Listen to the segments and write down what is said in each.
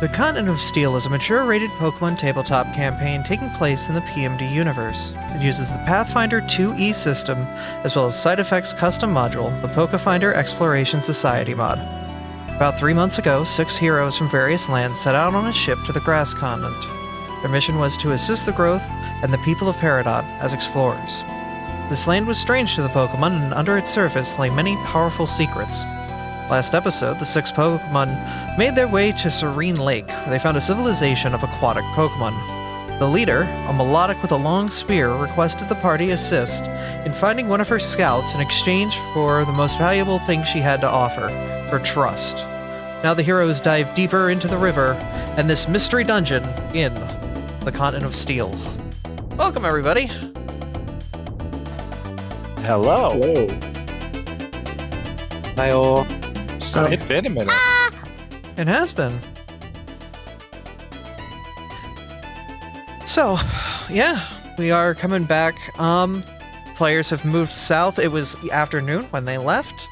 The Continent of Steel is a mature-rated Pokemon tabletop campaign taking place in the PMD universe. It uses the Pathfinder 2E system, as well as Side Effects custom module, the Pokefinder Exploration Society mod. About 3 months ago, 6 heroes from various lands set out on a ship to the Grass Continent. Their mission was to assist the growth and the people of Peridot as explorers. This land was strange to the Pokemon, and under its surface lay many powerful secrets. Last episode, the 6 Pokemon made their way to Serene Lake, where they found a civilization of aquatic Pokemon. The leader, a melodic with a long spear, requested the party assist in finding one of her scouts in exchange for the most valuable thing she had to offer, her trust. Now the heroes dive deeper into the river and this mystery dungeon in the Continent of Steel. Welcome, everybody! Hello! Whoa. Hi all. So, It's been a minute. It has been. So, yeah, we are coming back. Players have moved south. It was afternoon when they left.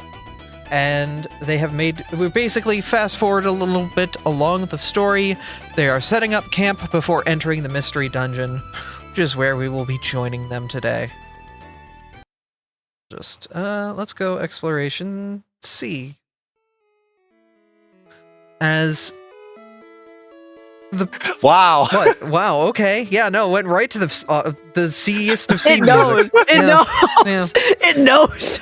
And they have we basically fast forward a little bit along the story. They are setting up camp before entering the mystery dungeon, which is where we will be joining them today. Just, let's go exploration C. As the Wow. what? Wow. Okay. Yeah. No. Went right to the seest of sea It knows. music. It Yeah. knows. It knows.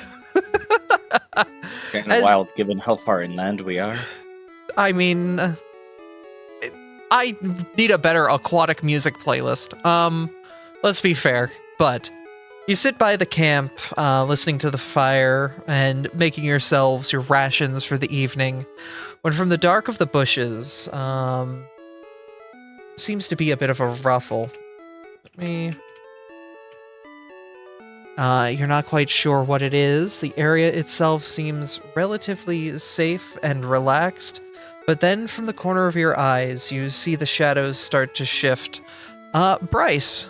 kind of wild given how far inland we are. I mean, I need a better aquatic music playlist. Let's be fair, but you sit by the camp, listening to the fire and making yourselves your rations for the evening, when from the dark of the bushes, seems to be a bit of a ruffle. Let me... you're not quite sure what it is. The area itself seems relatively safe and relaxed, but then from the corner of your eyes, you see the shadows start to shift. Bryce.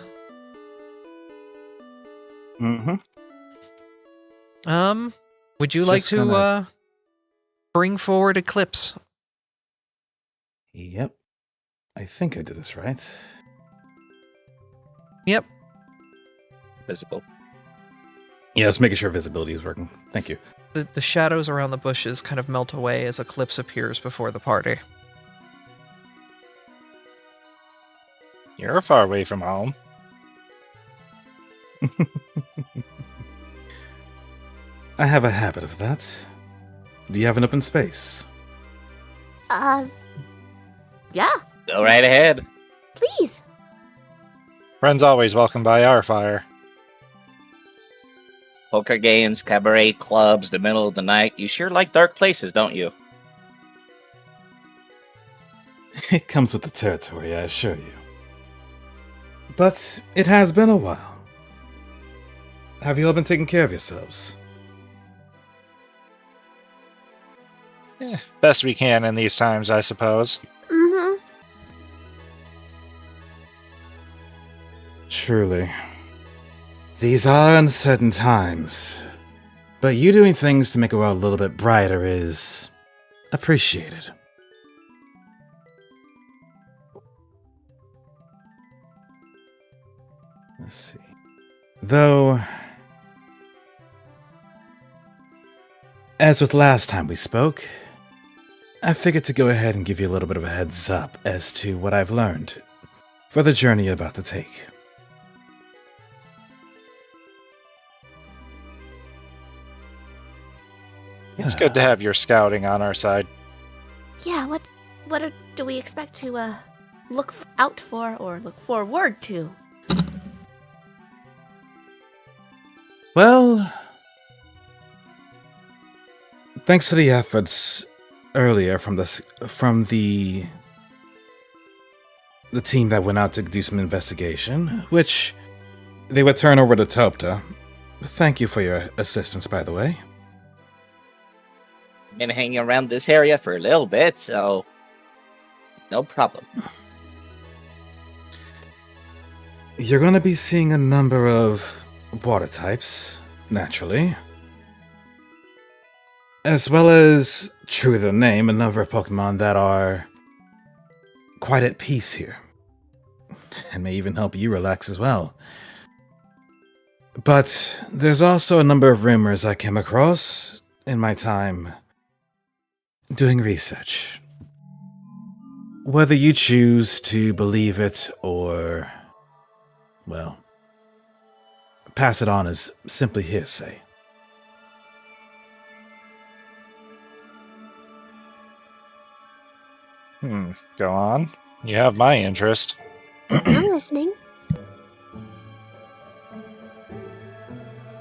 Mm-hmm. Would you like Just to, gonna- bring forward Eclipse? Yep. I think I did this right. Yep. Visible. Yeah, just making sure visibility is working. Thank you. The shadows around the bushes kind of melt away as Eclipse appears before the party. You're far away from home. I have a habit of that. Do you have an open space? Yeah, Go right ahead. please. Friends always welcome by our fire. Poker games, cabaret clubs, the middle of the night. You sure like dark places, don't you? It comes with the territory, I assure you. But it has been a while. Have you all been taking care of yourselves? Best we can in these times, I suppose. Mm-hmm. Truly. These are uncertain times. But you doing things to make a world a little bit brighter is appreciated. Let's see. Though, as with last time we spoke, I figured to go ahead and give you a little bit of a heads up as to what I've learned for the journey you're about to take. It's good to have your scouting on our side. Yeah, do we expect to look out for or look forward to? Well, thanks to the efforts earlier from the team that went out to do some investigation, which they would turn over to Topta. Thank you for your assistance, by the way. Been hanging around this area for a little bit, so no problem. You're going to be seeing a number of water types, naturally. As well as, true to the name, a number of Pokemon that are quite at peace here. And may even help you relax as well. But there's also a number of rumors I came across in my time doing research. Whether you choose to believe it or, well, pass it on as simply hearsay. Go on. You have my interest. I'm listening.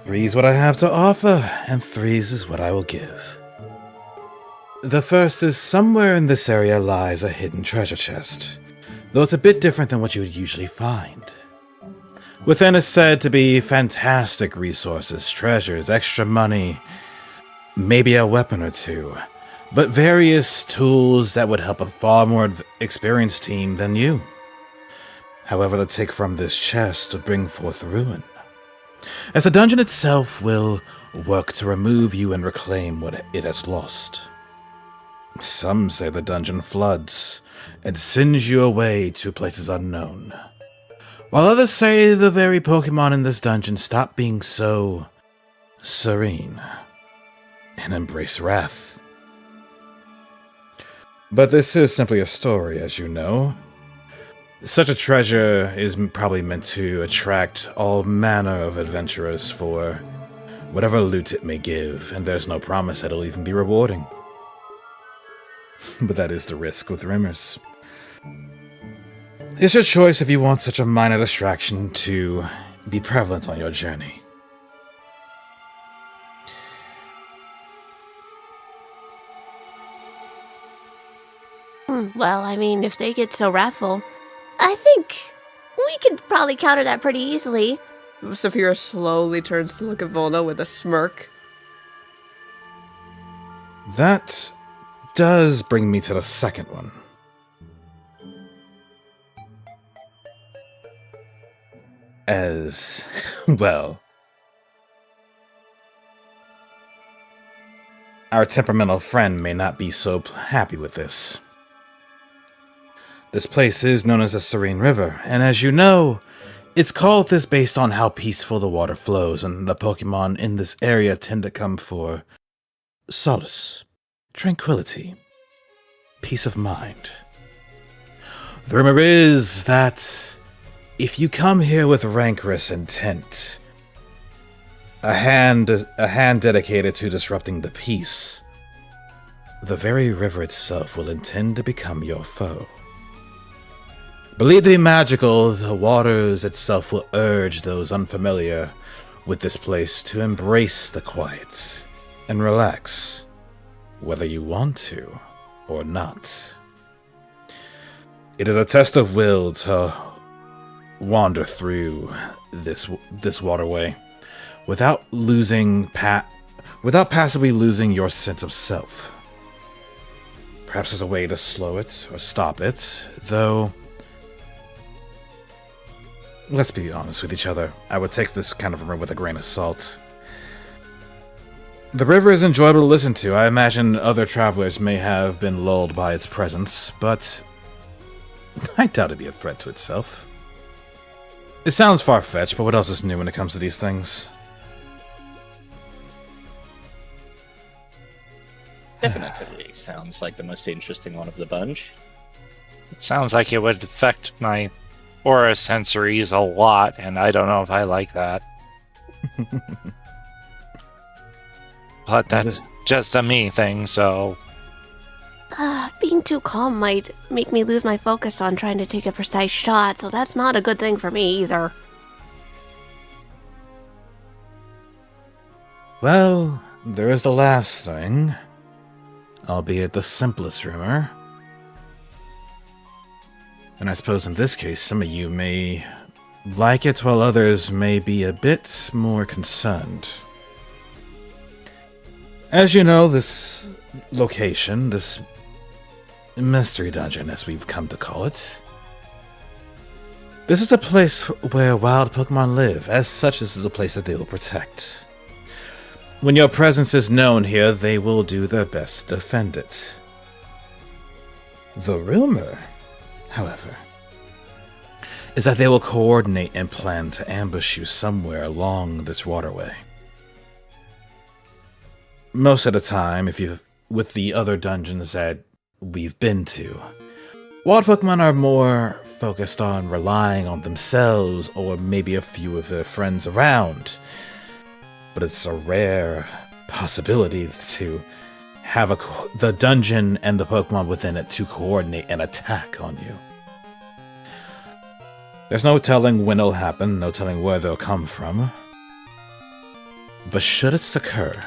Three's what I have to offer, and threes is what I will give. The first is somewhere in this area lies a hidden treasure chest, though it's a bit different than what you would usually find. Within is said to be fantastic resources, treasures, extra money, maybe a weapon or two, but various tools that would help a far more experienced team than you. However, the take from this chest would bring forth ruin, as the dungeon itself will work to remove you and reclaim what it has lost. Some say the dungeon floods and sends you away to places unknown, while others say the very Pokemon in this dungeon stop being so serene and embrace wrath. But this is simply a story, as you know. Such a treasure is probably meant to attract all manner of adventurers for whatever loot it may give, and there's no promise that it'll even be rewarding. But that is the risk with rumors. It's your choice if you want such a minor distraction to be prevalent on your journey. Well, I mean, if they get so wrathful, I think we could probably counter that pretty easily. Saphira slowly turns to look at Volna with a smirk. That does bring me to the second one. As well, our temperamental friend may not be so happy with this. This place is known as the Serene River, and as you know, it's called this based on how peaceful the water flows, and the Pokemon in this area tend to come for solace, tranquility, peace of mind. The rumor is that if you come here with rancorous intent, a hand dedicated to disrupting the peace, the very river itself will intend to become your foe. Believed to be magical, the waters itself will urge those unfamiliar with this place to embrace the quiet and relax, whether you want to or not. It is a test of will to wander through this waterway without passively losing your sense of self. Perhaps there's a way to slow it or stop it, though let's be honest with each other, I would take this kind of rumor with a grain of salt. The river is enjoyable to listen to. I imagine other travelers may have been lulled by its presence, but I doubt it'd be a threat to itself. It sounds far-fetched, but what else is new when it comes to these things? Definitely sounds like the most interesting one of the bunch. It sounds like it would affect my aura sensories a lot, and I don't know if I like that. But that's just a me thing, so... Being too calm might make me lose my focus on trying to take a precise shot, so that's not a good thing for me either. Well, there is the last thing, albeit the simplest rumor. And I suppose in this case, some of you may like it, while others may be a bit more concerned. As you know, this location, this mystery dungeon, as we've come to call it, this is a place where wild Pokemon live. As such, this is a place that they will protect. When your presence is known here, they will do their best to defend it. The rumor, however, is that they will coordinate and plan to ambush you somewhere along this waterway. Most of the time, with the other dungeons that we've been to, wild Pokemon are more focused on relying on themselves or maybe a few of their friends around. But it's a rare possibility to have the dungeon and the Pokemon within it to coordinate an attack on you. There's no telling when it'll happen, no telling where they'll come from. But should it occur,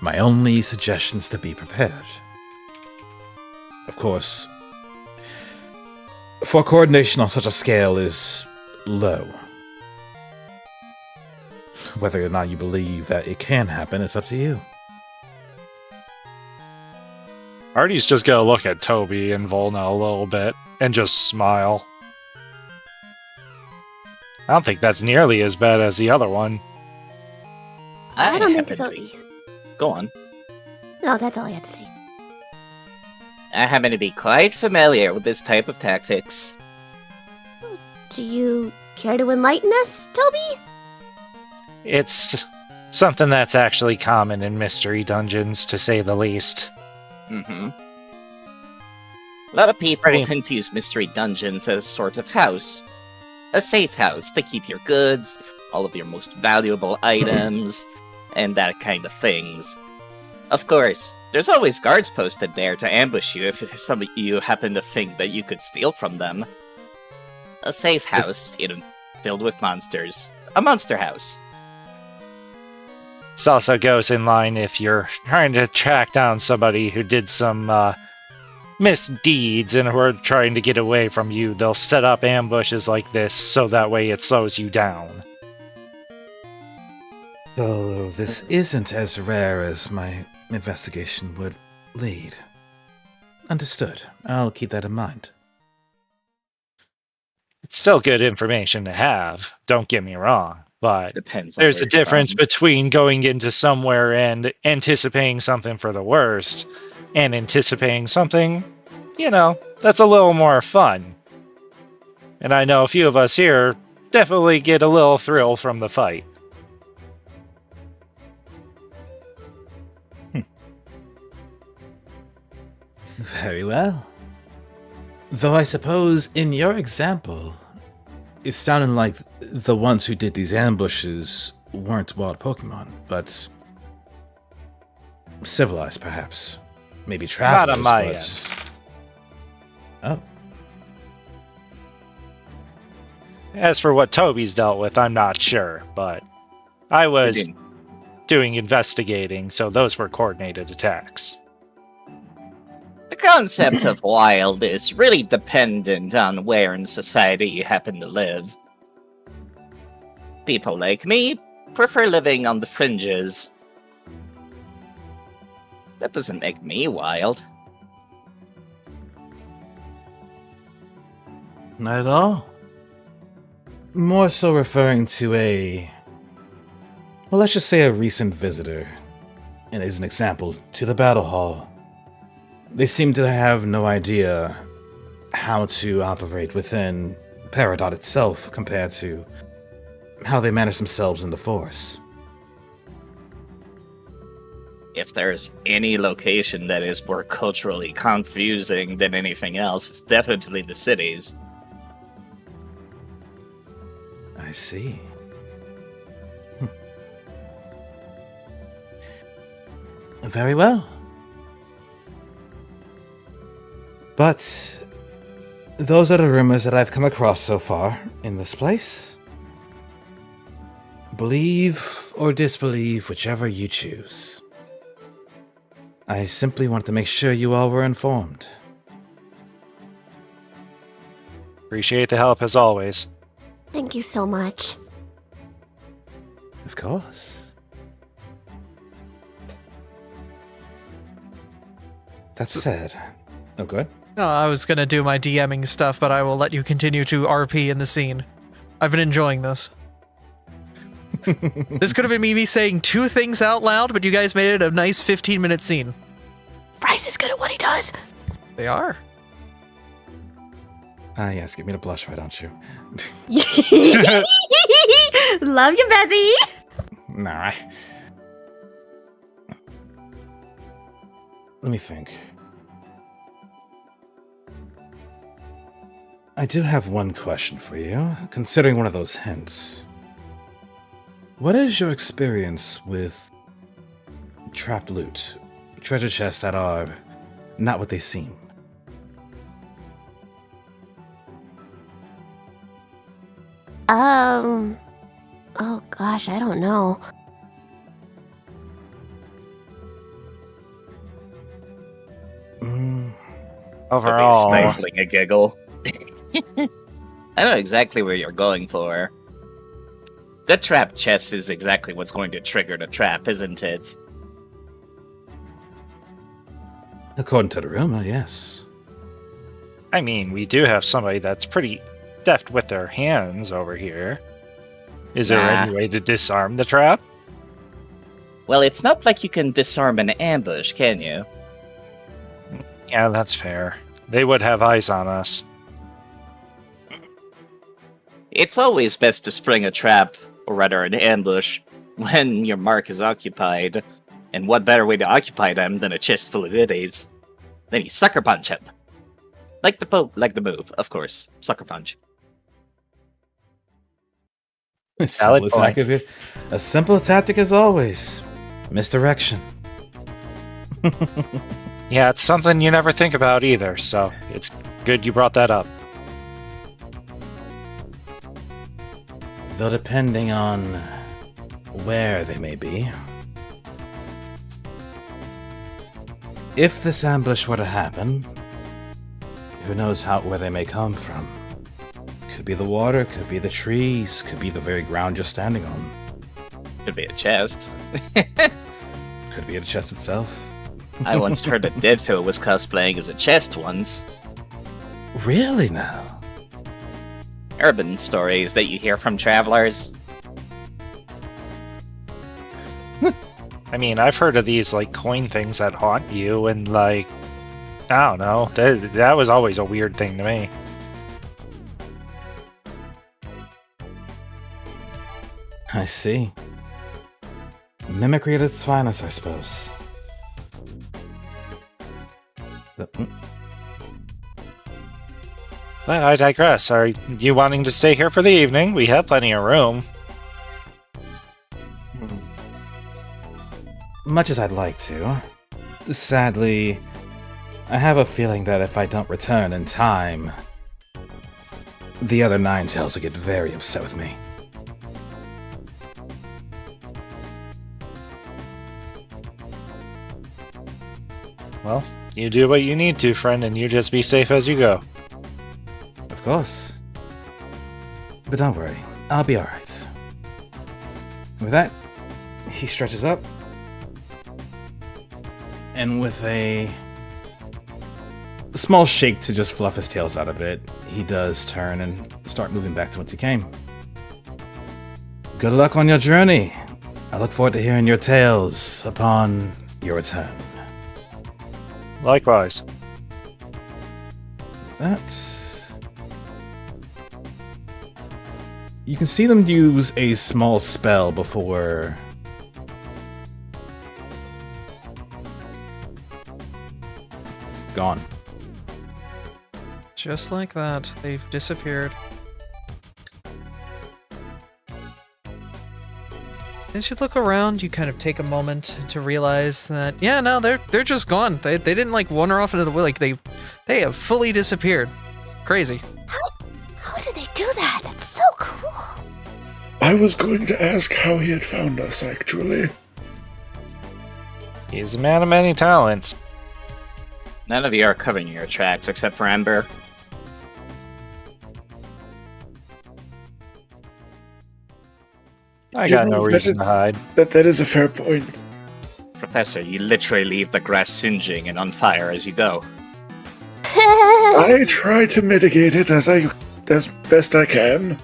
my only suggestion is to be prepared. Of course, for coordination on such a scale is low. Whether or not you believe that it can happen, it's up to you. Artie's just gonna look at Toby and Volna a little bit and just smile. I don't think that's nearly as bad as the other one. I don't think happen so. to be- Go on. No, that's all I had to say. I happen to be quite familiar with this type of tactics. Do you care to enlighten us, Toby? It's something that's actually common in mystery dungeons, to say the least. Mm-hmm. A lot of people Pretty- tend to use mystery dungeons as a sort of house. A safe house to keep your goods, all of your most valuable items, and that kind of things. Of course, there's always guards posted there to ambush you if some of you happen to think that you could steal from them. A safe house, filled with monsters. A monster house. This also goes in line if you're trying to track down somebody who did some misdeeds and who are trying to get away from you, they'll set up ambushes like this so that way it slows you down. Although this isn't as rare as my investigation would lead. Understood. I'll keep that in mind. It's still good information to have, don't get me wrong, but Depends on there's where a you're difference from. between going into somewhere and anticipating something for the worst and anticipating something, that's a little more fun. And I know a few of us here definitely get a little thrill from the fight. Very well. Though I suppose in your example, it sounded like the ones who did these ambushes weren't wild Pokemon, but civilized perhaps. Maybe travelers. Not on my but... end. Oh. As for what Toby's dealt with, I'm not sure, but I was doing investigating, so those were coordinated attacks. The concept of wild is really dependent on where in society you happen to live. People like me prefer living on the fringes. That doesn't make me wild. Not at all. More so referring to let's just say a recent visitor, and as an example, to the battle hall. They seem to have no idea how to operate within Peridot itself compared to how they manage themselves in the forest. If there's any location that is more culturally confusing than anything else, it's definitely the cities. I see. Very well. But those are the rumors that I've come across so far in this place. Believe or disbelieve, whichever you choose. I simply wanted to make sure you all were informed. Appreciate the help as always. Thank you so much. Of course. That said... Oh, good. Oh, I was gonna do my DMing stuff, but I will let you continue to RP in the scene. I've been enjoying this. This could have been me saying two things out loud, but you guys made it a nice 15-minute scene. Bryce is good at what he does. They are. Ah, yes, give me the blush, why don't you? Love you, Bezzy. Nah. Let me think. I do have one question for you, considering one of those hints. What is your experience with trapped loot? Treasure chests that are not what they seem? Oh gosh, I don't know. Overall, Stifling a giggle. I know exactly where you're going for. The trap chest is exactly what's going to trigger the trap, isn't it? According to the rumor, yes. I mean, we do have somebody that's pretty deft with their hands over here. Is there Nah. any way to disarm the trap? Well, it's not like you can disarm an ambush, can you? Yeah, that's fair. They would have eyes on us. It's always best to spring a trap, or rather an ambush, when your mark is occupied. And what better way to occupy them than a chest full of goodies? Then you sucker punch him. Like the move, of course. Sucker punch. Valid point. A simple tactic as always. Misdirection. Yeah, it's something you never think about either, so it's good you brought that up. Though depending on where they may be. If this ambush were to happen, Who knows where they may come from? Could be the water, could be the trees, could be the very ground you're standing on. Could be a chest. Could be the chest itself. I once heard that Devto was cosplaying as a chest once. Really now? Urban stories that you hear from travelers. I mean, I've heard of these, like, coin things that haunt you, and, like, I don't know. That was always a weird thing to me. I see. Mimicry at its finest, I suppose. But I digress. Are you wanting to stay here for the evening? We have plenty of room. Much as I'd like to. Sadly, I have a feeling that if I don't return in time, the other Ninetales will get very upset with me. Well, you do what you need to, friend, and you just be safe as you go. Of course. But don't worry, I'll be alright. With that, he stretches up, and with a small shake to just fluff his tails out a bit, he does turn and start moving back to whence he came. Good luck on your journey. I look forward to hearing your tales upon your return. Likewise. That. You can see them use a small spell before. Gone. Just like that, they've disappeared. As you look around, you kind of take a moment to realize that, yeah, no, they're just gone. They didn't like wander off into the like they have fully disappeared. Crazy. How do they do that? That's so cool. I was going to ask how he had found us, actually. He's a man of many talents. None of you are covering your tracks except for Ember. I got no reason to hide. That is a fair point. Professor, you literally leave the grass singeing and on fire as you go. I try to mitigate it as best I can,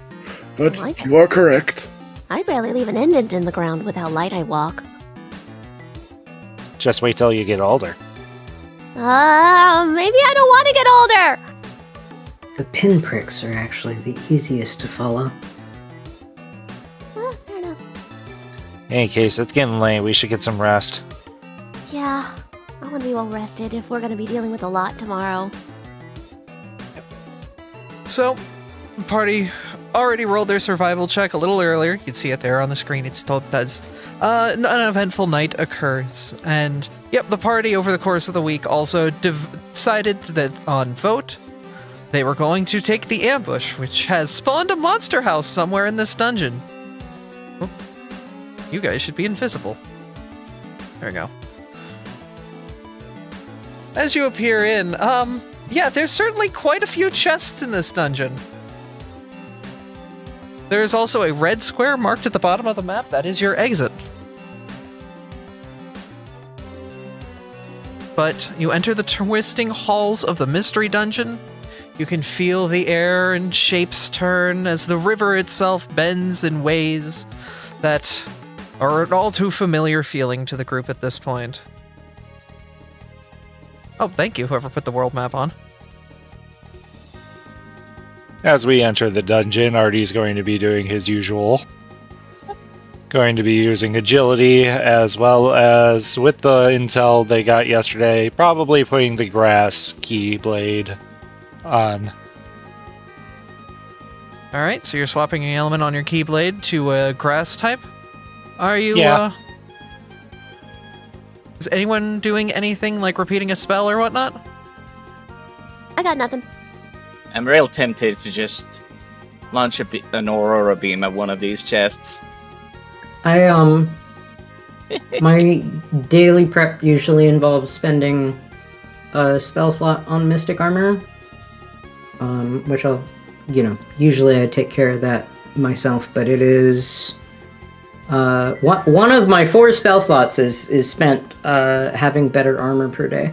but you are correct. I barely leave an indent in the ground with how light I walk. Just wait till you get older. Maybe I don't want to get older! The pinpricks are actually the easiest to follow. Fair enough. In any case, it's getting late. We should get some rest. Yeah, I want to be well rested if we're going to be dealing with a lot tomorrow. So, the party already rolled their survival check a little earlier. You can see it there on the screen. It's told does. An eventful night occurs, and yep, the party over the course of the week also decided that on vote they were going to take the ambush, which has spawned a monster house somewhere in this dungeon. Oh, you guys should be invisible. There we go. As you appear in, yeah, there's certainly quite a few chests in this dungeon. There is also a red square marked at the bottom of the map. That is your exit. But you enter the twisting halls of the mystery dungeon. You can feel the air and shapes turn as the river itself bends in ways that are an all too familiar feeling to the group at this point. Oh, thank you, whoever put the world map on. As we enter the dungeon, Artie's going to be doing his usual. Going to be using agility, as well as, with the intel they got yesterday, probably putting the grass keyblade on. Alright, so you're swapping an element on your keyblade to a grass type? Are you, Yeah. Is anyone doing anything like repeating a spell or whatnot? I got nothing. I'm real tempted to just launch an aurora beam at one of these chests. My daily prep usually involves spending a spell slot on Mystic Armor, which I'll, usually I take care of that myself, but it is one of my 4 spell slots is spent having better armor per day.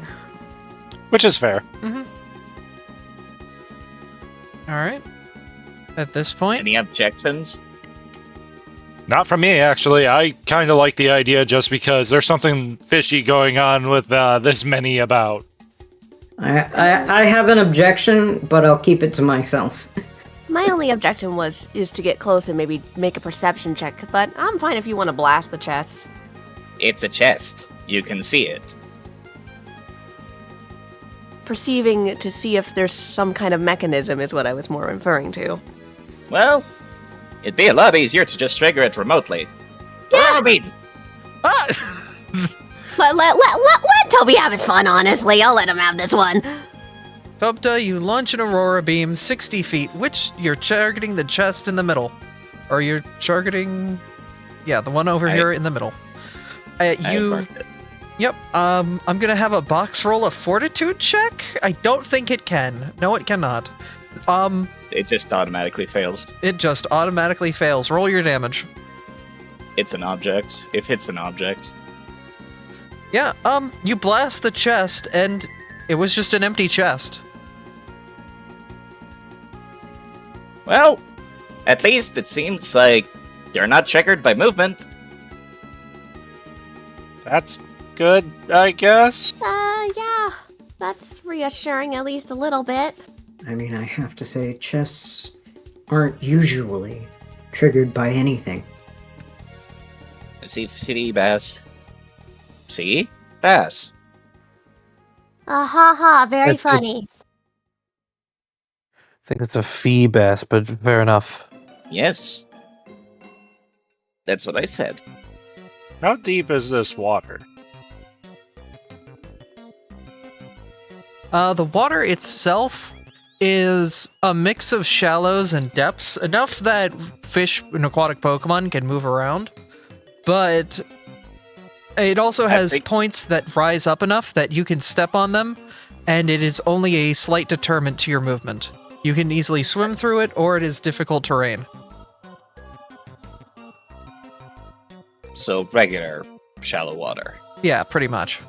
Which is fair. All right. At this point, Any objections? Not from me, actually. I kind of like the idea just because there's something fishy going on with this many about. I have an objection, but I'll keep it to myself. My only objection is to get close and maybe make a perception check, but I'm fine if you want to blast the chest. It's a chest. You can see it. Perceiving to see if there's some kind of mechanism is what I was more referring to. Well, it'd be a lot easier to just trigger it remotely. Yeah. Let Toby have his fun, honestly. I'll let him have this one. Topta, you launch an aurora beam 60 feet, which you're targeting the chest in the middle. Or you're targeting... Yeah, the one over here in the middle. Yep, I'm gonna have a box roll a fortitude check? I don't think it can. No, it cannot. It just automatically fails. It just automatically fails. Roll your damage. It's an object. If it's an object. Yeah, you blast the chest, and it was just an empty chest. Well, at least it seems like they're not triggered by movement. That's good, I guess. Yeah. That's reassuring at least a little bit. I mean, I have to say, chests aren't usually triggered by anything. See, Bass. See? Bass. Very That's funny. I think it's a fee bass, but fair enough. Yes. That's what I said. How deep is this water? The water itself is a mix of shallows and depths, enough that fish and aquatic Pokemon can move around, but it also has points that rise up enough that you can step on them, and it is only a slight deterrent to your movement. You can easily swim through it, or it is difficult terrain. So regular shallow water. Yeah, pretty much.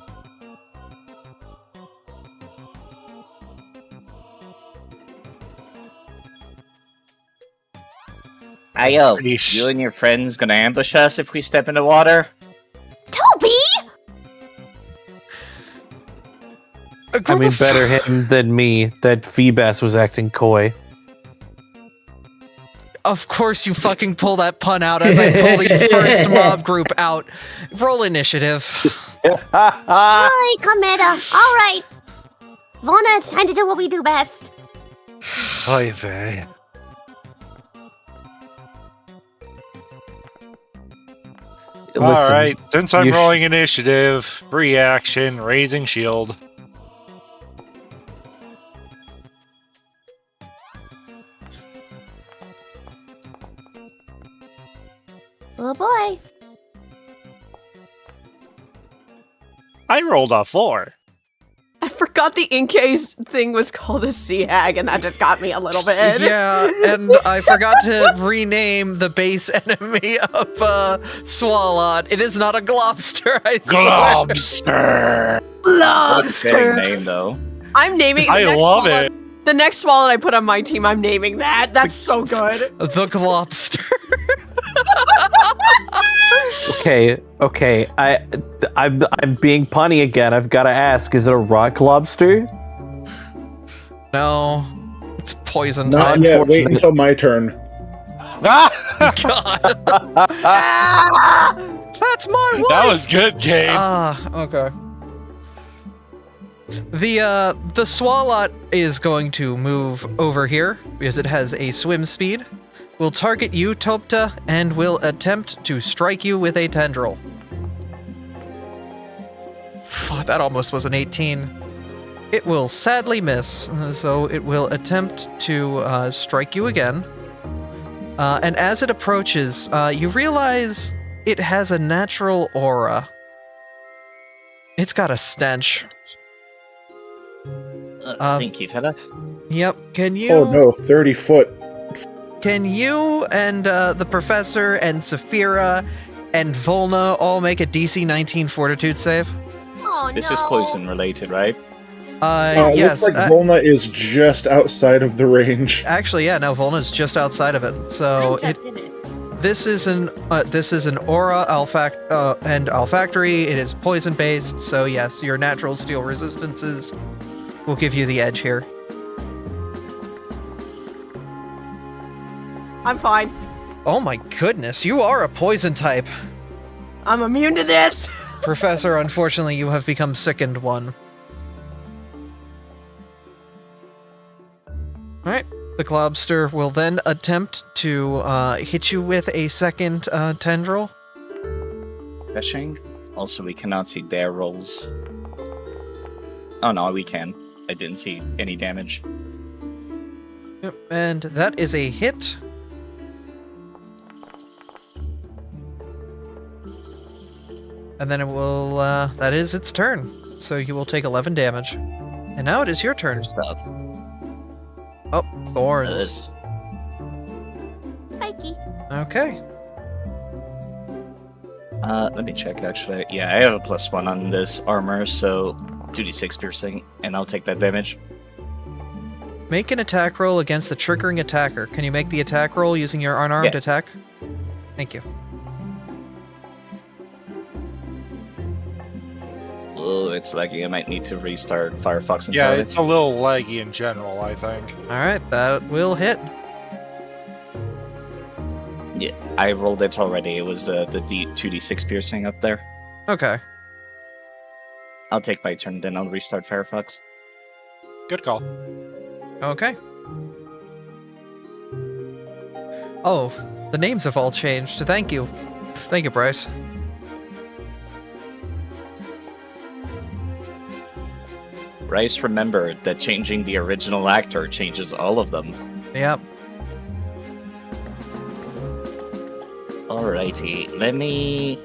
Ayo, Yeesh. you and your friends gonna ambush us if we step in the water? Toby! I mean, better him than me. That Feebass was acting coy. Of course you fucking pull that pun out as I pull the first mob group out. Roll initiative. Hi, Cometa. All right. Vona, it's time to do what we do best. Oy vey. Alright, since I'm rolling initiative, reaction, raising shield. Oh boy. I rolled a 4. I forgot the Inkay's thing was called a sea hag, and that just got me a little bit. Yeah, and I forgot to rename the base enemy of Swalot. It is not a Globster, I swear. Globster! What a fitting Lobster! name, though. I'm naming I love it. The next swallow I put on my team, I'm naming that. That's so good. The Globster. Okay. I'm being punny again. I've got to ask: is it a rock lobster? No, it's poison Not type. yet. Wait until my turn. God. That's my wife. That was good, Gabe. Okay. The Swalot is going to move over here because it has a swim speed. Will target you, Topta, and will attempt to strike you with a tendril. Fuck, that almost was an 18. It will sadly miss, so it will attempt to strike you again. And as it approaches, you realize it has a natural aura. It's got a stench. Stinky fella. Yep. Can you? Oh no, 30 foot. Can you and the professor and Saphira and Volna all make a DC 19 Fortitude save? Oh This no. is poison related, right? It Yes. looks like Volna is just outside of the range. Actually, yeah. No, Volna's just outside of it. So I'm just in it. this is an aura and olfactory. It is poison based. So yes, your natural steel resistances will give you the edge here. I'm fine. Oh my goodness, you are a poison type. I'm immune to this. Professor, unfortunately, you have become sickened one. Alright, the Globster will then attempt to hit you with a second tendril. Fishing. Also, we cannot see their rolls. Oh no, we can. I didn't see any damage. Yep, and that is a hit. And then it will, that is its turn. So you will take 11 damage. And now it is your turn. Stuff. Oh, thorns. This. Mikey. Okay. Let me check actually. Yeah, I have a +1 on this armor, so 2d6 piercing, and I'll take that damage. Make an attack roll against the triggering attacker. Can you make the attack roll using your unarmed attack? Thank you. Oh, it's laggy. I might need to restart Firefox Yeah, entirely. it's a little laggy in general, I think. Alright, that will hit. Yeah, I rolled it already. It was the 2d6 piercing up there. Okay. I'll take my turn, then I'll restart Firefox. Good call. Okay. Oh, the names have all changed. Thank you. Thank you, Bryce. Bryce remembered that changing the original actor changes all of them. Yep. Alrighty, let me...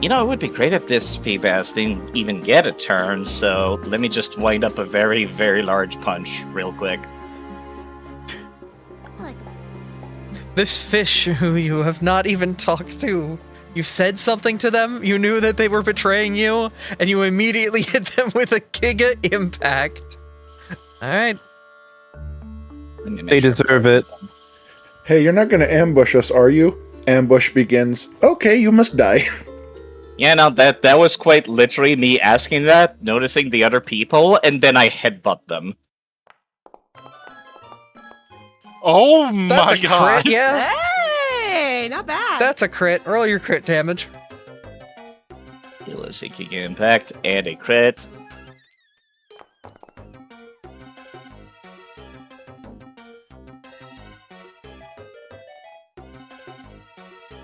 You know, it would be great if this Feebas didn't even get a turn, so let me just wind up a very, very large punch real quick. This fish who you have not even talked to. You said something to them, you knew that they were betraying you, and you immediately hit them with a Giga Impact. Alright. They deserve it. Hey, you're not gonna ambush us, are you? Ambush begins. Okay, you must die. Yeah, no, that was quite literally me asking that, noticing the other people, and then I headbutt them. Oh That's my a god! crit, yeah? Hey, not bad. That's a crit. Roll your crit damage. It was a Giga Impact and a crit.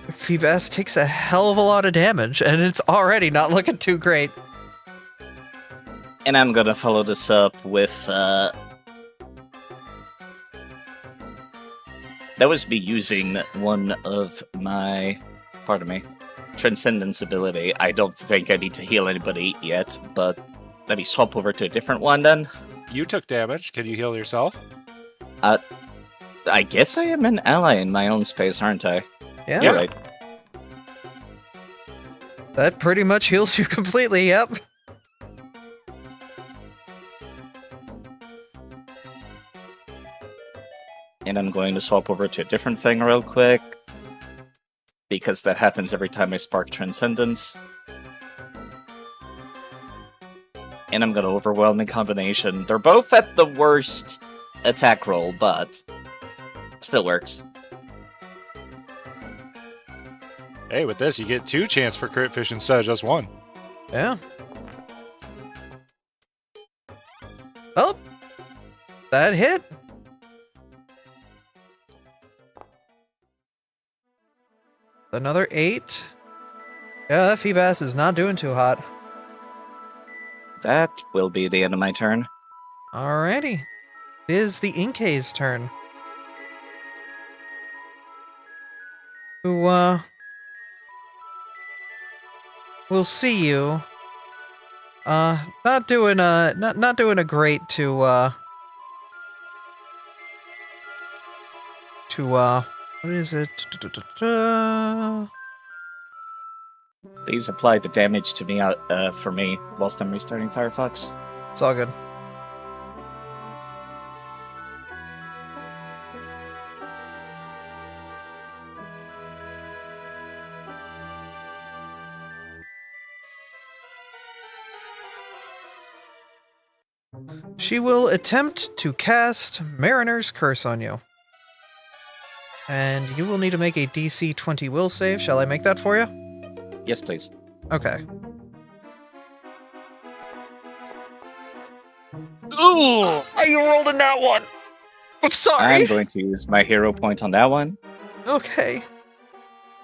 Feebas takes a hell of a lot of damage, and it's already not looking too great. And I'm gonna follow this up with, that was me using one of my, pardon me, Transcendence ability. I don't think I need to heal anybody yet, but let me swap over to a different one then. You took damage. Can you heal yourself? I guess I am an ally in my own space, aren't I? Yeah. You're right. That pretty much heals you completely, yep. And I'm going to swap over to a different thing real quick, because that happens every time I spark Transcendence. And I'm gonna Overwhelming Combination. They're both at the worst attack roll, but still works. Hey, with this, you get 2 chance for crit fish instead of just 1. Yeah. Oh! That hit! Another 8. Yeah, that Feebas is not doing too hot. That will be the end of my turn. Alrighty. It is the Inkay's turn. Who, will see you not doing a great to what is it? Please apply the damage to me for me whilst I'm restarting Firefox. It's all good. She will attempt to cast Mariner's Curse on you. And you will need to make a DC 20 will save. Shall I make that for you? Yes, please. Okay. Ooh! You rolled a nat one! I'm sorry! I'm going to use my hero point on that one. Okay.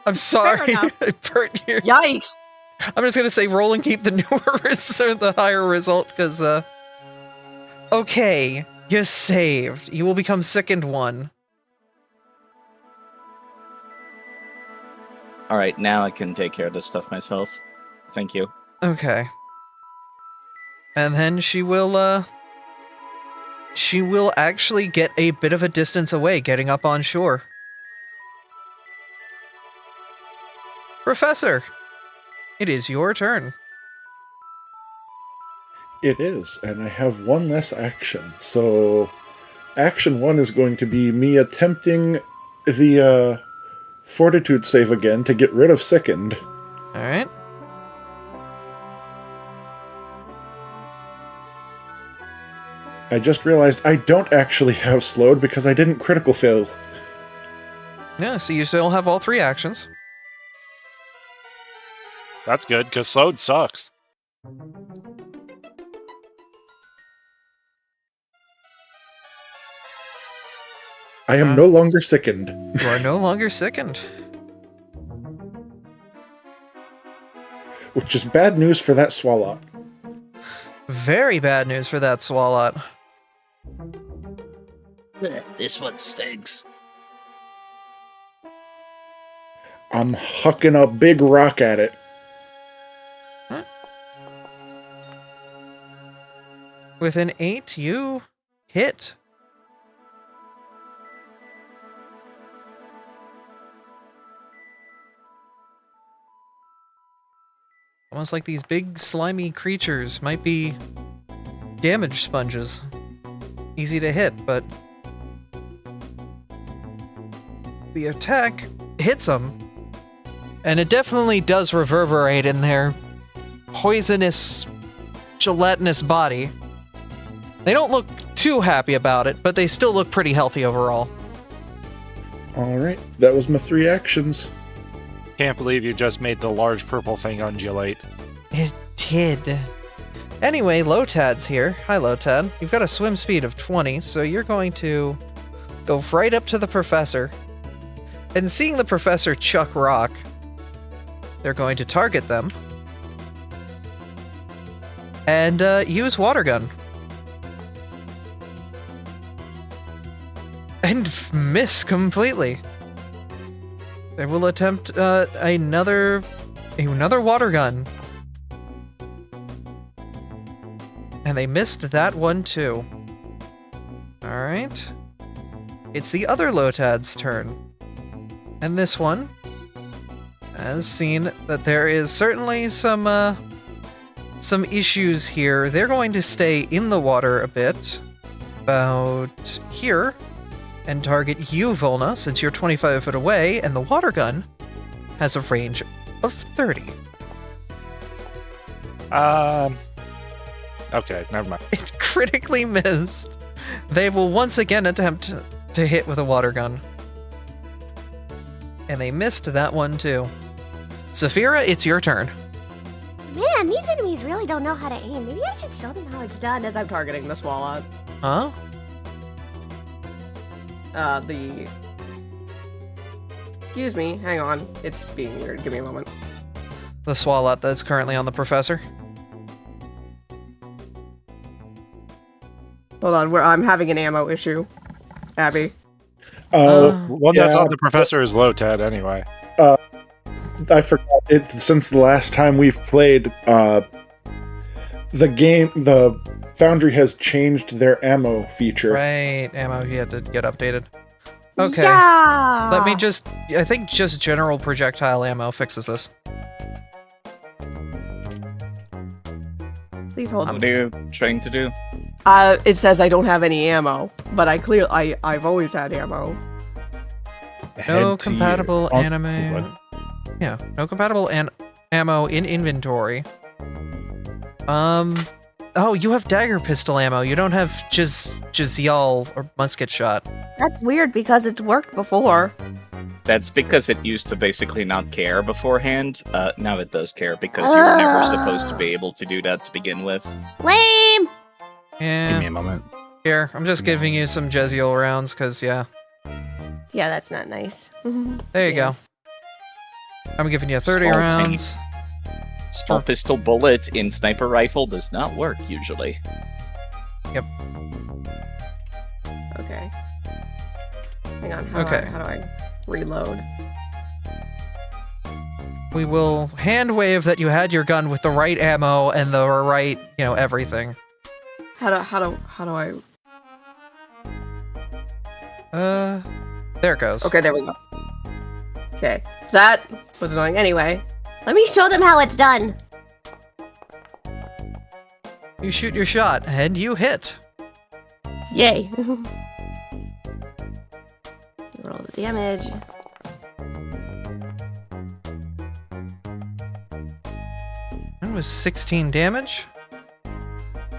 I'm sorry. enough. I burnt you. Yikes! I'm just gonna say roll and keep the newer or the higher result, because, okay. You saved. You will become sickened 1. Alright, now I can take care of this stuff myself. Thank you. Okay. And then she will actually get a bit of a distance away, getting up on shore. Professor, it is your turn. It is, and I have one less action. So, action 1 is going to be me attempting the fortitude save again to get rid of Sickened. Alright. I just realized I don't actually have slowed because I didn't critical fail. Yeah, so you still have all 3 actions. That's good, because slowed sucks. I am no longer sickened. You are no longer sickened. Which is bad news for that Swalot. Very bad news for that Swalot. This one stinks. I'm hucking a big rock at it. Huh? With an 8, you hit. Almost like these big slimy creatures might be damage sponges. Easy to hit, but the attack hits them, and it definitely does reverberate in their poisonous, gelatinous body. They don't look too happy about it, but they still look pretty healthy overall. Alright, that was my 3 actions. Can't believe you just made the large purple thing undulate. It did. Anyway, Lotad's here. Hi, Lotad. You've got a swim speed of 20, so you're going to go right up to the professor. And seeing the professor chuck rock, they're going to target them. And use water gun. And miss completely. They will attempt another water gun. And they missed that one too. Alright. It's the other Lotad's turn. And this one has seen that there is certainly some issues here. They're going to stay in the water a bit. About here. And target you, Volna, since you're 25 foot away, and the water gun has a range of 30. Okay, never mind. It critically missed. They will once again attempt to hit with a water gun. And they missed that one too. Saphira, it's your turn. Man, these enemies really don't know how to aim. Maybe I should show them how it's done. As I'm targeting the Swalot. Huh? Excuse me, hang on. It's being weird. Give me a moment. The Swalot that's currently on the professor. Hold on, I'm having an ammo issue. Abby. One that's yeah, on the professor is Lotad anyway. I forgot it since the last time we've played. the Foundry has changed their ammo feature. Right, ammo, he had to get updated. Okay. Yeah. Let me just... I think just general projectile ammo fixes this. Please hold. What are you trying to do? It says I don't have any ammo, but I've always had ammo. No compatible anime... What? Yeah, no compatible ammo in inventory. Oh, you have dagger pistol ammo. You don't have Jazial or musket shot. That's weird because it's worked before. That's because it used to basically not care beforehand. Now it does care because you were never supposed to be able to do that to begin with. Lame! Yeah. Give me a moment. Here, I'm just giving you some Jeziel rounds, because, yeah. Yeah, that's not nice. There you go. I'm giving you 30 Small rounds. Small pistol bullet in sniper rifle does not work usually. Yep. Okay. Hang on. How do I reload? We will hand wave that you had your gun with the right ammo and the right, everything. How do I? There it goes. Okay, there we go. Okay, that was annoying. Anyway, Let me show them how it's done. You shoot your shot, and you hit. Yay. Roll the damage. That was 16 damage.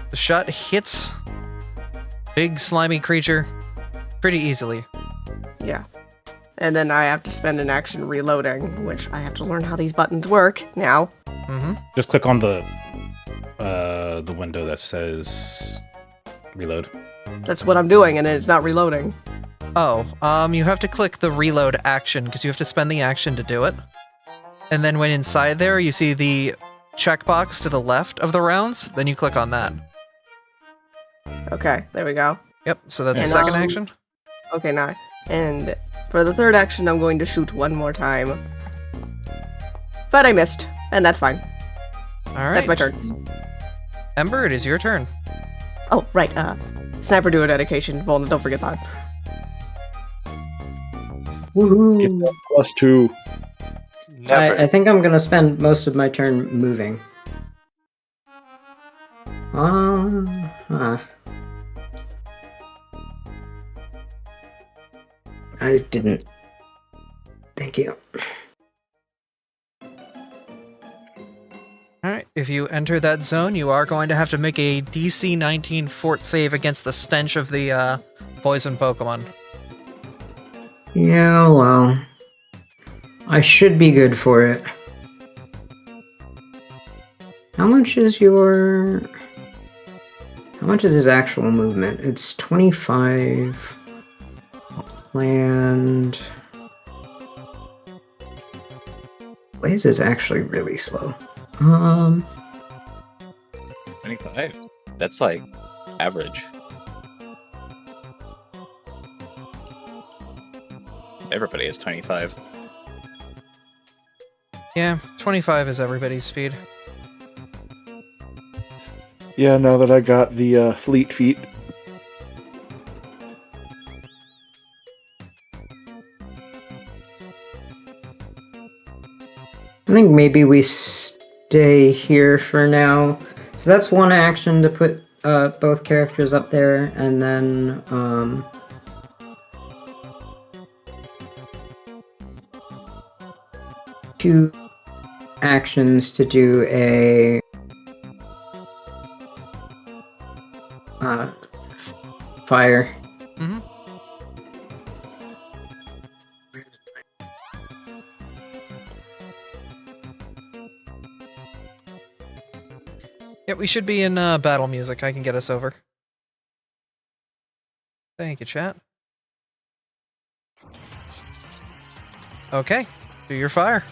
The shot hits big slimy creature pretty easily. yeah. And then I have to spend an action reloading, which I have to learn how these buttons work now. Mm-hmm. Just click on the window that says reload. That's what I'm doing, and it's not reloading. Oh, you have to click the reload action because you have to spend the action to do it. And then when inside there, you see the checkbox to the left of the rounds, then you click on that. Okay, there we go. Yep, so that's the And, second action. Okay, now. And for the third action, I'm going to shoot one more time. But I missed, and that's fine. All right. That's my turn. Ember, it is your turn. Oh, right, Sniper Duo dedication. Volna, don't forget that. Get that +2. Never. I think I'm gonna spend most of my turn moving. I didn't. Thank you. All right, if you enter that zone, you are going to have to make a DC 19 fort save against the stench of the poison Pokemon. Yeah, well, I should be good for it. How much is his actual movement? It's 25. Land. Blaze is actually really slow. 25. That's like average. Everybody has 25. Yeah, 25 is everybody's speed. Yeah, now that I got the fleet feet. I think maybe we stay here for now. So that's one action to put both characters up there, and then two actions to do a fire. Mm-hmm. Yeah, we should be in battle music. I can get us over. Thank you, chat. Okay, do your fire.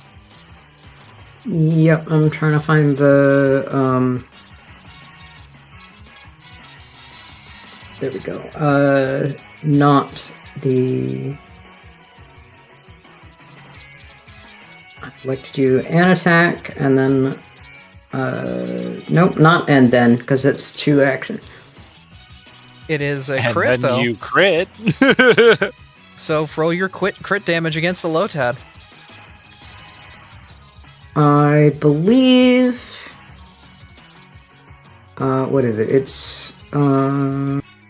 Yep, I'm trying to find the there we go. Not the. I'd like to do an attack and then Nope, not end then, because it's 2 action. It is a And crit, then though. you crit. So roll your crit damage against the Lotad. I believe. What is it? It's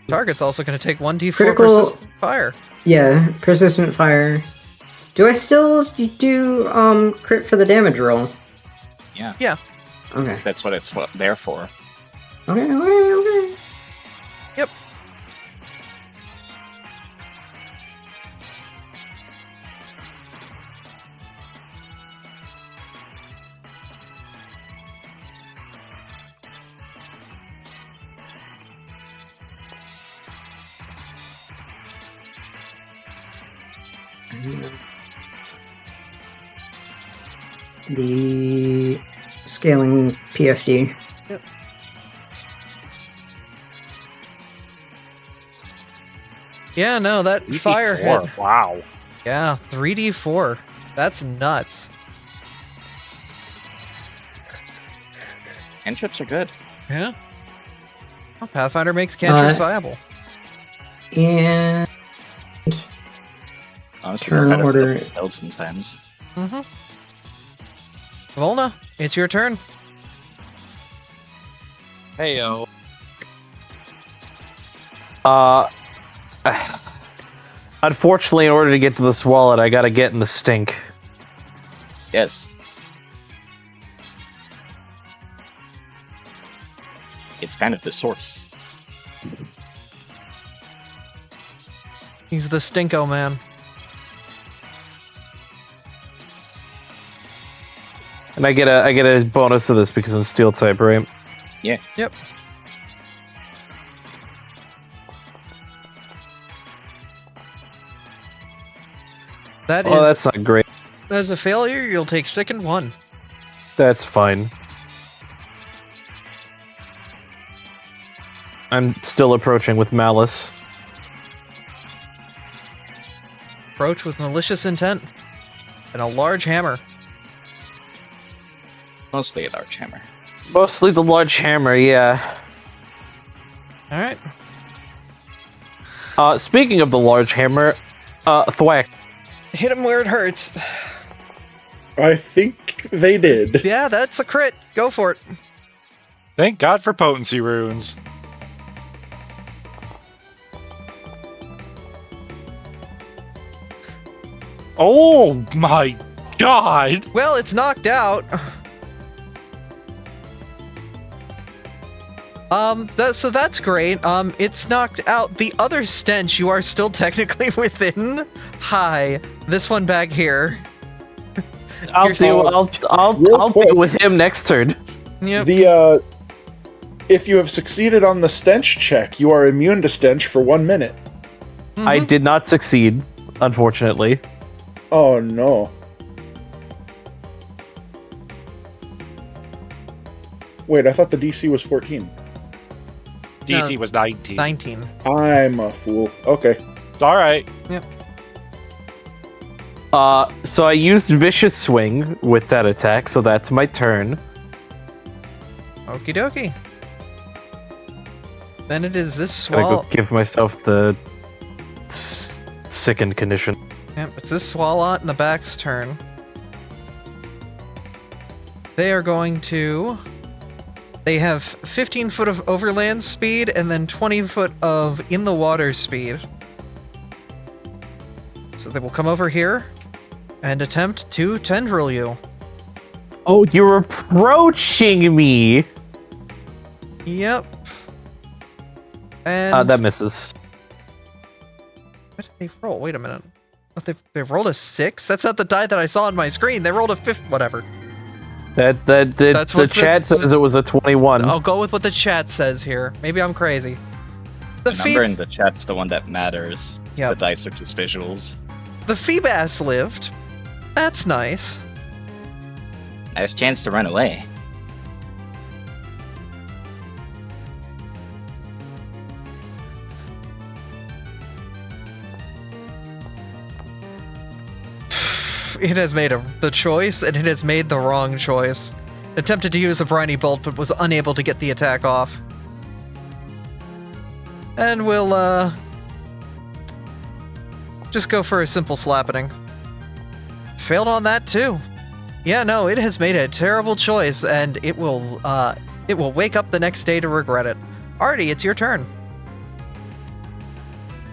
Target's also going to take 1d4 Critical- persistent fire. yeah, persistent fire. Do I still do crit for the damage roll? Yeah, Yeah. Okay. that's what it's there for. Okay. Yep. The scaling PFD. Yeah, no, that fire hit. 3d4. Wow. Yeah, 3d4. That's nuts. Cantrips are good. Yeah. Well, Pathfinder makes cantrips viable. And Honestly, Turn they're better order. than spells sometimes. Mm-hmm. Volna, it's your turn. Heyo. Unfortunately, in order to get to the swallow, I gotta get in the stink. Yes. It's kind of the source. He's the Stinko man. And I get a bonus to this because I'm steel type, right? Yeah. Yep. That Oh, is that's not great. as a failure, you'll take sickened 1. That's fine. I'm still approaching with malice. Approach with malicious intent. And a large hammer. Mostly a large hammer. Mostly the large hammer, yeah. Alright. Speaking of the large hammer, thwack. Hit him where it hurts. I think they did. Yeah, that's a crit. Go for it. Thank God for potency runes. Oh my God! Well, it's knocked out. So that's great. It's knocked out. The other stench, you are still technically within. Hi, this one back here. I'll You're deal. I'll Real quick. deal with him next turn. Yep. The if you have succeeded on the stench check, you are immune to stench for 1 minute. I did not succeed, unfortunately. Oh no. Wait, I thought the DC was 14. DC was 19. 19. I'm a fool. Okay. It's alright. So I used vicious swing with that attack, so that's my turn. Okie dokie. Then it is this Gotta swallow. go give myself the sickened condition. Yep, it's this Swalot in the back's turn. They are going to... They have 15 foot of overland speed and then 20 foot of in the water speed. So they will come over here and attempt to tendril you. Oh, you're approaching me! Yep. And That misses. what did they roll? Wait a minute. What, they rolled a 6? That's not the die that I saw on my screen. They rolled a 5th. Whatever. That's That's the what chat the- says it was a 21. I'll go with what the chat says here. Maybe I'm crazy. The Remember, in the chat's the one that matters. Yep. The dice are just visuals. The Feebass lived. That's nice. Nice chance to run away. It has made the choice, and it has made the wrong choice. Attempted to use a briny bolt, but was unable to get the attack off. And we'll, just go for a simple slappening. Failed on that, too. Yeah, no, it has made a terrible choice, and it will wake up the next day to regret it. Artie, it's your turn.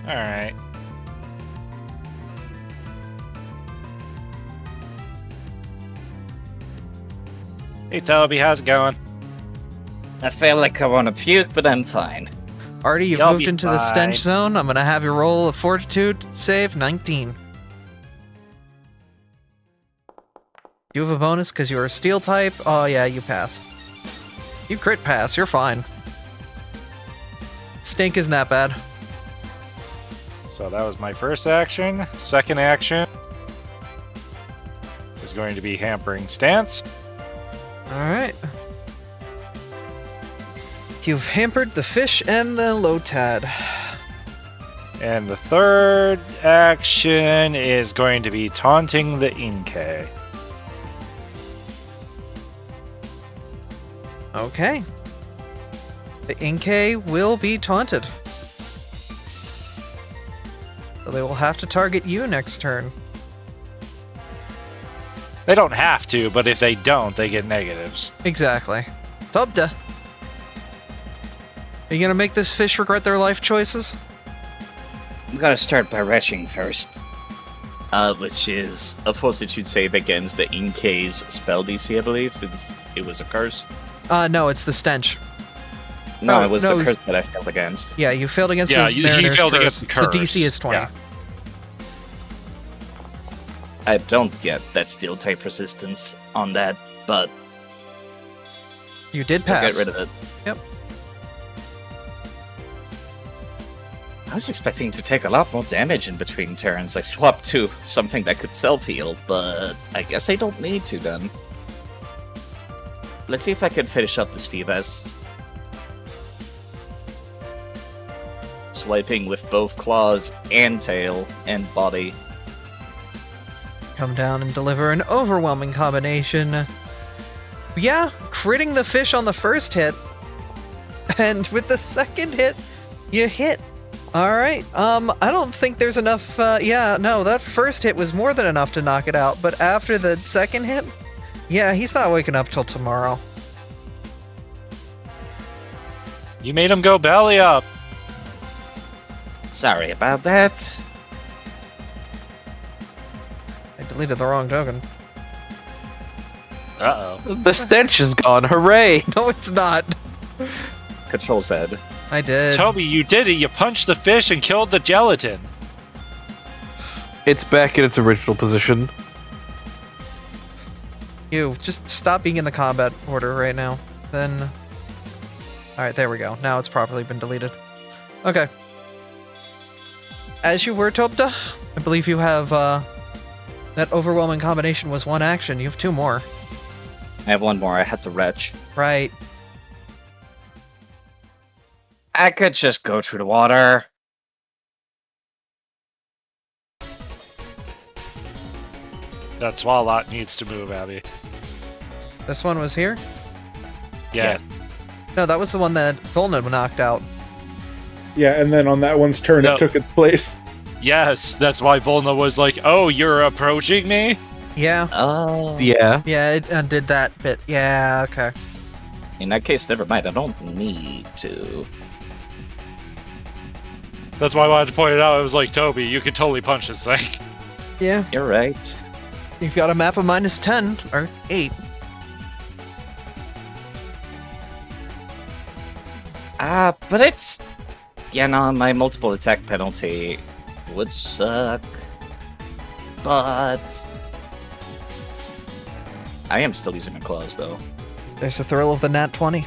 Alright. Hey Toby, how's it going? I feel like I want to puke, but I'm fine. Artie, you've You'll moved be into the stench fine. zone. I'm gonna have you roll a fortitude save, 19. Do you have a bonus because you're a steel type? Oh yeah, you pass. You crit pass, you're fine. Stink isn't that bad. So that was my first action. Second action is going to be hampering stance. Alright. You've hampered the fish and the Lotad. And the third action is going to be taunting the Inke. Okay. The Inke will be taunted. So they will have to target you next turn. They don't have to, but if they don't, they get negatives. Exactly. Tubda. Are you gonna make this fish regret their life choices? I'm gonna start by retching first. Which is a fortitude save against the Inke's spell DC, I believe, since it was a curse. No, it's the stench. No, Oh, it was no. the curse that I failed against. Yeah, you failed against Yeah, the you Mariner's failed curse. against the curse. The DC is 20. Yeah. I don't get that steel type resistance on that, but You did still pass. get rid of it. Yep. I was expecting to take a lot more damage in between turns. I swapped to something that could self-heal, but I guess I don't need to then. Let's see if I can finish up this Phoebus. Swiping with both claws and tail and body. Come down and deliver an overwhelming combination. Yeah, critting the fish on the first hit. And with the second hit, you hit. Alright, I don't think there's enough, yeah, no, that first hit was more than enough to knock it out, but after the second hit, yeah, he's not waking up till tomorrow. You made him go belly up. Sorry about that. I deleted the wrong token. Uh-oh. The stench is gone. Hooray! No, it's not. Control Z. I did. Toby, you did it. You punched the fish and killed the gelatin. It's back in its original position. You, just stop being in the combat order right now. Then... Alright, there we go. Now it's properly been deleted. Okay. As you were, Topta, I believe you have, that overwhelming combination was one action. You have two more. I have one more. I had to retch. Right. I could just go through the water. That Swalot needs to move, Abby. This one was here? Yeah. No, that was the one that Volna knocked out. Yeah, and then on that one's turn, No. it took its place. Yes, that's why Volna was like, oh, you're approaching me? Yeah. Oh. Yeah. Yeah, it undid that bit. Yeah, okay. In that case, never mind. I don't need to. That's why I wanted to point it out. I was like, Toby, you could totally punch this thing. Yeah. You're right. You've got a map of -10, or 8. But it's... Yeah, no, my multiple attack penalty would suck. But... I am still using my claws, though. There's the thrill of the nat 20.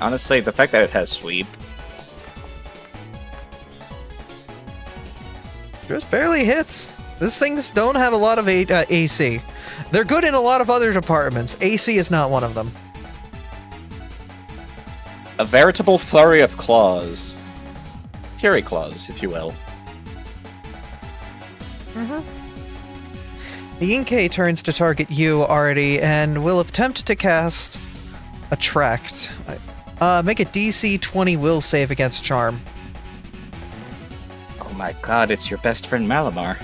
Honestly, the fact that it has sweep... Just barely hits. These things don't have a lot of AC. They're good in a lot of other departments. AC is not one of them. A veritable flurry of claws. Fury claws, if you will. The Inkay turns to target you, Artie, and will attempt to cast Attract. Make a DC 20 will save against Charm. Oh my god, it's your best friend Malamar.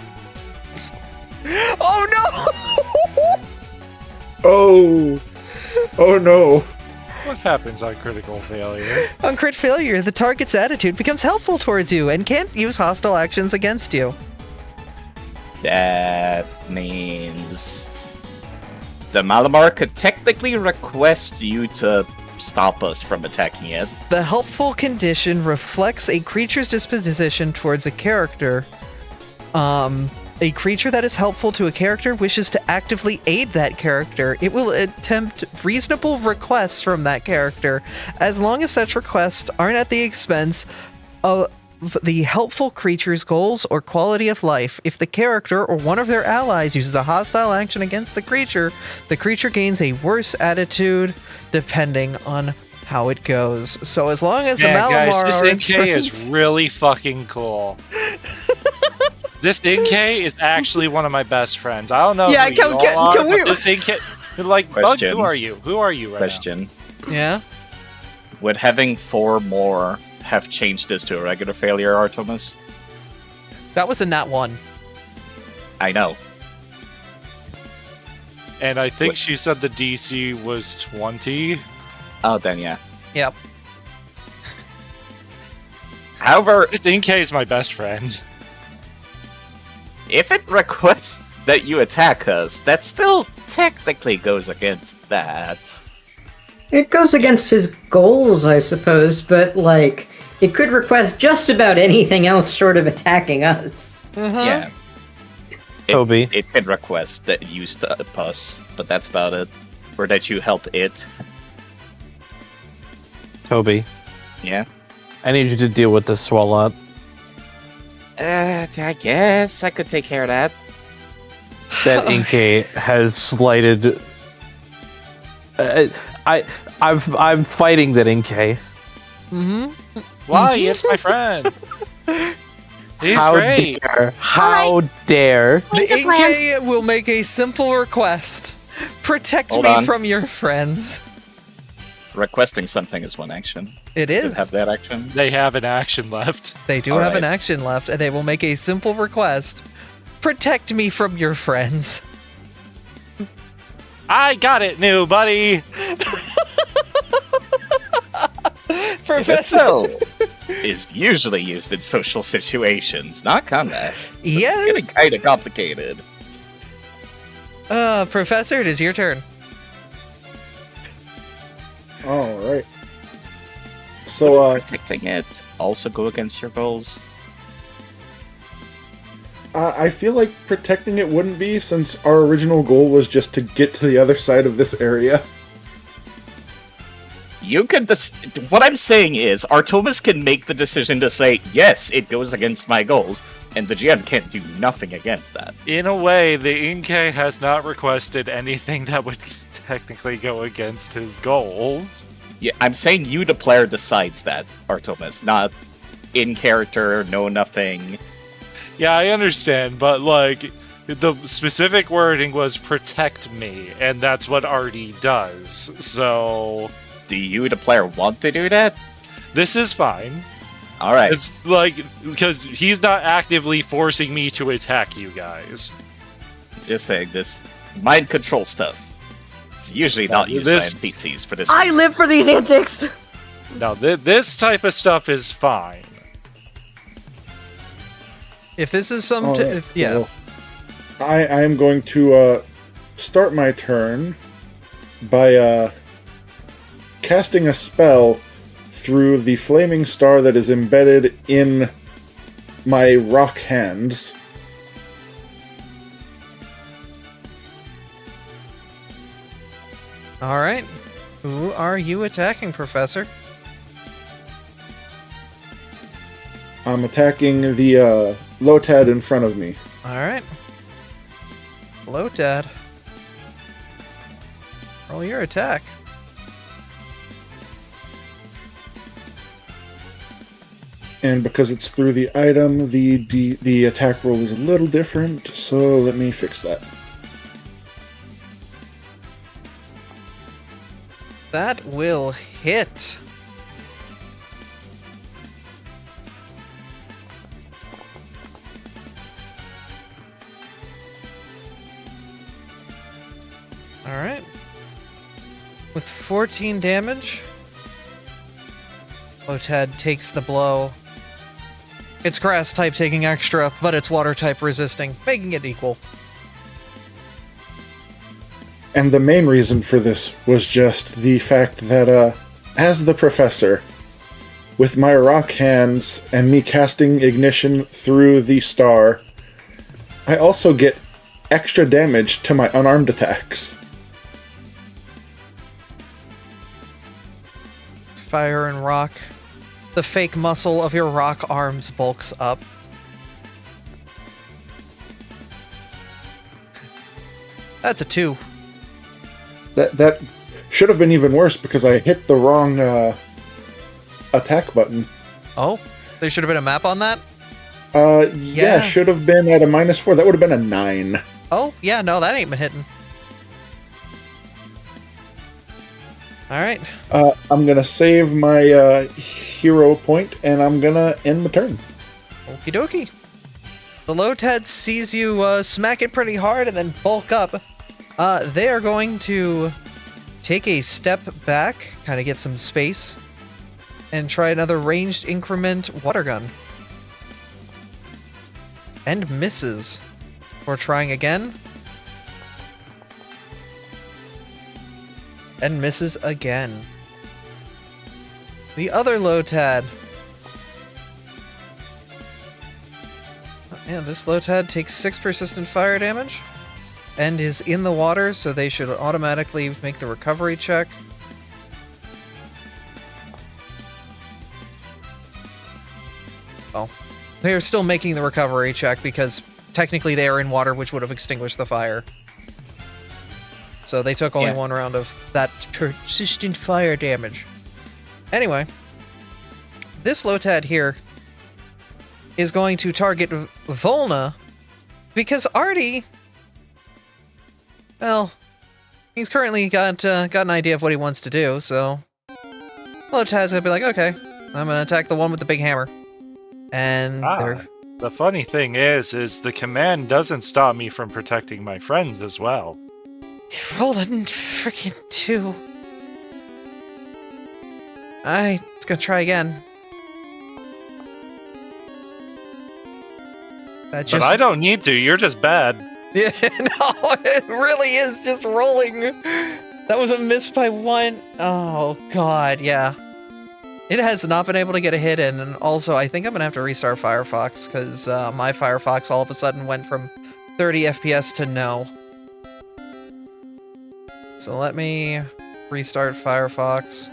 Oh no! Oh no. What happens on critical failure? On crit failure, the target's attitude becomes helpful towards you and can't use hostile actions against you. That means the Malamar could technically request you to stop us from attacking it. The helpful condition reflects a creature's disposition towards a character. A creature that is helpful to a character wishes to actively aid that character. It will attempt reasonable requests from that character, as long as such requests aren't at the expense of the helpful creature's goals or quality of life. If the character or one of their allies uses a hostile action against the creature gains a worse attitude depending on how it goes. So as long as the Malamar guys, this are NK is really fucking cool. This NK is actually one of my best friends. I don't know Yeah, who can- you can- all are, can we- but this NK... Like, Bug, Question. who are you? Who are you right Question. Yeah? Would having 4 more have changed this to a regular failure, Artemis? That was a nat 1. I know. now? And I think What? she said the DC was 20. Oh, then yeah. Yep. However, This NK is my best friend. if it requests that you attack us, that still technically goes against that. It goes against his goals, I suppose, but, like, it could request just about anything else short of attacking us. Yeah. Toby. It could request that you stop us, but that's about it. Or that you help it. Toby, Yeah. I need you to deal with this swallow. I guess I could take care of that. That Inkay has slighted. I'm fighting that Inkay. Why? It's my friend. He's How great. dare? How dare? The the plans. Inkay will make a simple request. Protect Hold me on. from your friends. Requesting something is one action. It Does is. it have that action? They have an action left. They do All have an right. action left, and they will make a simple request. Protect me from your friends. I got it, new buddy. Professor. So, is usually used in social situations, not combat. So Yeah. It's getting kind of complicated. Professor, it is your turn. Alright. So, Protecting it also go against your goals. I feel like protecting it wouldn't be, since our original goal was just to get to the other side of this area. You could. What I'm saying is, Artemis can make the decision to say, yes, it goes against my goals, and the GM can't do nothing against that. In a way, the Inkay has not requested anything that would technically go against his goals. Yeah, I'm saying you, the player, decides that, Artemis, not in character, no nothing. Yeah, I understand, but like the specific wording was protect me, and that's what Artie does. So Do you, the player, want to do that? this is fine. All right. It's like because he's not actively forcing me to attack you guys. Just saying, this mind control stuff. It's usually not used this- by NPCs for this I reason. live for these antics. Now this type of stuff is fine. If this is some... Alright, yeah. well, I am going to start my turn by casting a spell through the flaming star that is embedded in my rock hands. Alright. Who are you attacking, Professor? I'm attacking the Lotad in front of me. Alright. Hello, Dad. Roll your attack. And because it's through the item, the attack roll is a little different, so let me fix that. That will hit. Alright. With 14 damage, Lotad takes the blow. It's grass type taking extra, but it's water type resisting, making it equal. And the main reason for this was just the fact that, as the professor, with my rock hands and me casting ignition through the star, I also get extra damage to my unarmed attacks. Fire and rock. The fake muscle of your rock arms bulks up. That's a 2. That should have been even worse because I hit the wrong attack button. Oh, there should have been a map on that? Yeah, should have been at a -4. That would have been a 9. Oh, yeah, no, that ain't been hitting. Alright. I'm gonna save my hero point, and I'm gonna end my turn. Okie dokie. The Lotad sees you smack it pretty hard and then bulk up. They are going to take a step back, kind of get some space, and try another ranged increment water gun. And misses. We're trying again. And misses again. The other Lotad. Yeah, this Lotad takes 6 persistent fire damage. And is in the water, so they should automatically make the recovery check. Oh. They are still making the recovery check because technically they are in water, which would have extinguished the fire. So they took only one round of that persistent fire damage. Anyway, this Lotad here is going to target Volna because Artie, well, he's currently got an idea of what he wants to do, so Lotad's gonna be like, okay, I'm gonna attack the one with the big hammer. And the funny thing is the command doesn't stop me from protecting my friends as well. Rolled a freaking 2. It's gonna try again. But I don't need to, you're just bad. Yeah, no, it really is just rolling. That was a miss by 1. Oh, God, yeah. It has not been able to get a hit in, and also I think I'm gonna have to restart Firefox, because my Firefox all of a sudden went from 30 FPS to no. So let me restart Firefox.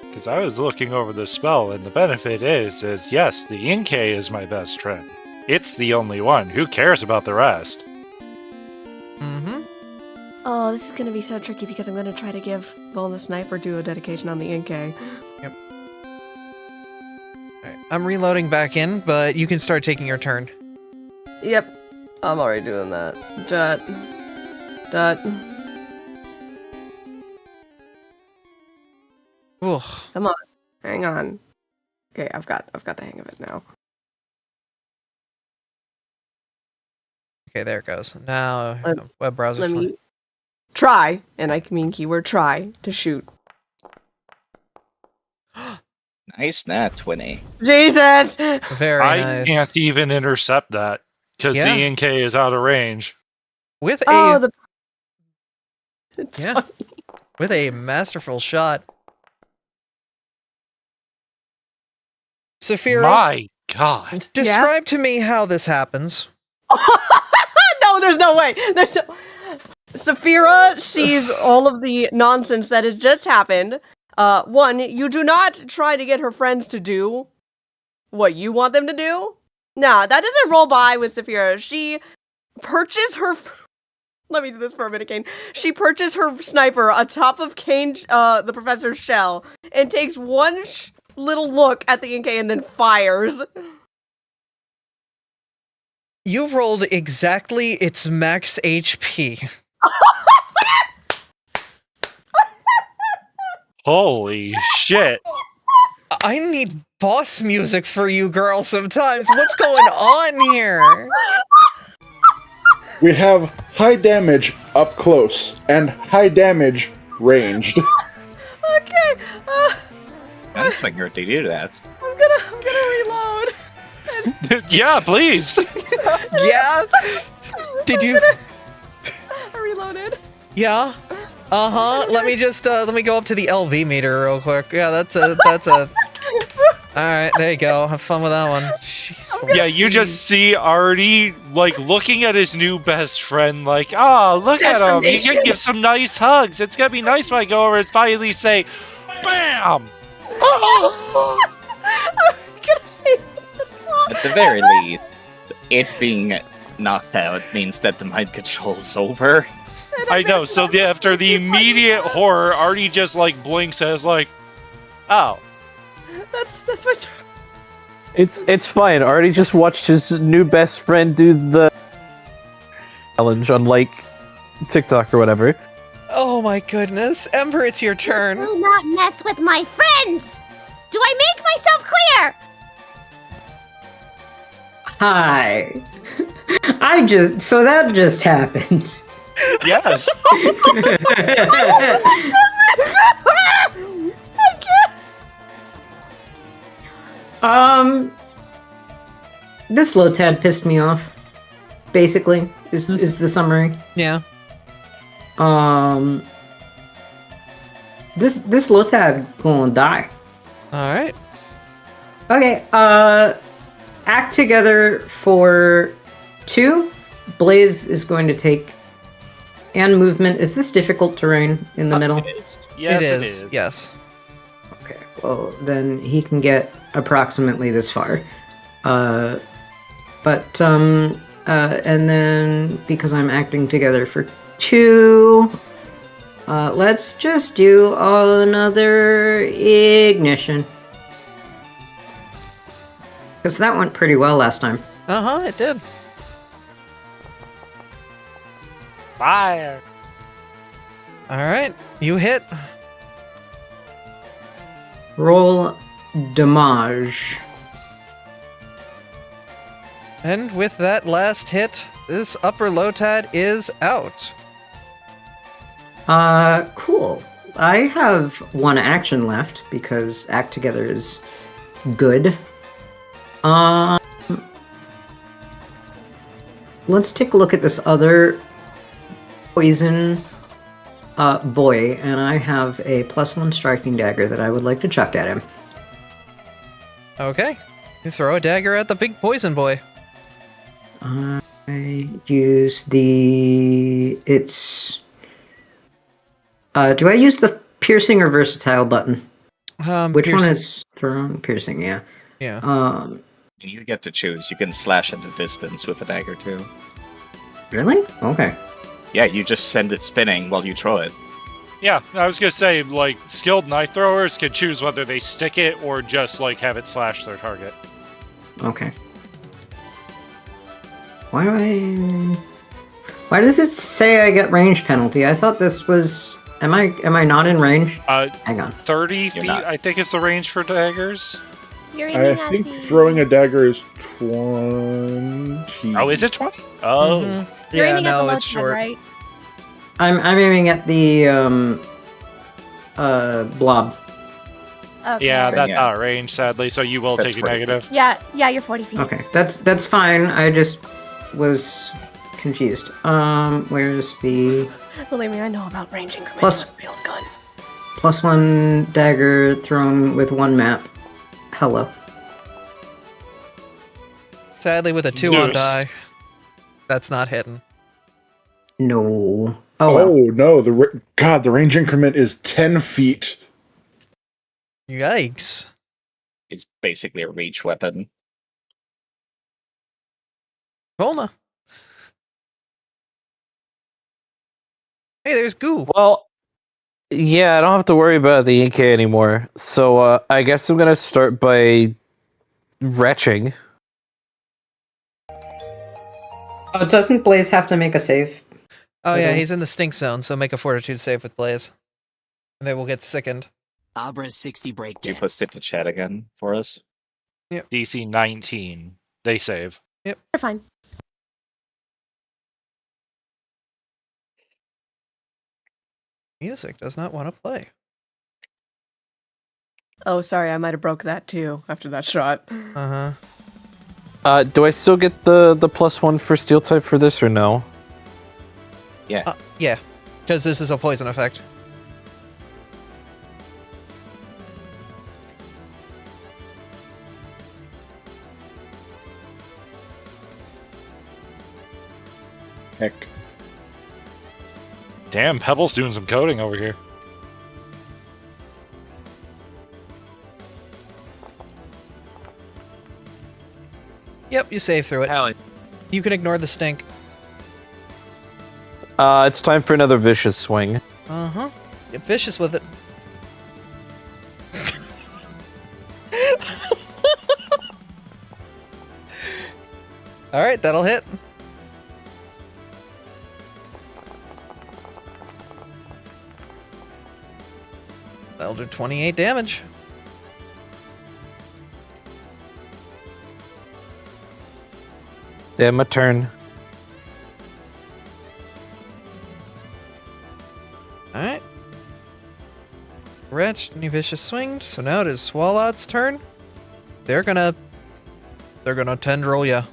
Because I was looking over the spell, and the benefit is yes, the Inkay is my best friend. It's the only one. Who cares about the rest? Mm-hmm. Oh, this is gonna be so tricky because I'm gonna try to give Volna Sniper do a dedication on the Inkay. Yep. Alright, I'm reloading back in, but you can start taking your turn. Yep, I'm already doing that. Dot. Ooh. Come on, hang on. Okay, I've got the hang of it now. Okay, there it goes. Now, web browser. Let me try, and I mean keyword try, to shoot. Nice nat 20. Jesus! Very nice. I can't even intercept that, because the Inkay is out of range. With a... Oh, it's funny. With a masterful shot. Saphira, My God. describe to me how this happens. No, there's no way. There's no... Saphira sees all of the nonsense that has just happened. One, you do not try to get her friends to do what you want them to do. Nah, that doesn't roll by with Saphira. She perches her... Let me do this for a minute, Kane. She perches her sniper atop of Kane, the professor's shell, and takes one little look at the Inkay and then fires. You've rolled exactly its max HP. Holy shit. I need boss music for you, girl, sometimes. What's going on here? We have high damage up close and high damage ranged. Okay, That's figured to do that. I'm gonna reload. Yeah, please. Yeah? Did you? I reloaded. Yeah? Uh-huh. Let me just, let me go up to the LV meter real quick. Yeah, that's a... Alright, there you go. Have fun with that one. Jeez. Yeah, you just see Artie, like, looking at his new best friend, like, oh, look at him. He can give some nice hugs. It's gonna be nice when I go over and finally say, BAM! At the very least, it being knocked out means that the mind control is over. I know, so after the immediate horror, Artie just, like, blinks and is like, oh. That's my turn. It's fine. Artie just watched his new best friend do the challenge on like TikTok or whatever. Oh my goodness. Ember, it's your turn. Do not mess with my friends! Do I make myself clear? Hi. So that just happened. Yes. This Lotad pissed me off. Basically, is the summary. Yeah. This Lotad gonna die. Alright. Okay, act together for 2. Blaze is going to take... And movement. Is this difficult terrain in the middle? It is. Yes, it is. Yes. Okay, well, then he can get approximately this far. And then, because I'm acting together for 2, let's just do another ignition. Because that went pretty well last time. Uh-huh, it did. Fire. Alright, you hit. Roll damage. And with that last hit, this upper Lotad is out. Cool. I have 1 action left because act together is good. Let's take a look at this other poison boy, and I have a +1 striking dagger that I would like to chuck at him. Okay. You throw a dagger at the big poison boy. I use the... do I use the piercing or versatile button? Which piercing. one is thrown? Piercing, yeah. Yeah. You get to choose. You can slash at a distance with a dagger too. Really? Okay. Yeah, you just send it spinning while you throw it. Yeah, I was gonna say, like, skilled knife throwers can choose whether they stick it or just, like, have it slash their target. Okay. Why does it say I get range penalty? I thought this was... Am I not in range? Hang on. 30 feet, not. I think, is the range for daggers. You're I aiming at think the... throwing a dagger is 20. Oh, is it 20? Oh. Mm-hmm. You're Yeah, aiming at no, the it's Lotad, short. right? I'm aiming at the blob. Okay. Yeah, that's Yeah. not range, sadly, so you will That's take a 40 negative. Yeah, you're 40 feet. Okay, that's fine. I just was confused. Where's the Believe me, I know about range increments Plus- on a real gun. +1 dagger thrown with 1 map? Hello. Sadly, with a 2 on Yes. die, that's not hitting. No. Oh, Oh well. no! The range increment is 10 feet. Yikes. It's basically a reach weapon. Volna. Hey, there's Goo. Well, yeah, I don't have to worry about the Inca anymore. So I guess I'm gonna start by retching. Oh, doesn't Blaze have to make a save? Oh yeah, Okay. he's in the stink zone, so make a fortitude save with Blaze. And they will get sickened. Abra's 60 break Do you post it to chat again for us? DC 19. They save. You're fine. Music does not want to play. Oh, sorry, I might have broke that too after that shot. Uh-huh. Do I still get the +1 for steel type for this or no? Yeah. Yeah, because this is a poison effect. Heck. Damn, Pebble's doing some coding over here. Yep, you save through it. Hell, You can ignore the stink. It's time for another vicious swing. Uh-huh. Get vicious with it. Alright, that'll hit. That'll do 28 damage. Yeah, my turn. Alright. Wretched, any vicious swinged, so now it is Swalot's turn. They're gonna tendril ya.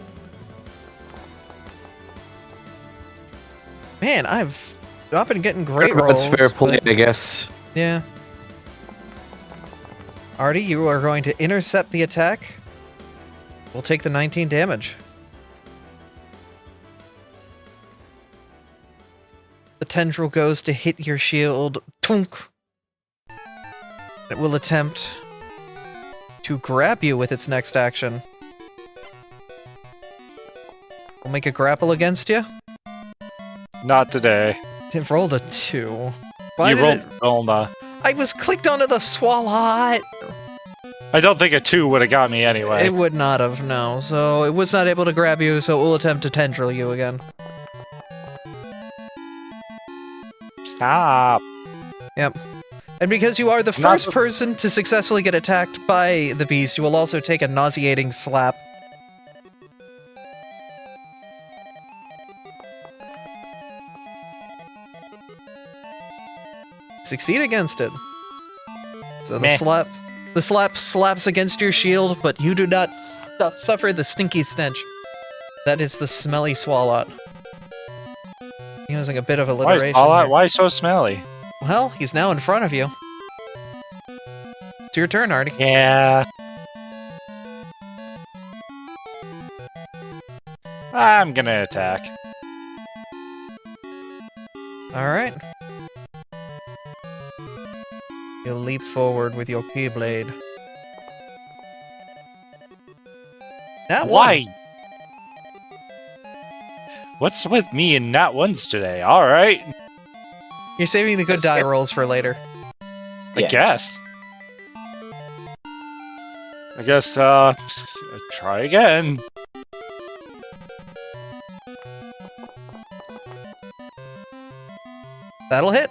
Man, I've not been getting great rolls. That's fair play, but- I guess. Yeah. Artie, you are going to intercept the attack. We'll take the 19 damage. The tendril goes to hit your shield. Tunk! It will attempt to grab you with its next action. We'll make a grapple against you. Not today. It rolled a 2. Why You did rolled it- Vilna. I was clicked onto the Swalot! I don't think a 2 would have got me anyway. It would not have, no. So it was not able to grab you, so it will attempt to tendril you again. Stop. Yep. And because you are the Not first the- person to successfully get attacked by the beast, you will also take a nauseating slap. Succeed against it. So Meh. the slap slaps against your shield, but you do not suffer the stinky stench. That is the smelly Swalot. Using a bit of Why, alliteration. Swalot? here. Why so smelly? Well, he's now in front of you. It's your turn, Artie. Yeah. I'm gonna attack. Alright. You'll leap forward with your Keyblade. That Why? What's with me and not ones today? Alright. You're saving the good die rolls for later. I Yeah. guess. Try again. That'll hit.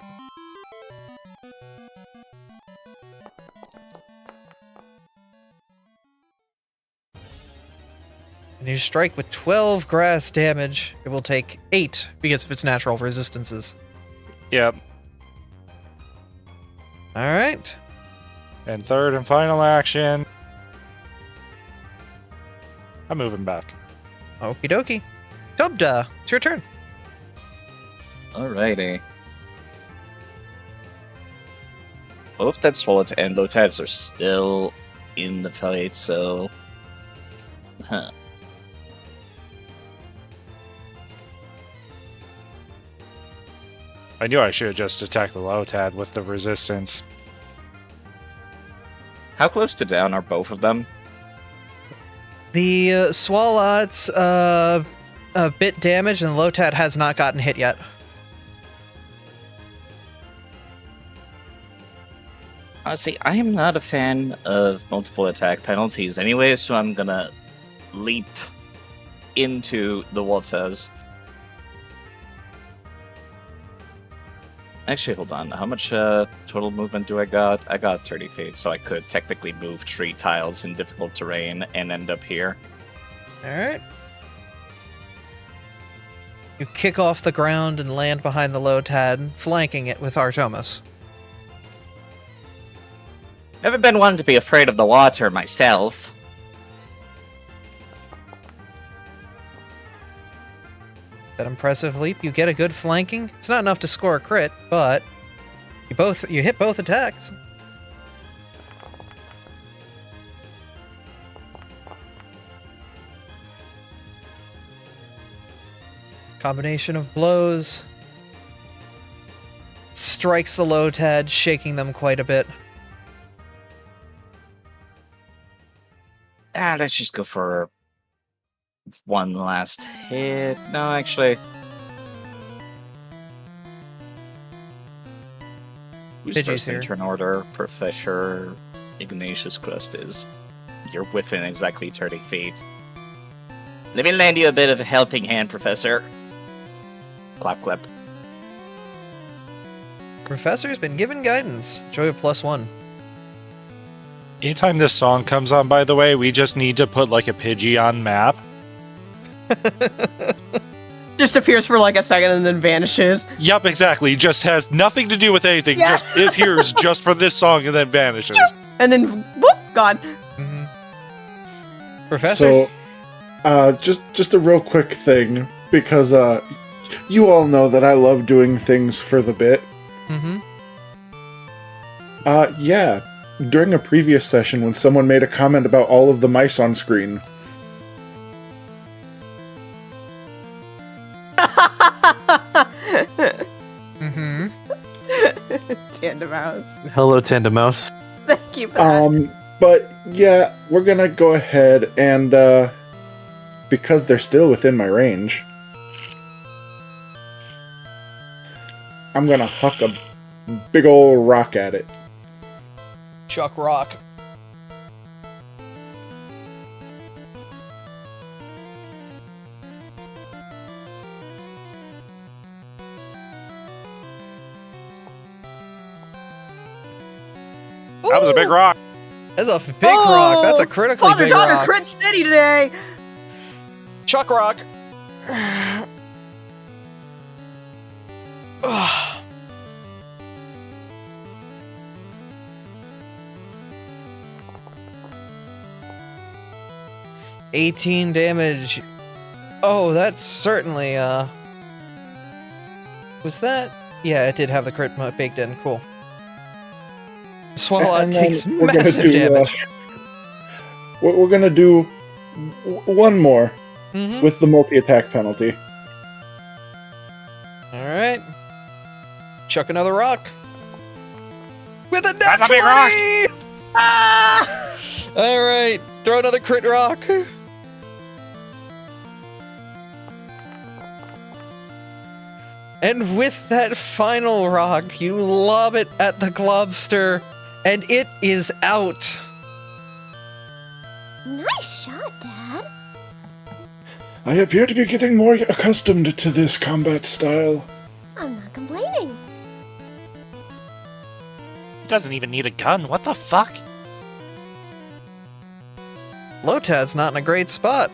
And you strike with 12 grass damage. It will take 8 because of its natural resistances. Yep. Alright. And third and final action. I'm moving back. Okie dokie. Tubda, it's your turn. Alrighty. Both Dead Swallows and Lotats are still in the fight, so... Huh. I knew I should have just attacked the Lotad with the resistance. How close to down are both of them? The Swalot's a bit damaged, and the Lotad has not gotten hit yet. Honestly, I am not a fan of multiple attack penalties anyway, so I'm gonna leap into the waters Actually, hold on. How much total movement do I got? I got 30 feet, so I could technically move 3 tiles in difficult terrain and end up here. Alright. You kick off the ground and land behind the Lotad, flanking it with Artemis. Never been one to be afraid of the water myself. That impressive leap, you get a good flanking. It's not enough to score a crit, but you hit both attacks. Combination of blows strikes the Lotad, shaking them quite a bit. Let's just go for one last hit. No, actually. Who's Did you first in hear? turn order? Professor Ignatius Crust is. You're within exactly 30 feet. Let me lend you a bit of a helping hand, Professor. Clap, clap. Professor's been given guidance. Joy of +1. Anytime this song comes on, by the way, we just need to put like a Pidgey on map. Just appears for like a second and then vanishes. Yup, exactly. Just has nothing to do with anything. Yeah. Just appears just for this song and then vanishes. And then, whoop, gone. Mm-hmm. Professor? So, just a real quick thing, because you all know that I love doing things for the bit. Mm-hmm. Yeah. During a previous session, when someone made a comment about all of the mice on screen, Mm-hmm. Tandem Mouse. Hello, Tandem Mouse. Thank you for that. but yeah, we're gonna go ahead and, because they're still within my range, I'm gonna huck a big ol' rock at it. Chuck Rock. That was a big rock. That's a big rock. That's a critically big Father-daughter rock. crit city today. Chuck Rock. 18 damage. Oh, that's certainly, was that? Yeah, it did have the crit baked in. Cool. Swallow And then takes we're gonna massive do, damage. We're gonna do one more Mm-hmm. with the multi-attack penalty. Alright. Chuck another rock. With a nat That's a big 20! Ah! Alright, throw another crit rock. And with that final rock, you lob it at the globster, and it is out. Nice shot, Dad. I appear to be getting more accustomed to this combat style. I'm not complaining. He doesn't even need a gun. What the fuck? Lotad's not in a great spot.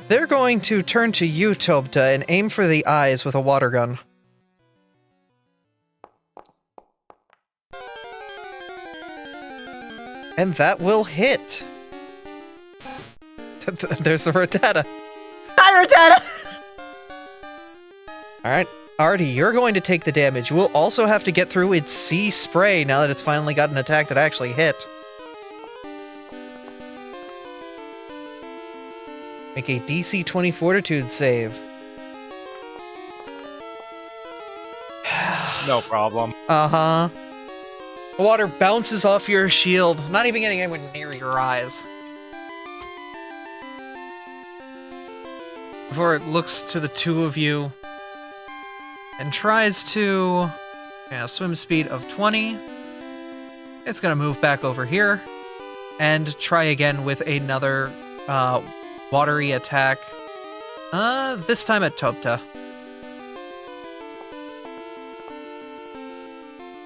They're going to turn to you, Tobta, and aim for the eyes with a water gun. And that will hit. There's the Rotata. Hi, Rotata. Alright, Artie, you're going to take the damage. You will also have to get through its sea spray now that it's finally got an attack that actually hit. Make a DC 20 Fortitude save. No problem. Uh-huh. The water bounces off your shield, not even getting anywhere near your eyes. Before it looks to the two of you and tries to swim speed of 20. It's gonna move back over here and try again with another watery attack This time at Topta.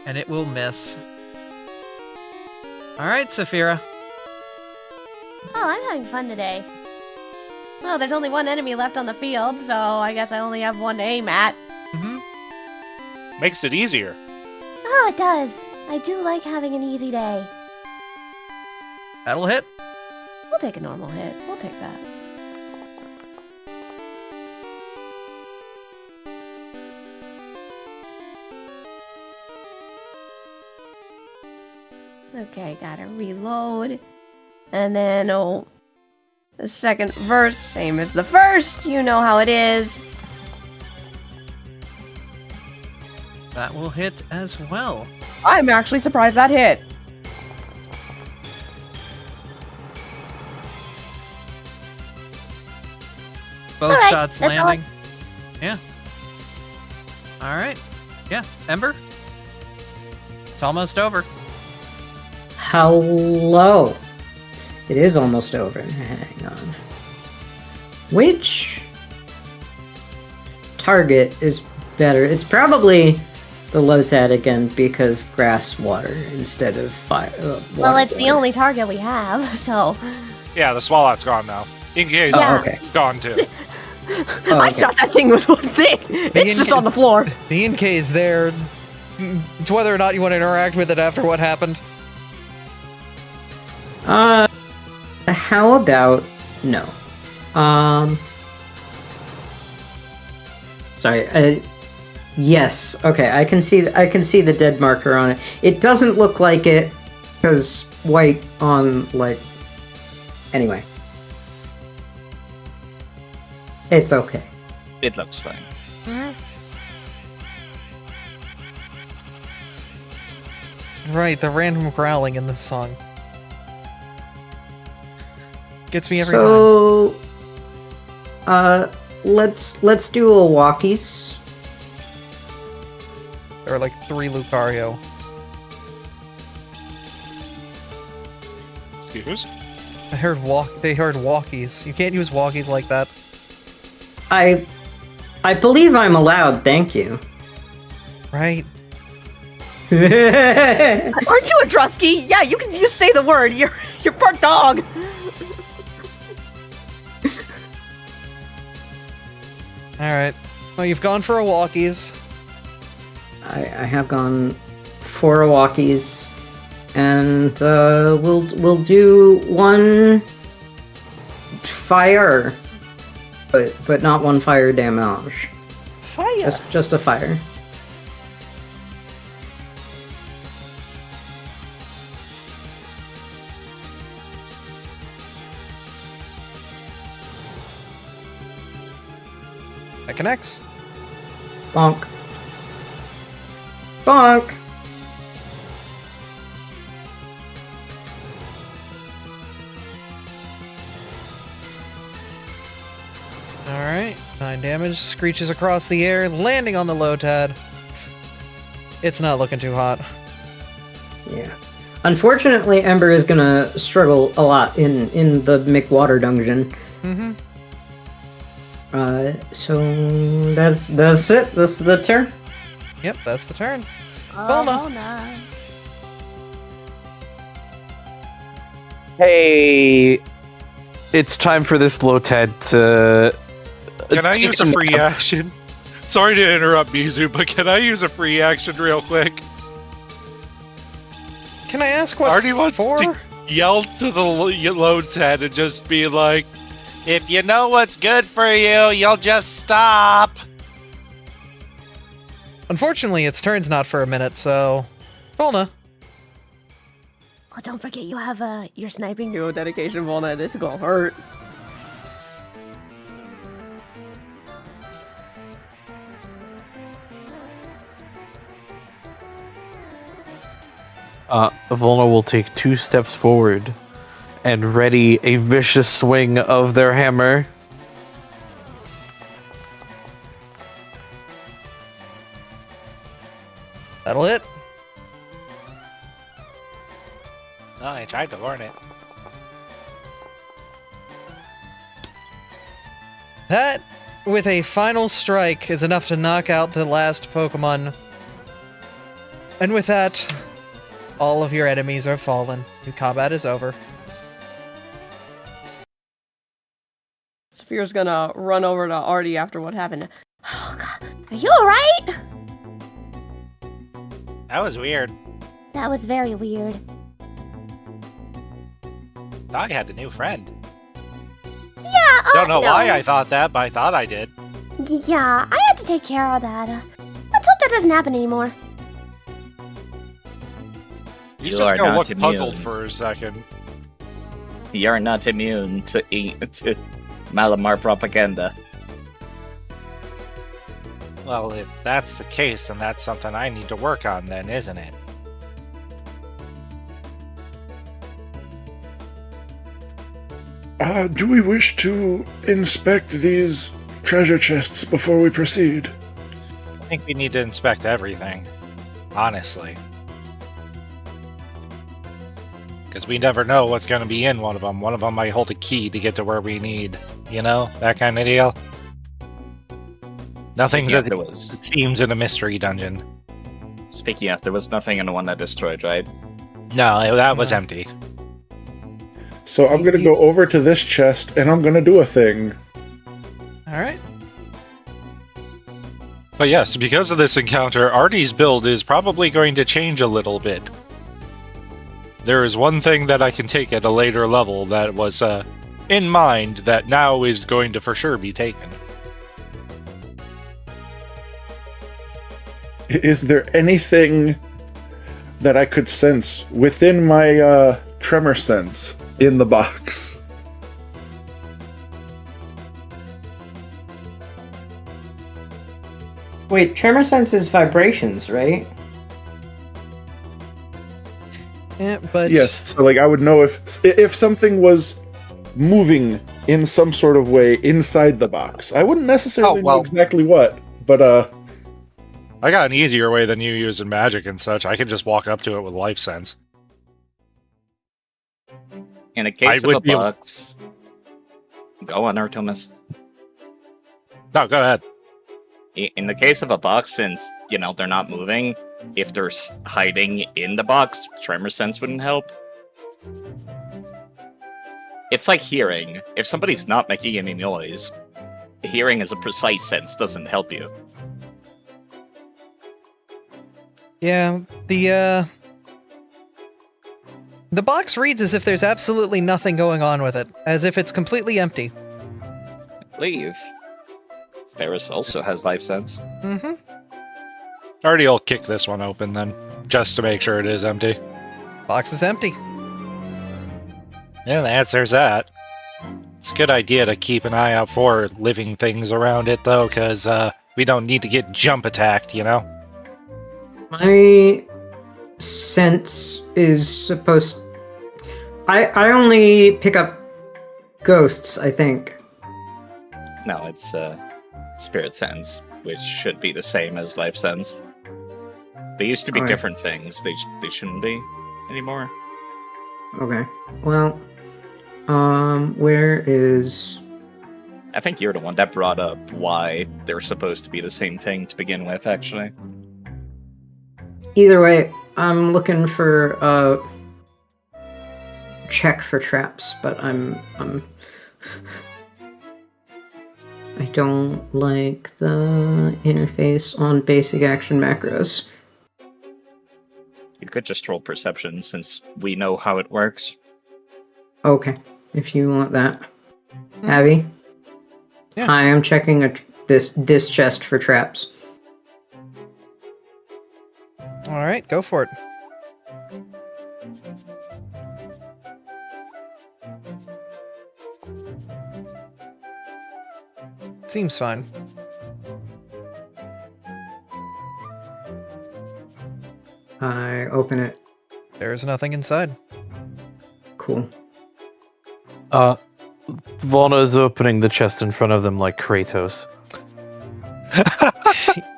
And it will miss. Alright, Saphira. Oh, I'm having fun today. Well, there's only one enemy left on the field, so I guess I only have one to aim at. Makes it easier. Oh, it does. I do like having an easy day. That'll hit. We'll take a normal hit. We'll take that. Okay, gotta reload. And then, the second verse, same as the first. You know how it is. That will hit as well. I'm actually surprised that hit. Both Alright, shots that's all. landing. Yeah. Alright. Yeah, Ember. It's almost over. Hello. It is almost over. Hang on. Which target is better? It's probably the Lozad again because grass water instead of fire. Well, it's the only target we have, so. Yeah, the Swalot's gone now. Inka's Oh, okay. gone too. Oh, I okay. shot that thing with one thing. It's just on the floor. The Inkay's there. It's whether or not you want to interact with it after what happened. How about no? Sorry. Yes. Okay. I can see the dead marker on it. It doesn't look like it because white on like. Anyway, it's okay. It looks fine. Right, the random growling in this song. Gets me every So, let's do a walkies. time. There are like 3 Lucario. Excuse? They heard walkies. You can't use walkies like that. I believe I'm allowed. Thank you. Right. Aren't you a Drusky? Yeah, you can just say the word. You're part dog. Alright. Well, you've gone for a walkies. I have gone for a walkies, and we'll do one fire, but not one fire damage. Fire! Just a fire. That connects. Bonk. Bonk. Alright. 9 damage. Screeches across the air, landing on the Lotad. It's not looking too hot. Yeah. Unfortunately, Ember is gonna struggle a lot in the McWater dungeon. Mm-hmm. So that's it. This is the turn. Yep, that's the turn. Oh, Volna. no. Hey, it's time for this Lotad to. Can I use a free action? Sorry to interrupt, Mizu, but can I use a free action real quick? Can I ask what Artie wants for? to yell to the load's head and just be like, if you know what's good for you, you'll just stop. Unfortunately, its turn's not for a minute, so... Volna. Well, don't forget you have your sniping. Yo, dedication, Volna. This is gonna hurt. Volna will take 2 steps forward and ready a vicious swing of their hammer. That'll hit. Oh, I tried to learn it. That, with a final strike, is enough to knock out the last Pokemon. And with that, all of your enemies are fallen. Your combat is over. Saphira's gonna run over to Artie after what happened. Oh, God. Are you alright? That was weird. That was very weird. Thought I had a new friend. Yeah, Don't know why I thought that, but I thought I did. Yeah, I had to take care of that. Let's hope that doesn't happen anymore. He's You just are gonna not look puzzled immune. for a second. You're not immune to Malamar propaganda. Well, if that's the case, then that's something I need to work on then, isn't it? Do we wish to inspect these treasure chests before we proceed? I think we need to inspect everything. Honestly. Because we never know what's going to be in one of them. One of them might hold a key to get to where we need. You know? That kind of deal. Nothing's Yeah, as there it was. seems in a mystery dungeon. Speaking of, there was nothing in the one that destroyed, right? No, that was empty. So I'm gonna go over to this chest and I'm gonna do a thing. Alright. But yes, because of this encounter, Artie's build is probably going to change a little bit. There is one thing that I can take at a later level that was in mind that now is going to for sure be taken. Is there anything that I could sense within my tremor sense in the box? Wait, tremor sense is vibrations, right? Yeah, but Yes, so like I would know if something was moving in some sort of way inside the box. I wouldn't necessarily know exactly what, but I got an easier way than you using magic and such. I can just walk up to it with life sense. In a case of a box... Go on, Artemis. No, go ahead. In the case of a box, since, you know, they're not moving, if they're hiding in the box, tremor sense wouldn't help. It's like hearing. If somebody's not making any noise, hearing as a precise sense doesn't help you. yeah, the box reads as if there's absolutely nothing going on with it, as if it's completely empty. Leave. Ferris also has life sense. Mm-hmm. Artie will kick this one open then, just to make sure it is empty. Box is empty. Yeah, the answer's that. It's a good idea to keep an eye out for living things around it, though, because we don't need to get jump attacked, you know? My sense is supposed... I only pick up ghosts, I think. No, it's spirit sense, which should be the same as life sense. They used to be Alright. different things. They shouldn't be anymore. Okay. Well, where is... I think you're the one that brought up why they're supposed to be the same thing to begin with, actually. Either way, I'm looking for a check for traps, but I'm I don't like the interface on basic action macros. You could just roll perception, since we know how it works. Okay, if you want that. Abby? Yeah. I am checking this chest for traps. Alright, go for it. Seems fine. I open it. There's nothing inside. Cool. Vaughna's opening the chest in front of them like Kratos.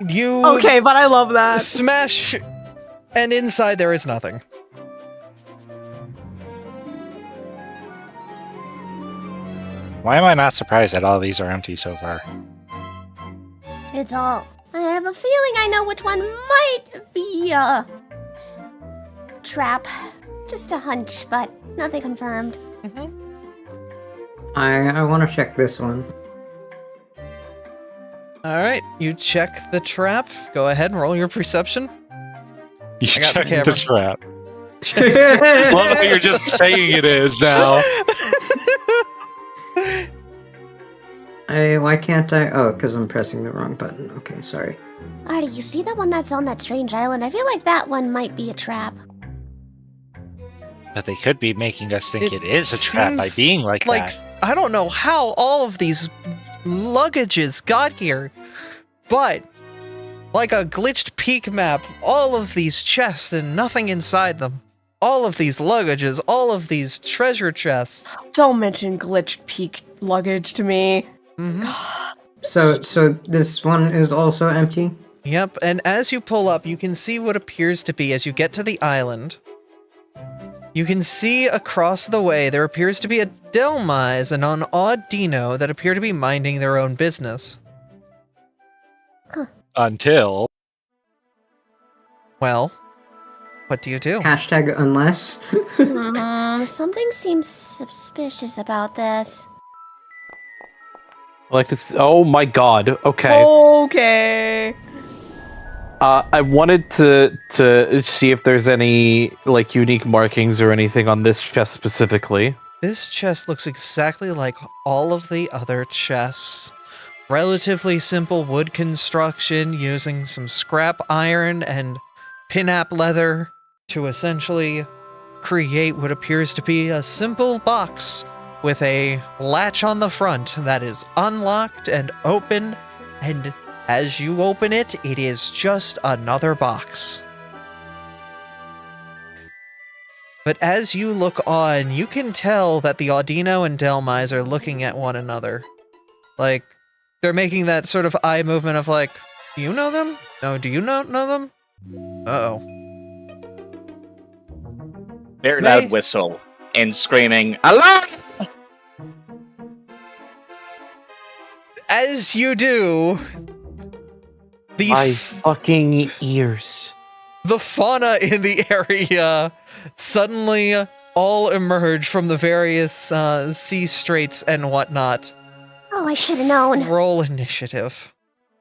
You Okay, but I love that. smash, and inside there is nothing. Why am I not surprised that all these are empty so far? It's all. I have a feeling I know which one might be a trap. Just a hunch, but nothing confirmed. I want to check this one. All right, you check the trap. Go ahead and roll your perception. You I got the checked camera. the trap. I love how you're just saying it is now. Why can't I? Oh, because I'm pressing the wrong button. Okay, sorry. Artie, you see the one that's on that strange island? I feel like that one might be a trap. But they could be making us think it is a trap by seems being like that. I don't know how all of these luggages got here, but like a glitched peak map, all of these chests and nothing inside them. All of these luggages, all of these treasure chests. Don't mention glitched peak luggage to me. So this one is also empty? Yep, and as you pull up, you can see what appears to be, as you get to the island, you can see across the way there appears to be a Delmise and an odd Dino that appear to be minding their own business. Until... Well, what do you do? Hashtag unless. Something seems suspicious about this. Like this. Oh my god. Okay. Okay. I wanted to see if there's any like unique markings or anything on this chest specifically. This chest looks exactly like all of the other chests. Relatively simple wood construction using some scrap iron and pinap leather to essentially create what appears to be a simple box with a latch on the front that is unlocked and open, and as you open it, it is just another box. But as you look on, you can tell that the Audino and Delmise are looking at one another. Like, they're making that sort of eye movement of like, do you know them? No, do you not know them? Uh-oh. Very loud whistle and screaming, "Alarm!" As you do, My fucking ears. the fauna in the area suddenly all emerge from the various sea straits and whatnot. Oh, I should have known. Roll initiative.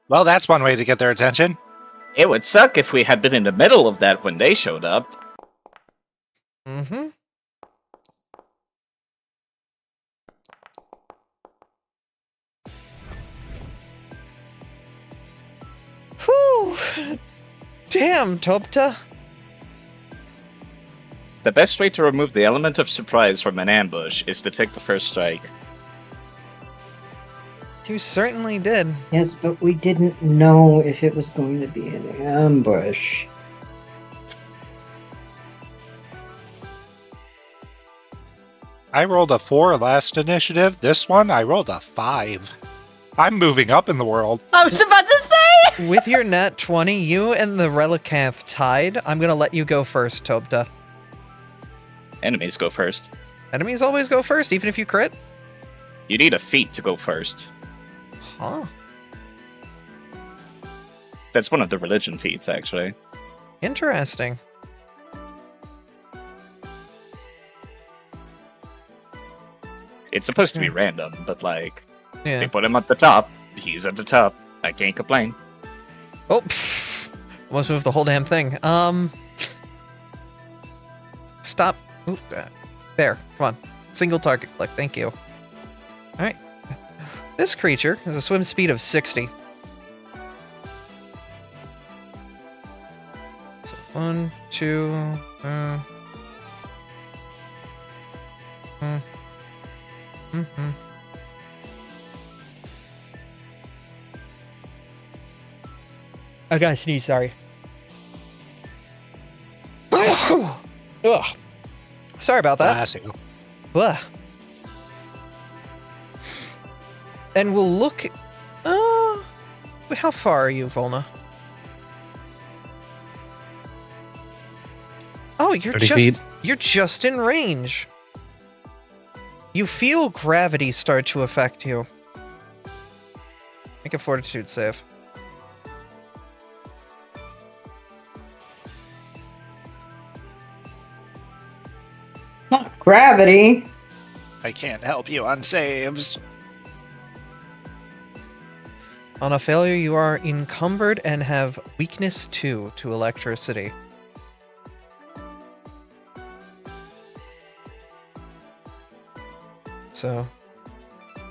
Well, that's one way to get their attention. It would suck if we had been in the middle of that when they showed up. Mm-hmm. Whew. Damn, Topta. The best way to remove the element of surprise from an ambush is to take the first strike. You certainly did. Yes, but we didn't know if it was going to be an ambush. I rolled a 4 last initiative. This one, I rolled a 5. I'm moving up in the world. I was about to say! With your nat 20, you and the Relicanth tied. I'm gonna let you go first, Topta. Enemies go first. Enemies always go first, even if you crit? You need a feat to go first. Huh. That's one of the religion feats, actually. Interesting. It's supposed to be random, but like, Yeah. they put him at the top. He's at the top. I can't complain. Oh, pfft. Almost moved the whole damn thing. Stop. Ooh, there, come on. Single target click, thank you. Alright. This creature has a swim speed of 60. So 1, 2, I gotta sneeze, sorry. Ugh. Sorry about that. Classic. Ugh. And we'll look. How far are you, Volna? Oh, you're 30 feet. You're just in range. You feel gravity start to affect you. Make a fortitude save. Not gravity. I can't help you on saves. On a failure, you are encumbered and have weakness 2 to electricity. So,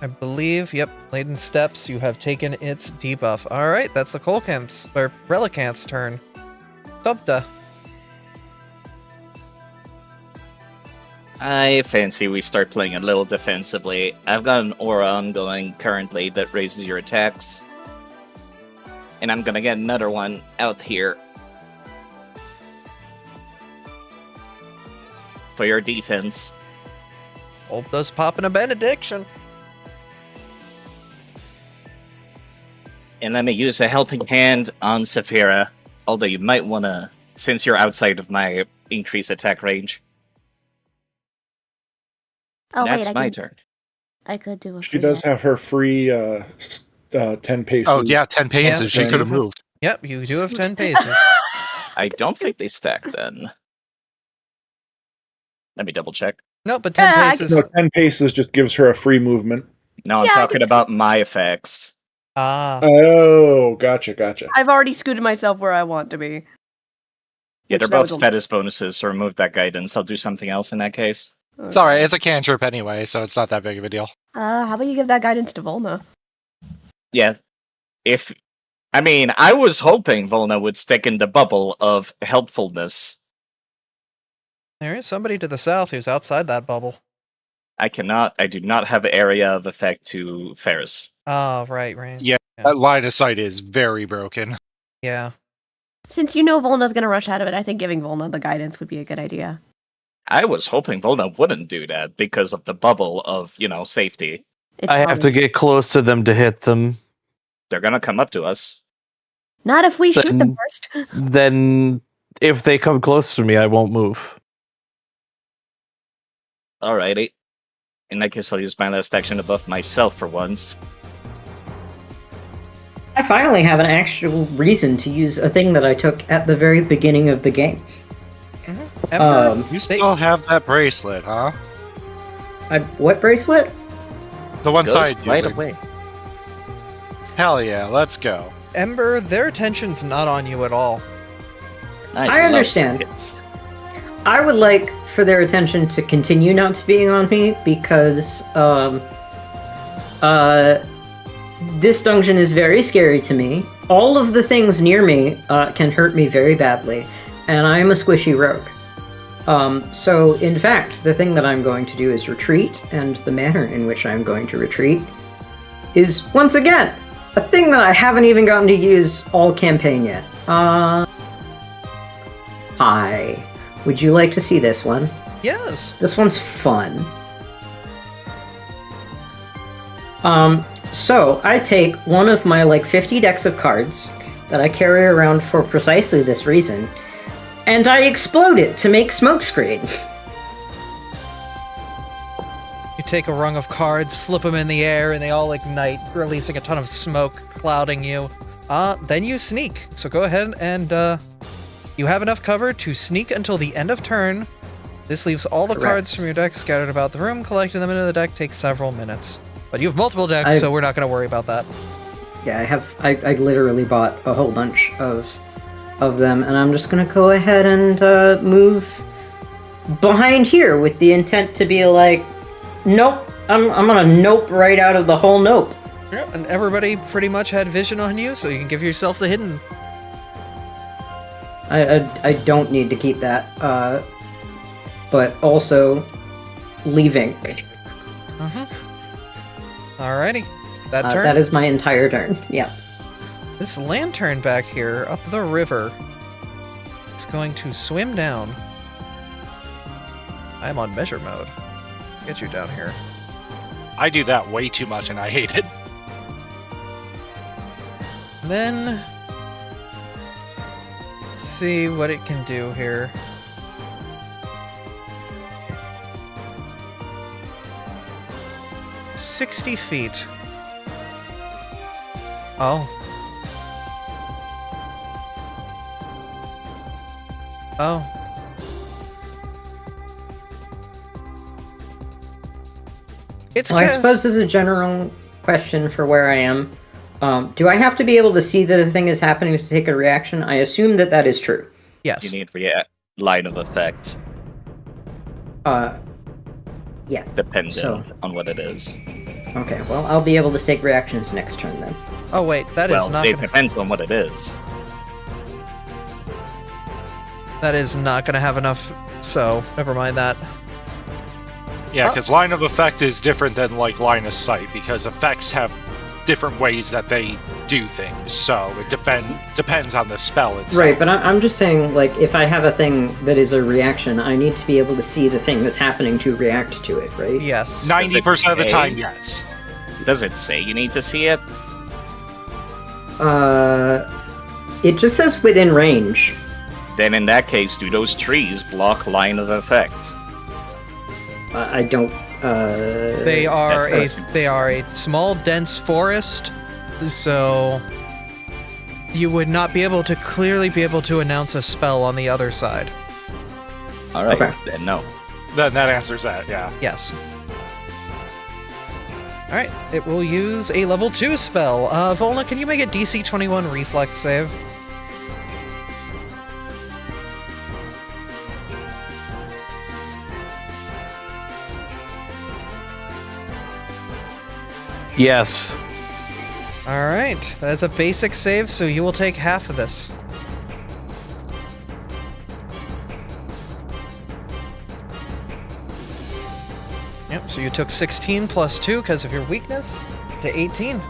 I believe, yep, Laden Steps, you have taken its debuff. Alright, that's the Colcamp's, or Relicanth's turn. Topta. I fancy we start playing a little defensively. I've got an aura ongoing currently that raises your attacks. And I'm gonna get another one out here. For your defense. Hope those popping a benediction. And let me use a helping hand on Saphira. Although you might wanna, since you're outside of my increased attack range. Oh, That's wait, my turn. I could do a She free does action. have her free 10 paces. Oh, yeah, 10 paces. Yeah. She could have moved. Yep, you do have 10 paces. I don't think they stack then. Let me double check. No, but 10 Yeah, I paces. No, 10 paces just gives her a free movement. No, I'm Yeah, I talking can about my effects. Ah. Oh, gotcha. I've already scooted myself where I want to be. Yeah, they're Which that both was a- status bonuses, so remove that guidance. I'll do something else in that case. It's alright, it's a cantrip anyway, so it's not that big of a deal. How about you give that guidance to Volna? Yeah. I was hoping Volna would stick in the bubble of helpfulness. There is somebody to the south who's outside that bubble. I do not have area of effect to Ferris. Oh, right. Yeah, that line of sight is very broken. Yeah. Since you know Volna's gonna rush out of it, I think giving Volna the guidance would be a good idea. I was hoping Volna wouldn't do that because of the bubble of, safety. It's I have fine. to get close to them to hit them. They're gonna come up to us. Not if we shoot them Then- first. Then, if they come close to me, I won't move. Alrighty. In that case, I'll use my last action to buff myself for once. I finally have an actual reason to use a thing that I took at the very beginning of the game. Ember, You still have that bracelet, huh? What bracelet? The one Goes side right using. away. Hell yeah, let's go. Ember, their attention's not on you at all. I love understand. tickets. I would like for their attention to continue not to being on me because this dungeon is very scary to me. All of the things near me can hurt me very badly, and I am a squishy rogue. So, in fact, the thing that I'm going to do is retreat, and the manner in which I'm going to retreat is, once again, a thing that I haven't even gotten to use all campaign yet. Hi. Would you like to see this one? Yes. This one's fun. So I take one of my 50 decks of cards that I carry around for precisely this reason, and I explode it to make smokescreen. You take a rung of cards, flip them in the air, and they all ignite, releasing a ton of smoke, clouding you. Then you sneak. So go ahead and, you have enough cover to sneak until the end of turn. This leaves all the Correct. cards from your deck scattered about the room. Collecting them into the deck takes several minutes. But you have multiple decks, so we're not going to worry about that. Yeah, I literally bought a whole bunch of them, and I'm just gonna go ahead and move behind here with the intent to be like, nope, I'm gonna nope right out of the whole nope. Yep, and everybody pretty much had vision on you, so you can give yourself the hidden. I don't need to keep that, but also leaving. Alrighty. That turn. That is my entire turn. Yeah. This lantern back here, up the river, is going to swim down. I'm on measure mode. Let's get you down here. I do that way too much and I hate it. Then, let's see what it can do here. 60 feet. Oh. Oh. It's Well, I cast- suppose as a general question for where I am, do I have to be able to see that a thing is happening to take a reaction? I assume that that is true. Yes. You need line of effect, Yeah. dependent So- on what it is. Okay, well, I'll be able to take reactions next turn then. Oh wait, that is Well, not it gonna, depends on what it is. that is not gonna have enough, so never mind that. Yeah, because line of effect is different than like line of sight, because effects have different ways that they do things. So it depends on the spell itself. Right, but I'm just saying, like, if I have a thing that is a reaction, I need to be able to see the thing that's happening to react to it, right? Yes. 90% of the say? time, yes. Does it say you need to see it? It just says within range. Then in that case, do those trees block line of effect? I don't. They are That's- a small, dense forest, so you would not be able to clearly be able to announce a spell on the other side. All right, Okay. then no. Then that answers that, yeah. Yes. All right, it will use a level 2 spell. Volna, can you make a DC 21 reflex save? Yes. All right, that is a basic save, so you will take half of this. Yep, so you took 16 plus 2 because of your weakness to 18.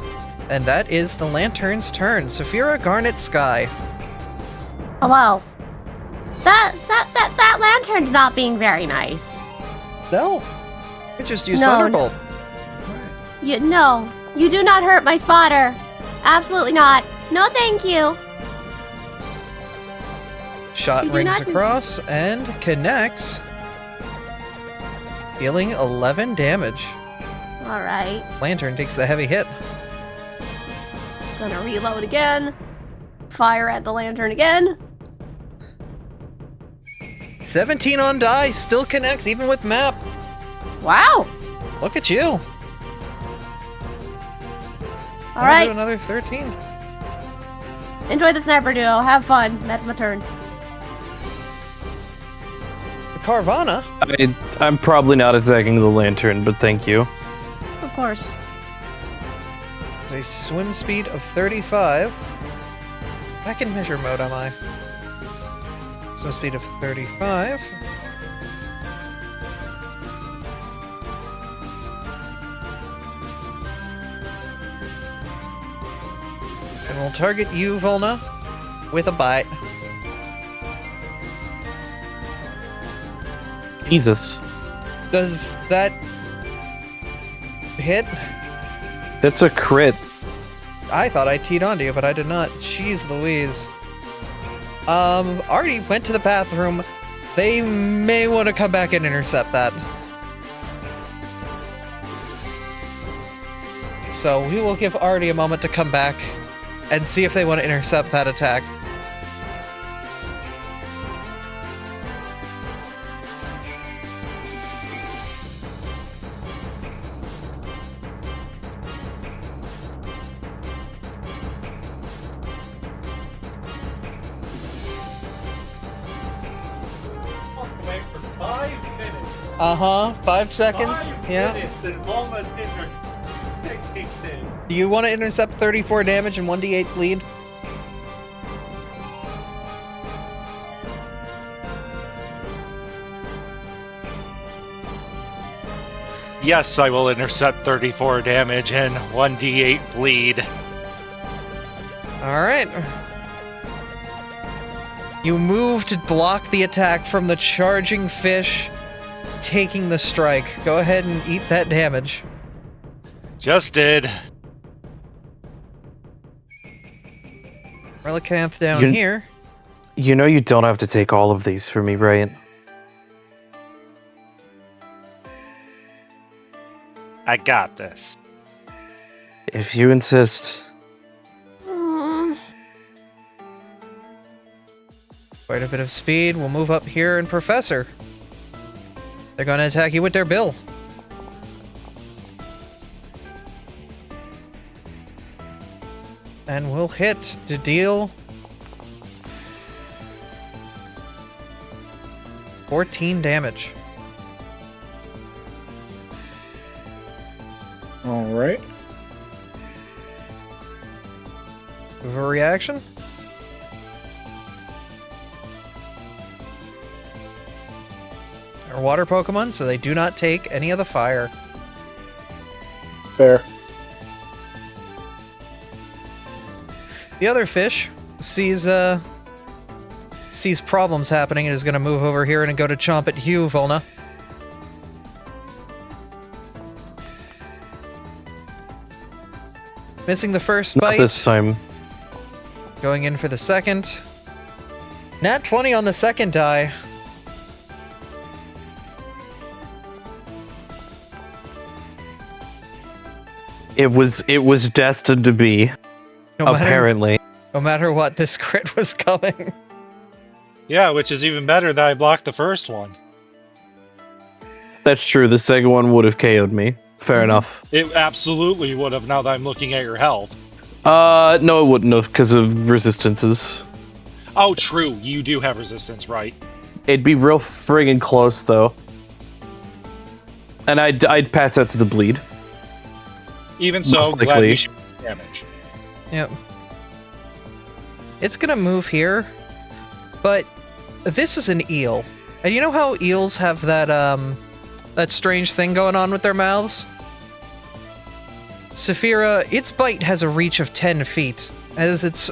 And that is the lantern's turn. Saphira, Garnet, Sky. Hello. That lantern's not being very nice. No. It just used No, Thunderbolt. No, you do not hurt my spotter. Absolutely not. No, thank you. Shot You do rings not do- across and connects, dealing 11 damage. All right. Lantern takes the heavy hit. Gonna reload again. Fire at the lantern again. 17 on die, still connects even with map. Wow. Look at you. All I'll right. do another 13. Enjoy the sniper duo. Have fun. That's my turn. Carvana. I'm probably not attacking the lantern, but thank you. Of course. It's a swim speed of 35. Back in measure mode, am I? Swim speed of 35. And we'll target you, Volna, with a bite. Jesus. Does that hit? That's a crit. I thought I teed onto you, but I did not. Jeez Louise. Artie went to the bathroom. They may want to come back and intercept that. So we will give Artie a moment to come back and see if they want to intercept that attack. Uh-huh, 5 seconds. Yeah. Do you want to intercept 34 damage and 1d8 bleed? Yes, I will intercept 34 damage and 1d8 bleed. Alright. You move to block the attack from the charging fish, taking the strike. Go ahead and eat that damage. Just did. Relicanth down You- here. You know you don't have to take all of these for me, right? I got this. If you insist. Quite a bit of speed. We'll move up here, and Professor. They're going to attack you with their bill. And we'll hit to deal 14 damage. All right. Move a reaction. They're water Pokemon, so they do not take any of the fire. Fair. The other fish sees problems happening and is going to move over here and go to chomp at you, Volna. Missing the first Not bite. this time. Going in for the second. Nat 20 on the second die. It was destined to be. Apparently. No matter what, this crit was coming. Yeah, which is even better that I blocked the first one. That's true. The second one would have KO'd me. Fair enough. It absolutely would have now that I'm looking at your health. No, it wouldn't have because of resistances. Oh, true. You do have resistance, right? It'd be real friggin' close, though. And I'd pass out to the bleed. Even so, Most glad likely. you should damage. Yep. It's gonna move here, but this is an eel. And you know how eels have that strange thing going on with their mouths? Saphira, its bite has a reach of 10 feet, as it's...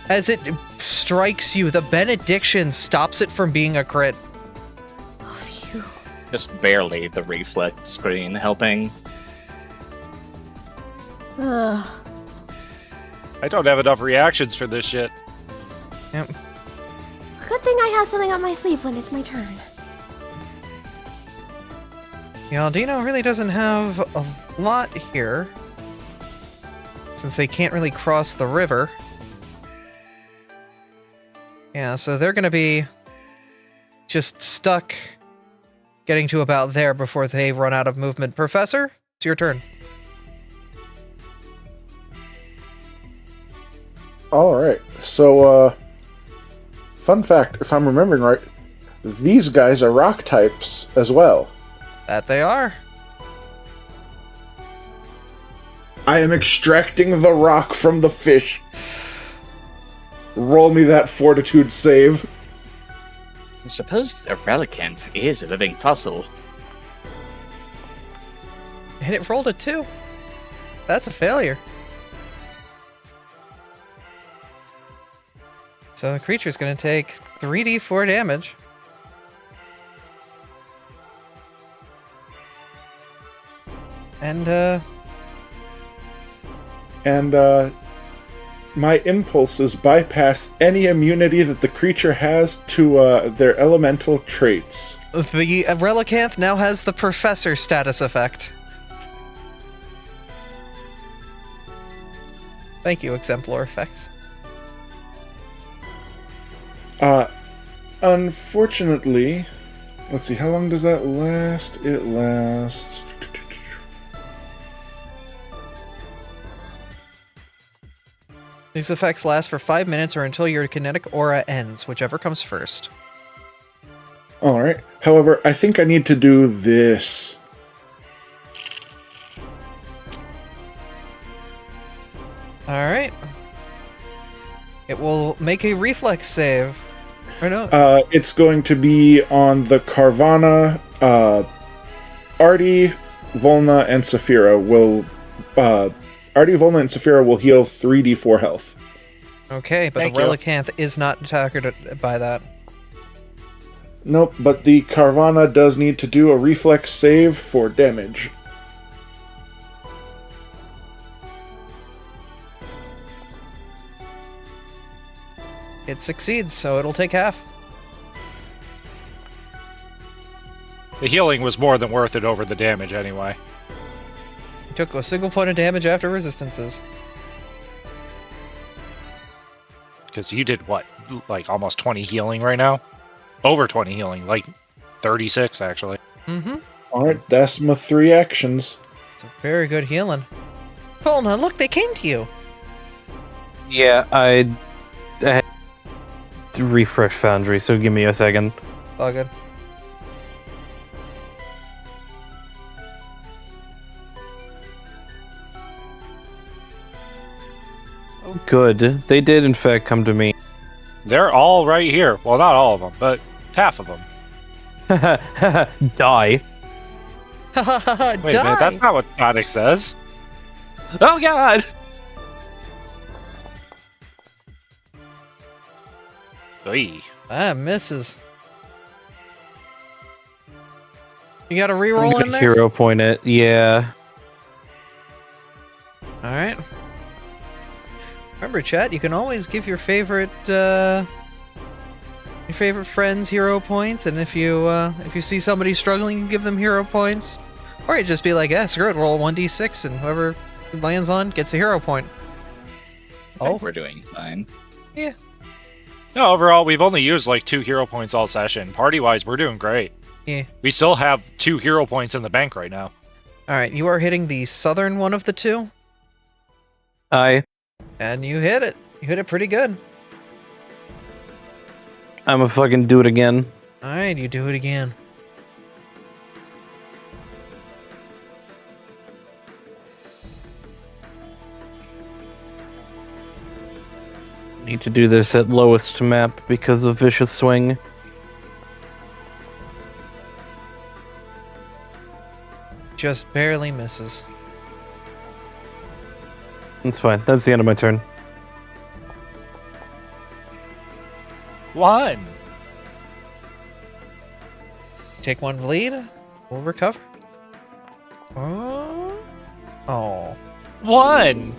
As it strikes you, the benediction stops it from being a crit. Oh, phew. Just barely the reflect screen helping. Ugh. I don't have enough reactions for this shit. Yep. Good thing I have something up my sleeve when it's my turn. Yaldino really doesn't have a lot here, since they can't really cross the river. Yeah, so they're gonna be just stuck getting to about there before they run out of movement. Professor, it's your turn. All right. So, fun fact, if I'm remembering right, these guys are rock types as well. That they are. I am extracting the rock from the fish. Roll me that fortitude save. I suppose a relicanth is a living fossil. And it rolled a 2. That's a failure. So the creature's gonna take 3d4 damage. And, my impulses bypass any immunity that the creature has to their elemental traits. the Relicanth now has the Professor status effect. Thank you, Exemplar Effects. Unfortunately, let's see, how long does that last? It lasts... These effects last for 5 minutes or until your kinetic aura ends, whichever comes first. Alright. However, I think I need to do this. Alright. It will make a reflex save. Or no? It's going to be on the Carvana. Artie, Volna, and Saphira will... Artie, Volna, and Saphira will heal 3d4 health. Okay, but Thank the you. Relicanth is not targeted by that. Nope, but the Carvana does need to do a reflex save for damage. It succeeds, so it'll take half. The healing was more than worth it over the damage anyway. You took a single point of damage after resistances. Because you did what? Like almost 20 healing right now? Over 20 healing. Like 36, actually. Mm-hmm. Alright, that's my 3 actions. It's a very good healing. Volna, look, they came to you. Yeah, I had to refresh Foundry, so give me a second. All good. Good. They did, in fact, come to me. They're all right here. Well, not all of them, but half of them. Die. Wait a minute, that's not what Sonic says. Oh god! Oy. Ah, misses. You got a reroll in there? Hero point it, yeah. Alright. Remember, chat, you can always give your favorite friends hero points, and if you see somebody struggling, you give them hero points. Or you just be like, yeah, screw it, roll 1d6, and whoever it lands on gets a hero point. I think we're doing fine. Yeah. No, overall, we've only used like 2 hero points all session. Party-wise, we're doing great. Yeah. We still have 2 hero points in the bank right now. Alright, you are hitting the southern one of the two, I'm and you hit it. You hit it pretty good. gonna fucking do it again. Alright, you do it again. Need to do this at lowest map because of Vicious Swing. Just barely misses. That's fine. That's the end of my turn. 1! Take 1 bleed. We'll recover. Oh. 1!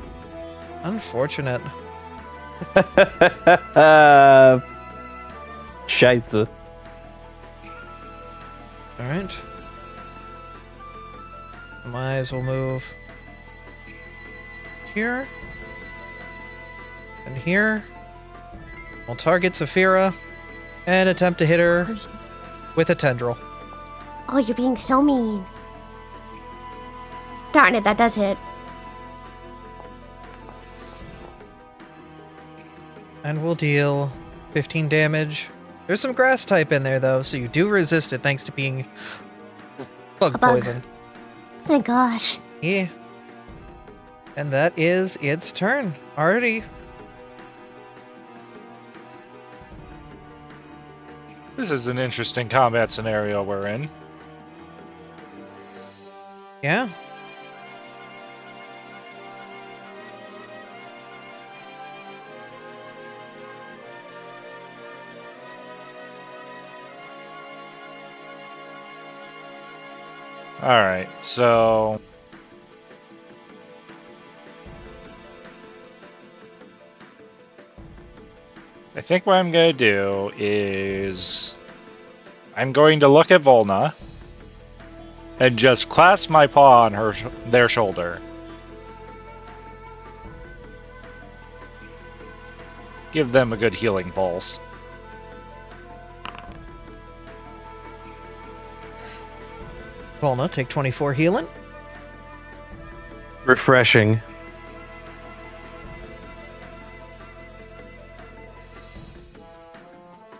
Unfortunate. Scheiße. Alright. My eyes will move here and here. We'll target Saphira and attempt to hit her with a tendril. Oh, you're being so mean. Darn it, that does hit. And we'll deal 15 damage. There's some grass type in there though, so you do resist it thanks to being bug A bug. poison. Thank gosh. Yeah. And that is its turn. Already. This is an interesting combat scenario we're in. Yeah. Alright, so... I think what I'm going to do is... I'm going to look at Volna and just clasp my paw on their shoulder. Give them a good healing pulse. Volna, take 24 healing. Refreshing.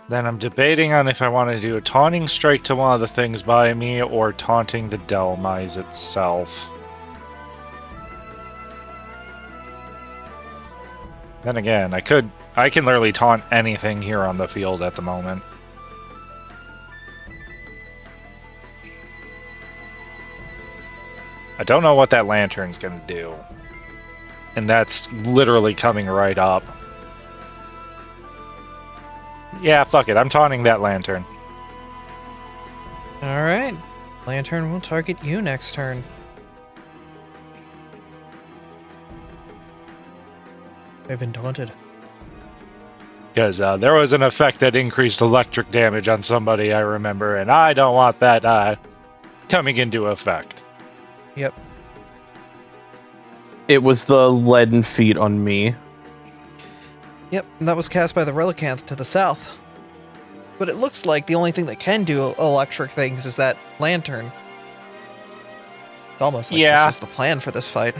Then I'm debating on if I want to do a taunting strike to one of the things by me or taunting the Delmise itself. Then again, I can literally taunt anything here on the field at the moment. I don't know what that lantern's gonna do. And that's literally coming right up. Yeah, fuck it. I'm taunting that lantern. Alright. Lantern will target you next turn. I've been taunted. Because there was an effect that increased electric damage on somebody, I remember, and I don't want that coming into effect. Yep. It was the leaden feet on me. Yep, and that was cast by the Relicanth to the south. But it looks like the only thing that can do electric things is that lantern. It's almost like this was the plan for this fight.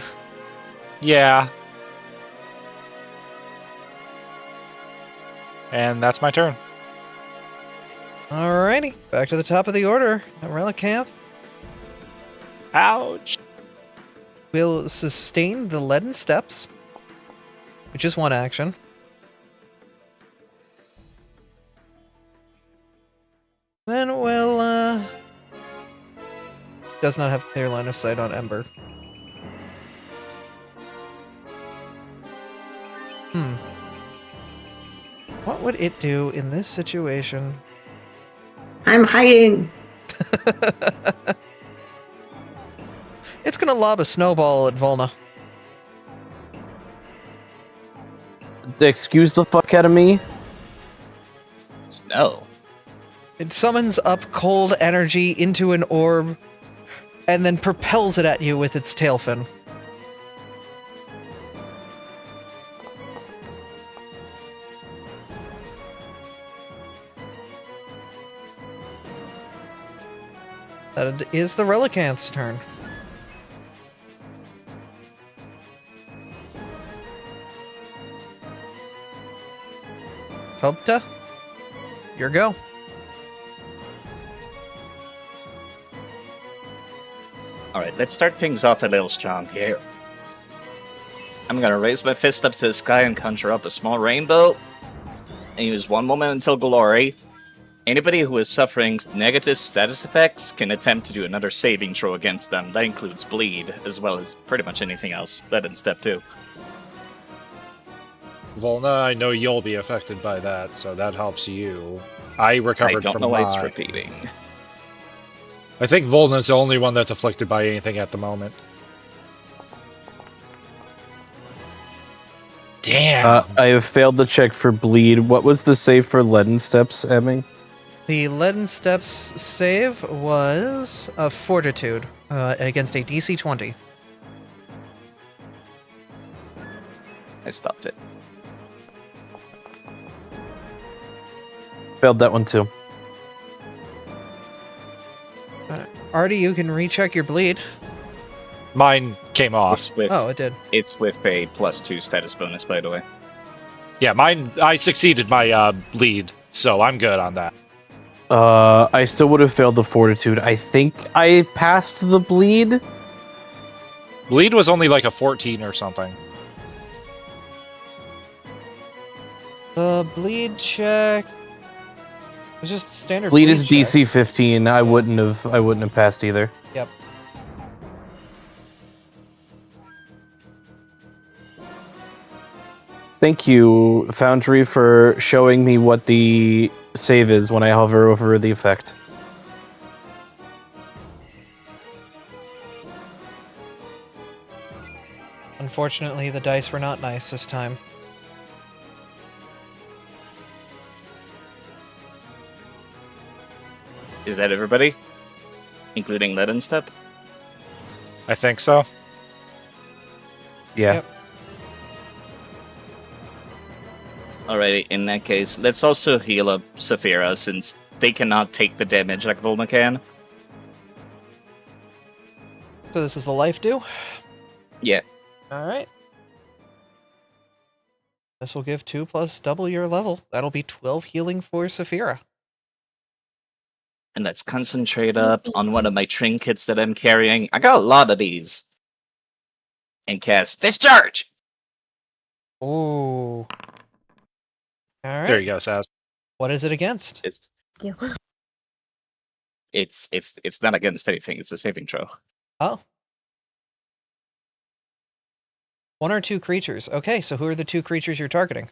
Yeah. And that's my turn. Alrighty, back to the top of the order. Relicanth Ouch. will sustain the leaden steps, which is one action. Then we'll, does not have clear line of sight on Ember. What would it do in this situation? I'm hiding. It's gonna lob a snowball at Volna. Excuse the fuck out of me. No. It summons up cold energy into an orb, and then propels it at you with its tail fin. That is the Relicanth's turn. Topta, your go. Alright, let's start things off a little strong here. I'm gonna raise my fist up to the sky and conjure up a small rainbow. And use one momental glory. Anybody who is suffering negative status effects can attempt to do another saving throw against them. That includes bleed, as well as pretty much anything else. That in step 2. Volna, I know you'll be affected by that, so that helps you. I recovered I don't from know why it's my- repeating. I think Volna's the only one that's afflicted by anything at the moment. Damn. I have failed the check for bleed. What was the save for leaden steps, Emmy? The Leaden Steps save was a Fortitude against a DC 20. I stopped it. Failed that one too. Artie, you can recheck your bleed. Mine came off. Oh, it did. It's with a +2 status bonus, by the way. Yeah, mine. I succeeded my bleed, so I'm good on that. I still would have failed the fortitude. I think I passed the bleed. Bleed was only like a 14 or something. The bleed check was just standard. Bleed is check. DC 15. I wouldn't have passed either. Yep. Thank you, Foundry, for showing me what the save is when I hover over the effect. Unfortunately, the dice were not nice this time. Is that everybody? Including Leaden Step? I think so. Yeah. Yep. Alrighty, in that case, let's also heal up Saphira, since they cannot take the damage like Volna can. So this is the life due? Yeah. Alright. This will give 2 plus double your level. That'll be 12 healing for Saphira. And let's concentrate up on one of my trinkets that I'm carrying. I got a lot of these. And cast Discharge! Ooh. Alright. There you go, Saz. What is it against? It's not against anything, it's a saving throw. Oh. 1 or 2 creatures. Okay, so who are the 2 creatures you're targeting?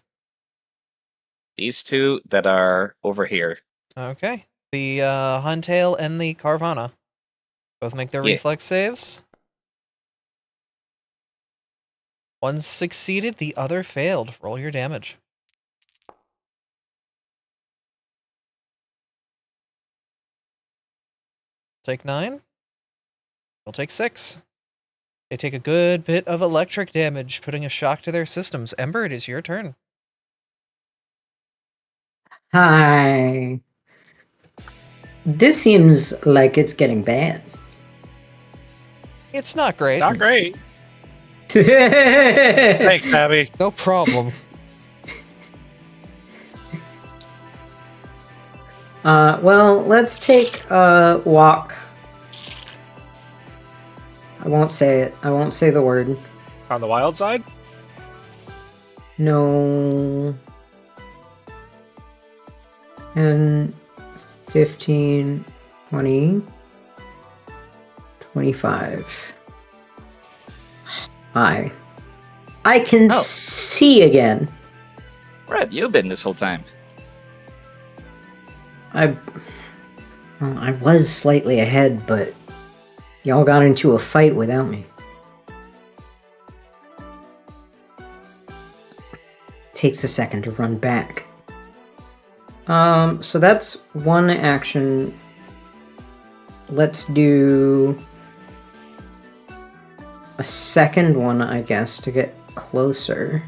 These two that are over here. Okay. The Huntail and the Carvana. Both make their Yeah. reflex saves. One succeeded, the other failed. Roll your damage. Take 9. They'll take 6. They take a good bit of electric damage, putting a shock to their systems. Ember, it is your turn. Hi. This seems like it's getting bad. It's not great. Not great. Thanks, Abby. No problem. Well, let's take a walk. I won't say it. I won't say the word. On the wild side? No. And 15, 20, 25. Hi. I can Oh. see again. Where have you been this whole time? I was slightly ahead, but y'all got into a fight without me. Takes a second to run back. So that's one action. Let's do a second one, I guess, to get closer.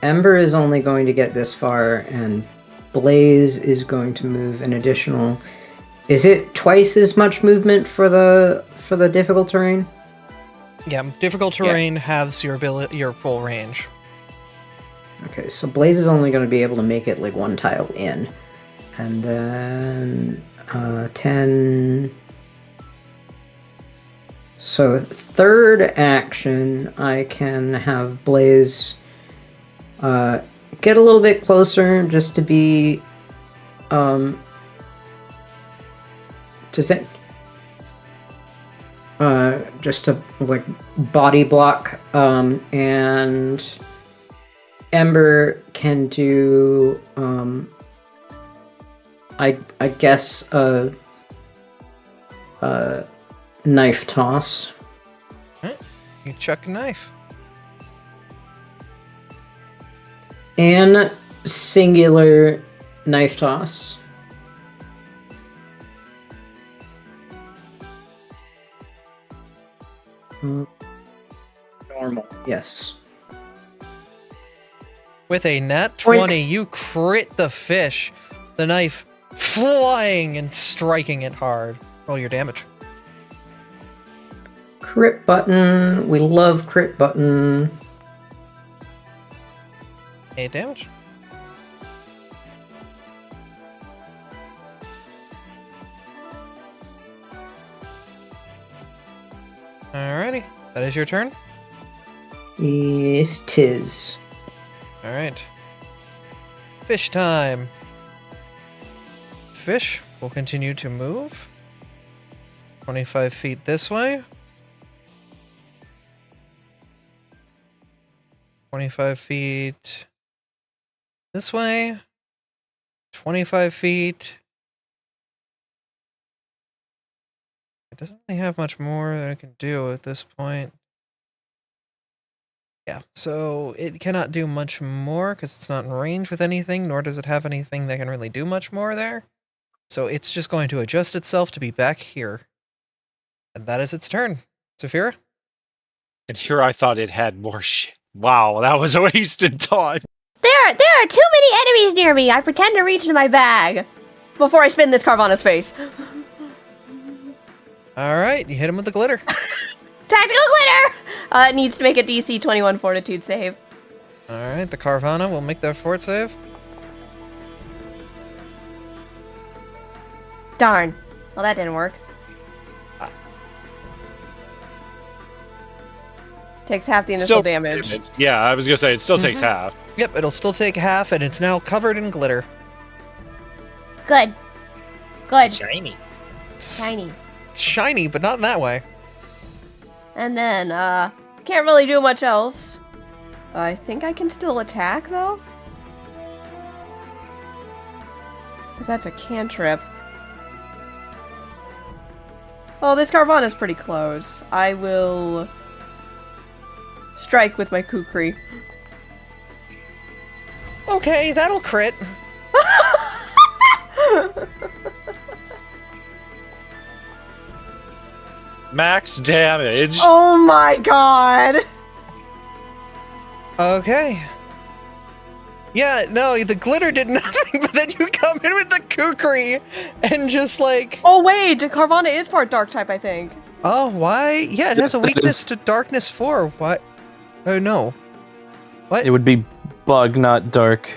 Ember is only going to get this far, and Blaze is going to move an additional. Is it twice as much movement for the difficult terrain? Yeah, difficult terrain halves your full range. Okay, so Blaze is only going to be able to make it like one tile in. And then 10. So third action, I can have Blaze get a little bit closer just to be just to like body block, and Ember can do I guess a knife toss. Alright, you chuck a knife. And singular knife toss. Normal, yes. With a nat 20, you crit the fish. The knife flying and striking it hard. Roll your damage. Crit button. We love crit button. 8 damage. Alrighty, that is your turn. Yes, 'tis. Alright. Fish time. Fish will continue to move. 25 feet this way. 25 feet this way. 25 feet. It doesn't really have much more that I can do at this point. Yeah, so it cannot do much more because it's not in range with anything, nor does it have anything that can really do much more there. So it's just going to adjust itself to be back here. And that is its turn. Saphira? And here I thought it had more shit. Wow, that was a wasted taunt. There are too many enemies near me. I pretend to reach into my bag. Before I spin this Carvana's face. Alright, you hit him with the glitter. Tactical glitter! It needs to make a DC 21 fortitude save. Alright, the Carvana will make their fort save. Darn. Well, that didn't work. Takes half the initial damage. Yeah, I was gonna say it still takes half. Yep, it'll still take half, and it's now covered in glitter. Good. Good. Shiny. Shiny. It's shiny, but not in that way. And then, can't really do much else. I think I can still attack, though? Because that's a cantrip. Oh, this Carvana's pretty close. I will strike with my Kukri. Okay, that'll crit. Max damage. Oh my god! Okay. Yeah, no, the glitter did nothing, but then you come in with the kukri and just like... Oh wait, Carvana is part dark type, I think. Oh, why? Yeah, it has a That weakness is- to darkness 4. What? Oh, no. What? It would be bug, not dark.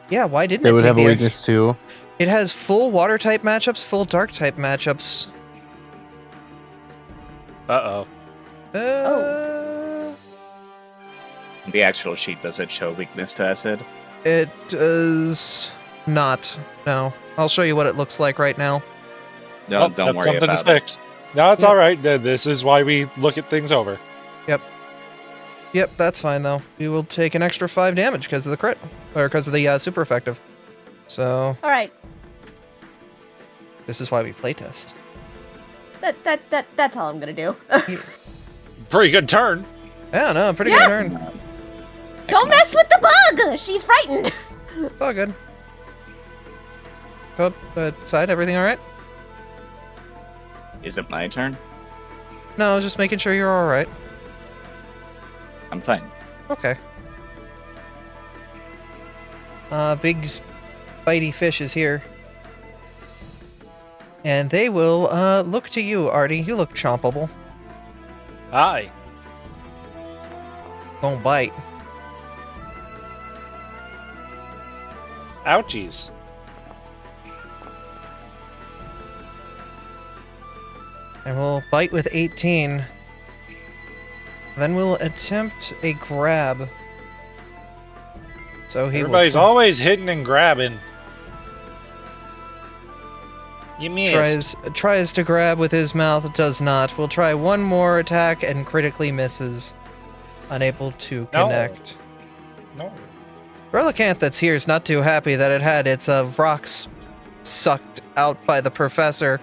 Yeah, why didn't They it would take have a the weakness too. It has full water type matchups, full dark type matchups. Uh-oh. The actual sheet doesn't show weakness to acid. It does not. No. I'll show you what it looks like right now. No, Well, don't that's worry something about to it. fix. No, it's Yeah. all right. This is why we look at things over. Yep, that's fine though. You will take an extra 5 damage because of the crit, or because of the super effective. So All right. this is why we playtest. That's all I'm gonna do. Pretty good turn. Yeah, no, pretty Yeah. good turn. Don't mess with the bug. She's frightened. It's all good. So, side, everything all right? Is it my turn? No, I was just making sure you're all right. I'm fine. Okay. Big bitey fish is here. And they will look to you, Artie. You look chompable. Hi. Don't bite. Ouchies. And we'll bite with 18. Then we'll attempt a grab. So he Everybody's will always hitting and grabbing. You missed. tries to grab with his mouth, does not. We'll try one more attack and critically misses. Unable to No. connect. No. Relicanth that's here is not too happy that it had its rocks sucked out by the professor.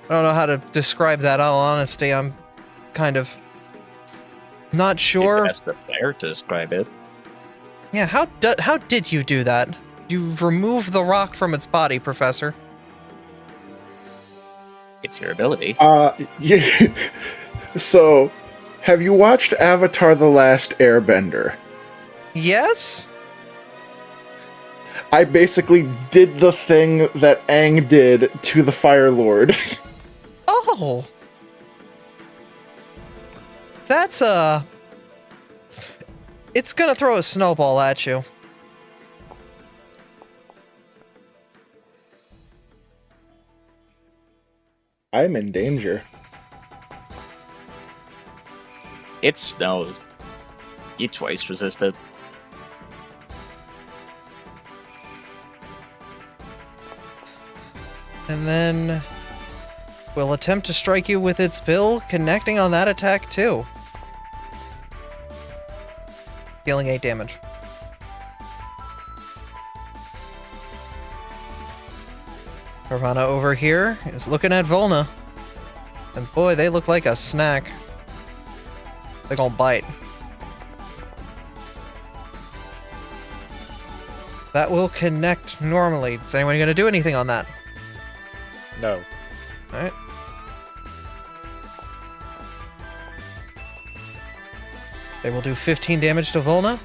I don't know how to describe that, all honesty. I'm kind of not sure. That's the player to describe it. Yeah, how did you do that? You removed the rock from its body, Professor. It's your ability. Yeah. So, have you watched Avatar: The Last Airbender? Yes? I basically did the thing that Aang did to the Fire Lord. Oh. That's it's gonna throw a snowball at you. I'm in danger. It's snow. You twice resisted. And then we'll attempt to strike you with its bill, connecting on that attack too. Dealing 8 damage. Carvana over here is looking at Volna. And boy, they look like a snack. They're gonna bite. That will connect normally. Is anyone gonna do anything on that? No. Alright. They will do 15 damage to Volna,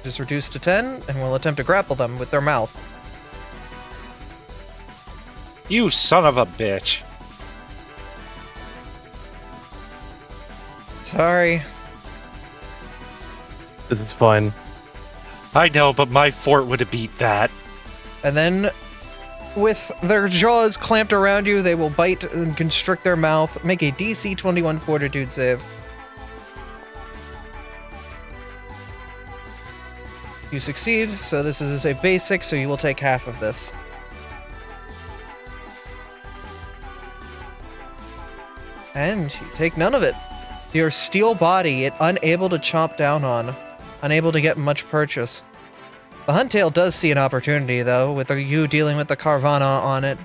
just reduced to 10, and will attempt to grapple them with their mouth. You son of a bitch. Sorry. This is fine. I know, but my fort would have beat that. And then, with their jaws clamped around you, they will bite and constrict their mouth. Make a DC 21 Fortitude save. You succeed, so this is a basic, so you will take half of this. And you take none of it. Your steel body, it unable to chomp down on, unable to get much purchase. The Huntail does see an opportunity, though, with you dealing with the Carvana on it.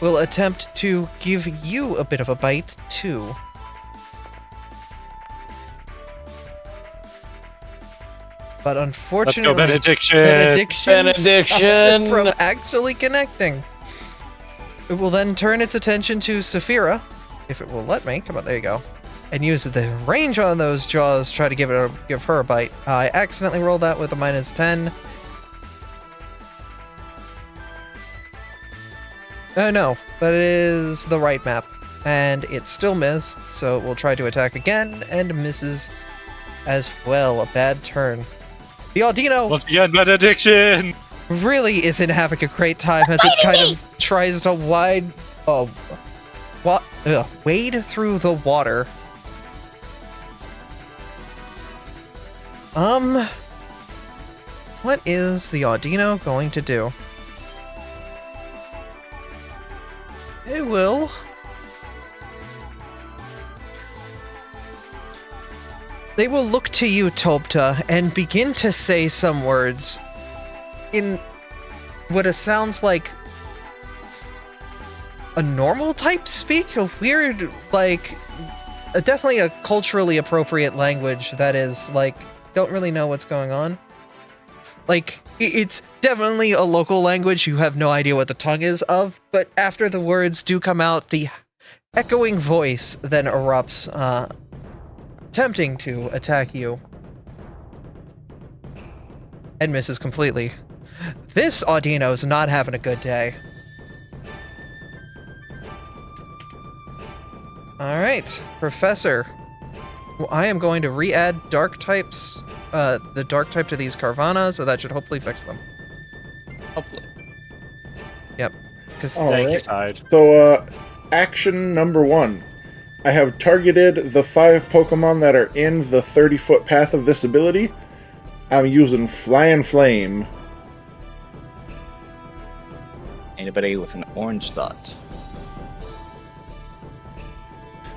Will attempt to give you a bit of a bite, too. But Let's unfortunately, go benediction. benediction stops it Benediction! from actually connecting. it will then turn its attention to Saphira, if it will let me. Come on, there you go. And use the range on those jaws to try to give her a bite. I accidentally rolled that with a -10. No, that is the right map. And it still missed, so it will try to attack again, and misses as well. A bad turn. The Audino Once again, benediction! really isn't having a great time as it kind of tries to wade through the water. What is the Audino going to do? It will. They will look to you, Topta, and begin to say some words in what it sounds like a normal type speak, a weird, like, definitely a culturally appropriate language that is, like, don't really know what's going on. Like, it's definitely a local language you have no idea what the tongue is of, but after the words do come out, the echoing voice then erupts, attempting to attack you. And misses completely. This Audino's not having a good day. Alright, Professor. Well, I am going to re-add dark types, the dark type to these Carvana, so that should hopefully fix them. Hopefully. Yep. Because Thank you, Side. So, action number 1. I have targeted the 5 Pokemon that are in the 30-foot path of this ability. I'm using Flying Flame. Anybody with an orange dot?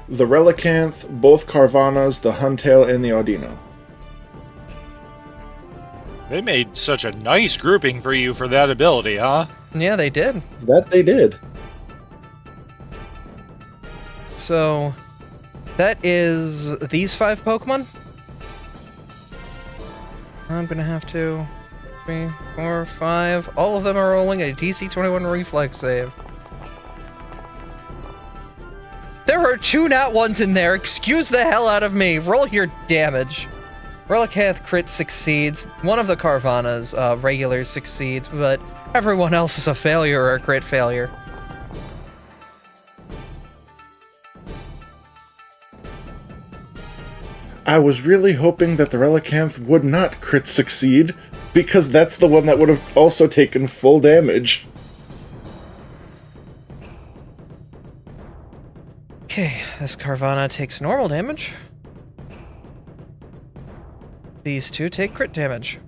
The Relicanth, both Carvanas, the Huntail, and the Audino. They made such a nice grouping for you for that ability, huh? yeah, they did. That they did. So, that is these 5 Pokemon. I'm gonna have to 3, 4, 5. All of them are rolling a DC 21 reflex save. There are 2 nat 1s in there. Excuse the hell out of me. Roll your damage. Relicanth crit succeeds. One of the Carvanas, regular succeeds, but everyone else is a failure or a crit failure. I was really hoping that the Relicanth would not crit succeed, because that's the one that would have also taken full damage. Okay, this Carvana takes normal damage. These 2 take crit damage.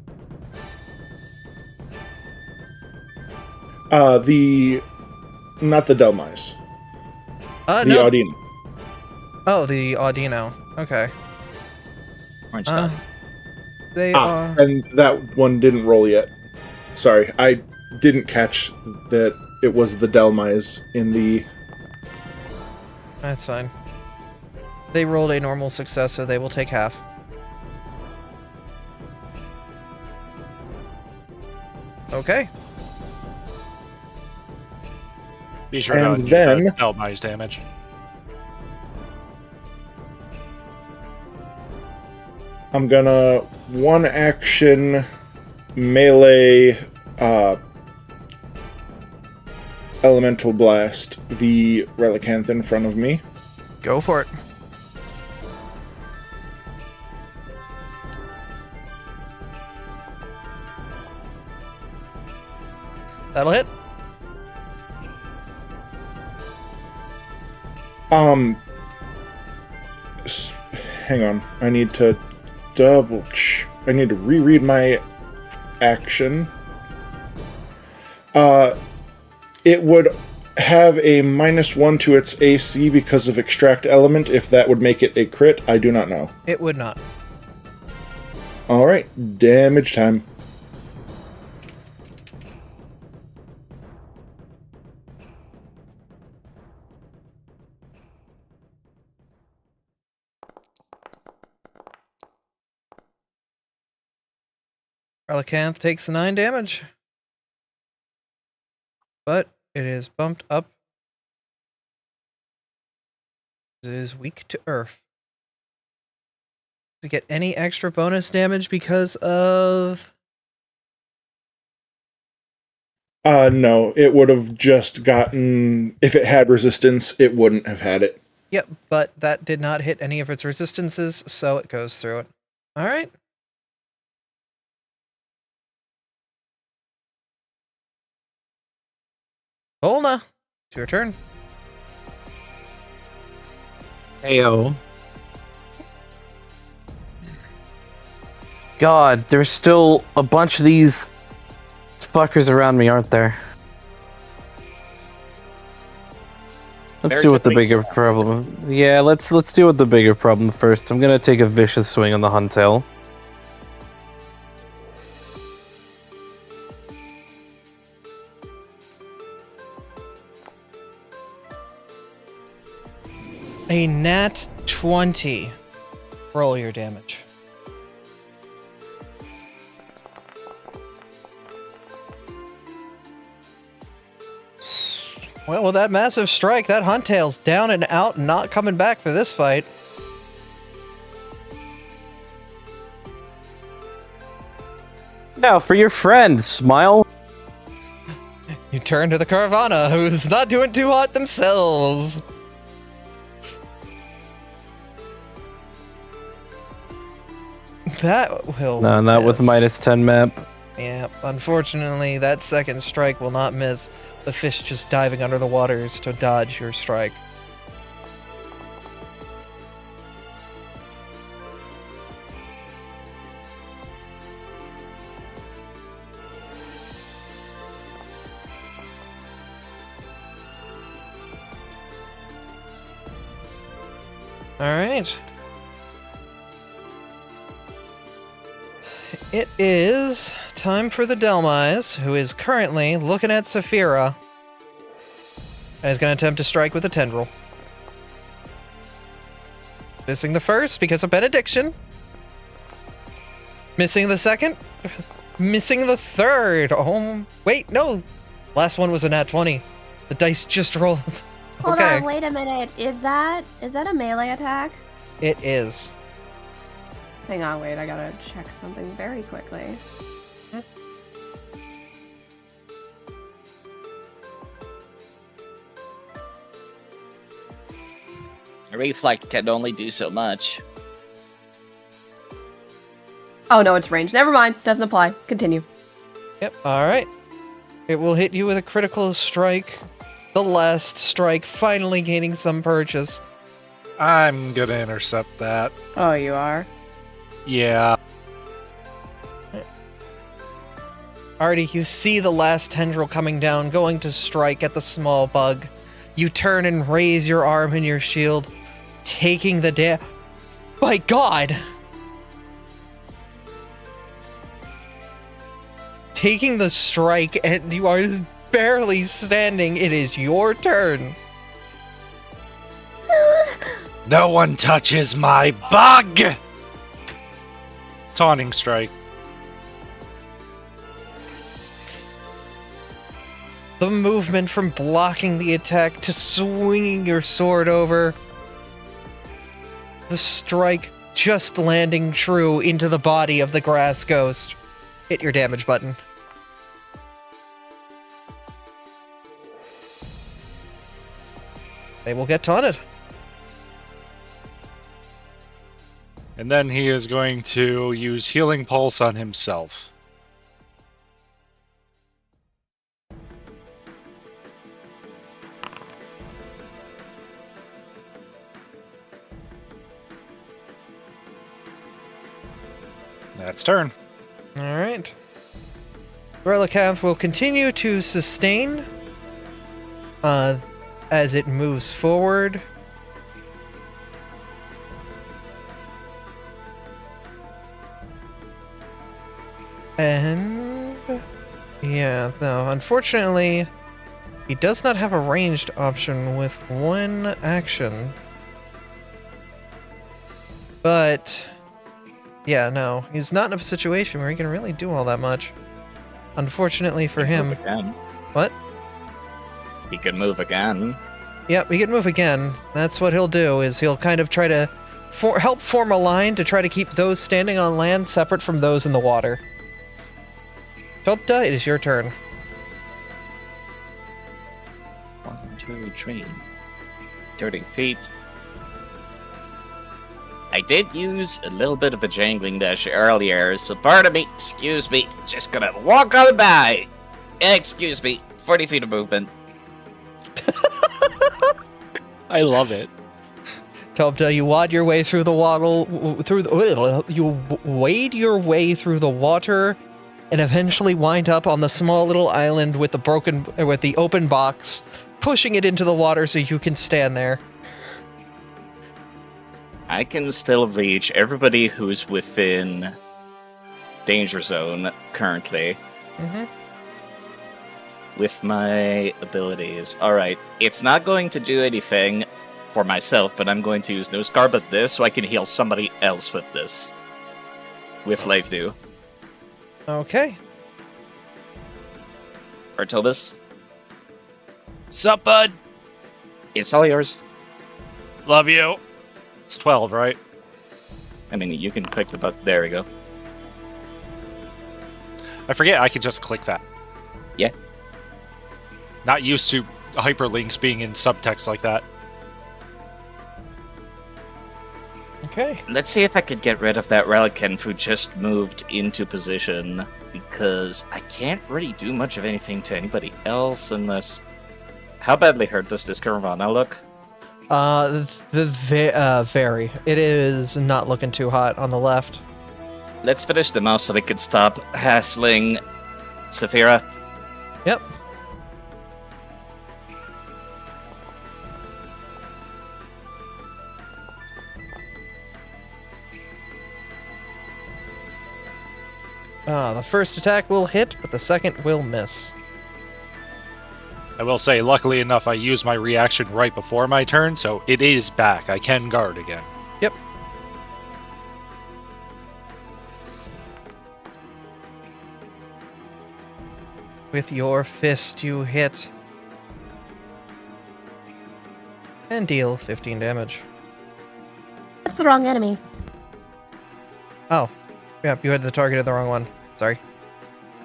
Not the Delmise. The No. Audino. Oh, the Audino. Okay. Orange dots. They are... And that one didn't roll yet. Sorry, I didn't catch that it was the Delmise in the... That's fine. They rolled a normal success, so they will take half. Okay. Be sure And to then- Elmize damage. I'm gonna one action melee elemental blast the Relicanth in front of me. Go for it. That'll hit. Hang on. I need to I need to reread my action. It would have a -1 to its AC because of extract element. If that would make it a crit, I do not know. It would not. Alright, damage time. Relicanth takes 9 damage. But it is bumped up It is weak to earth. To get any extra bonus damage because of... No, it would have just gotten... If it had resistance, it wouldn't have had it. Yep, but that did not hit any of its resistances, so it goes through it. Alright. Volna, it's your turn. Heyo. God, there's still a bunch of these fuckers around me, aren't there? Let's deal with the bigger problem. Yeah, let's deal with the bigger problem first. I'm gonna take a vicious swing on the Huntail. A nat 20. Roll your damage. Well, with that massive strike, that Huntail's down and out and not coming back for this fight. Now, for your friend, smile. You turn to the Caravana, who's not doing too hot themselves. That will No, not with miss. -10 map. Yeah, unfortunately, that second strike will not miss. The fish just diving under the waters to dodge your strike. Alright. It is time for the Delmise, who is currently looking at Saphira. And is going to attempt to strike with a tendril. Missing the first because of benediction. Missing the second. Missing the third. Oh, wait, no. Last one was a nat 20. The dice just rolled. Hold Okay. on, wait a minute. Is that a melee attack? It is. Hang on, wait, I gotta check something very quickly. A reflect can only do so much. Oh no, it's ranged. Never mind. Doesn't apply. Continue. Yep, alright. It will hit you with a critical strike. The last strike, finally gaining some purchase. I'm gonna intercept that. Oh, you are? Yeah. Artie, you see the last tendril coming down, going to strike at the small bug. You turn and raise your arm and your shield, taking the By God! Taking the strike, and you are barely standing. It is your turn. No one touches my bug! Taunting strike. The movement from blocking the attack to swinging your sword over. The strike just landing true into the body of the grass ghost. Hit your damage button. They will get taunted. And then he is going to use Healing Pulse on himself. That's turn. Alright. Relicanth will continue to sustain as it moves forward. And yeah, no, unfortunately, he does not have a ranged option with one action. But yeah, no, he's not in a situation where he can really do all that much. Unfortunately for him. Again. What? He can move again. Yep, he can move again. That's what he'll do, is he'll kind of try to help form a line to try to keep those standing on land separate from those in the water. Topta, it is your turn. 1, 2, 3. 30 feet. I did use a little bit of a jangling dash earlier, so pardon me, excuse me, just gonna walk on by. Excuse me, 40 feet of movement. I love it. Topta, you wade your way through the wade your way through the water, and eventually wind up on the small little island with the open box, pushing it into the water so you can stand there. I can still reach everybody who's within danger zone currently with my abilities. Alright, it's not going to do anything for myself, but I'm going to use no scar but this so I can heal somebody else with this. With Life Dew. Okay. Artobus, Sup, bud? it's all yours. Love you. It's 12, right? I mean, you can click the button. There we go. I forget I can just click that. Yeah. Not used to hyperlinks being in subtext like that. Okay. Let's see if I could get rid of that Relican who just moved into position, because I can't really do much of anything to anybody else unless... How badly hurt does this Caravana look? Very. It is not looking too hot on the left. Let's finish them off so they can stop hassling Saphira. Yep. The first attack will hit, but the second will miss. I will say, luckily enough, I used my reaction right before my turn, so it is back. I can guard again. Yep. With your fist, you hit. And deal 15 damage. That's the wrong enemy. Oh. Yep, you had the target of the wrong one. Sorry.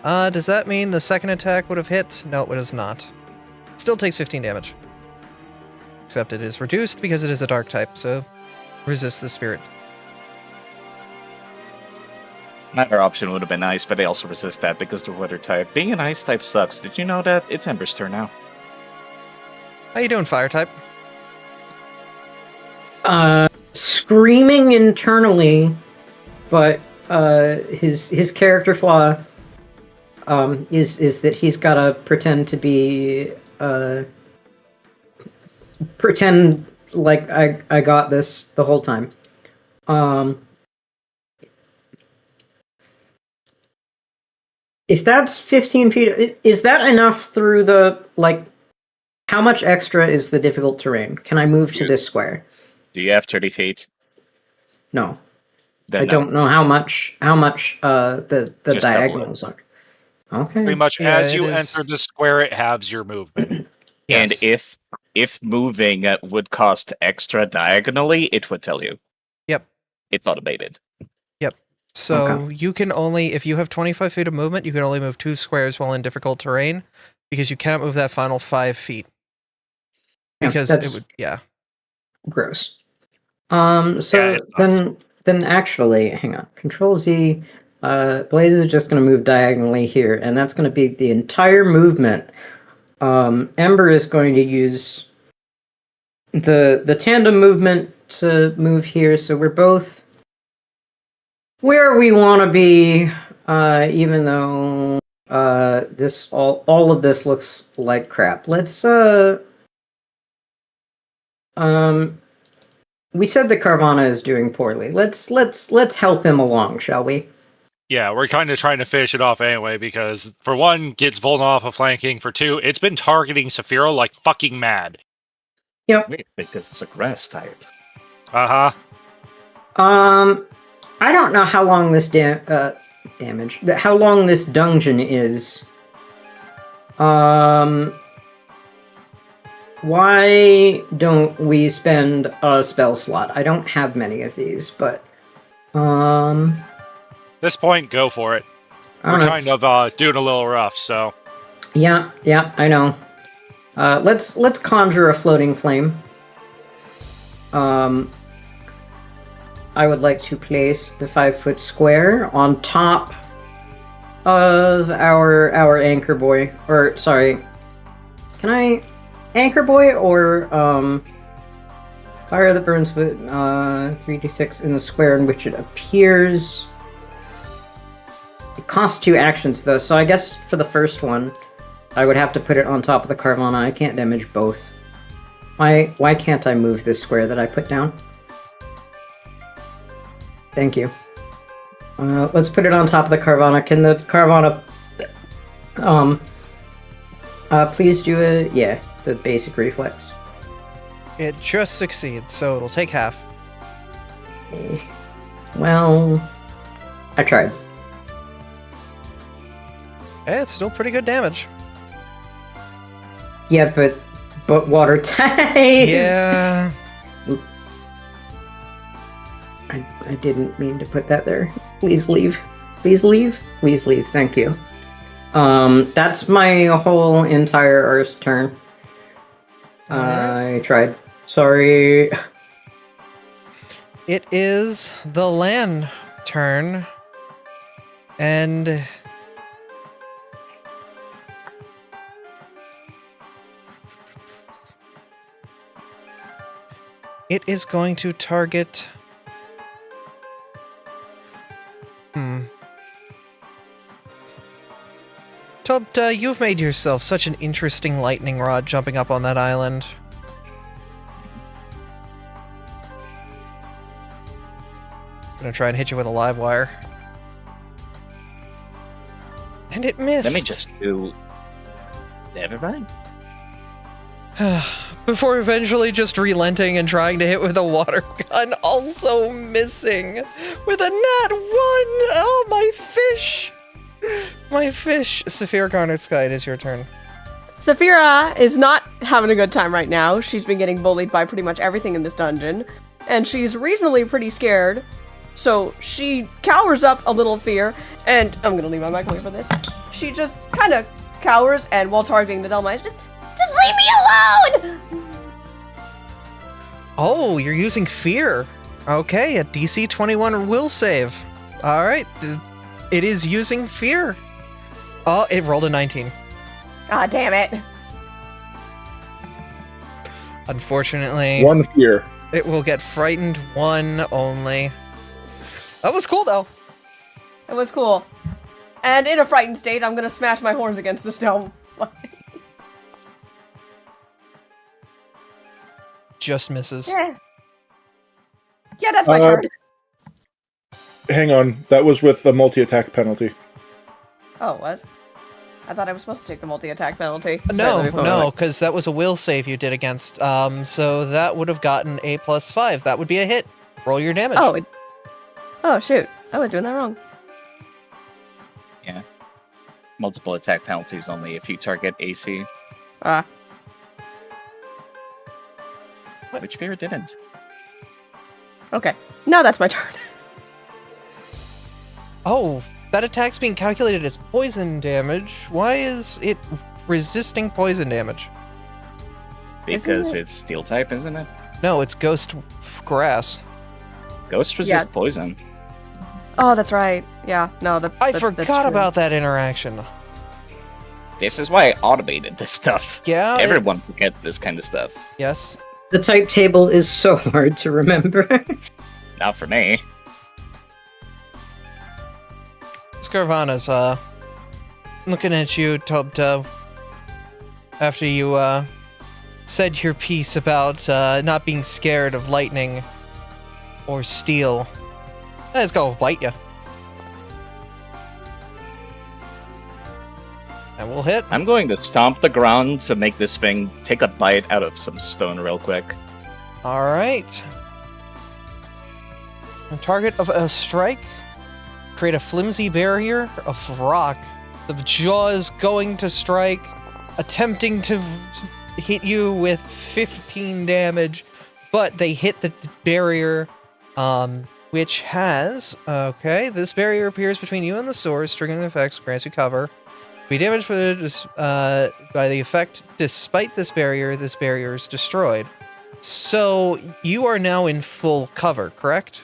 Does that mean the second attack would have hit? No, it does not. It still takes 15 damage. Except it is reduced because it is a dark type, so resist the spirit. Another option would have been ice, but I also resist that because they're water type. Being an ice type sucks. Did you know that? It's Ember's turn now. How you doing, fire type? Screaming internally, but his character flaw is that he's gotta pretend to be pretend like I got this the whole time. If that's 15 feet, is that enough through the, like, how much extra is the difficult terrain? Can I move to this square? Do you have 30 feet? No. Then I don't know how much the Just diagonals are. Okay. Pretty much Yeah, as it you is. enter the square, it halves your movement. And Yes. if moving would cost extra diagonally, it would tell you. Yep. It's automated. So Okay. you can only, if you have 25 feet of movement, you can only move 2 squares while in difficult terrain, because you cannot move that final 5 feet. Yeah, Because it that's would, yeah. gross. Yeah, So it sucks. then actually, hang on. Control Z. Blaze is just going to move diagonally here, and that's going to be the entire movement. Ember is going to use the tandem movement to move here, so we're both where we want to be, even though this all of this looks like crap. Let's we said the Carvana is doing poorly. Let's help him along, shall we? Yeah, we're kind of trying to finish it off anyway, because for one, gets Volna off of flanking. For two, it's been targeting Saphira like fucking mad. Yep. Wait, because it's a grass type. Uh-huh. I don't know how long this damage, how long this dungeon is. why don't we spend a spell slot? I don't have many of these, but This point, go for it. I We're don't know, kind of doing a little rough, so yeah, I know. Let's conjure a floating flame. I would like to place the 5-foot square on top of our anchor boy. Or sorry, can I anchor boy or fire that burns with 3d6 in the square in which it appears. It costs 2 actions though, so I guess for the first one, I would have to put it on top of the Carvana. I can't damage both. Why can't I move this square that I put down? Thank you. Let's put it on top of the Carvana. Can the Carvana, please do the basic reflex. It just succeeds, so it'll take half. Well, I tried. Hey, it's still pretty good damage. Yeah, but watertight. Yeah. I didn't mean to put that there. Please leave. Please leave. Please leave. Thank you. That's my whole entire Earth turn. I tried. Sorry. It is the land turn. And it is going to target... Tobta, you've made yourself such an interesting lightning rod jumping up on that island. Gonna try and hit you with a live wire. And it missed! Let me just do... Never mind. Before eventually just relenting and trying to hit with a water gun, also missing with a nat 1! Oh, my fish! My fish! Saphira Garnet Sky, it is your turn. Saphira is not having a good time right now. She's been getting bullied by pretty much everything in this dungeon, and she's reasonably pretty scared. So she cowers up a little fear, and I'm gonna leave my mic away for this. She just kind of cowers, and while targeting the Delmites, just leave me alone! Oh, you're using fear. Okay, a DC 21 will save. Alright, it is using fear. Oh, it rolled a 19. Ah, damn it. Unfortunately, 1 fear. it will get frightened 1 only. That was cool, though. It was cool. And in a frightened state, I'm gonna smash my horns against this dome. Just misses. Yeah, that's my turn. Hang on, that was with the multi-attack penalty. Oh, it was? I thought I was supposed to take the multi-attack penalty. Sorry, No, let me put it no, away. because that was a will save you did against. So that would have gotten a +5. That would be a hit. Roll your damage. Oh, shoot. I was doing that wrong. Yeah. Multiple attack penalties only if you target AC, Ah. which fear didn't. Okay. Now that's my turn. Oh, that attack's being calculated as poison damage. Why is it resisting poison damage? Because it's steel type, isn't it? No, it's ghost grass. Ghosts resist poison. Oh, that's right. Yeah, no, I forgot about that interaction. This is why I automated this stuff. Yeah. Everyone forgets this kind of stuff. Yes. The type table is so hard to remember. Not for me. Scarvana's looking at you, Tobta, after you said your piece about not being scared of lightning or steel. Let's go bite you. And we'll hit. I'm going to stomp the ground to make this thing take a bite out of some stone real quick. All right. The target of a strike. Create a flimsy barrier of rock. The jaws going to strike, attempting to hit you with 15 damage, but they hit the barrier, which has... Okay, this barrier appears between you and the source, triggering the effects, grants you cover. Be damaged by the effect. Despite this barrier is destroyed. So, you are now in full cover, correct?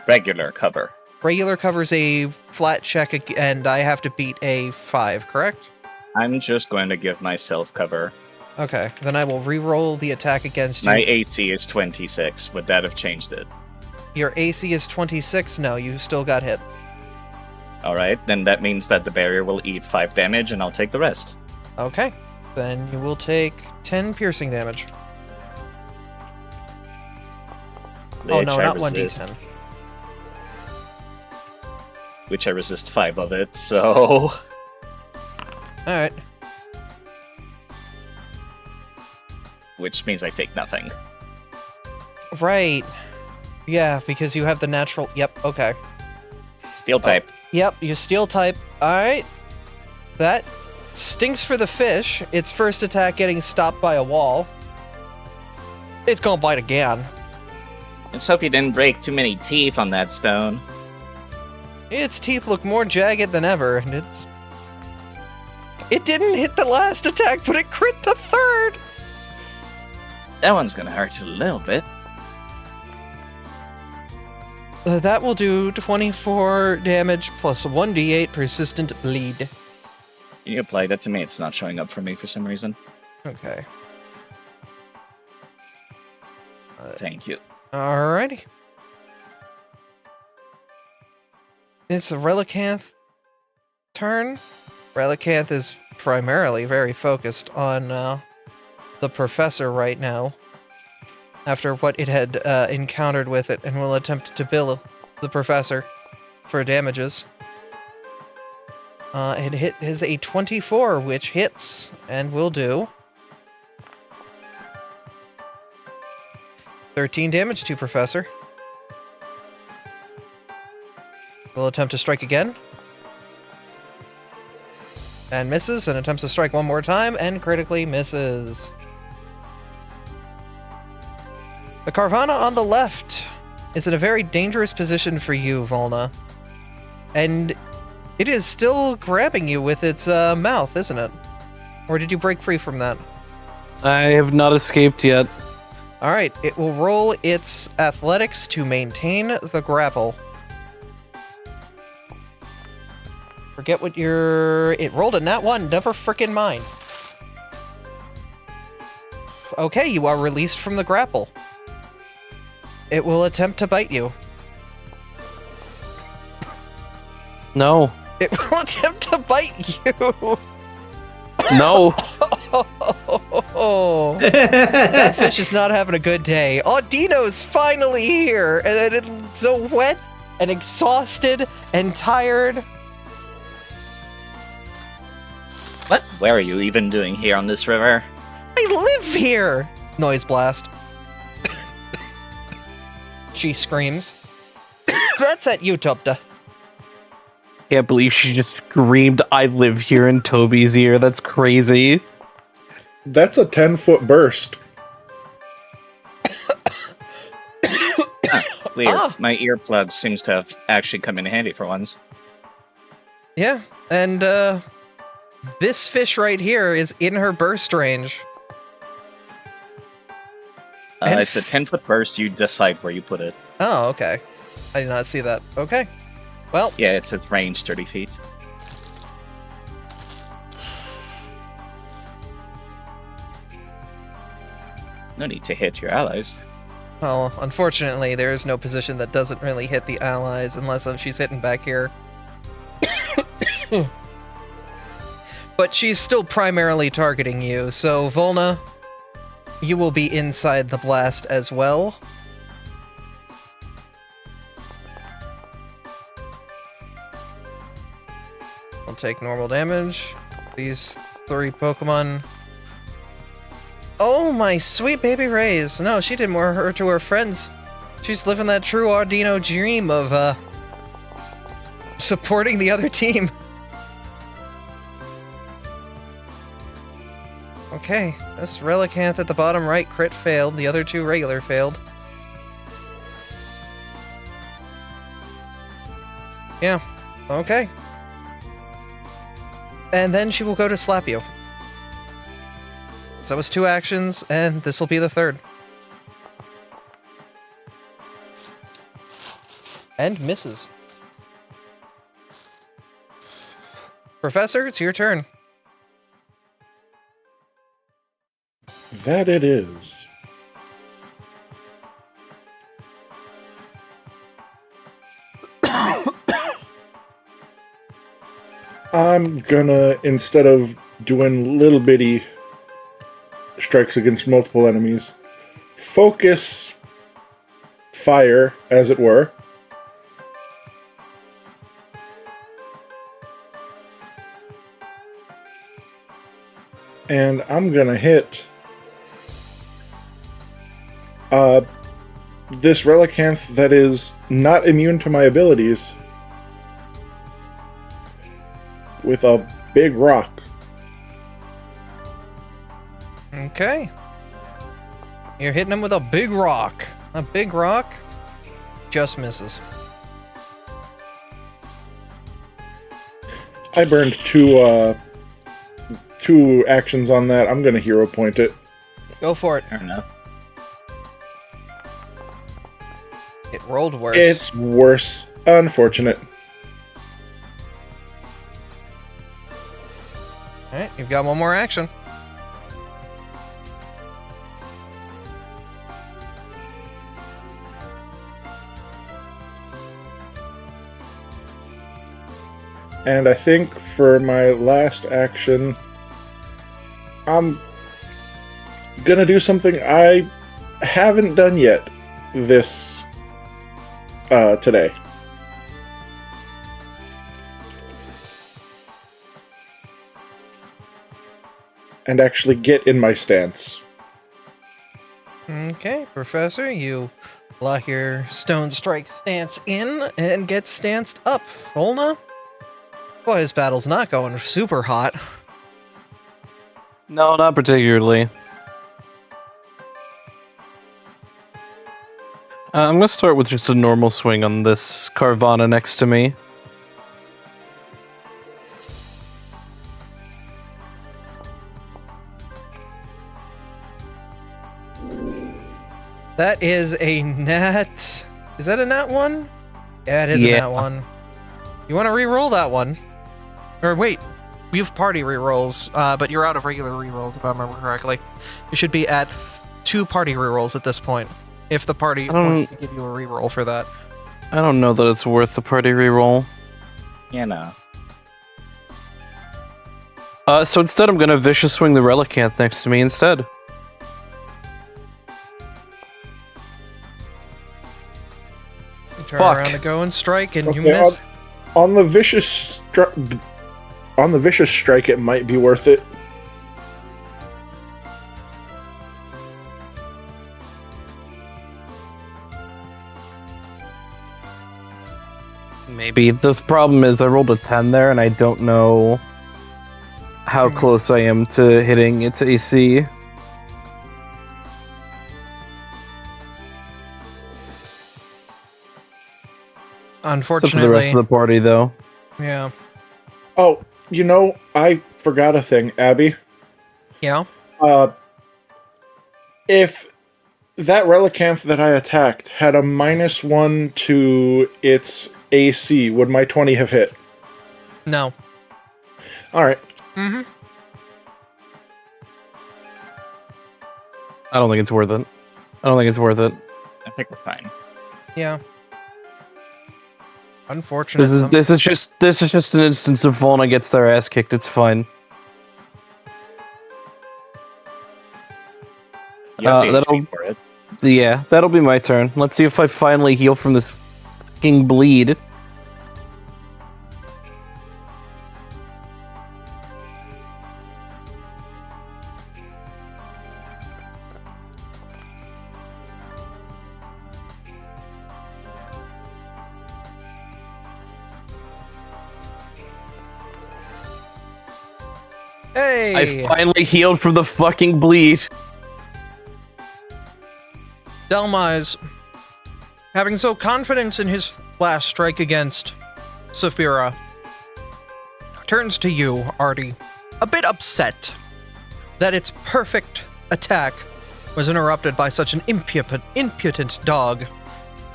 Regular cover. Regular cover's a flat check, and I have to beat a 5, correct? I'm just going to give myself cover. Okay, then I will re-roll the attack against you. My AC is 26. Would that have changed it? Your AC is 26? No, you still got hit. Alright, then that means that the barrier will eat 5 damage, and I'll take the rest. Okay, then you will take 10 piercing damage. Oh no, not 1d10. Which I resist 5 of it, so... Alright. Which means I take nothing. Right. Yeah, because you have the natural... Yep, okay. Steel type. Yep, you steel type. Alright. That stinks for the fish. Its first attack getting stopped by a wall. It's gonna bite again. Let's hope you didn't break too many teeth on that stone. Its teeth look more jagged than ever, and it didn't hit the last attack, but it crit the third! That one's gonna hurt a little bit. That will do 24 damage plus 1d8 persistent bleed. You applied that to me, it's not showing up for me for some reason. Okay. Thank you. Alrighty. It's a Relicanth turn. Relicanth is primarily very focused on the professor right now, after what it had encountered with it, and will attempt to bill the professor for damages. It hit is a 24, which hits, and will do 13 damage to Professor. Will attempt to strike again. And misses, and attempts to strike one more time, and critically misses. The Carvana on the left is in a very dangerous position for you, Volna. And it is still grabbing you with its mouth, isn't it? Or did you break free from that? I have not escaped yet. Alright, it will roll its athletics to maintain the grapple. Forget what your... It rolled a nat 1, never frickin' mind. Okay, you are released from the grapple. It will attempt to bite you. No. It will attempt to bite you! No. That fish is not having a good day. Oh, Dino's finally here! And it's so wet and exhausted and tired. What? Where are you even doing here on this river? I live here! Noise blast. She screams. That's at you, Tupta. Can't believe she just screamed, "I live here" in Toby's ear. That's crazy. That's a 10-foot burst. Weird. Ah. My earplug seems to have actually come in handy for once. Yeah, and this fish right here is in her burst range. It's a 10-foot burst. You decide where you put it. Oh, okay. I did not see that. Okay. Well, Yeah, it says range 30 feet. No need to hit your allies. well, unfortunately, there is no position that doesn't really hit the allies unless she's hitting back here. But she's still primarily targeting you, so Volna, you will be inside the blast as well. I'll take normal damage. These 3 Pokemon... Oh, my sweet baby Rays. No, she did more hurt to her friends. She's living that true Ardino dream of, supporting the other team. Okay, this Relicanth at the bottom right crit failed. The other two regular failed. Yeah, okay. And then she will go to slap you. So that was 2 actions, and this will be the 3rd. And misses. Professor, it's your turn. That it is. I'm gonna, instead of doing little bitty strikes against multiple enemies, focus fire, as it were. And I'm gonna hit this Relicanth that is not immune to my abilities with a big rock. Okay. You're hitting him with a big rock. A big rock just misses. I burned two actions on that. I'm gonna hero point it. Go for it. Fair enough. It rolled worse. It's worse. Unfortunate. Alright, you've got one more action. And I think for my last action, I'm gonna do something I haven't done yet this today. And actually get in my stance. Okay, Professor, you lock your Stone Strike stance in and get stanced up. Volna? Boy, this battle's not going super hot. No, not particularly. I'm gonna start with just a normal swing on this Carvana next to me. That is a nat... Is that a nat 1? Yeah, it is a nat 1. You want to re-roll that one? Or wait, we have party re-rolls, but you're out of regular re-rolls if I remember correctly. You should be at 2 party re-rolls at this point, if the party wants to give you a re-roll for that. I don't know that it's worth the party reroll. You know. So instead I'm gonna Vicious Swing the Relicanth next to me instead. You turn Fuck. around to go and strike, and you Okay, miss. On the vicious strike, it might be worth it. Maybe. The problem is I rolled a 10 there, and I don't know how close I am to hitting its AC. Except for Unfortunately, the rest of the party, though. yeah. Oh, you know, I forgot a thing, Abby. Yeah? If that Relicanth that I attacked had a -1 to its AC, would my 20 have hit? No. Alright. Mm-hmm. I don't think it's worth it. I don't think it's worth it. I think we're fine. Yeah. Unfortunate. This is just an instance of Volna gets their ass kicked. It's fine. You have the that'll- HP for it. Yeah, that'll be my turn. Let's see if I finally heal from this fucking bleed. Hey! I finally healed from the fucking bleed. Delmise, having so confidence in his last strike against Saphira, turns to you, Artie, a bit upset that its perfect attack was interrupted by such an impudent dog,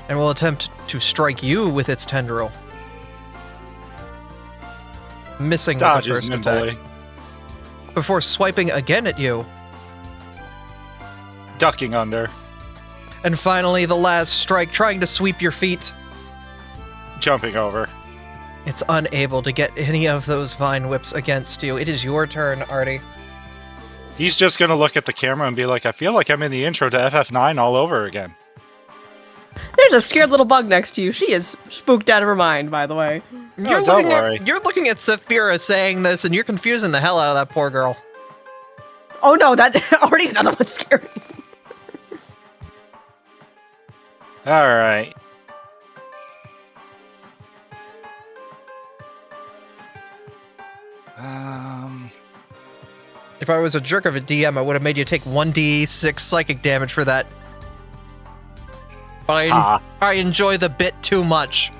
and will attempt to strike you with its tendril. Missing with the Dodges first nimbly. attack. Before swiping again at you. Ducking under. And finally, the last strike, trying to sweep your feet. Jumping over. It's unable to get any of those vine whips against you. It is your turn, Artie. He's just gonna look at the camera and be like, I feel like I'm in the intro to FF9 all over again. There's a scared little bug next to you. She is spooked out of her mind, by the way. You're don't worry. You're looking at Saphira saying this, and you're confusing the hell out of that poor girl. Oh no, that Artie's not the one scared. Alright. If I was a jerk of a DM, I would have made you take 1d6 psychic damage for that. I enjoy the bit too much.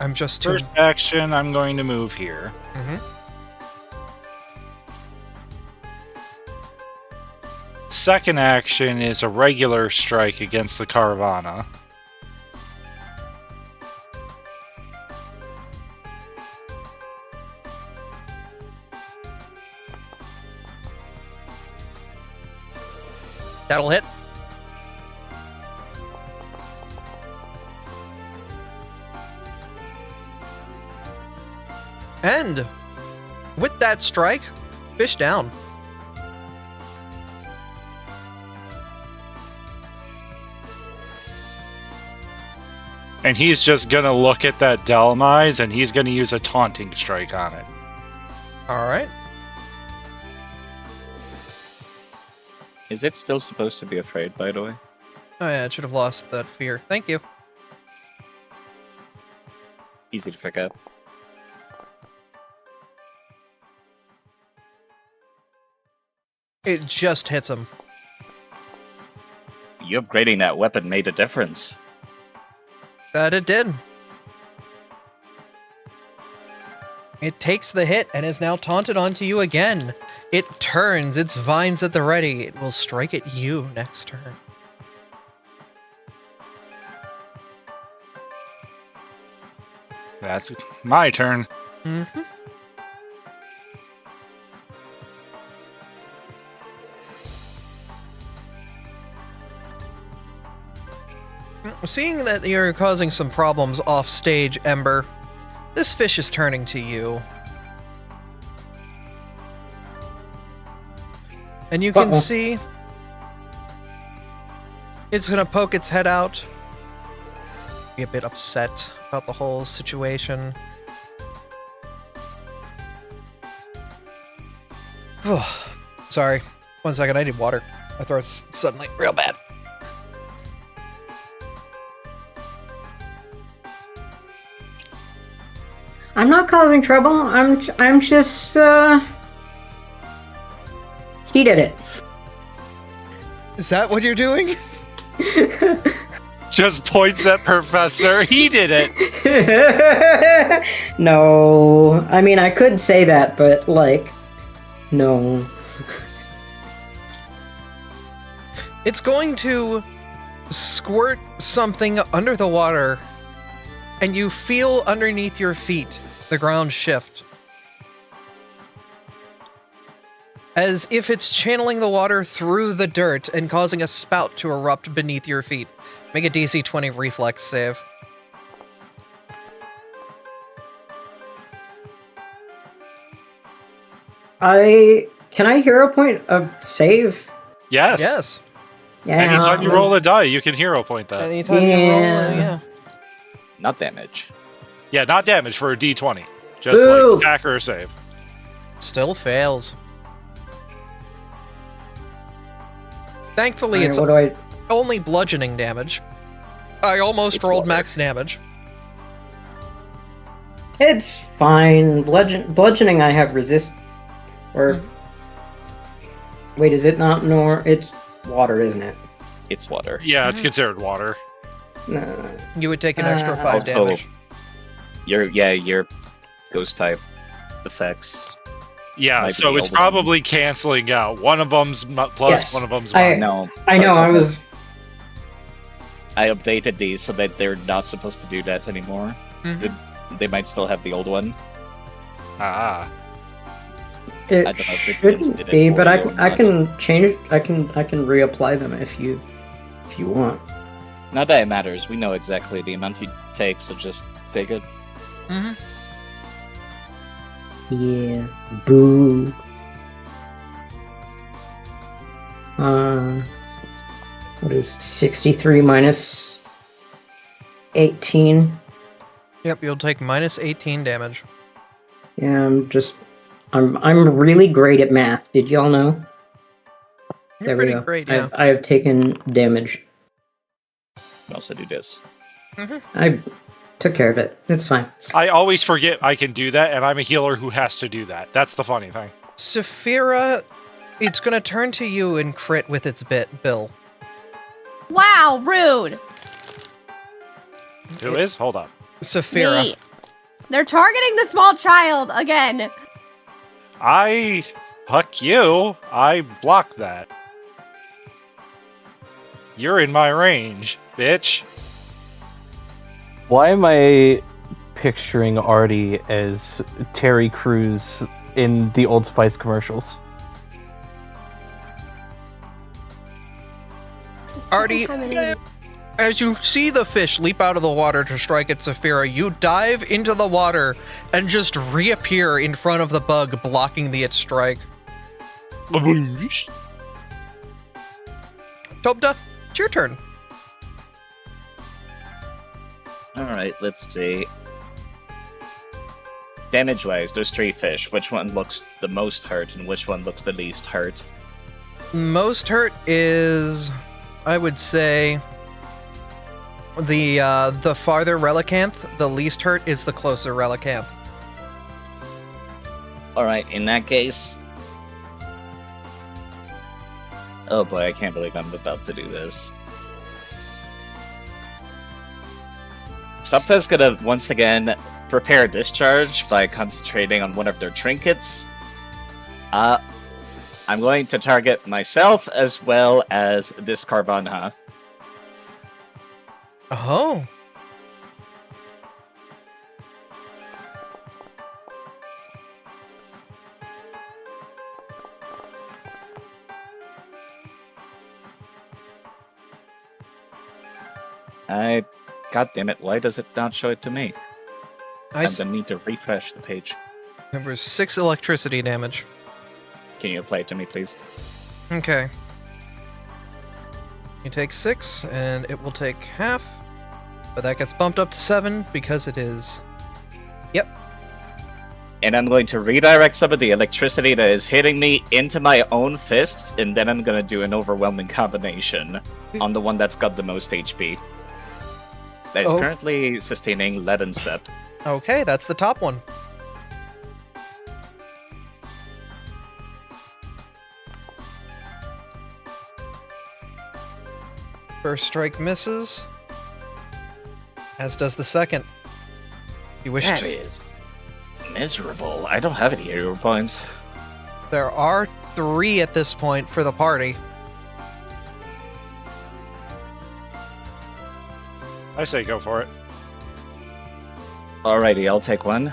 I'm just too... First action, I'm going to move here. Mhm. Second action is a regular strike against the Caravana. That'll hit. And with that strike, fish down. And he's just gonna look at that Delmise and he's gonna use a taunting strike on it. All right. Is it still supposed to be afraid, by the way? Oh yeah, it should have lost that fear. Thank you. Easy to forget. It just hits him. You upgrading that weapon made a difference. That it did. It takes the hit and is now taunted onto you again. It turns its vines at the ready. It will strike at you next turn. That's my turn. Mm-hmm. Seeing that you're causing some problems off stage, Ember, this fish is turning to you. And you can see it's gonna poke its head out. Be a bit upset about the whole situation. Oh, sorry. 1 second, I need water. My throat's suddenly real bad. I'm not causing trouble. I'm just he did it. Is that what you're doing? Just points at Professor. He did it. No. I mean, I could say that, but like no. It's going to squirt something under the water, and you feel underneath your feet the ground shift. As if it's channeling the water through the dirt and causing a spout to erupt beneath your feet. Make a DC 20 reflex save. Can I hero point a save? Yes. Yes. Yeah. Anytime you roll a die, you can hero point that. Anytime you roll, yeah. Not damage. Yeah, not damage for a D20. Just Boo. like attack or save. Still fails. Thankfully, Alright, it's... what do I? only bludgeoning damage. I almost It's rolled water. max damage. It's fine. Bludgeoning, I have resist. Or. Wait, is it not nor? It's water, isn't it? It's water. Yeah, it's considered water. No. You would take an extra 5 Also, damage. your ghost type effects. Yeah, Might be so the it's old one. probably canceling out. One of them's plus, Yes. one of them's I- minus. No. I know, I was. I updated these so that they're not supposed to do that anymore. Mhm. They might still have the old one. Ah. It I don't know if it shouldn't did it be, for but I you or I not. can change it. I can reapply them if you want. Not that it matters. We know exactly the amount you take, so just take it. Mm-hmm. Yeah. Boo. What is 63 minus 18? Yep, you'll take minus 18 damage. Yeah, I'm really great at math. Did y'all know? You're There we pretty go. great, yeah. I have taken damage. You also do this. I took care of it. It's fine. I always forget I can do that, and I'm a healer who has to do that. That's the funny thing. Saphira, it's gonna turn to you and crit with its bill. Wow, rude. Who is? Hold up. Saphira. Me. They're targeting the small child again. Fuck you. I blocked that. You're in my range, bitch. Why am I picturing Artie as Terry Crews in the Old Spice commercials? It's the second Artie, time in as you see the fish leap out of the water to strike at Saphira, you dive into the water and just reappear in front of the bug, blocking its strike. Tobda, it's your turn. Alright, let's see. Damage-wise, there's 3 fish. Which one looks the most hurt and which one looks the least hurt? Most hurt is, I would say, the farther relicanth. The least hurt is the closer relicanth. Alright, in that case... Oh boy, I can't believe I'm about to do this. Topta's gonna, once again, prepare a discharge by concentrating on one of their trinkets. I'm going to target myself as well as this Carvanha. Oh. God damn it, why does it not show it to me? I I'm gonna need to refresh the page. There 6 electricity damage. Can you apply it to me, please? Okay. You take 6, and it will take half. But that gets bumped up to 7 because it is. Yep. And I'm going to redirect some of the electricity that is hitting me into my own fists, and then I'm gonna do an overwhelming combination on the one that's got the most HP. That is Oh. currently sustaining Leaden Step. Okay, that's the top one. First strike misses, as does the second. You wish That to. is miserable. I don't have any hero points. There are 3 at this point for the party. I say go for it. Alrighty, I'll take one.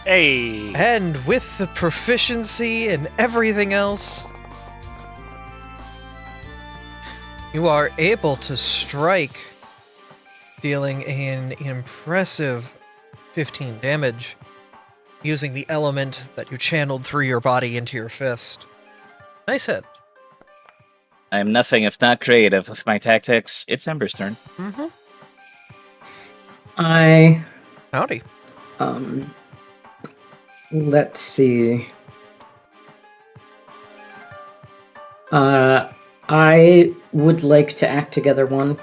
Hey. And with the proficiency and everything else, you are able to strike, dealing an impressive 15 damage, using the element that you channeled through your body into your fist. Nice hit. I'm nothing if not creative with my tactics. It's Ember's turn. Mm-hmm. Howdy. Let's see. I would like to act together one.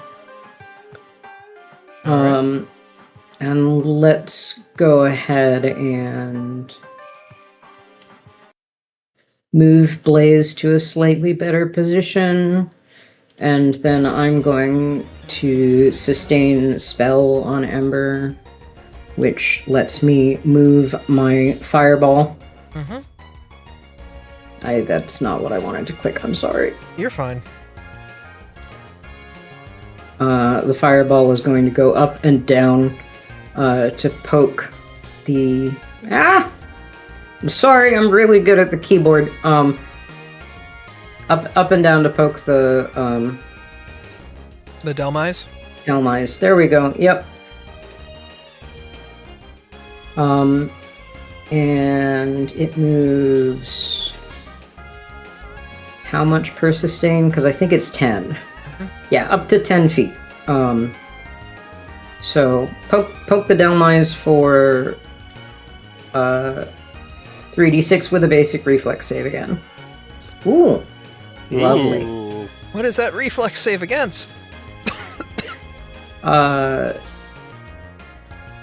And let's go ahead and move Blaze to a slightly better position. And then I'm going to sustain spell on Ember, which lets me move my fireball. Mm-hmm. That's not what I wanted to click, I'm sorry. You're fine. The fireball is going to go up and down to poke the... I'm sorry, I'm really good at the keyboard. Up and down to poke the Delmise? Delmise. There we go. Yep. And it moves... How much per sustain? Because I think it's 10. Mm-hmm. Yeah, up to 10 feet. So poke the Delmise for 3d6 with a basic reflex save again. Ooh. Lovely. Ooh. What is that reflex save against?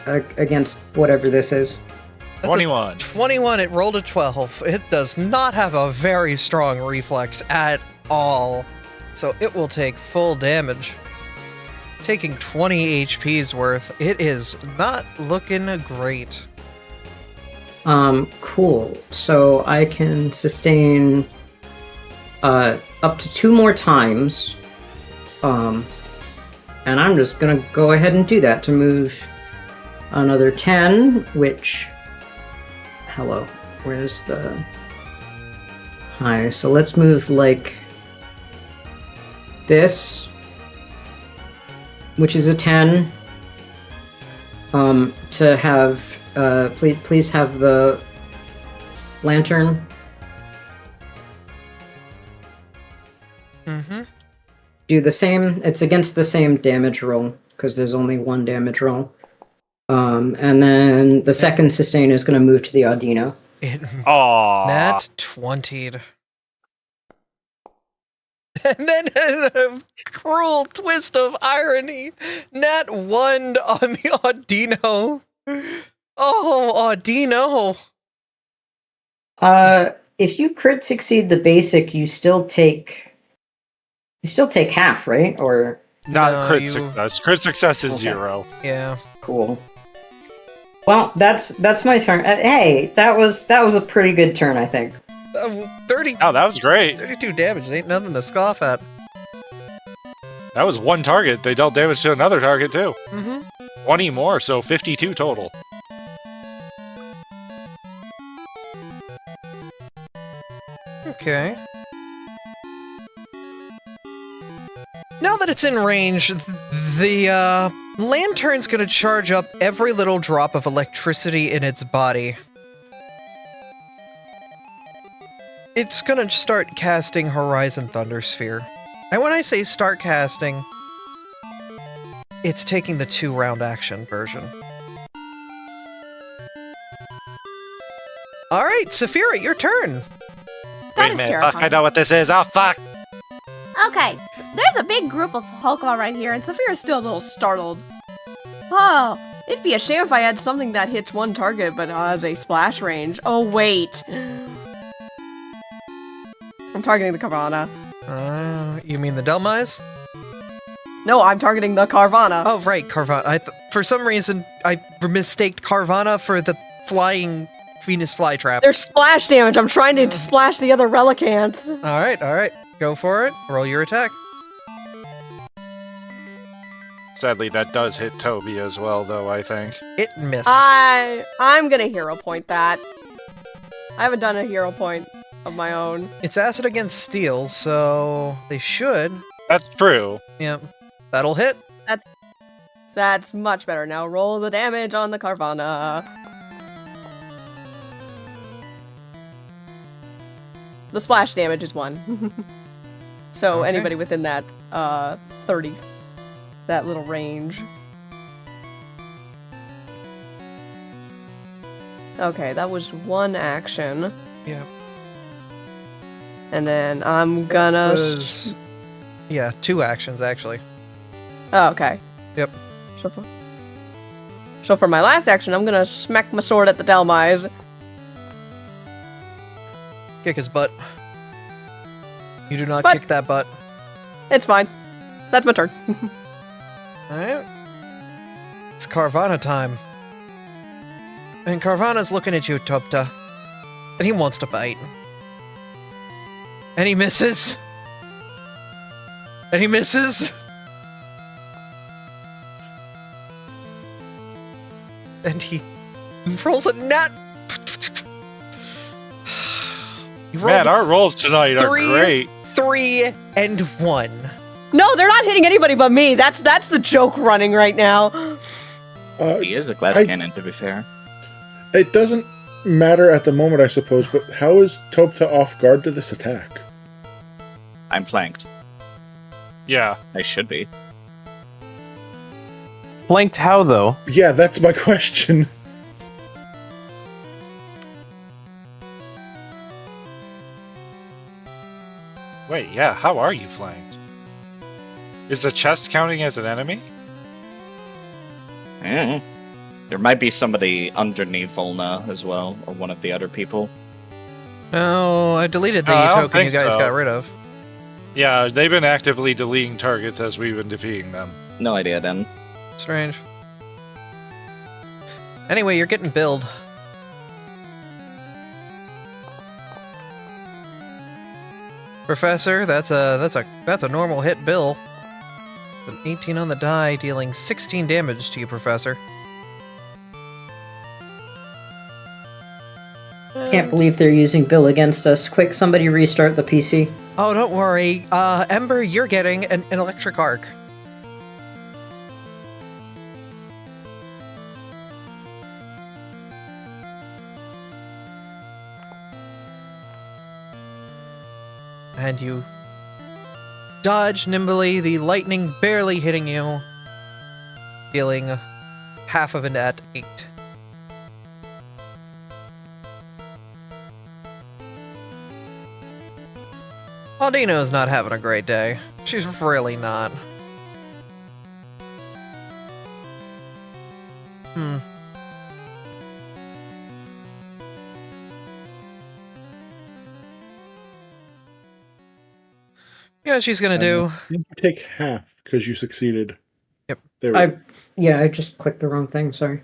Against whatever this is. That's 21. 21, it rolled a 12. It does not have a very strong reflex at all. So it will take full damage. Taking 20 HP's worth. It is not looking great. Cool. So I can sustain up to 2 more times. And I'm just gonna go ahead and do that to move another 10, which... Hello. Where's the... Hi. So let's move like this, which is a 10. To have... please have the lantern. Mm-hmm. Do the same. It's against the same damage roll, because there's only one damage roll. And then the second sustain is going to move to the Audino. Aww. Nat 20'd. And then a cruel twist of irony. Nat 1'd on the Audino. Oh, Audino. If you crit succeed the basic, you still take half, right? Or Not No, crit you- success. Crit success is Okay. 0. Yeah. cool. Well, that's my turn. Hey, that was a pretty good turn, I think. 30, Oh, that was great. 32 damage. Ain't nothing to scoff at. That was one target. They dealt damage to another target, too. Mm-hmm. 20 more, so 52 total. Okay. Now that it's in range, the lantern's gonna charge up every little drop of electricity in its body. It's gonna start casting Horizon Thundersphere. And when I say start casting, it's taking the 2-round action version. Alright, Saphira, your turn! That Wait is a minute, terrifying. fuck, I know what this is. Oh, fuck! Okay, there's a big group of Pokemon right here, and Saphira's still a little startled. Oh, It'd be a shame if I had something that hits one target but has a splash range. Oh, wait. I'm targeting the Carvana. You mean the Delmise? No, I'm targeting the Carvana. Oh, right, Carvana. For some reason, I mistaked Carvana for the flying Venus flytrap. There's splash damage. I'm trying to splash the other Relicants. Alright. Go for it. Roll your attack. Sadly, that does hit Toby as well, though, I think. It missed. I'm gonna hero point that. I haven't done a hero point of my own. It's acid against steel, so they should. That's true. Yep. That'll hit. That's much better. Now roll the damage on the Carvana. The splash damage is 1. So Okay. anybody within that 30, that little range. Okay, that was one action. Yep. And then I'm gonna... Yeah, 2 actions, actually. Oh, okay. Yep. So for my last action, I'm gonna smack my sword at the Delmise. Kick his butt. You do not But- kick that butt. It's fine. That's my turn. Alright. It's Carvana time. And Carvana's looking at you, Topta. And he wants to bite. And he misses. And he misses. And he rolls a nat. You rolled Man, our rolls tonight are three. great. 3 and 1. No, they're not hitting anybody but me. That's the joke running right now. He is a glass cannon, to be fair. It doesn't matter at the moment, I suppose, but how is Topta off guard to this attack? I'm flanked. Yeah. I should be. Flanked how, though? Yeah, that's my question. Wait, yeah, how are you flanked? Is the chest counting as an enemy? Mm. There might be somebody underneath Volna as well, or one of the other people. No, I deleted the No, I don't token you think guys so. got rid of. Yeah, they've been actively deleting targets as we've been defeating them. No idea then. Strange. Anyway, you're getting billed. Professor, that's a normal hit bill. It's an 18 on the die, dealing 16 damage to you, Professor. Can't believe they're using Bill against us. Quick, somebody restart the PC. Oh, don't worry. Ember, you're getting an electric arc. And you dodge nimbly, the lightning barely hitting you, dealing half of it at 8. Aldino's not having a great day. She's really not. You know what she's gonna do? I think you take half because you succeeded. Yep. There we go. I just clicked the wrong thing, sorry.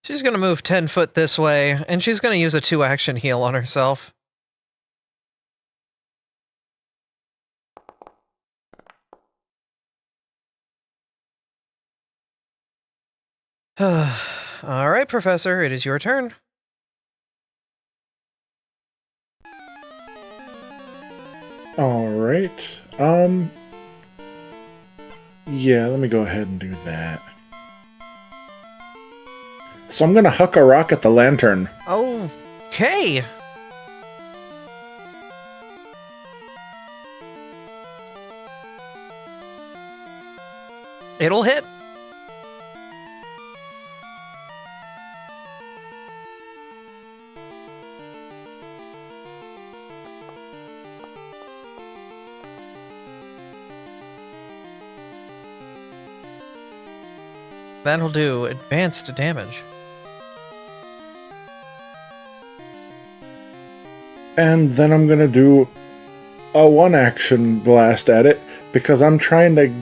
She's gonna move 10 foot this way, and she's gonna use a 2-action heal on herself. Alright, Professor, it is your turn. Alright. Yeah, let me go ahead and do that. So I'm gonna huck a rock at the lantern. Okay. It'll hit. That'll do advanced damage. And then I'm gonna do a 1-action blast at it because I'm trying to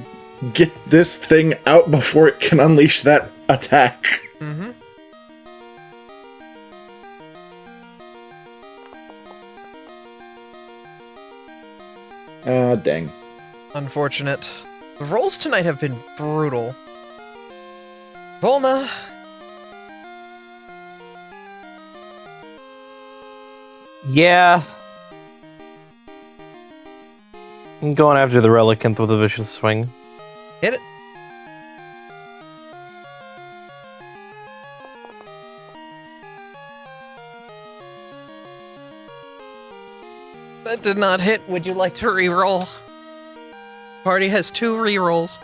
get this thing out before it can unleash that attack. Mm-hmm. Ah, dang. Unfortunate. The rolls tonight have been brutal. Volna. Yeah. I'm going after the Relicanth with a vicious swing. Hit it. That did not hit. Would you like to re-roll? Party has 2 re-rolls.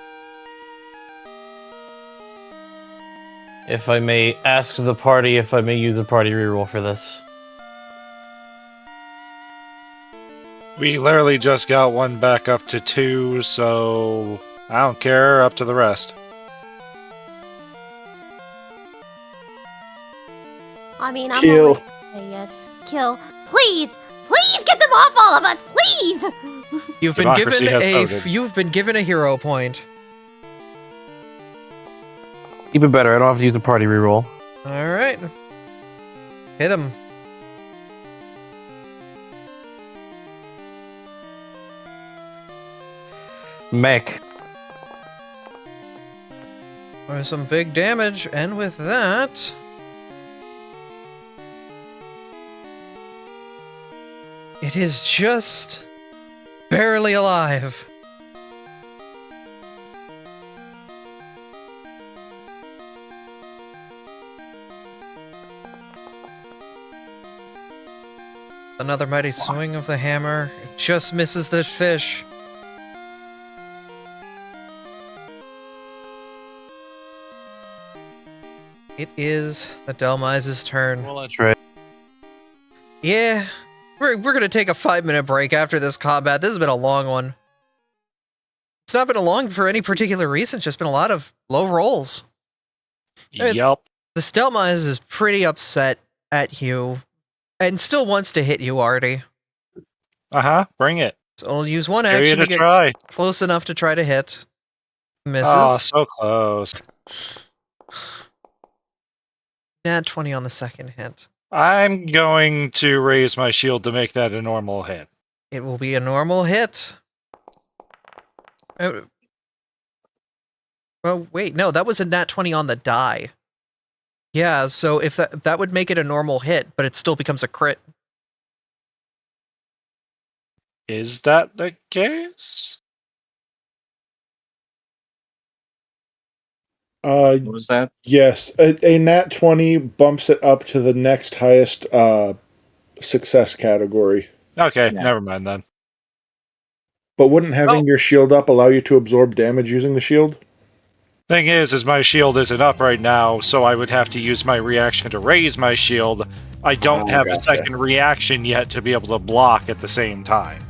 If I may ask the party if I may use the party reroll for this. We literally just got one back up to 2, so I don't care. Up to the rest. I mean, I'm Kill. always say yes. Kill. Please! Please get them off all of us! Please! You've been Democracy given has a voted. you've been given a hero point. Even better, I don't have to use the party reroll. All right, hit him. Mech. Or some big damage, and with that, it is just barely alive. Another mighty swing of the hammer. It just misses the fish. It is the Delmise's turn. Well, that's right. Yeah, we're gonna take a 5-minute break after this combat. This has been a long one. It's not been a long for any particular reason. It's just been a lot of low rolls. Yup. The Stelmise is pretty upset at you, and still wants to hit you, Artie. Bring it. So I'll use one Dare you action to to get try. close enough to try to hit. Misses. Oh, so close. Nat 20 on the second hit. I'm going to raise my shield to make that a normal hit. It will be a normal hit. Oh, wait, no, that was a nat 20 on the die. Yeah, so if that would make it a normal hit, but it still becomes a crit. Is that the case? What was that? Yes, a nat 20 bumps it up to the next highest success category. Okay, Yeah. never mind then. But wouldn't having your shield up allow you to absorb damage using the shield? Thing is my shield isn't up right now, so I would have to use my reaction to raise my shield. I don't have a gotcha. second reaction yet to be able to block at the same time.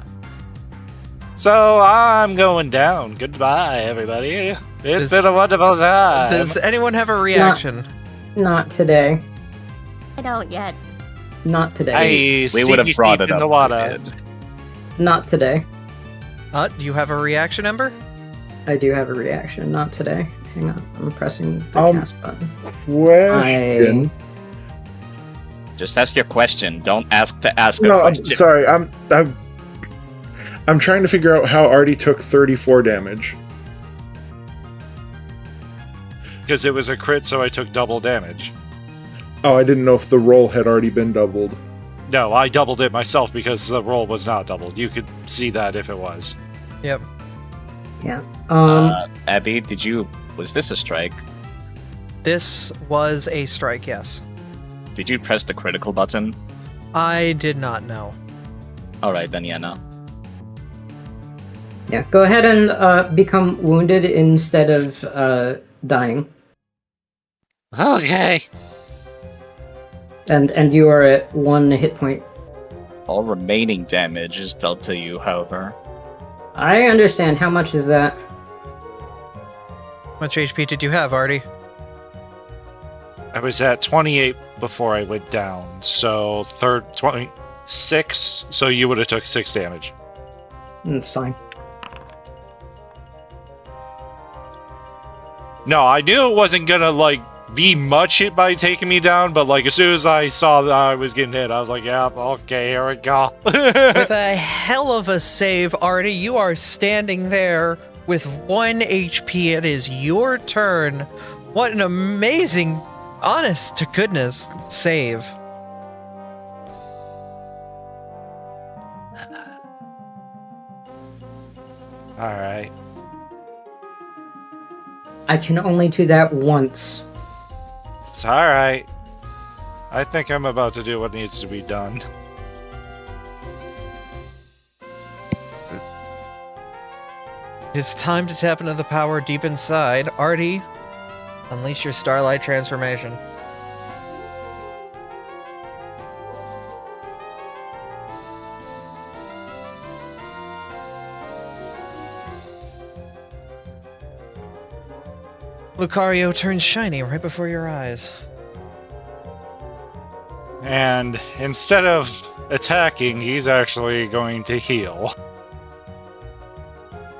So I'm going down. Goodbye, everybody. It's been a wonderful time. Does anyone have a reaction? Not today. I don't yet. Not today. I We would have sea brought steep it in up the if we water. did. Not today. Do you have a reaction, Ember? I do have a reaction. Not today. Hang on. I'm pressing the cast button. Question. Just ask your question. Don't ask to ask a No, I'm question. sorry. I'm trying to figure out how Artie took 34 damage. Because it was a crit, so I took double damage. Oh, I didn't know if the roll had already been doubled. No, I doubled it myself because the roll was not doubled. You could see that if it was. Yep. Yeah. Abby, was this a strike? This was a strike, yes. Did you press the critical button? I did not know. Alright, then yeah, no. Yeah. Go ahead and become wounded instead of dying. Okay. And you are at 1 hit point. All remaining damage is dealt to you, however. I understand. How much is that? How much HP did you have, Artie? I was at 28 before I went down, so 26, so you would have took 6 damage. That's fine. No, I knew it wasn't gonna, be much hit by taking me down, but, as soon as I saw that I was getting hit, I was like, yeah, okay, here we go. With a hell of a save, Artie, you are standing there with 1 HP. It is your turn. What an amazing, honest to goodness save. Alright. I can only do that once. It's alright. I think I'm about to do what needs to be done. It's time to tap into the power deep inside. Artie, unleash your Starlight transformation. Lucario turns shiny right before your eyes. And instead of attacking, he's actually going to heal.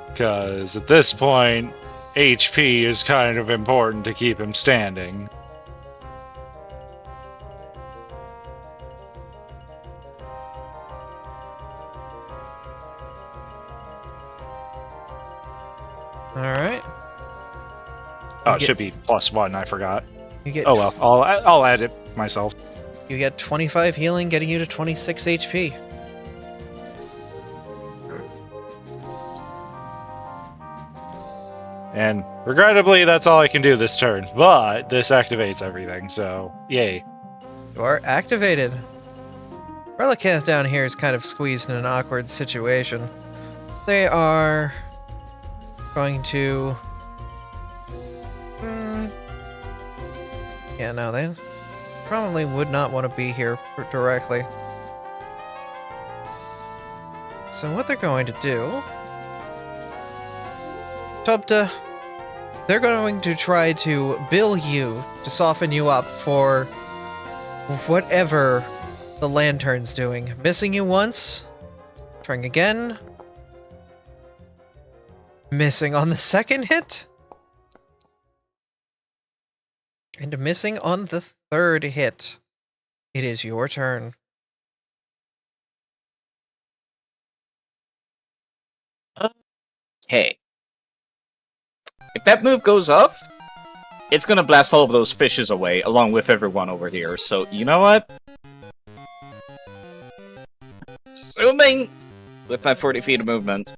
Because at this point, HP is kind of important to keep him standing. Alright. Oh, it should be +1, I forgot. You get Oh well, I'll add it myself. You get 25 healing, getting you to 26 HP. And regrettably, that's all I can do this turn. But this activates everything, so yay. You are activated. Relicanth down here is kind of squeezed in an awkward situation. They are going to... Yeah, no, they probably would not want to be here directly. So what they're going to do... Tubta, they're going to try to bill you to soften you up for whatever the lantern's doing. Missing you once, trying again, missing on the second hit, and missing on the third hit. It is your turn. Okay. If that move goes off, it's gonna blast all of those fishes away, along with everyone over here. So, you know what? Zooming with my 40 feet of movement.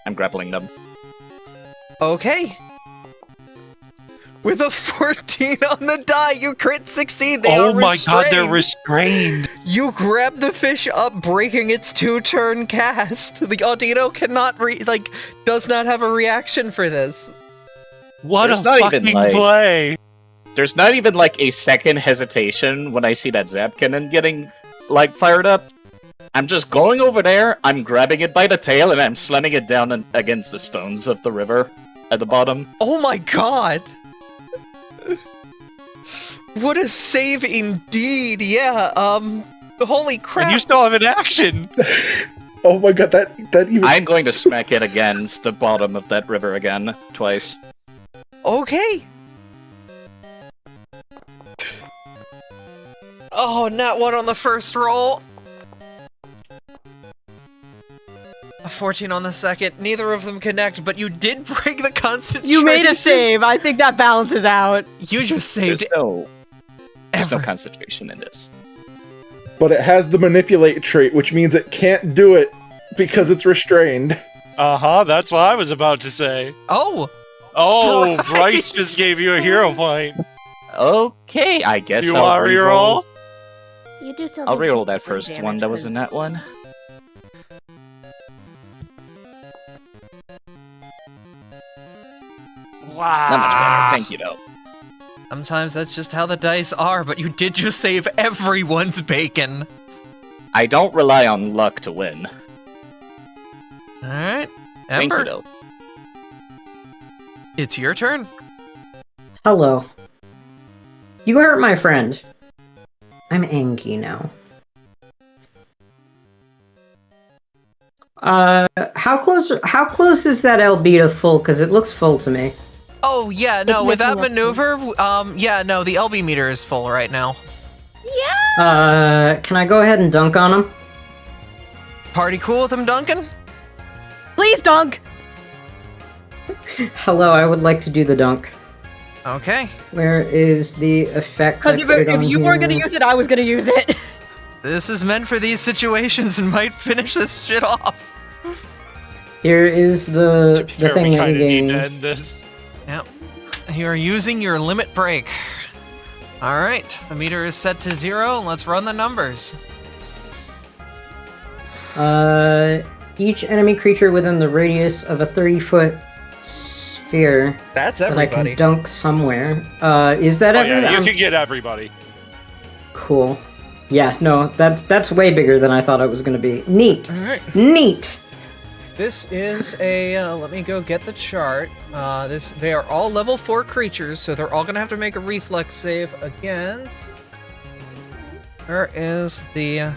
I'm grappling them. Okay. With a 14 on the die, you crit succeed. They are Oh my god, they're restrained. restrained! You grab the fish up, breaking its 2-turn cast. The Audino cannot does not have a reaction for this. What There's a not fucking even, like- play! There's not even, like, a second hesitation when I see that Zap Cannon getting, like, fired up. I'm just going over there, I'm grabbing it by the tail, and I'm slamming it down against the stones of the river at the bottom. Oh my god! What a save indeed, yeah, holy crap. And you still have an action! Oh my god, that even... I'm going to smack it against the bottom of that river again, twice. Okay. Oh, not one on the first roll. A 14 on the second. Neither of them connect, but you did break the concentration. You made a save. I think that balances out. You just saved There's no concentration in this. But it has the manipulate trait, which means it can't do it because it's restrained. Uh-huh, that's what I was about to say. Oh! Oh, Bryce just gave you a hero point. Okay, I guess You I'll want to reroll? You do still I'll do reroll that some first damage one that was because- in that one. Wow. Not much better, thank you though. Sometimes that's just how the dice are, but you did just save everyone's bacon. I don't rely on luck to win. Alright. Thank you Ember, though. it's your turn. Hello. You hurt my friend. I'm angry now. How close is that LB to full? Because it looks full to me. Oh, yeah, no, It's with that missing a- maneuver, yeah, no, the LB meter is full right now. Can I go ahead and dunk on him? Party cool with him, Duncan? Please, dunk! Hello, I would like to do the dunk. Okay. Where is the effect? Because I put it if on you weren't here? gonna use it, I was gonna use it. This is meant for these situations and might finish this shit off. Here is the To be fair, thing we that you kind of need gain. to end this. Yep. You're using your limit break. Alright, the meter is set to 0. Let's run the numbers. Each enemy creature within the radius of a 30-foot sphere That's that I everybody. can dunk somewhere. Is that Oh everyone? yeah, you can get everybody. Cool. Yeah, no, that's way bigger than I thought it was gonna be. Neat. Alright. Neat. This is a, let me go get the chart. They are all level 4 creatures, so they're all gonna have to make a reflex save against... Where is the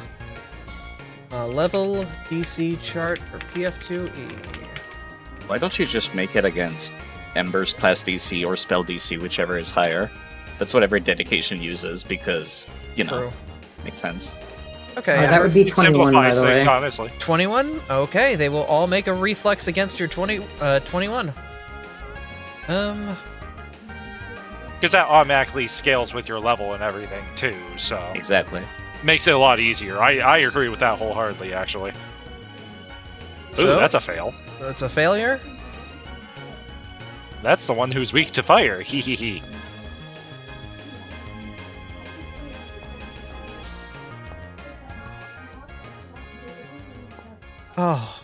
level DC chart for PF2E? Why don't you just make it against Ember's class DC or spell DC, whichever is higher? That's what every dedication uses, because, you know, True. makes sense. Okay, That would be 21, by Simplifies the things, way. honestly. 21? Okay, they will all make a reflex against your 21. Because that automatically scales with your level and everything, too, so... Exactly. Makes it a lot easier. I agree with that wholeheartedly, actually. Ooh, So? that's a fail. That's a failure. That's the one who's weak to fire. Hee hee hee. Oh.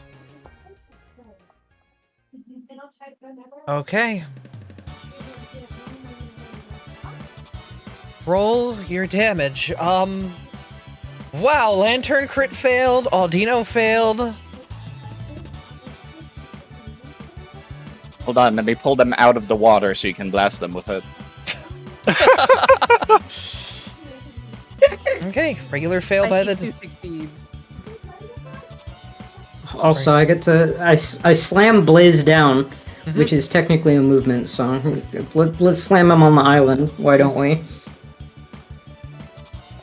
Okay. Roll your damage. Wow, Lantern crit failed, Aldino failed. Hold on, let me pull them out of the water so you can blast them with it. Okay, regular fail I by see the... 2 succeeds. Also, I get to I slam Blaze down, Mm-hmm. which is technically a movement. So let's slam him on the island. Why don't we?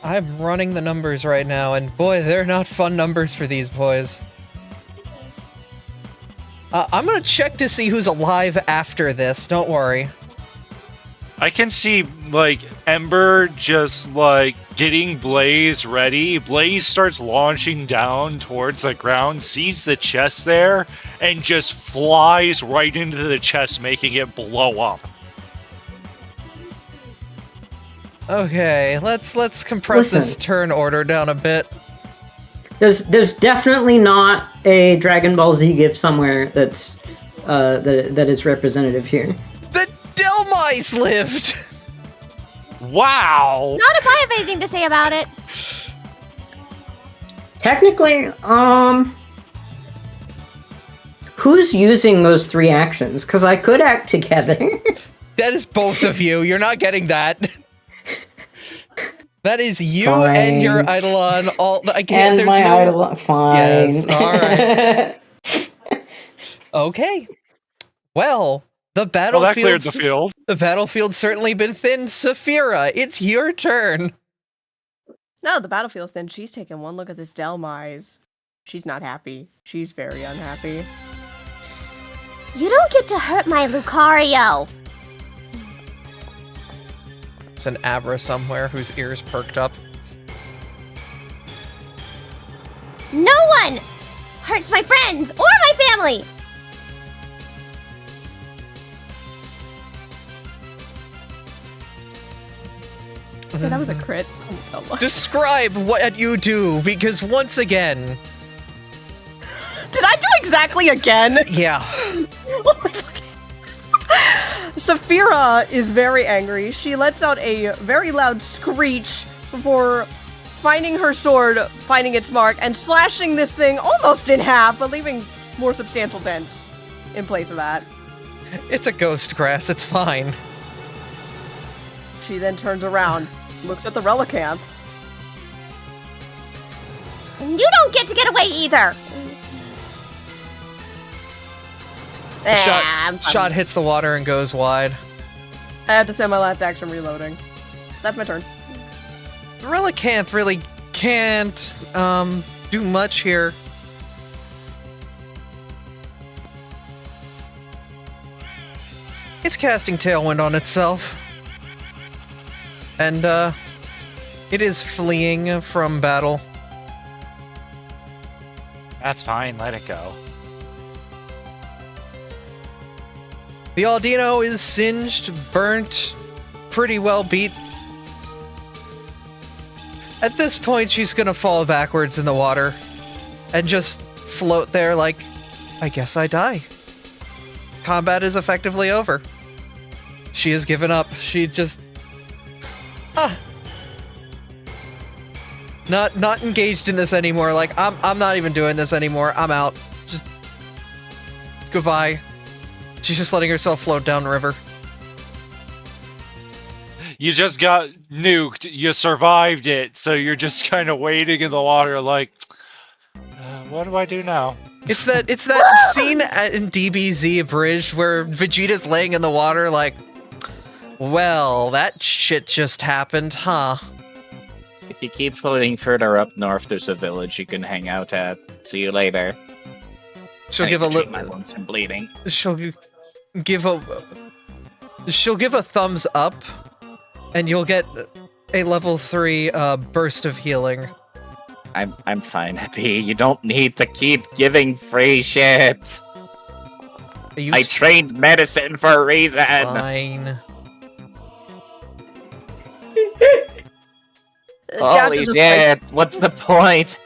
I'm running the numbers right now, and boy, they're not fun numbers for these boys. I'm gonna check to see who's alive after this, don't worry. I can see, like, Ember just, like, getting Blaze ready. Blaze starts launching down towards the ground, sees the chest there, and just flies right into the chest, making it blow up. Okay, let's compress this Listen. turn order down a bit. There's definitely not a Dragon Ball Z gift somewhere that's that is representative here. The Delmise lived! Wow! Not if I have anything to say about it. Technically, who's using those 3 actions? Because I could act together. That is both of you, you're not getting that. That is you Fine. and your Eidolon all... I can't, and there's my no... idol. Fine. Yes, alright. Okay. Well, the Well, that battlefield... cleared the field. The battlefield's certainly been thinned. Saphira, it's your turn. No, the battlefield's thin. She's taking one look at this Delmise. She's not happy. She's very unhappy. You don't get to hurt my Lucario. It's an Abra somewhere whose ears perked up. No one hurts my friends or my family. Okay, that was a crit. Oh, no. Describe what you do, because once again... Did I do exactly again? Yeah. Oh my fucking... Saphira is very angry. She lets out a very loud screech before finding her sword, finding its mark, and slashing this thing almost in half, but leaving more substantial dents in place of that. It's a ghost grass, it's fine. She then turns around, looks at the Relicanth. And you don't get to get away either. I'm fine. Shot hits the water and goes wide. I have to spend my last action reloading. That's my turn. Relicanth really can't do much here. It's casting Tailwind on itself. And it is fleeing from battle. That's fine, let it go. The Aldino is singed, burnt, pretty well beat. At this point, she's gonna fall backwards in the water and just float there like, I guess I die. Combat is effectively over. She has given up. She just... Not engaged in this anymore. Like, I'm not even doing this anymore. I'm out. Just Goodbye. She's just letting herself float down river. You just got nuked. You survived it, so you're just kind of waiting in the water, like, what do I do now? It's that scene in DBZ Abridged where Vegeta's laying in the water, like, well, that shit just happened, huh? If you keep floating further up north, there's a village you can hang out at. See you later. She'll I give need a to treat little. my wounds and bleeding. She'll give a thumbs up, and you'll get a level 3 burst of healing. I'm fine, Happy. You don't need to keep giving free shit. I trained medicine for a reason. Fine. Holy shit! What's the point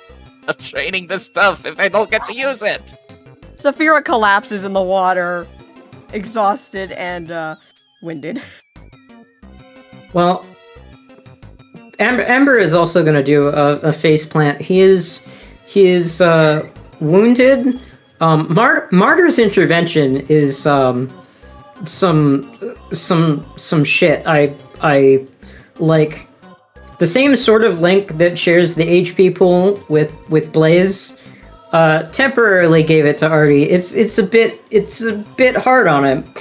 of training this stuff if I don't get to use it? Saphira collapses in the water, exhausted and winded. Well, Amber is also going to do a face plant. He is wounded. Martyr's intervention is some shit. I like the same sort of link that shares the HP pool with Blaze. Temporarily gave it to Artie. It's a bit hard on him.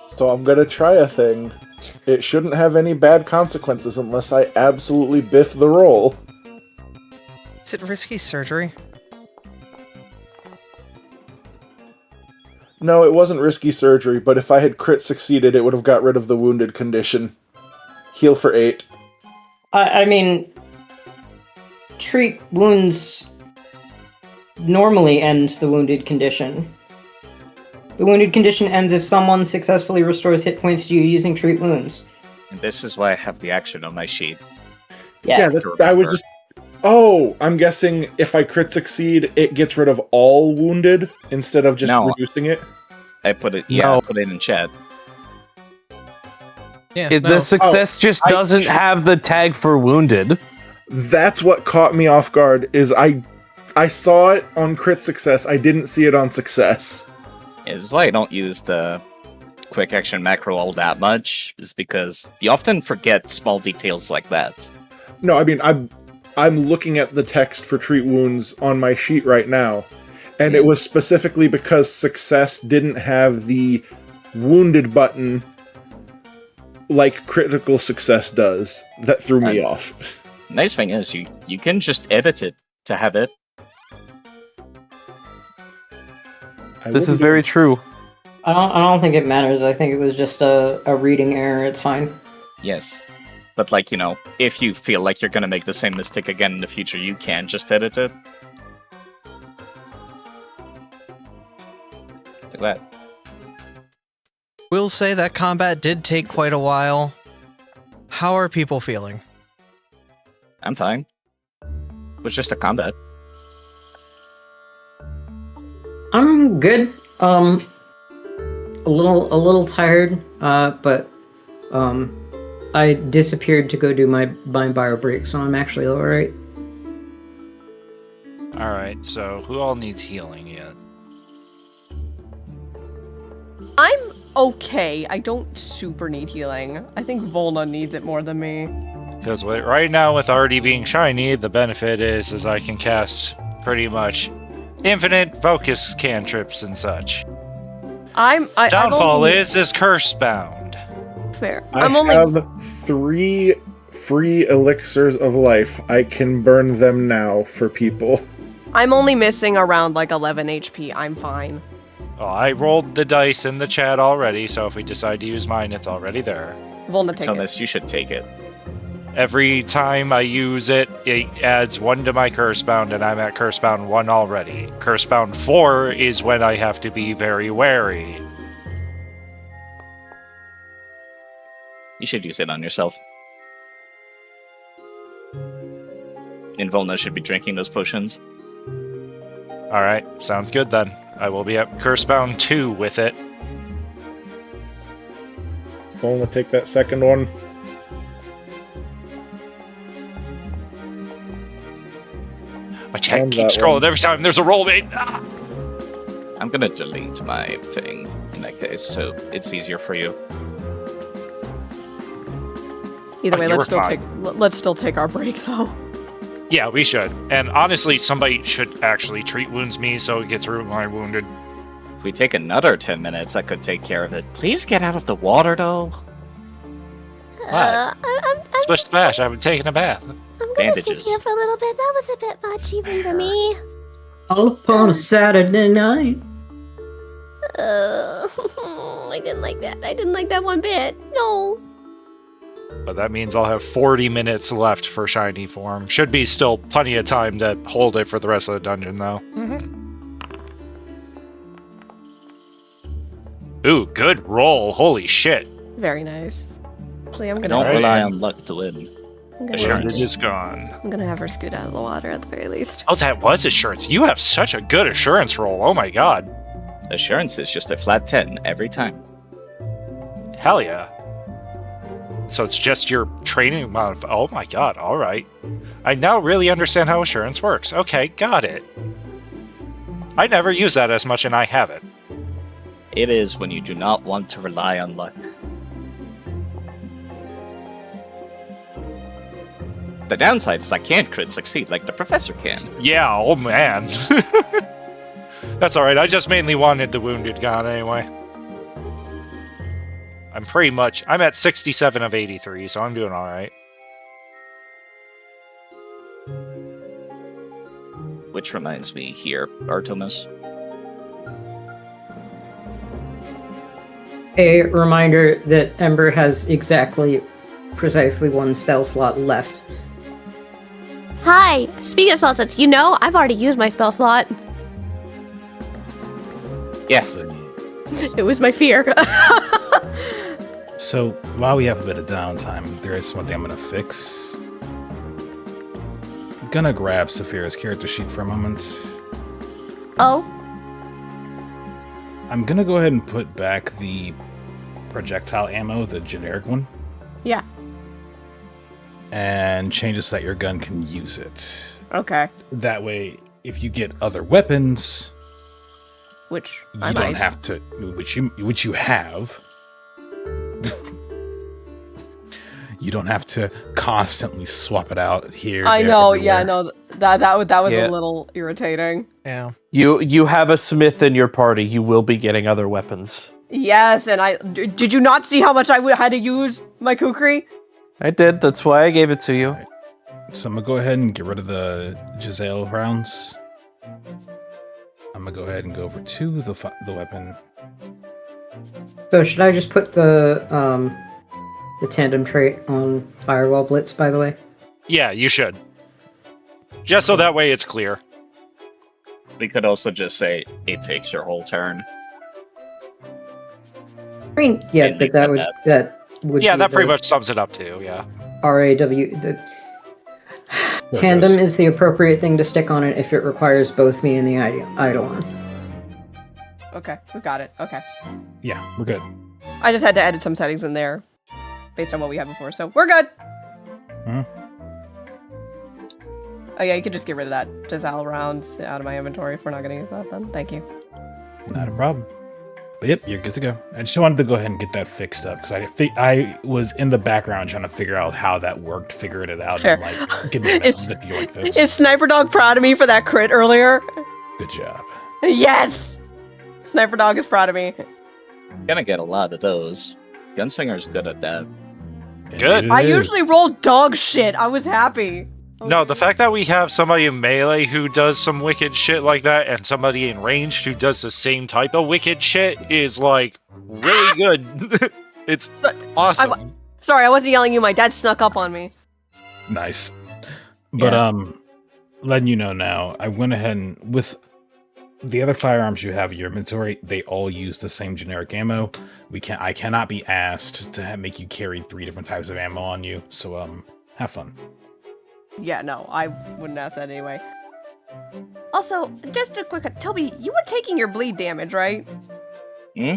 So I'm gonna try a thing. It shouldn't have any bad consequences unless I absolutely biff the roll. Is it risky surgery? No, it wasn't risky surgery, but if I had crit succeeded, it would have got rid of the wounded condition. Heal for 8. I mean, treat wounds normally ends the wounded condition. The wounded condition ends if someone successfully restores hit points to you using treat wounds. And this is why I have the action on my sheet. Yeah, I was just... Oh, I'm guessing if I crit succeed, it gets rid of all wounded instead of just reducing it? I put it in chat. Yeah, The success just doesn't have the tag for wounded. That's what caught me off guard, is I saw it on crit success, I didn't see it on success. Yeah, this is why I don't use the quick action macro all that much, is because you often forget small details like that. No, I mean, I'm looking at the text for treat wounds on my sheet right now, and it was specifically because success didn't have the wounded button like critical success does that threw me off. Nice thing is, you can just edit it to have it. This is very true. I don't think it matters. I think it was just a reading error. It's fine. Yes. But, like, you know, if you feel like you're gonna make the same mistake again in the future, you can just edit it. Like that. We'll say that combat did take quite a while. How are people feeling? I'm fine. It was just a combat. I'm good. A little tired. But I disappeared to go do my bio break, so I'm actually alright. Alright, so who all needs healing yet? I'm okay. I don't super need healing. I think Volna needs it more than me. Because right now, with already being shiny, the benefit is I can cast pretty much infinite focus cantrips and such. Downfall is curse bound. Fair. I have 3 free elixirs of life. I can burn them now for people. I'm only missing around like 11 HP. I'm fine. Well, I rolled the dice in the chat already, so if we decide to use mine, it's already there. Volna, take Thomas, it. you should take it. Every time I use it, it adds 1 to my curse bound, and I'm at curse bound 1 already. Curse bound 4 is when I have to be very wary. You should use it on yourself. And Volna should be drinking those potions. Alright, sounds good then. I will be at curse bound 2 with it. I'm gonna take that second one. My chat keeps scrolling every time there's a roll made. Ah! I'm gonna delete my thing in that case, so it's easier for you. Either way, you let's were let's still take our break though. Yeah, we should. And honestly, somebody should actually treat wounds me so it gets my wounded. If we take another 10 minutes, I could take care of it. Please get out of the water, though. I'm Splish splash, I've been taking a bath. gonna sit Bandages. here for a little bit. That was a bit much even for me. All upon a Saturday night. I didn't like that. I didn't like that one bit. No. But that means I'll have 40 minutes left for shiny form. Should be still plenty of time to hold it for the rest of the dungeon, though. Ooh, good roll. Holy shit. Very nice. Actually, I'm I gonna. don't Alright. rely on luck to win. Assurance is gone. I'm gonna have her scoot out of the water at the very least. Oh, that was assurance. You have such a good assurance roll. Oh my god. Assurance is just a flat 10 every time. Hell yeah. So it's just your training mod. Oh my god, alright. I now really understand how assurance works. Okay, got it. I never use that as much and I have it. It is when you do not want to rely on luck. The downside is I can't crit succeed like the professor can. Yeah, oh man. That's alright, I just mainly wanted the wounded gone anyway. I'm at 67 of 83, so I'm doing alright. Which reminds me here, Artemis. A reminder that Ember has precisely one spell slot left. Hi. Speaking of spell slots, you know I've already used my spell slot. Yeah. It was my fear. So, while we have a bit of downtime, there is one thing I'm going to fix. I'm going to grab Saphira's character sheet for a moment. Oh. I'm going to go ahead and put back the projectile ammo, the generic one, Yeah. and change it so that your gun can use it. Okay. That way, if you get other weapons, Which you I don't might. have to, which you have. You don't have to constantly swap it out here. I there, know. everywhere. Yeah. No. That was Yeah. a little irritating. Yeah. You have a smith in your party. You will be getting other weapons. Yes, and did you not see how much I had to use my kukri? I did. That's why I gave it to you. So I'm gonna go ahead and get rid of the Giselle rounds. I'm gonna go ahead and go over to the weapon. So should I just put the tandem trait on Firewall Blitz, by the way? Yeah, you should. Just so that way it's clear. We could also just say it takes your whole turn. I mean, yeah, And but make that would Yeah, be that pretty the much sums it up too, yeah. RAW. The tandem is the appropriate thing to stick on it if it requires both me and the Eidolon. Okay, we got it. Okay. Yeah, we're good. I just had to edit some settings in there based on what we had before, so we're good. Hmm. Oh yeah, you could just get rid of that Giselle rounds out of my inventory if we're not gonna use that then. Thank you. Not a problem. But yep, you're good to go. I just wanted to go ahead and get that fixed up because I was in the background trying to figure out how that worked, figuring it out. Sure. And I'm like, give me a Is- minute, you like this. Is Sniper Dog proud of me for that crit earlier? Good job. Yes! Sniper Dog is proud of me. Gonna get a lot of those. Gunslinger's good at that. Good. Indeed it I is. usually roll dog shit. I was happy. No, the fact that we have somebody in melee who does some wicked shit like that and somebody in ranged who does the same type of wicked shit is, like, really good. It's So- awesome. Sorry, I wasn't yelling at you. My dad snuck up on me. Nice. But letting you know now, I went ahead and with the other firearms you have in your inventory, they all use the same generic ammo. I cannot be asked to make you carry 3 different types of ammo on you. So have fun. Yeah, no, I wouldn't ask that anyway. Also, just a quick, Toby, you were taking your bleed damage, right? Hmm?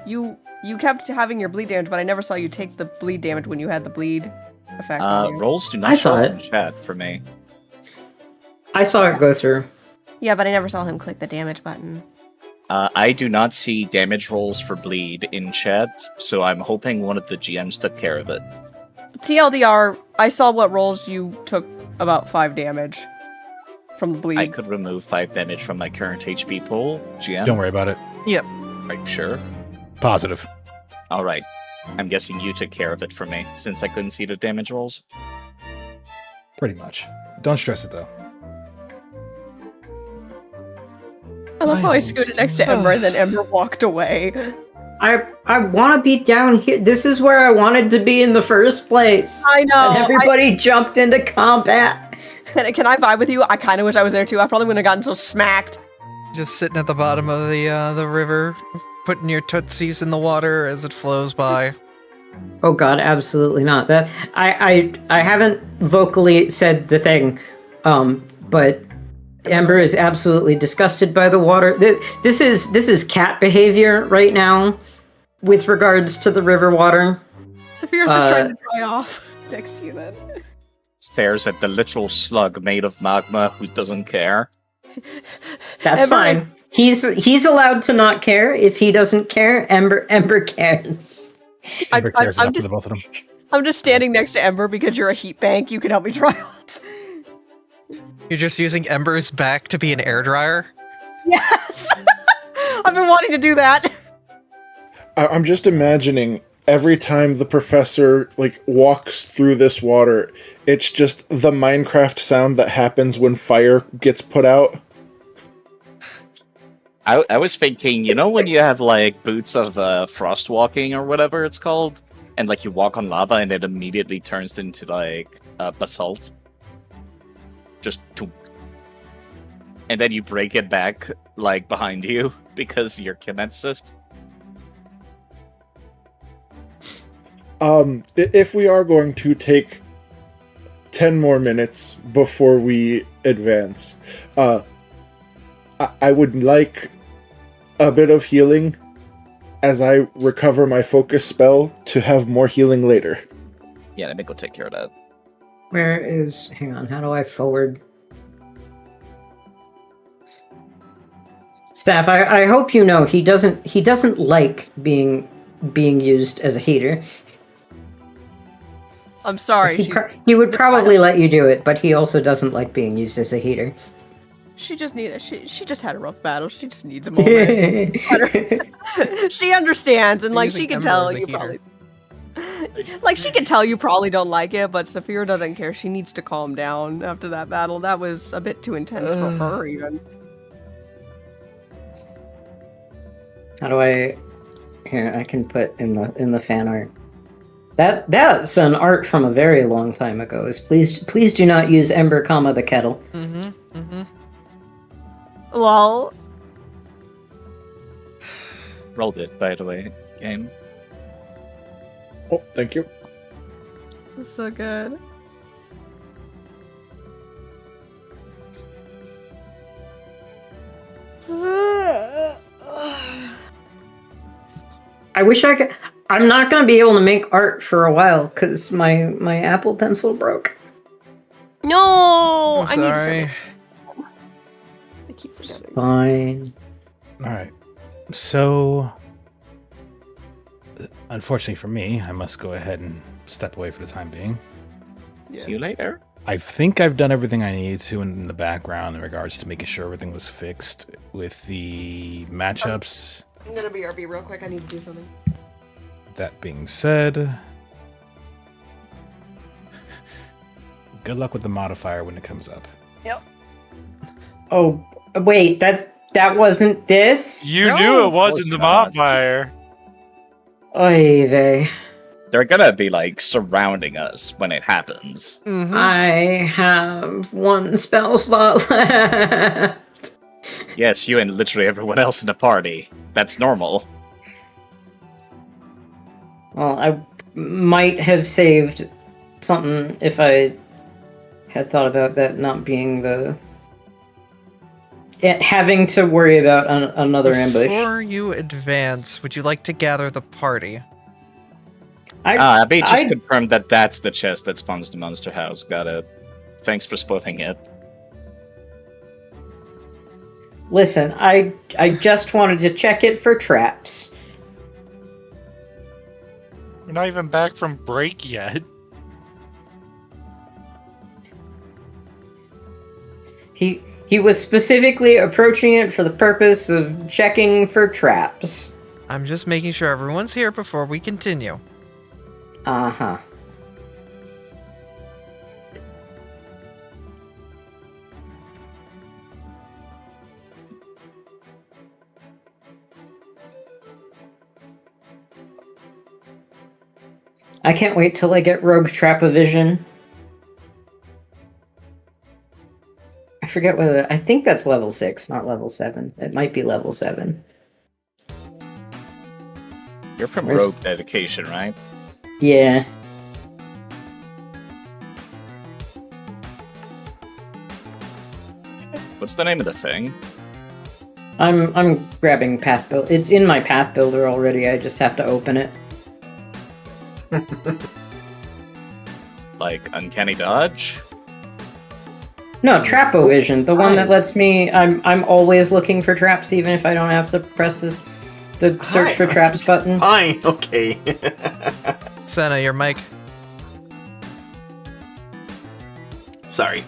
You kept having your bleed damage, but I never saw you take the bleed damage when you had the bleed effect. on you. Rolls do I not saw show up it. in chat for me. I saw it go through. Yeah, but I never saw him click the damage button. I do not see damage rolls for bleed in chat, so I'm hoping one of the GMs took care of it. TLDR, I saw what rolls you took about 5 damage from the bleed. I could remove 5 damage from my current HP pool. GM? Don't worry about it. Are you sure? Positive. Alright. I'm guessing you took care of it for me, since I couldn't see the damage rolls. Pretty much. Don't stress it, though. I love how I scooted next to Ember and then Ember walked away. I want to be down here. This is where I wanted to be in the first place. I know. And everybody jumped into combat. Can I vibe with you? I kind of wish I was there too. I probably wouldn't have gotten so smacked. Just sitting at the bottom of the river, putting your tootsies in the water as it flows by. Oh God, absolutely not. That I haven't vocally said the thing, but Ember is absolutely disgusted by the water. This is cat behavior right now, with regards to the river water. Saphira's just trying to dry off next to you then. Stares at the literal slug made of magma who doesn't care. That's Ember fine. He's allowed to not care. If he doesn't care, Ember cares. Ember cares enough for the both of them. I'm just standing next to Ember because you're a heat bank. You can help me dry off. You're just using Ember's back to be an air dryer? Yes! I've been wanting to do that. I'm just imagining every time the professor walks through this water, it's just the Minecraft sound that happens when fire gets put out. I was thinking, you know when you have boots of frost walking or whatever it's called, and you walk on lava and it immediately turns into basalt? Just to, and then you break it back behind you because you're kineticist. If we are going to take 10 more minutes before we advance, I would like a bit of healing as I recover my focus spell to have more healing later. Yeah, let me go take care of that. Where is... Hang on, how do I forward? Staff, I hope you know he doesn't like being used as a heater. I'm sorry. He would probably let you do it, but he also doesn't like being used as a heater. She just had a rough battle. She just needs a moment. She understands, and she can tell you probably. She can tell you probably don't like it, but Saphira doesn't care. She needs to calm down after that battle. That was a bit too intense for her, even. How do I... Here, I can put in the fan art. That's an art from a very long time ago. Please do not use Ember, the kettle. Well... Rolled it, by the way, game. Oh, thank you. It's so good. I wish I could... I'm not going to be able to make art for a while, because my Apple Pencil broke. No! I'm sorry. I keep forgetting. Fine. Alright. So... Unfortunately for me, I must go ahead and step away for the time being. Yeah. See you later. I think I've done everything I needed to in the background in regards to making sure everything was fixed with the matchups. I'm gonna BRB real quick. I need to do something. That being said, good luck with the modifier when it comes up. Yep. Oh, wait, that wasn't this? You No, knew of it wasn't course the not. modifier. Oy vey. They're gonna be surrounding us when it happens. Mm-hmm. I have one spell slot left. Yes, you and literally everyone else in the party. That's normal. Well, I might have saved something if I had thought about that not being having to worry about another ambush. Before you advance, would you like to gather the party? Abby just confirmed that that's the chest that spawns the monster house. Got it. Thanks for spotting it. Listen, I just wanted to check it for traps. We're not even back from break yet. He was specifically approaching it for the purpose of checking for traps. I'm just making sure everyone's here before we continue. Uh-huh. I can't wait till I get Rogue Trap-O-Vision. I forget whether... I think that's level 6, not level 7. It might be level 7. You're from Where's- Rogue Dedication, right? Yeah. What's the name of the thing? I'm grabbing Path Builder. It's in my Path Builder already, I just have to open it. Like Uncanny Dodge? No, Trap-O-Vision, the one that lets me... I'm always looking for traps, even if I don't have to press the search for traps button. Fine, okay. Senna, your mic. Sorry.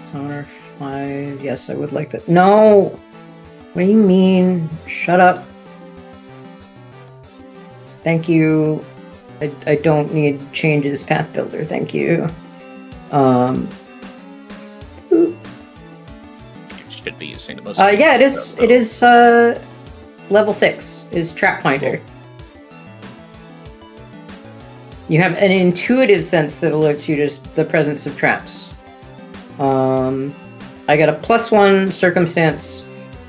Sonar 5... Yes, I would like to... No! What do you mean? Shut up. Thank you. I don't need changes, Path Builder, thank you. You should be using the most... Yeah, it is, level 6, is Trap Finder. You have an intuitive sense that alerts you to the presence of traps. I got a +1 circumstance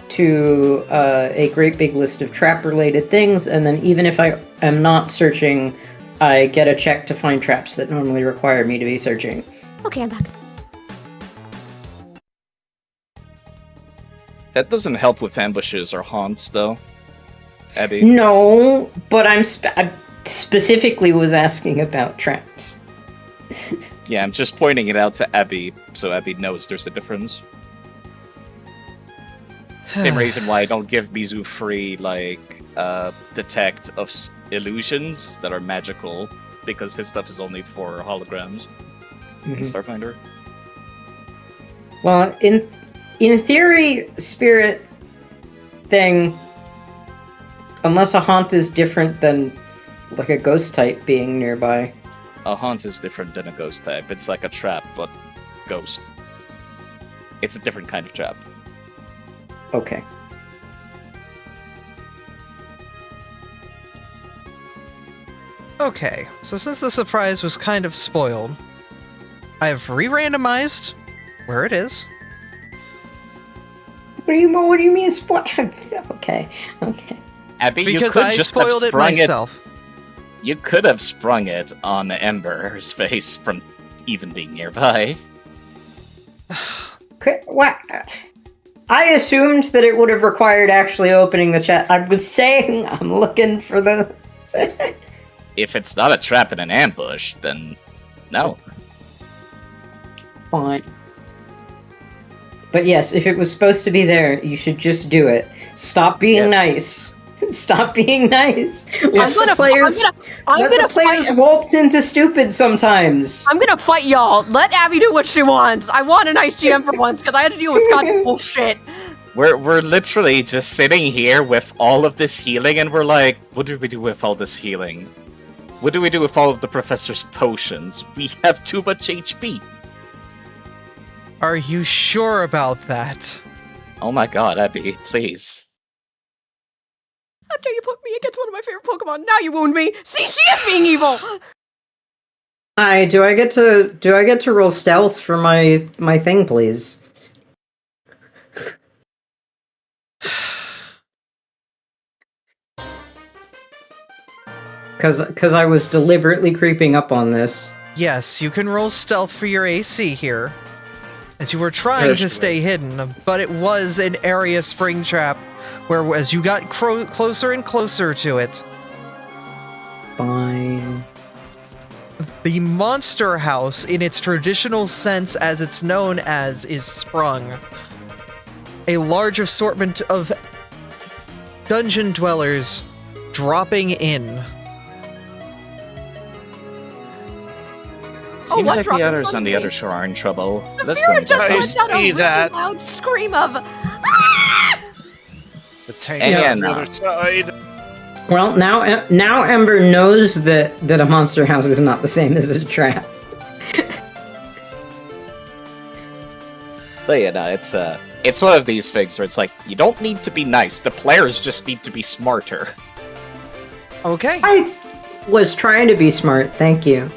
to a great big list of trap-related things, and then even if I am not searching, I get a check to find traps that normally require me to be searching. Okay, I'm back. That doesn't help with ambushes or haunts, though. Abby? No, but I specifically was asking about traps. Yeah, I'm just pointing it out to Abby, so Abby knows there's a difference. Same reason why I don't give Mizu free, like, detect of illusions that are magical, because his stuff is only for holograms in Starfinder. Well, in theory, spirit thing, unless a haunt is different than like a ghost type being nearby. A haunt is different than a ghost type. It's like a trap, but ghost. It's a different kind of trap. Okay. Okay, so since the surprise was kind of spoiled, I've re-randomized where it is. What do you mean spoil? Okay. Abby, Because you could I just spoiled have it sprung myself. You could have sprung it on Ember's face from even being nearby. What? I assumed that it would have required actually opening the chat. I was saying I'm looking for the... If it's not a trap and an ambush, then no. Fine. But yes, if it was supposed to be there, you should just do it. Stop being nice. Stop being nice. Let the players waltz into stupid sometimes. I'm gonna fight y'all. Let Abby do what she wants. I want a nice GM for once because I had to deal with Scott's bullshit. We're literally just sitting here with all of this healing, and we're like, what do we do with all this healing? What do we do with all of the professor's potions? We have too much HP. Are you sure about that? Oh my god, Abby, please. How dare you put me against one of my favorite Pokemon? Now you wound me. See, she is being evil. Hi, do I get to roll stealth for my thing, please? Because I was deliberately creeping up on this. Yes, you can roll stealth for your AC here, as you were trying to stay hidden, but it was an area spring trap, where as you got closer and closer to it... Fine. The monster house, in its traditional sense as it's known as, is sprung. A large assortment of dungeon dwellers dropping in. Seems what like dropped the in others front on of the me? other shore are in trouble. Let's Saphira go and just get Nice. let out a See really that. loud scream of "Ah!" The tank's And on the yeah, other side. Well, now Ember knows that a monster house is not the same as a trap. But it's one of these things where it's like, you don't need to be nice, the players just need to be smarter. Okay. I was trying to be smart, thank you.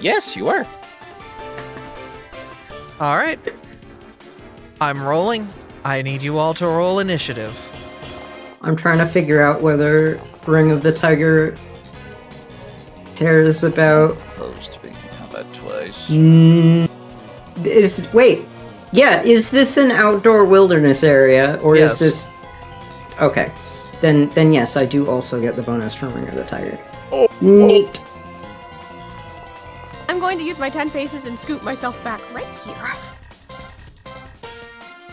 Yes, you are. Alright. I'm rolling. I need you all to roll initiative. I'm trying to figure out whether Ring of the Tiger cares about... Opposed to being combat twice. Is this an outdoor wilderness area, or Yes. is this... Okay. Then yes, I do also get the bonus from Ring of the Tiger. Neat. I'm going to use my 10 paces and scoop myself back right here.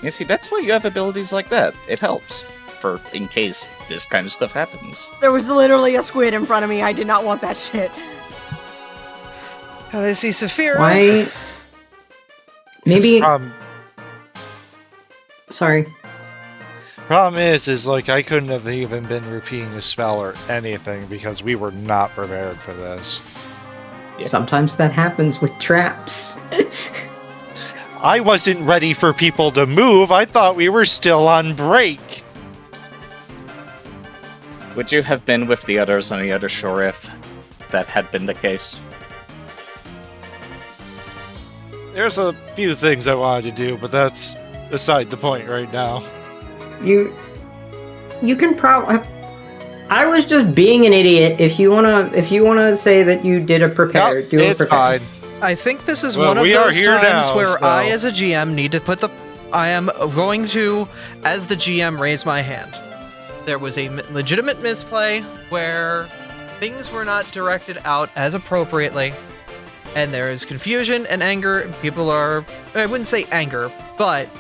You see, that's why you have abilities like that. It helps. For in case this kind of stuff happens. There was literally a squid in front of me. I did not want that shit. And I see Saphira. Why... Maybe... Sorry. Problem is like I couldn't have even been repeating a spell or anything because we were not prepared for this. Yeah. Sometimes that happens with traps. I wasn't ready for people to move. I thought we were still on break. Would you have been with the others on the other shore if that had been the case? There's a few things I wanted to do, but that's beside the point right now. You can probably... I was just being an idiot. If you wanna say that you did a prepared, do a It's prepared. fine. I think this is Well, one of we are those here times now, where so- I, as a GM, need to put the... I am going to, as the GM, raise my hand. There was a legitimate misplay where things were not directed out as appropriately, and there is confusion and anger. People are... I wouldn't say anger, but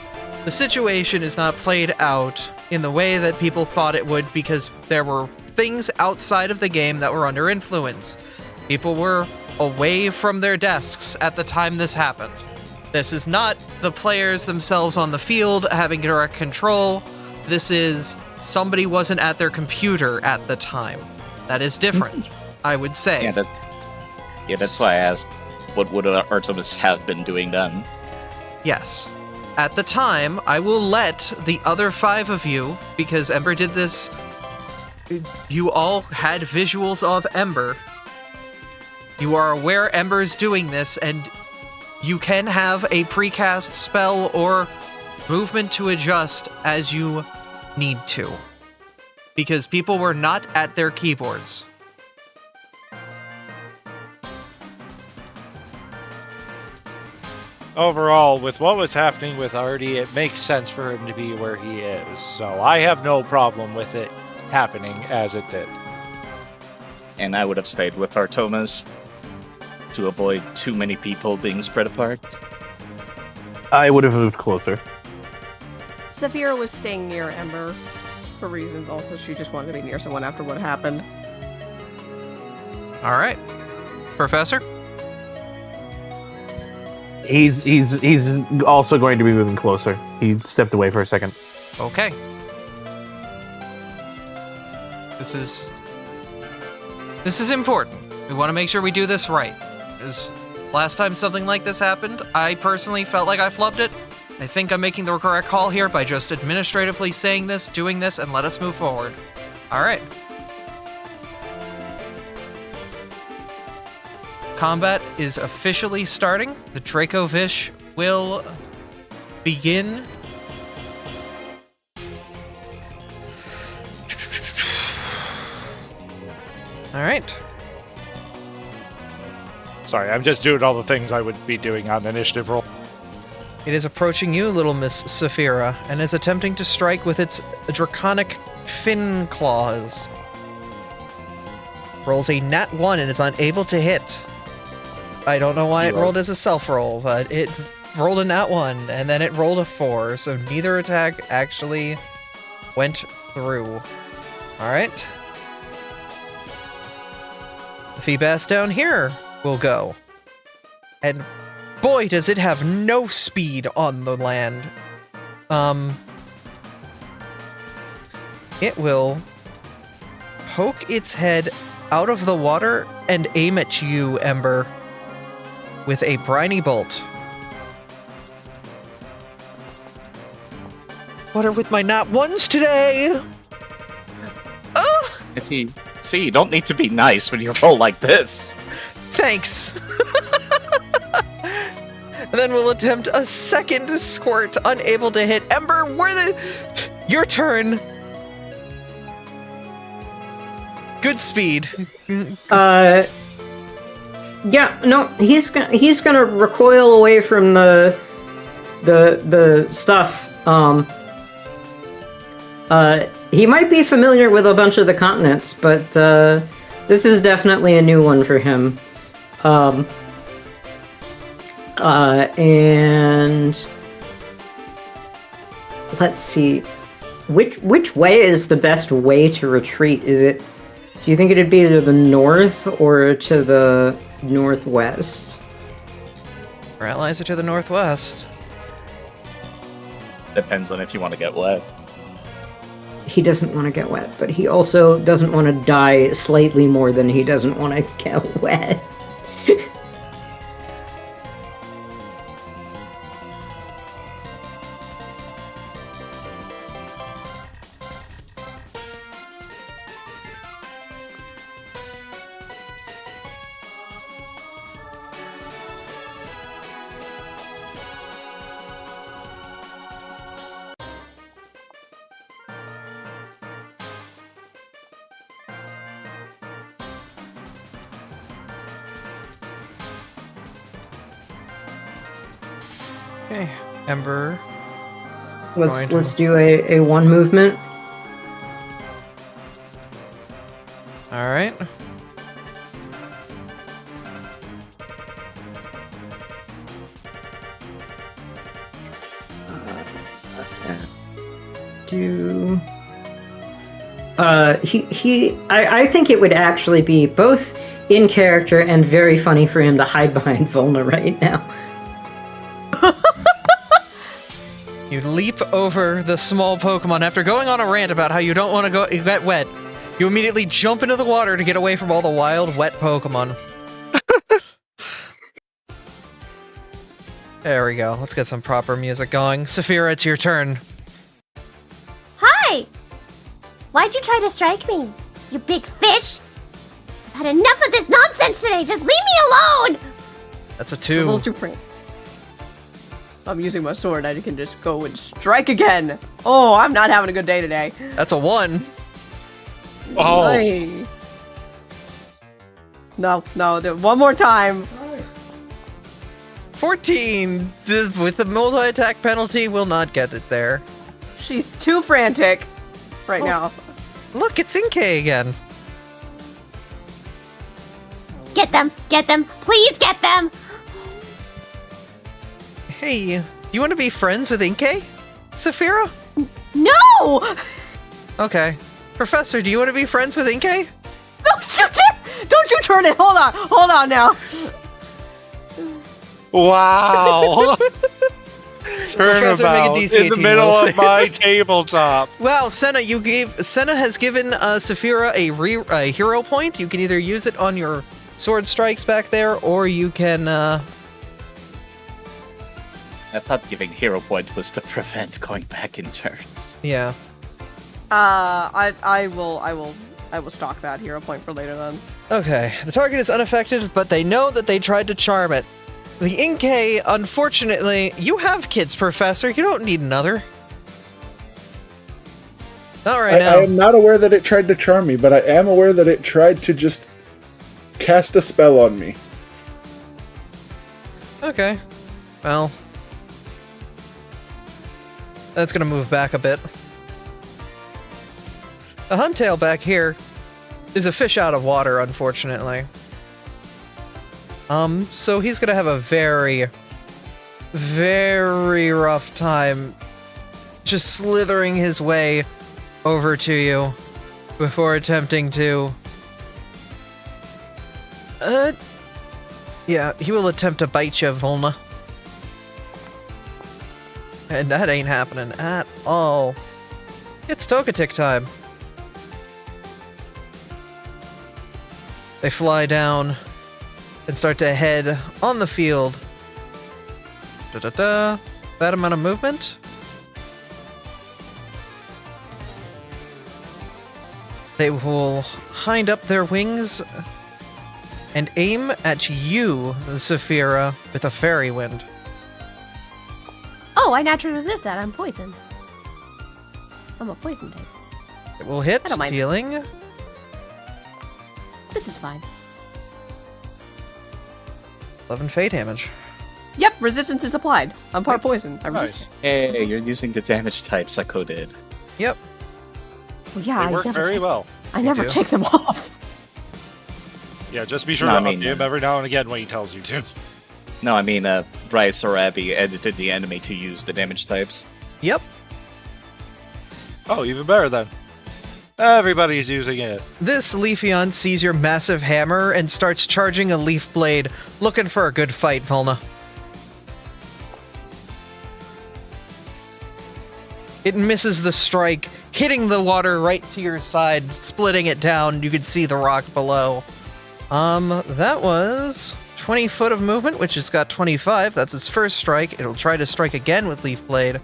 the situation is not played out in the way that people thought it would because there were things outside of the game that were under influence. People were away from their desks at the time this happened. This is not the players themselves on the field having direct control. This is somebody wasn't at their computer at the time. That is different, I would say. Yeah, that's why I asked, what would Artemis have been doing then? Yes. At the time, I will let the other 5 of you, because Ember did this, you all had visuals of Ember. You are aware Ember is doing this, and you can have a precast spell or movement to adjust as you need to. Because people were not at their keyboards. Overall, with what was happening with Artie, it makes sense for him to be where he is. So I have no problem with it happening as it did. And I would have stayed with Artemis to avoid too many people being spread apart. I would have moved closer. Saphira was staying near Ember for reasons. Also, she just wanted to be near someone after what happened. All right. Professor? He's also going to be moving closer. He stepped away for a second. Okay. This is important. We want to make sure we do this right. Because last time something like this happened, I personally felt like I flubbed it. I think I'm making the correct call here by just administratively saying this, doing this, and let us move forward. Alright. Combat is officially starting. The Draco Vish will begin. Alright. Sorry, I'm just doing all the things I would be doing on initiative roll. It is approaching you, little Miss Saphira, and is attempting to strike with its draconic fin claws. Rolls a nat 1 and is unable to hit. I don't know why it rolled as a self-roll, but it rolled a nat 1, and then it rolled a 4, so neither attack actually went through. Alright. The Feebas down here will go. And boy, does it have no speed on the land. It will poke its head out of the water and aim at you, Ember, with a briny bolt. What are with my nat ones today? Oh! See, you don't need to be nice when you roll like this. Thanks. And then we'll attempt a second squirt, unable to hit Ember. Your turn. Good speed. Yeah, no, he's gonna recoil away from the stuff. He might be familiar with a bunch of the continents, but this is definitely a new one for him. And let's see, which way is the best way to retreat? Do you think it'd be to the north or to the northwest? Our allies are to the northwest. Depends on if you want to get wet. He doesn't want to get wet, but he also doesn't want to die slightly more than he doesn't want to get wet. Okay, Ember. Let's do a one movement. All right. I think it would actually be both in character and very funny for him to hide behind Volna right now. You leap over the small Pokemon after going on a rant about how you don't want to get wet. You immediately jump into the water to get away from all the wild, wet Pokemon. There we go. Let's get some proper music going. Saphira, it's your turn. Hi! Why'd you try to strike me? You big fish! I've had enough of this nonsense today! Just leave me alone! That's a It's a 2. little too free. I'm using my sword, I can just go and strike again! Oh, I'm not having a good day today. That's a 1. Oh. Hey. No, one more time. 14 with the multi-attack penalty will not get it there. She's too frantic right now. Look, it's Inkay again. Get them! Get them! Please get them! Hey, you want to be friends with Inkay? Saphira? No! Okay. Professor, do you want to be friends with Inkay? Don't you turn it! Hold on now. Wow! Professor, make a Turnabout DC in the 18 middle roll. of my tabletop. Wow, Senna has given Saphira a hero point. You can either use it on your sword strikes back there, or you can. I thought giving hero point was to prevent going back in turns. Yeah. I will stock that hero point for later then. Okay, the target is unaffected, but they know that they tried to charm it. The Inkay, unfortunately, you have kids, Professor. You don't need another. Not right now. I am not aware that it tried to charm me, but I am aware that it tried to just cast a spell on me. Okay. Well. That's gonna move back a bit. The Huntail back here is a fish out of water, unfortunately. So he's gonna have a very, very rough time just slithering his way over to you before attempting to... Yeah, he will attempt to bite you, Volna. And that ain't happening at all. It's Togetic time. They fly down and start to head on the field. Da-da-da. That amount of movement. They will hind up their wings and aim at you, Saphira, with a fairy wind. Oh, I naturally resist that. I'm poisoned. I'm a poison type. It will hit, I don't mind. dealing This is fine. 11 fey damage. Yep, resistance is applied. I'm part poison. I resist. Nice. Hey, you're using the damage types I coded. Yep. Well, yeah, They work very well. I never do. take them off. Yeah, just be sure No, to I mean, update him every now and again when he tells you to. No, I mean, Bryce or Abby edited the enemy to use the damage types. Yep. Oh, even better then. Everybody's using it. This Leafeon sees your massive hammer and starts charging a leaf blade, looking for a good fight, Volna. It misses the strike, hitting the water right to your side, splitting it down. You can see the rock below. That was 20 foot of movement, which has got 25. That's its first strike. It'll try to strike again with Leaf Blade,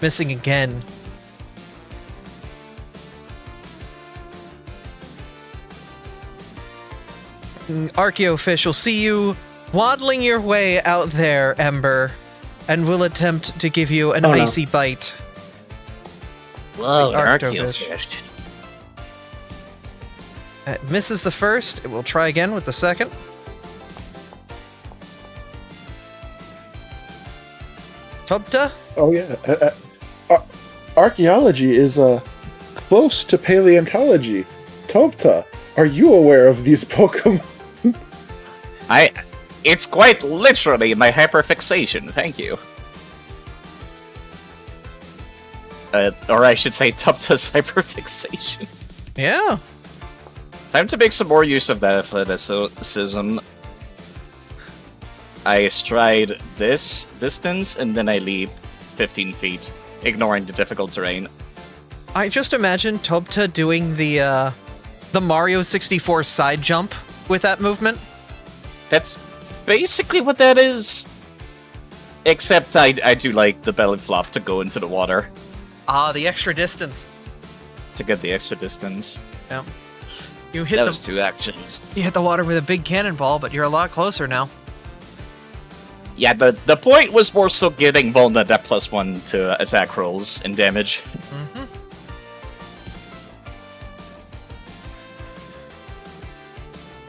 missing again. Archaeofish will see you waddling your way out there, Ember, and will attempt to give you an Oh, no. icy bite. Whoa, The an Arctofish. Archaeofish. It misses the first. It will try again with the second. Tobta? Oh yeah, archaeology is close to paleontology. Topta, are you aware of these Pokemon? It's quite literally my hyperfixation, thank you. Or I should say Tupta's hyperfixation. Yeah. Time to make some more use of that athleticism. I stride this distance, and then I leap 15 feet, ignoring the difficult terrain. I just imagine Tobta doing the Mario 64 side jump with that movement. That's basically what that is. Except I do like the belly flop to go into the water. Ah, the extra distance. To get the extra distance. Yeah. You hit Those two actions. You hit the water with a big cannonball, but you're a lot closer now. Yeah, the point was more so getting Volna that +1 to attack rolls and damage. Mm-hmm.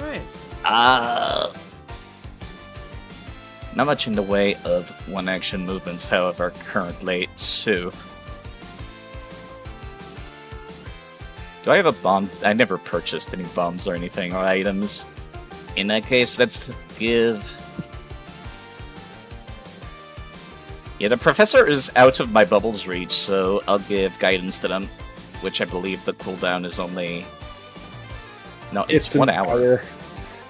Right. Not much in the way of one-action movements, however, currently, so... Do I have a bomb? I never purchased any bombs or anything, or items. In that case, let's give... Yeah, the professor is out of my bubble's reach, so I'll give guidance to them, which I believe the cooldown is only... No, it's 1 hour.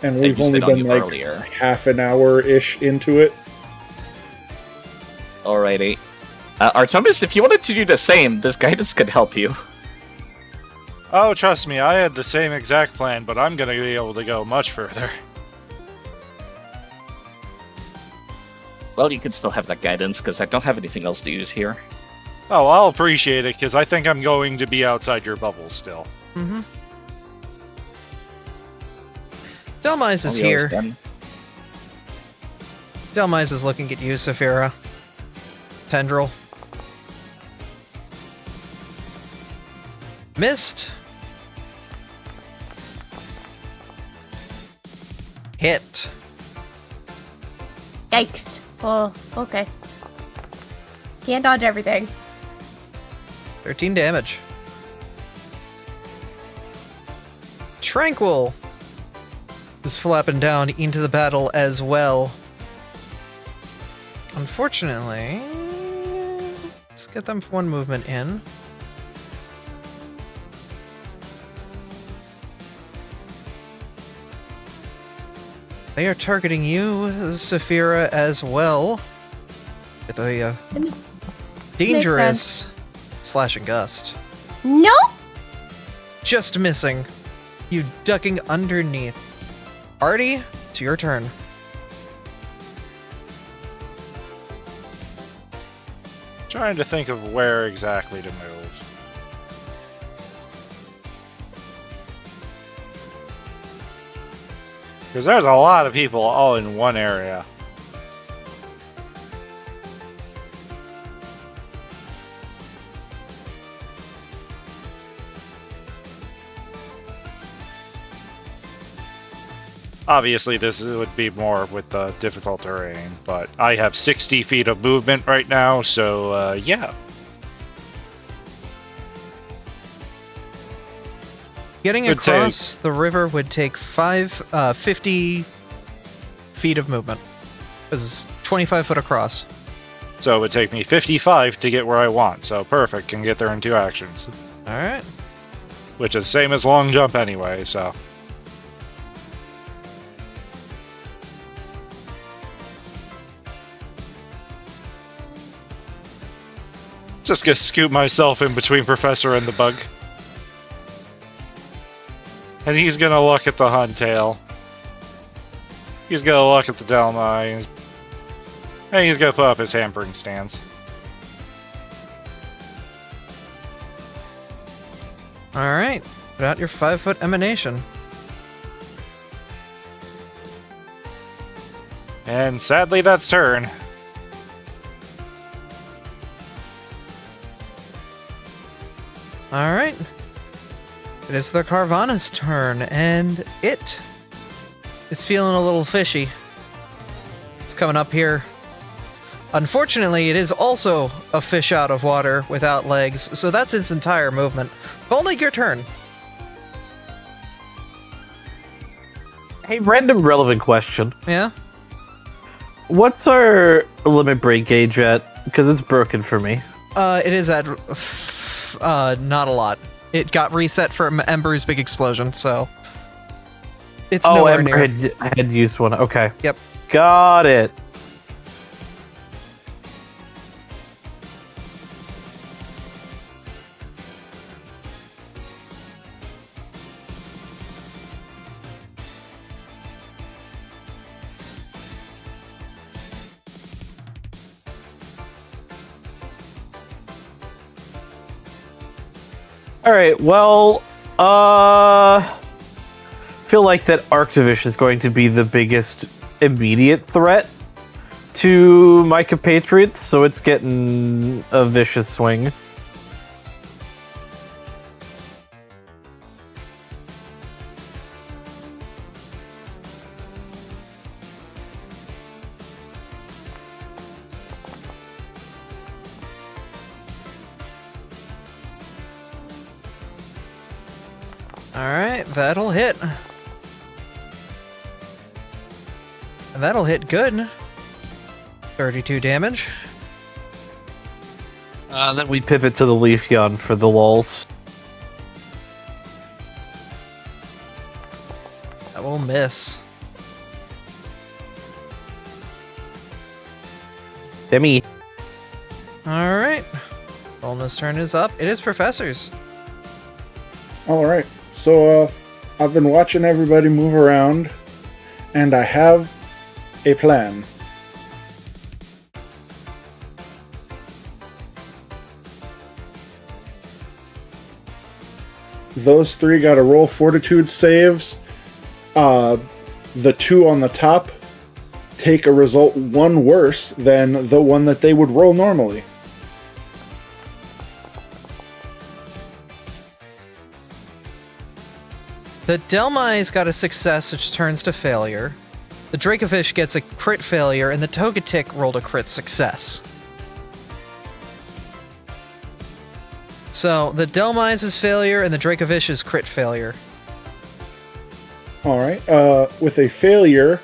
And I we've used only it on been you like earlier. half an hour-ish into it. Alrighty. Artemis, if you wanted to do the same, this guidance could help you. Oh, trust me, I had the same exact plan, but I'm gonna be able to go much further. Well, you can still have that guidance, because I don't have anything else to use here. Oh, I'll appreciate it, because I think I'm going to be outside your bubble still. Mm-hmm. Delmise is Only I was here. done. Delmise is looking at you, Saphira. Tendril. Missed. Hit. Yikes. Oh, okay. Can't dodge everything. 13 damage. Tranquil is flapping down into the battle as well. Unfortunately, let's get them one movement in. They are targeting you, Saphira, as well. With a dangerous slashing gust. Nope. Just missing. You ducking underneath. Artie, it's your turn. Trying to think of where exactly to move. Because there's a lot of people all in one area. Obviously, this would be more with the difficult terrain, but I have 60 feet of movement right now, so yeah. Getting across the river would take 50 feet of movement. This is 25 foot across. So it would take me 55 to get where I want, so perfect, can get there in 2 actions. Alright. Which is same as long jump anyway, so... Just gonna scoop myself in between Professor and the bug. And he's gonna look at the Huntail. He's gonna look at the Delmai. And he's gonna put up his hampering stance. Alright. Put out your 5-foot emanation. And sadly, that's turn. Alright. It is the Carvana's turn, and it's feeling a little fishy. It's coming up here. Unfortunately, it is also a fish out of water without legs, so that's its entire movement. Volnig, your turn. Hey, random relevant question. Yeah? What's our limit break gauge at? Because it's broken for me. It is at... not a lot. It got reset from Ember's big explosion, so... It's nowhere Ember near. had used one. Okay. Yep. Got it. Alright, well, feel like that Arctivish is going to be the biggest immediate threat to my compatriots, so it's getting a vicious swing. Alright, that'll hit. And that'll hit good. 32 damage. Then we pivot to the Leaf Yawn for the lulls. That will miss. Demi. Alright. Volna's turn is up. It is Professor's. Alright, so I've been watching everybody move around, and I have a plan. Those 3 got to roll fortitude saves. The 2 on the top take a result 1 worse than the one that they would roll normally. The Delmai's got a success, which turns to failure. The Dracofish gets a crit failure, and the Togetic rolled a crit success. So, the Delmai's is failure, and the Dracofish is crit failure. All right. With a failure,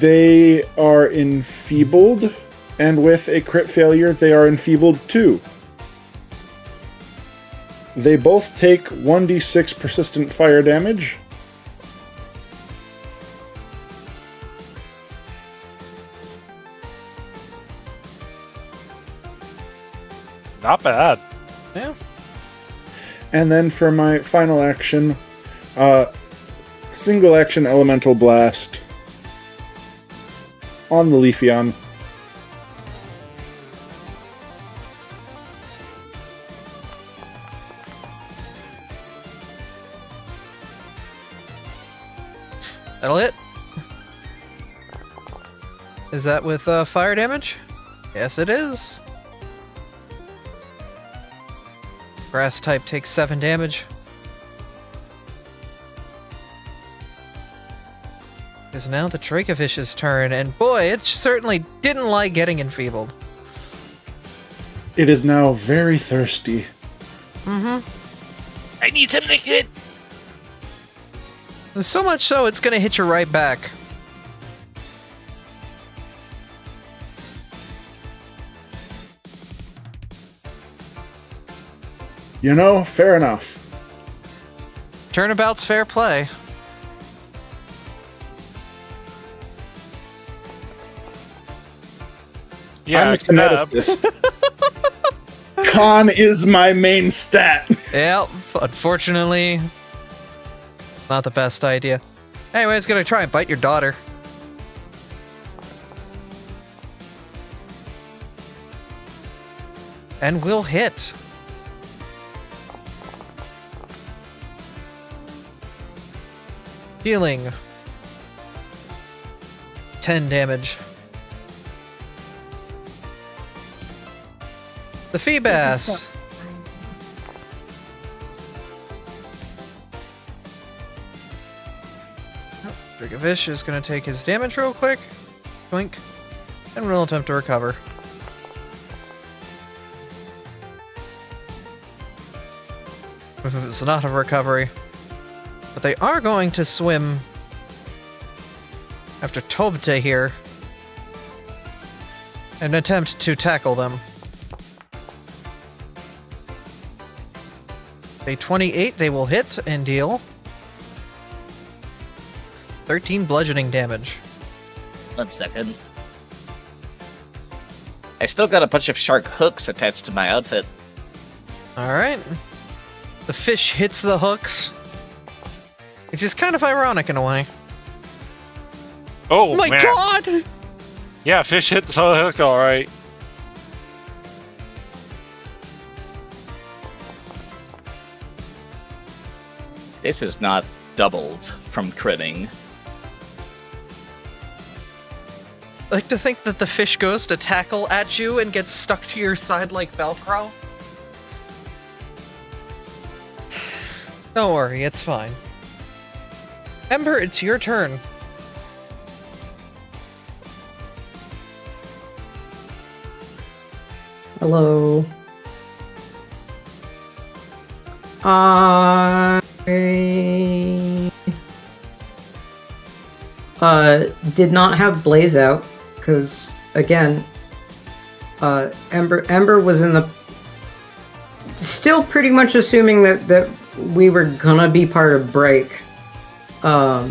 they are enfeebled, and with a crit failure, they are enfeebled too. They both take 1d6 persistent fire damage. Not bad. Yeah. And then for my final action, single action elemental blast on the Leafeon. That'll hit. Is that with fire damage? Yes, it is. Grass type takes 7 damage. It's now the Dracofish's turn, and boy, it certainly didn't like getting enfeebled. It is now very thirsty. Mm-hmm. I need some liquid. So much so, it's gonna hit you right back. You know, fair enough. Turnabout's fair play. Yeah, I'm a kineticist. Con is my main stat. Yeah, unfortunately, not the best idea. Anyway, it's gonna try and bite your daughter. And will hit. Dealing 10 damage. The Feebass. Dracovish is going to take his damage real quick. Twink. And we'll attempt to recover. If it's not a recovery. But they are going to swim after Tobte here and attempt to tackle them. A 28, they will hit and deal 13 bludgeoning damage. 1 second. I still got a bunch of shark hooks attached to my outfit. Alright. The fish hits the hooks, which is kind of ironic in a way. Oh my man. god! Yeah, fish hit the hook, all right. This is not doubled from critting. I like to think that the fish goes to tackle at you and gets stuck to your side like Velcro. Don't worry, it's fine. Ember, it's your turn. Hello. I did not have Blaze out because again, Ember was in the still pretty much assuming that we were gonna be part of Break. So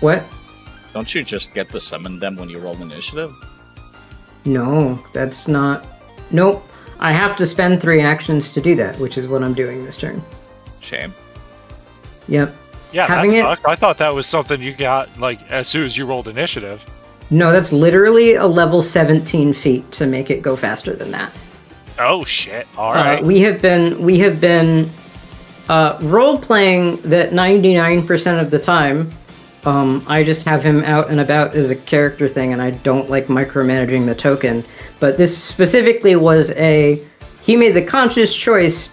what? Don't you just get to summon them when you roll initiative? No, that's not. Nope. I have to spend 3 actions to do that, which is what I'm doing this turn. Shame. Yep. Yeah, Having that sucked. I thought that was something you got like as soon as you rolled initiative. No, that's literally a level 17 feat to make it go faster than that. Oh shit! All right. We have been role playing that 99% of the time. I just have him out and about as a character thing, and I don't like micromanaging the token. But this specifically was he made the conscious choice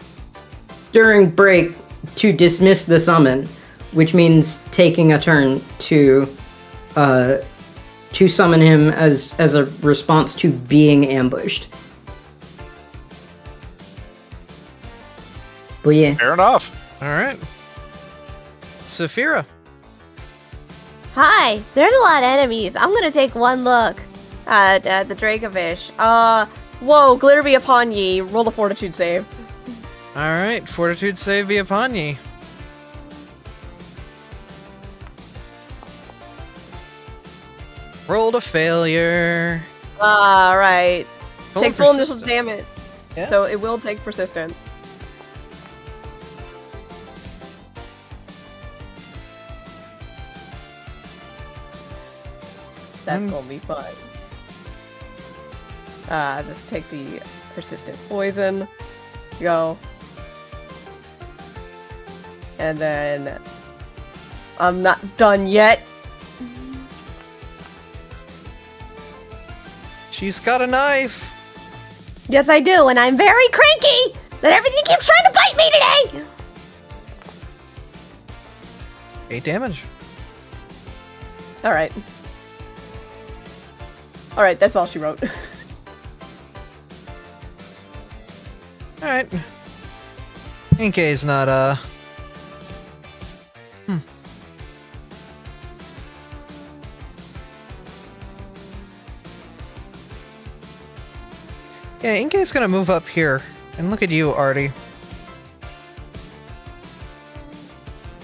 during break to dismiss the summon, which means taking a turn to summon him as a response to being ambushed. But yeah. Fair enough. All right. Saphira. Hi, there's a lot of enemies. I'm gonna take one look at the Dracovish. Whoa, glitter be upon ye. Roll a fortitude save. All right, fortitude save be upon ye. Rolled a failure. Alright. Roll Takes full initial persistent. damage. Yeah. So it will take persistent. That's gonna be fun. Just take the persistent poison. Go. And then I'm not done yet. She's got a knife. Yes, I do, and I'm very cranky that everything keeps trying to bite me today. 8 damage. Alright. Alright, that's all she wrote. All right. Inkei's not Yeah, Inkei's gonna move up here and look at you, Artie.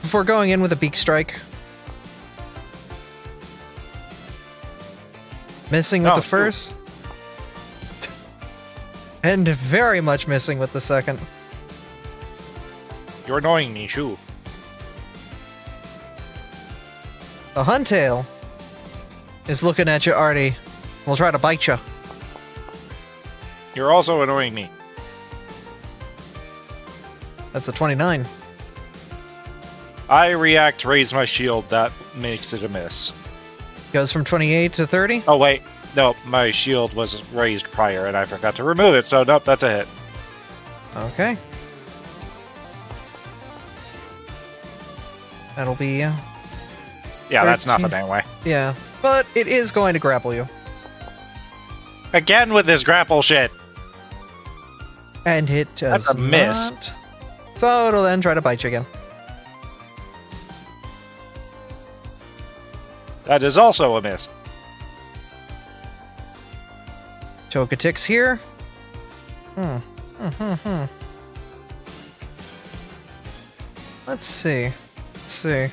Before going in with a beak strike. Missing with Oh, the shoot. first. And very much missing with the second. You're annoying me, shoo. The Huntail is looking at you, Artie. Will try to bite you. You're also annoying me. That's a 29. I react, raise my shield. That makes it a miss. Goes from 28 to 30. Oh, wait. No, my shield was raised prior, and I forgot to remove it, so nope, that's a hit. Okay. That'll be, Yeah, that's 13. nothing anyway. yeah. But it is going to grapple you. Again with this grapple shit. And it does That's a miss. not. So it'll then try to bite you again. That is also a miss. Togetic's here. Let's see. Let's see.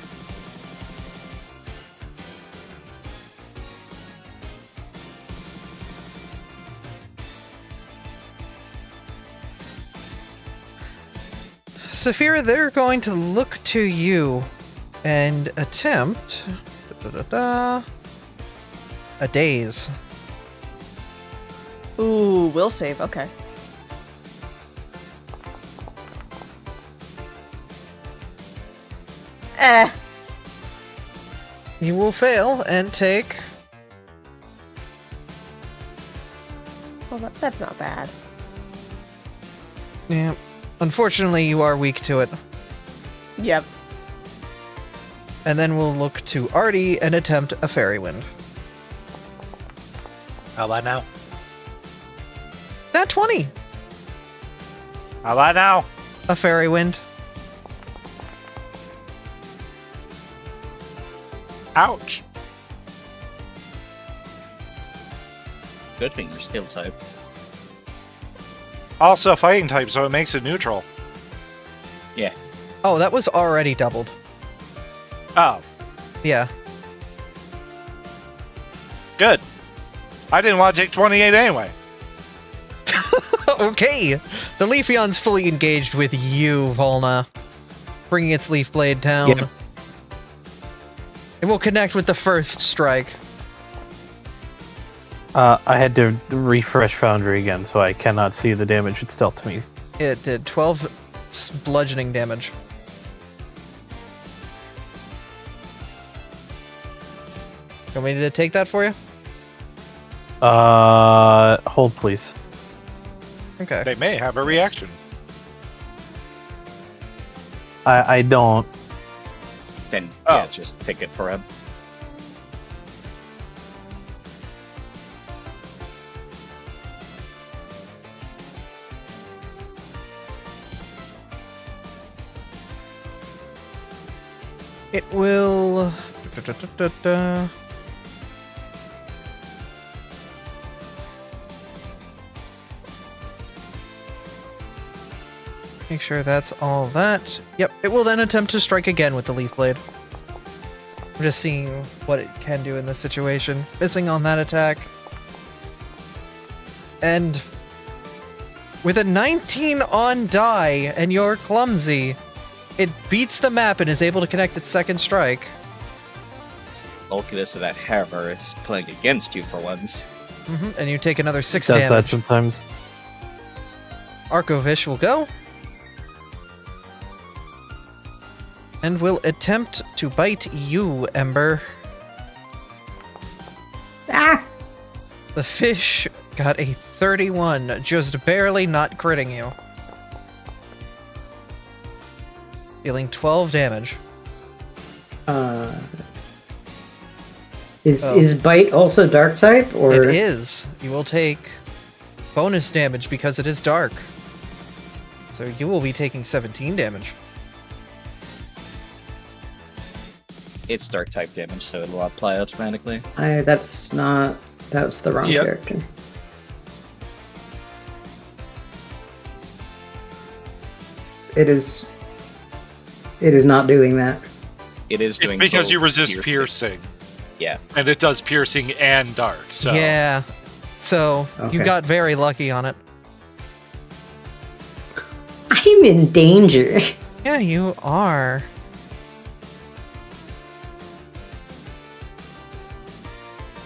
Saphira, they're going to look to you and attempt a daze. Ooh, will save. Okay. You will fail and take. Well, that's not bad. Yeah. Unfortunately, you are weak to it. Yep. And then we'll look to Artie and attempt a Fairy Wind. How about now? Nat 20! How about now? A Fairy Wind. Ouch. Good thing you're steel type. Also fighting type, so it makes it neutral. Yeah. Oh, that was already doubled. Oh, Yeah. good. I didn't want to take 28 anyway. Okay! The Leafeon's fully engaged with you, Volna. Bringing its Leaf Blade down. Yep. It will connect with the first strike. I had to refresh Foundry again, so I cannot see the damage it's dealt to me. It did 12 bludgeoning damage. You want me to take that for you? Hold please. Okay. They may have a reaction. I don't. Then, Oh. yeah, just take it for him. It will... Make sure that's all that. Yep, it will then attempt to strike again with the Leaf Blade. I'm just seeing what it can do in this situation. Missing on that attack. And with a 19 on die, and you're clumsy, it beats the map and is able to connect its second strike. Bulkiness of that hammer is playing against you for once. And you take another 6 Does damage. that sometimes. Arcovish will go. And will attempt to bite you, Ember. Ah! The fish got a 31, just barely not critting you. Dealing 12 damage. Is bite also dark type, or It is. You will take bonus damage because it is dark. So you will be taking 17 damage. It's dark type damage, so it'll apply automatically. that's not. That was the wrong Yep. character. It is not doing that. It is It's doing because you both resist piercing. Yeah. And it does piercing and dark, so... Yeah. So you Okay. got very lucky on it. I'm in danger. Yeah, you are.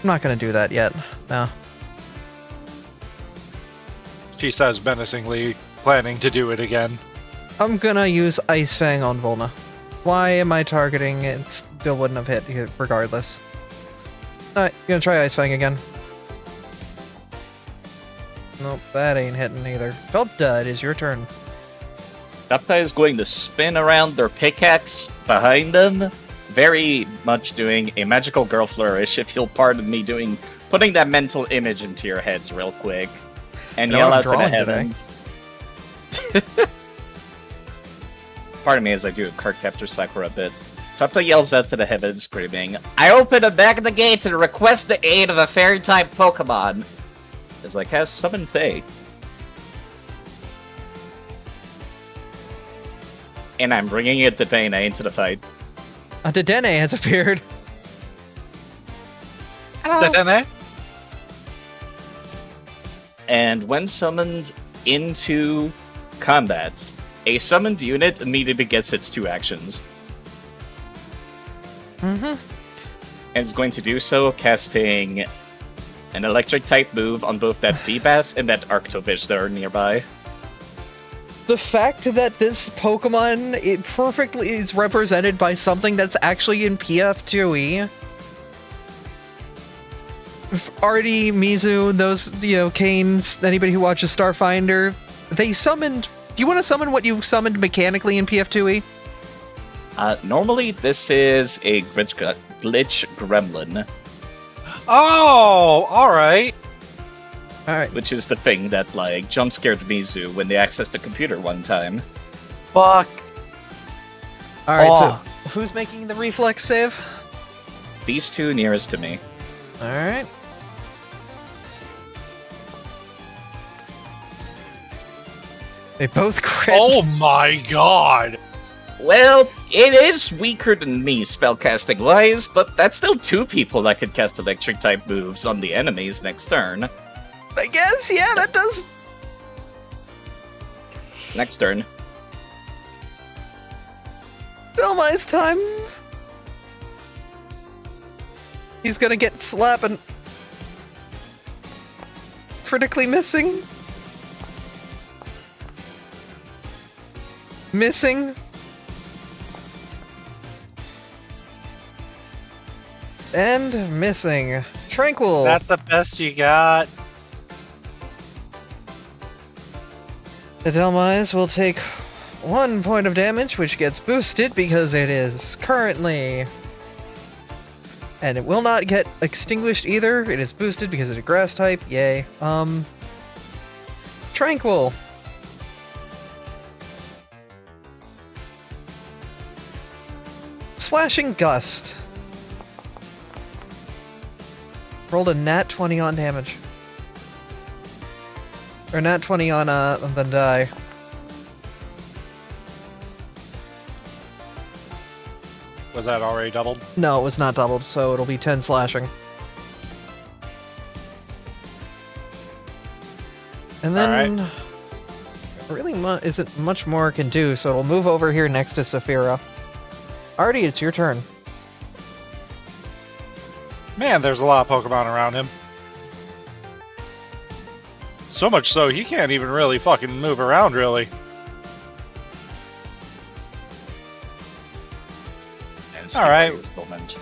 I'm not gonna do that yet. No. She says menacingly, planning to do it again. I'm gonna use Ice Fang on Volna. Why am I targeting? It still wouldn't have hit regardless. Alright, gonna try Ice Fang again. Nope, that ain't hitting either. Gulpda, it is your turn. Gupta is going to spin around their pickaxe behind them, very much doing a magical girl flourish, if you'll pardon me putting that mental image into your heads real quick, and You know yell what I'm out to the drawing heavens. Pardon me as I do a card capture spec for a bit. Gupta yells out to the heavens, screaming, "I open a back of the gate and request the aid of a fairy-type Pokemon!" As I cast Summon Fae. And I'm bringing it to Dana into the fight. A Dedenne has appeared. Dedenne? And when summoned into combat, a summoned unit immediately gets its 2 actions. And it's going to do so, casting an electric type move on both that Feebas and that Arctovish that are nearby. The fact that this Pokemon it perfectly is represented by something that's actually in PF2E. Artie, Mizu, those, Canes, anybody who watches Starfinder, they summoned... Do you want to summon what you summoned mechanically in PF2E? Normally, this is a glitch gremlin, Oh, alright. Alright. which is the thing that, jump scared Mizu when they accessed the computer one time. Fuck. Alright, Oh. so who's making the reflex save? These 2 nearest to me. Alright. They both crit. Oh my god. Well, it is weaker than me spellcasting-wise, but that's still 2 people that could cast electric-type moves on the enemies next turn. I guess, yeah, that does. Next turn. Delmai's time. He's gonna get slapping. Critically missing. Missing. And missing. Tranquil. That's the best you got. The Delmise will take 1 point of damage, which gets boosted because it is currently... And it will not get extinguished either. It is boosted because it's a grass type. Yay. Tranquil. Slashing Gust. Rolled a nat 20 on damage. Or nat 20 on the die. Was that already doubled? No, it was not doubled, so it'll be 10 slashing. And then... Alright. Really isn't much more it can do, so it'll move over here next to Saphira. Artie, it's your turn. Man, there's a lot of Pokemon around him. So much so, he can't even really fucking move around, really. And Alright. Moment.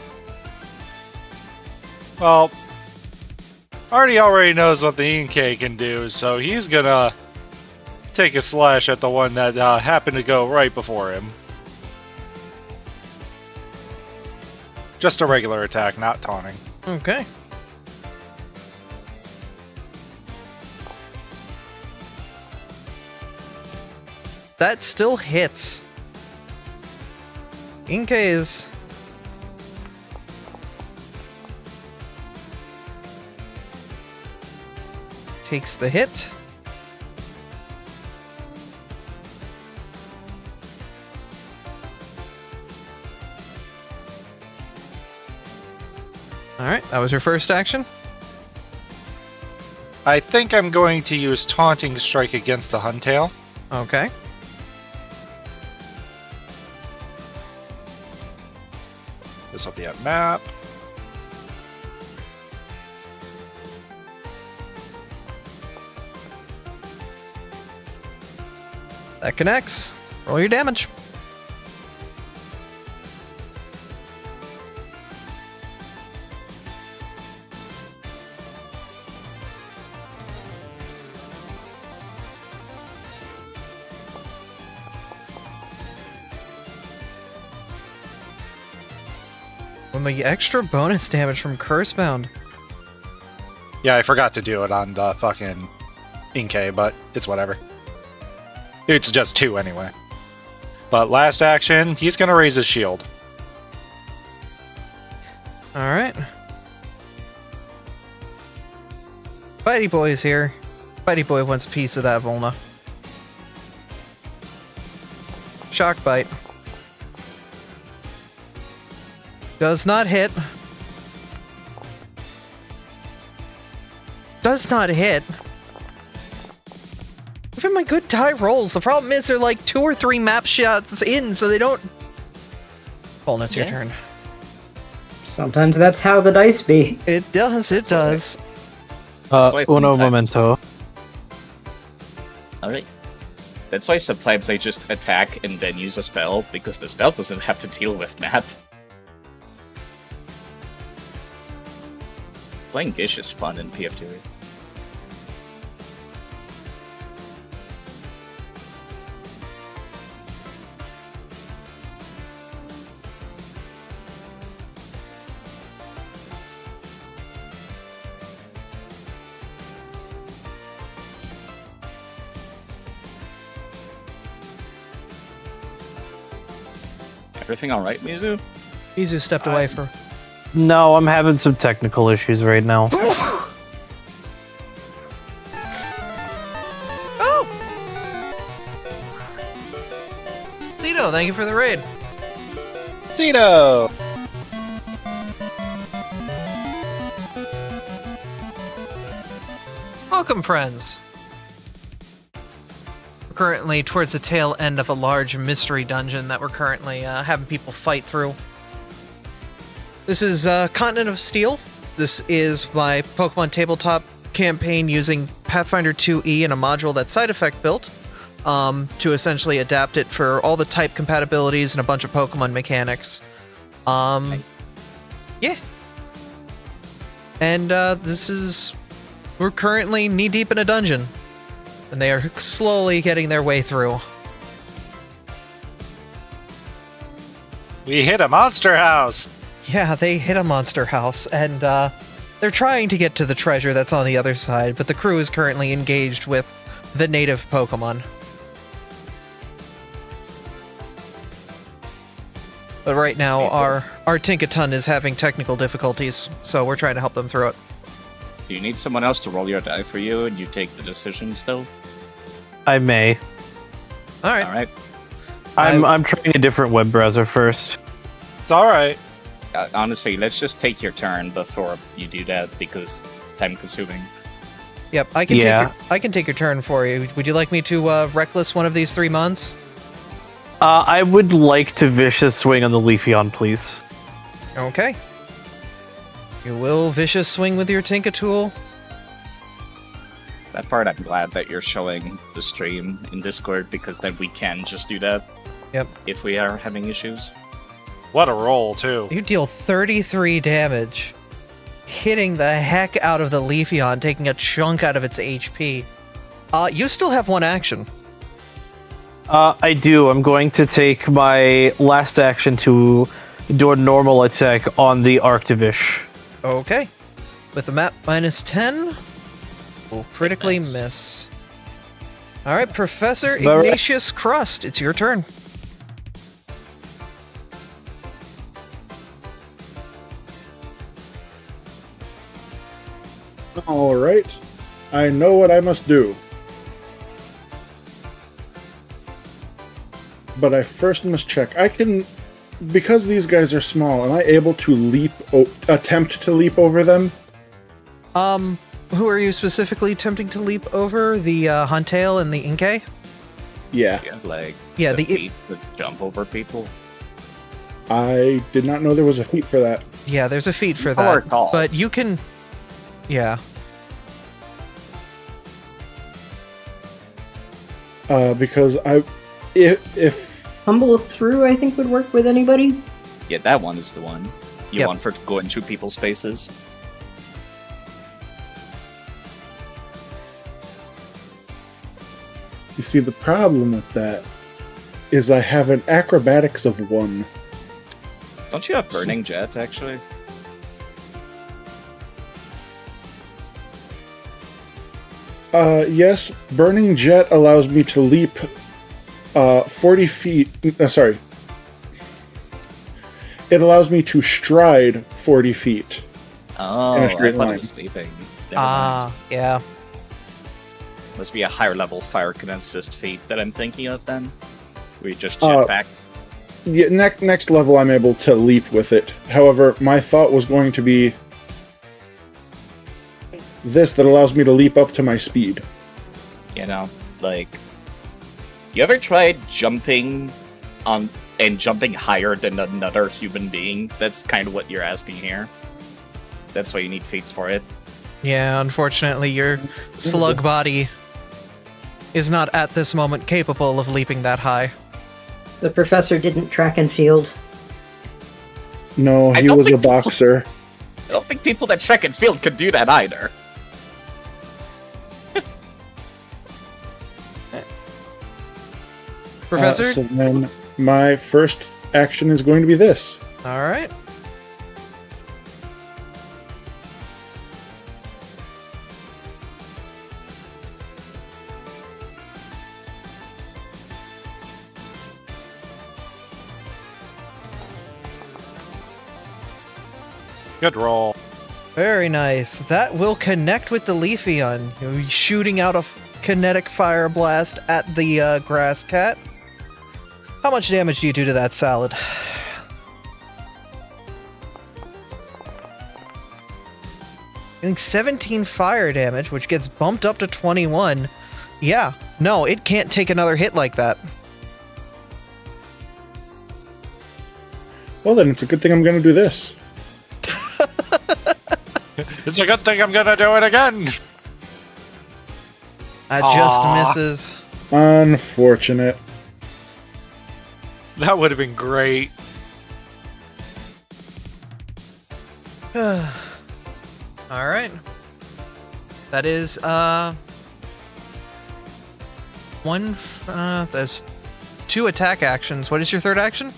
Well, Artie already knows what the Inkay can do, so he's gonna take a slash at the one that happened to go right before him. Just a regular attack, not taunting. Okay. That still hits. Inkay is... takes the hit. Alright, that was your first action. I think I'm going to use Taunting Strike against the Huntail. Okay. This will be a map. That connects. Roll your damage. With my extra bonus damage from Cursebound. Yeah, I forgot to do it on the fucking Inkay, but it's whatever. It's just 2 anyway. But last action, he's gonna raise his shield. Alright. Bitey Boy's here. Bitey Boy wants a piece of that Volna. Shock Bite. Does not hit. Does not hit. Even my good die rolls. The problem is they're like 2 or 3 map shots in, so they don't... Volna, it's your turn. Sometimes that's how the dice be. It does, it does. why Uno sometimes- momento. Alright. That's why sometimes I just attack and then use a spell, because the spell doesn't have to deal with map. Playing Gish is fun in PF2. Everything alright, Mizu? Mizu stepped away for... No, I'm having some technical issues right now. Oh! Zito, thank you for the raid. Zito! Welcome, friends. We're currently towards the tail end of a large mystery dungeon that we're currently having people fight through. This is Continent of Steel. This is my Pokemon tabletop campaign using Pathfinder 2E and a module that's side effect built to essentially adapt it for all the type compatibilities and a bunch of Pokemon mechanics. Yeah. And we're currently knee-deep in a dungeon, and they are slowly getting their way through. We hit a monster house! Yeah, they hit a monster house, and they're trying to get to the treasure that's on the other side, but the crew is currently engaged with the native Pokemon. But right now, our Tinkaton is having technical difficulties, so we're trying to help them through it. Do you need someone else to roll your die for you and you take the decision still? I may. Alright. Alright. I'm trying a different web browser first. It's all right. Honestly, let's just take your turn before you do that, because time consuming. Yep, I can take your turn for you. Would you like me to reckless one of these 3 months? I would like to vicious swing on the Leafeon, please. Okay. You will vicious swing with your Tinka tool. That part, I'm glad that you're showing the stream in Discord, because then we can just do that. Yep. If we are having issues. What a roll, too. You deal 33 damage, hitting the heck out of the Leafeon, taking a chunk out of its HP. You still have one action. I do. I'm going to take my last action to do a normal attack on the Arctivish. Okay. With the map -10, will critically miss. Alright, Professor Ignatius Crust, it's your turn. Alright. I know what I must do. But I first must check. I can... Because these guys are small, am I able to attempt to leap over them? Who are you specifically attempting to leap over? The Huntail and the Inkay? Yeah. Yeah, the feet that jump over people. I did not know there was a feat for that. Yeah, there's a feat for that. But you can... Yeah. Because if Humble through, I think, would work with anybody. Yeah, that one is the one. You want for to go into people's spaces. You see, the problem with that is I have an acrobatics of 1. Don't you have Burning Jet, actually? Yes, Burning Jet allows me to leap 40 feet. Sorry. It allows me to stride 40 feet. Oh, in a straight I thought line. it was leaping. Yeah. Must be a higher level fire can assist feat that I'm thinking of then. Where you just jet back. Yeah, next level I'm able to leap with it. However, my thought was going to be this that allows me to leap up to my speed. You know, like, you ever tried jumping on and jumping higher than another human being? That's kind of what you're asking here. That's why you need feats for it. Yeah, unfortunately, your slug body is not at this moment capable of leaping that high. The professor didn't track and field. No, he was a boxer. I don't think people that track and field could do that either. Professor? So then my first action is going to be this. Alright. Good roll. Very nice. That will connect with the Leafeon. You'll be shooting out a kinetic fire blast at the grass cat. How much damage do you do to that salad? I think 17 fire damage, which gets bumped up to 21. Yeah, no, it can't take another hit like that. Well then, it's a good thing I'm going to do this. It's a good thing I'm gonna do it again! That just misses. Unfortunate. That would have been great. Alright. That is, there's 2 attack actions. What is your third action?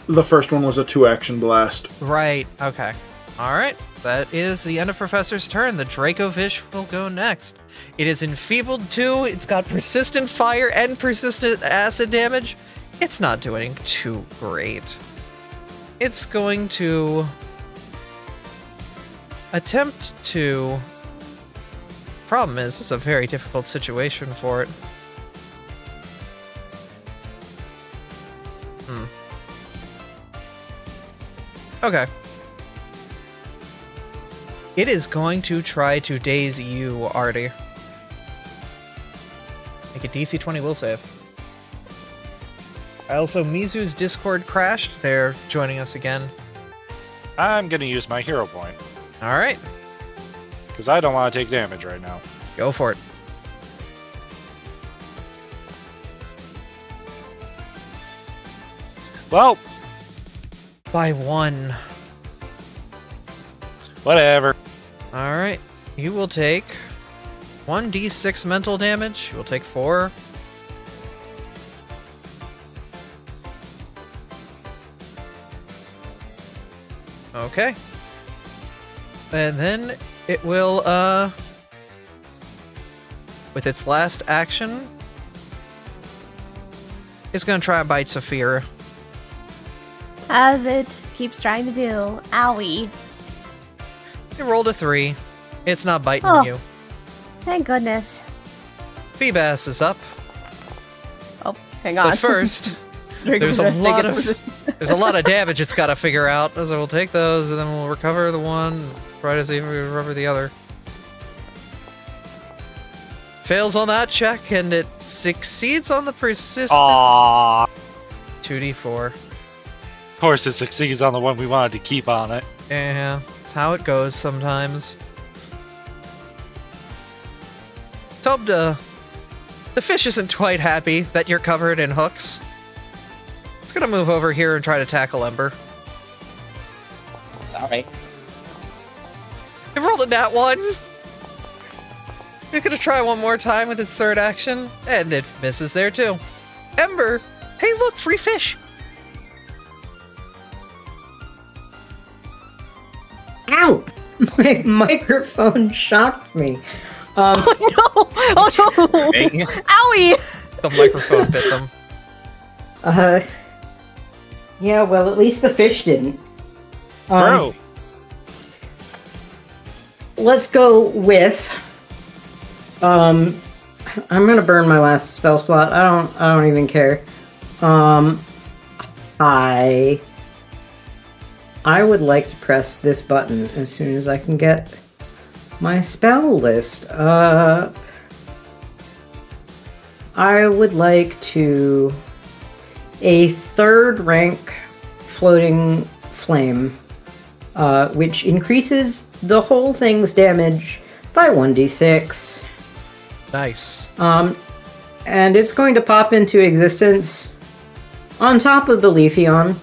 The first one was a 2-action blast. Right, okay. Alright, that is the end of Professor's turn. The Dracovish will go next. It is enfeebled 2, it's got persistent fire and persistent acid damage. It's not doing too great. It's going to attempt to... Problem is, it's a very difficult situation for it. Okay. It is going to try to daze you, Artie. Make a DC 20 will save. Also, Mizu's Discord crashed. They're joining us again. I'm gonna use my hero point. Alright. Because I don't want to take damage right now. Go for it. Well, By 1. whatever. Alright. You will take 1d6 mental damage. You will take 4. Okay. And then it will, with its last action, it's gonna try and bite Saphira. As it keeps trying to do. Owie. You rolled a 3. It's not biting Oh. you. Thank goodness. Feebas is up. Oh, hang on. But first, Drink there's a resisting lot and of resisting. there's a lot of damage it's got to figure out. So we'll take those, and then we'll recover the one, and try to see if we recover the other. Fails on that check, and it succeeds on the persistent. Aww. 2d4. Of course it succeeds on the one we wanted to keep on it. Yeah, it's how it goes sometimes. Tobda, the fish isn't quite happy that you're covered in hooks. It's gonna move over here and try to tackle Ember. Alright. It rolled a nat 1. It's gonna try one more time with its third action, and it misses there too. Ember, hey look, free fish! Ow! My microphone shocked me. Oh no! Owie! The microphone bit them. Yeah, well, at least the fish didn't. Bro! Let's go with. I'm gonna burn my last spell slot. I don't even care. I would like to press this button as soon as I can get my spell list up. I would like to a 3rd rank floating flame, which increases the whole thing's damage by 1d6. Nice. And it's going to pop into existence on top of the Leafeon.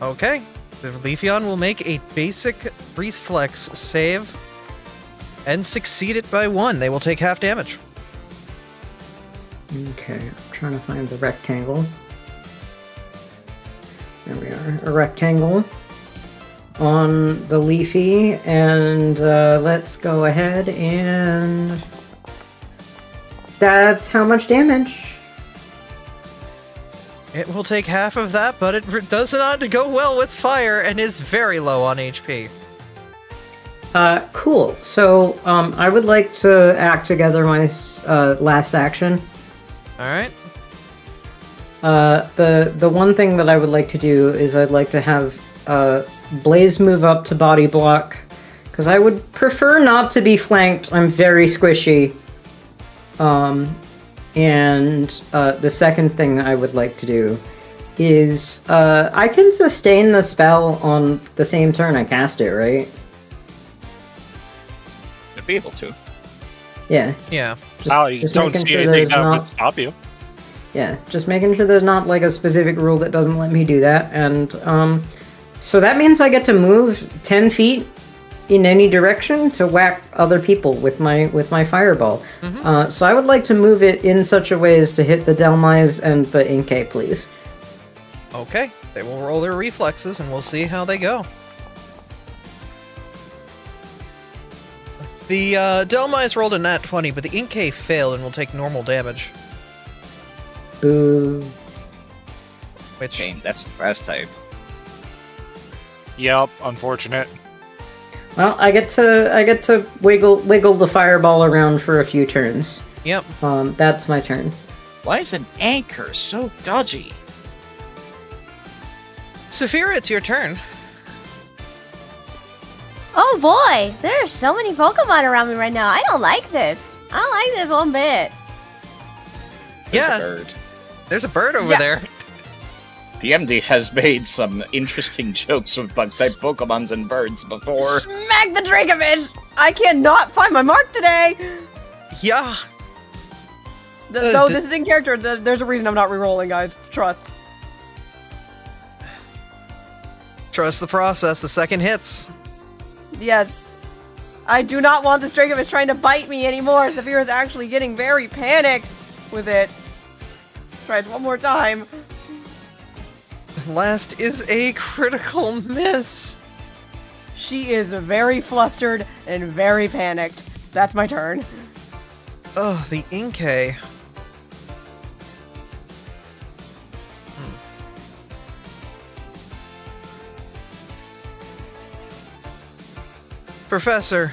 Okay. The Leafeon will make a basic reflex save and succeed it by 1. They will take half damage. Okay, I'm trying to find the rectangle. There we are. A rectangle on the Leafy, and let's go ahead and... That's how much damage. It will take half of that, but it does not go well with fire and is very low on HP. Cool. So, I would like to act together my last action. Alright. The one thing that I would like to do is I'd like to have Blaze move up to body block, because I would prefer not to be flanked. I'm very squishy. And the second thing I would like to do is I can sustain the spell on the same turn I cast it, right? You'd be able to. Yeah. Yeah. Just don't making see sure anything there's that not- would stop you. Yeah, just making sure there's not like a specific rule that doesn't let me do that. And so that means I get to move 10 feet in any direction to whack other people with my fireball. So I would like to move it in such a way as to hit the Delmise and the Inkay, please. Okay. They will roll their reflexes and we'll see how they go. The Delmise rolled a nat 20, but the Inkay failed and will take normal damage. Boo. Which Shame, that's the grass type. Yep, unfortunate. Well, I get to wiggle the fireball around for a few turns. Yep. That's my turn. Why is an anchor so dodgy? Saphira, it's your turn. Oh boy, there are so many Pokemon around me right now. I don't like this. I don't like this one bit. There's a bird. There's a bird over Yeah. there. The MD has made some interesting jokes with bug-type Pokemons and birds before. Smack the Dracovish! I cannot find my mark today! Yeah. Though this is in character, there's a reason I'm not rerolling, guys. Trust. Trust the process. The second hits. Yes. I do not want this Dracovish trying to bite me anymore. Saphira's actually getting very panicked with it. Try it one more time. Last is a critical miss. She is very flustered and very panicked. That's my turn. Oh, the Inkay. Professor,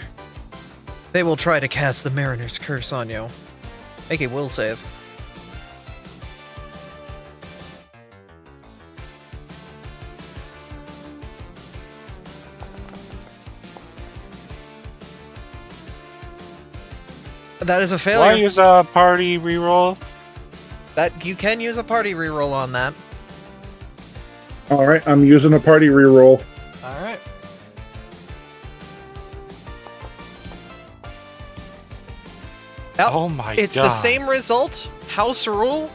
they will try to cast the Mariner's Curse on you. Make a will save. That is a Why failure. use a party reroll? That you can use a party reroll on that. Alright, I'm using a party reroll. All right. Oh my It's god. the same result. House rule.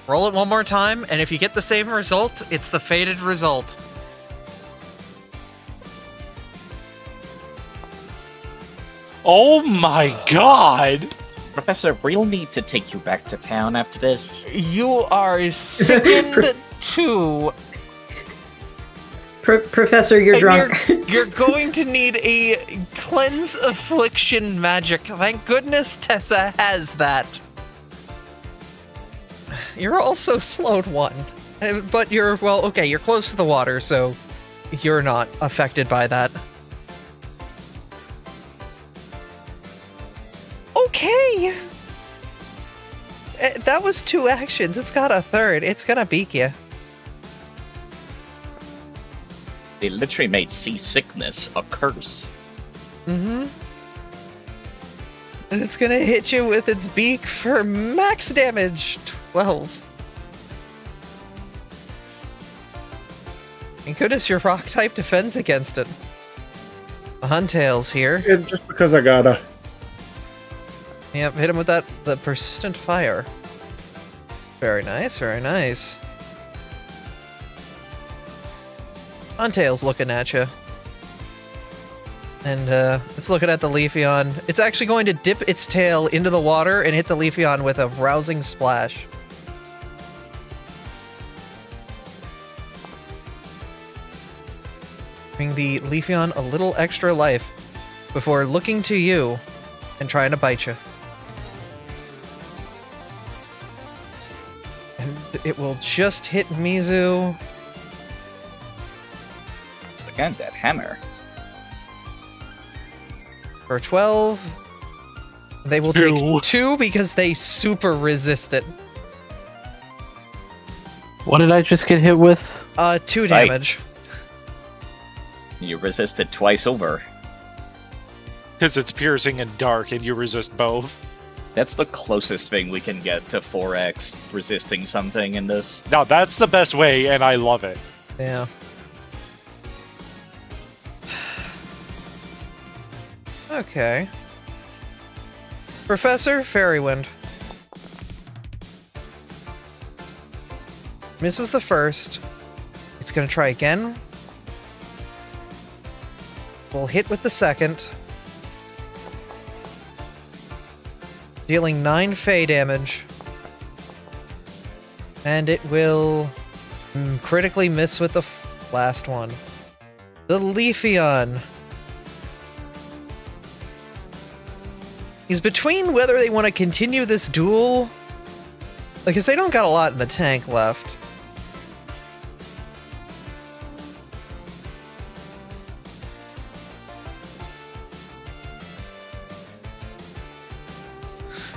Roll it one more time, and if you get the same result, it's the fated result. Oh my god! Professor, we'll need to take you back to town after this. You are sickened too. Professor, you're And drunk. You're going to need a cleanse affliction magic. Thank goodness Tessa has that. You're also slowed one. But you're, well, okay, you're close to the water, so you're not affected by that. Okay! That was 2 actions. It's got a third. It's gonna beak you. They literally made seasickness a curse. Mm-hmm. And it's gonna hit you with its beak for max damage, 12. Thank goodness your rock type defends against it. The Huntail's here. Yeah, just because I gotta. Yep, hit him with the persistent fire. Very nice, very nice. Huntail's looking at you. And it's looking at the Leafeon. It's actually going to dip its tail into the water and hit the Leafeon with a rousing splash. Giving the Leafeon a little extra life before looking to you and trying to bite you. And it will just hit Mizu. Just again, that hammer. For 12. They will take 2 because they super resist it. What did I just get hit with? 2 Right. damage. You resisted twice over. Because it's piercing and dark and you resist both. That's the closest thing we can get to 4x resisting something in this. No, that's the best way and I love it. Yeah. Okay. Professor Fairywind. Misses the first. It's gonna try again. Will hit with the second. Dealing 9 Fey damage. And it will critically miss with the last one. The Leafeon. He's between whether they want to continue this duel Because they don't got a lot in the tank left.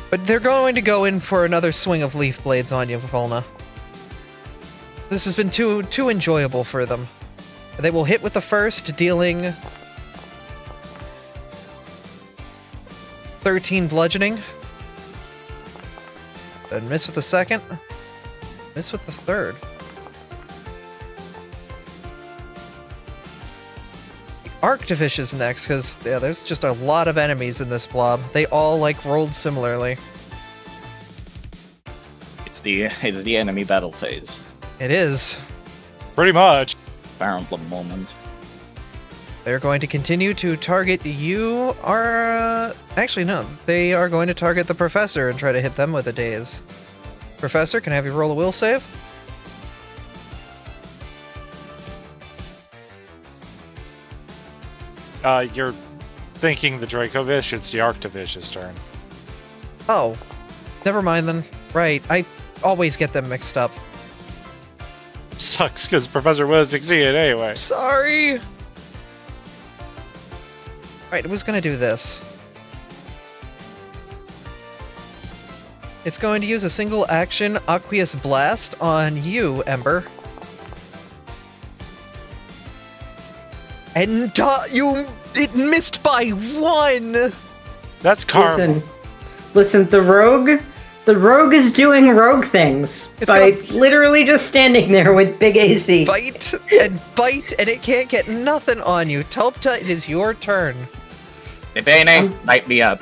But they're going to go in for another swing of leaf blades on you, Volna. This has been too enjoyable for them. They will hit with the first, dealing 13 bludgeoning. Then miss with the second. Miss with the third. Arctifish is next, because yeah, there's just a lot of enemies in this blob. They all rolled similarly. It's the enemy battle phase. It is. Pretty much. Fire Emblem moment. They're going to continue to target you. Actually, no. They are going to target the professor and try to hit them with a daze. Professor, can I have you roll a will save? You're thinking the Dracovish? It's the Arctivish's turn. Oh. Never mind then. Right. I always get them mixed up. Sucks, because Professor was succeeded anyway. Sorry! Right, it was gonna do this. It's going to use a single action Aqueous Blast on you, Ember. And it missed by 1! That's karma. Listen, the rogue is doing rogue things by literally just standing there with big AC. Bite, and it can't get nothing on you. Tulpta, it is your turn. Dedenne, light me up.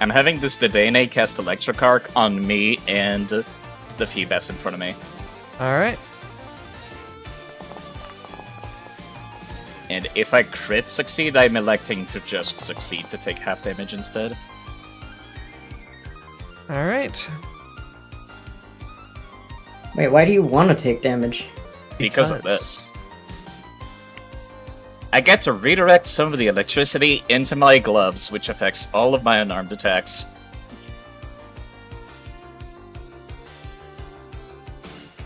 I'm having this Dedenne cast Electric Arc on me and the Phoebus in front of me. Alright. And if I crit succeed, I'm electing to just succeed to take half damage instead. Alright. Wait, why do you want to take damage? Because of this. I get to redirect some of the electricity into my gloves, which affects all of my unarmed attacks.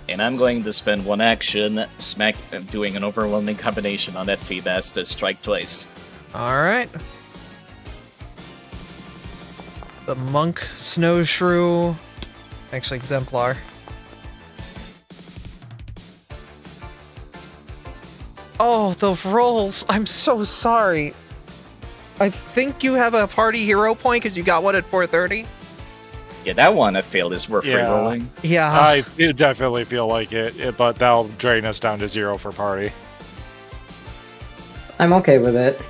And I'm going to spend one action doing an overwhelming combination on that Phoebus to strike twice. Alright. The Monk Snow Shrew. Actually, Exemplar. Oh, the rolls! I'm so sorry. I think you have a party hero point because you got one at 430. Yeah, that one I failed is worth rerolling. Yeah. I definitely feel like it, but that'll drain us down to 0 for party. I'm okay with it.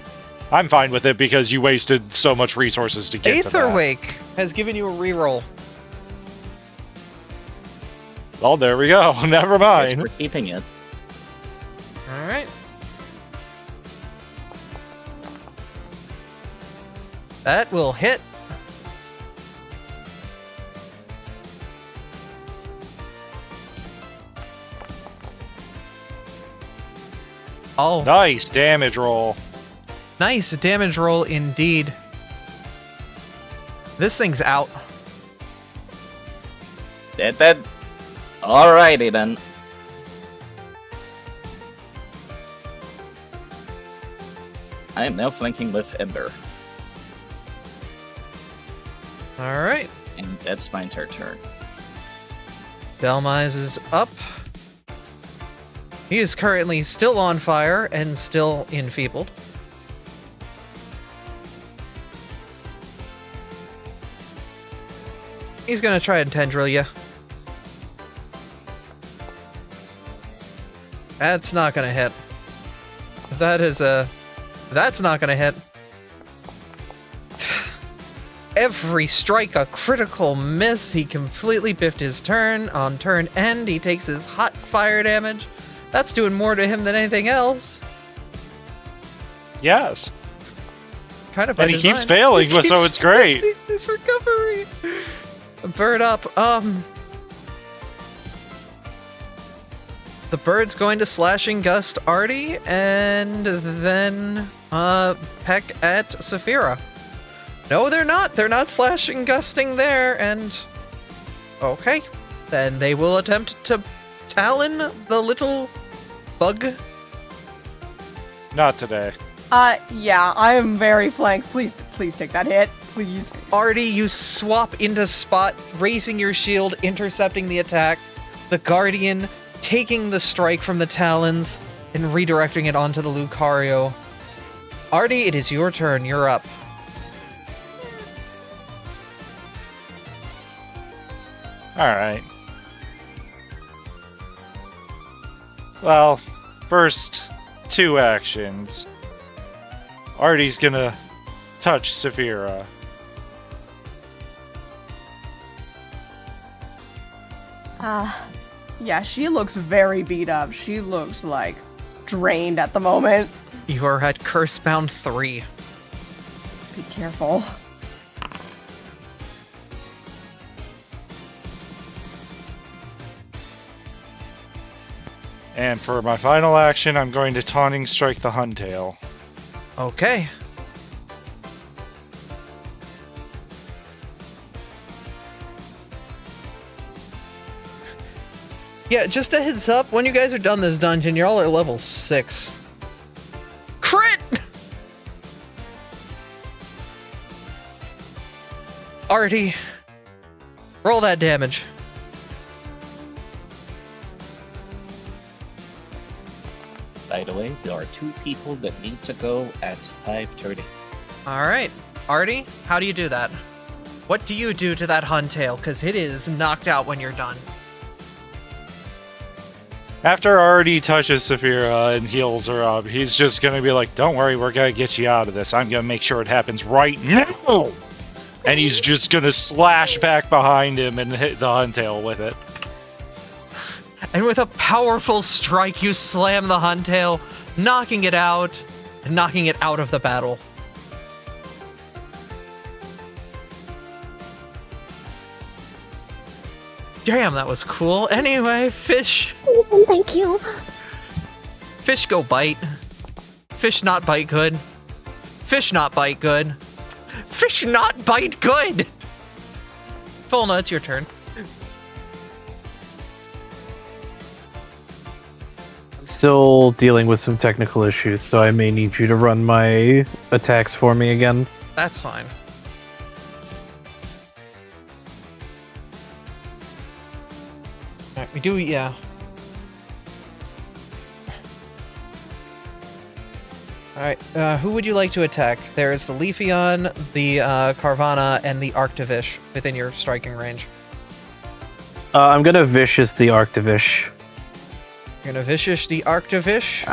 I'm fine with it because you wasted so much resources to get to that. Aetherwake has given you a reroll. Well, there we go. Never mind. Guess we're keeping it. Alright. That will hit. Oh. Nice damage roll. Nice damage roll indeed. This thing's out. Dead. Alrighty then. I am now flanking with Ember. Alright. And that's my entire turn. Delmise is up. He is currently still on fire and still enfeebled. He's gonna try and tendril you. That's not gonna hit. That's not gonna hit. Every strike a critical miss. He completely biffed his turn. On turn end, he takes his hot fire damage. That's doing more to him than anything else. Yes. Kind of by And he design. keeps failing, so it's great. His recovery. Bird up. The bird's going to slashing gust Artie, and then peck at Saphira. No, they're not. They're not slashing gusting there, and Okay. Then they will attempt to talon the little bug. Not today. Yeah, I am very flanked. Please take that hit. Please. Artie, you swap into spot, raising your shield, intercepting the attack. The Guardian taking the strike from the talons and redirecting it onto the Lucario. Artie, it is your turn. You're up. Alright. Well, first 2 actions. Artie's gonna touch Saphira. Yeah, she looks very beat up. She looks like drained at the moment. You are at Cursebound 3. Be careful. And for my final action, I'm going to Taunting Strike the Huntail. Okay. Yeah, just a heads up, when you guys are done this dungeon, y'all are level 6. Crit! Artie, roll that damage. By the way, there are 2 people that need to go at 5:30. Alright, Artie, how do you do that? What do you do to that Huntail? Because it is knocked out when you're done. After Artie touches Saphira and heals her up, he's just gonna be like, don't worry, we're gonna get you out of this. I'm gonna make sure it happens right now! And he's just gonna slash back behind him and hit the Huntail with it. And with a powerful strike, you slam the Huntail, knocking it out, and knocking it out of the battle. Damn, that was cool. Anyway, fish. Please and thank you. Fish go bite. Fish not bite good. Fish not bite good. Fish not bite good! Fulna, it's your turn. I'm still dealing with some technical issues, so I may need you to run my attacks for me again. That's fine. Alright, we do, yeah. Alright, who would you like to attack? There is the Leafeon, the Carvana, and the Arctivish within your striking range. I'm gonna Vicious the Arctivish. You're gonna Vicious the Arctivish.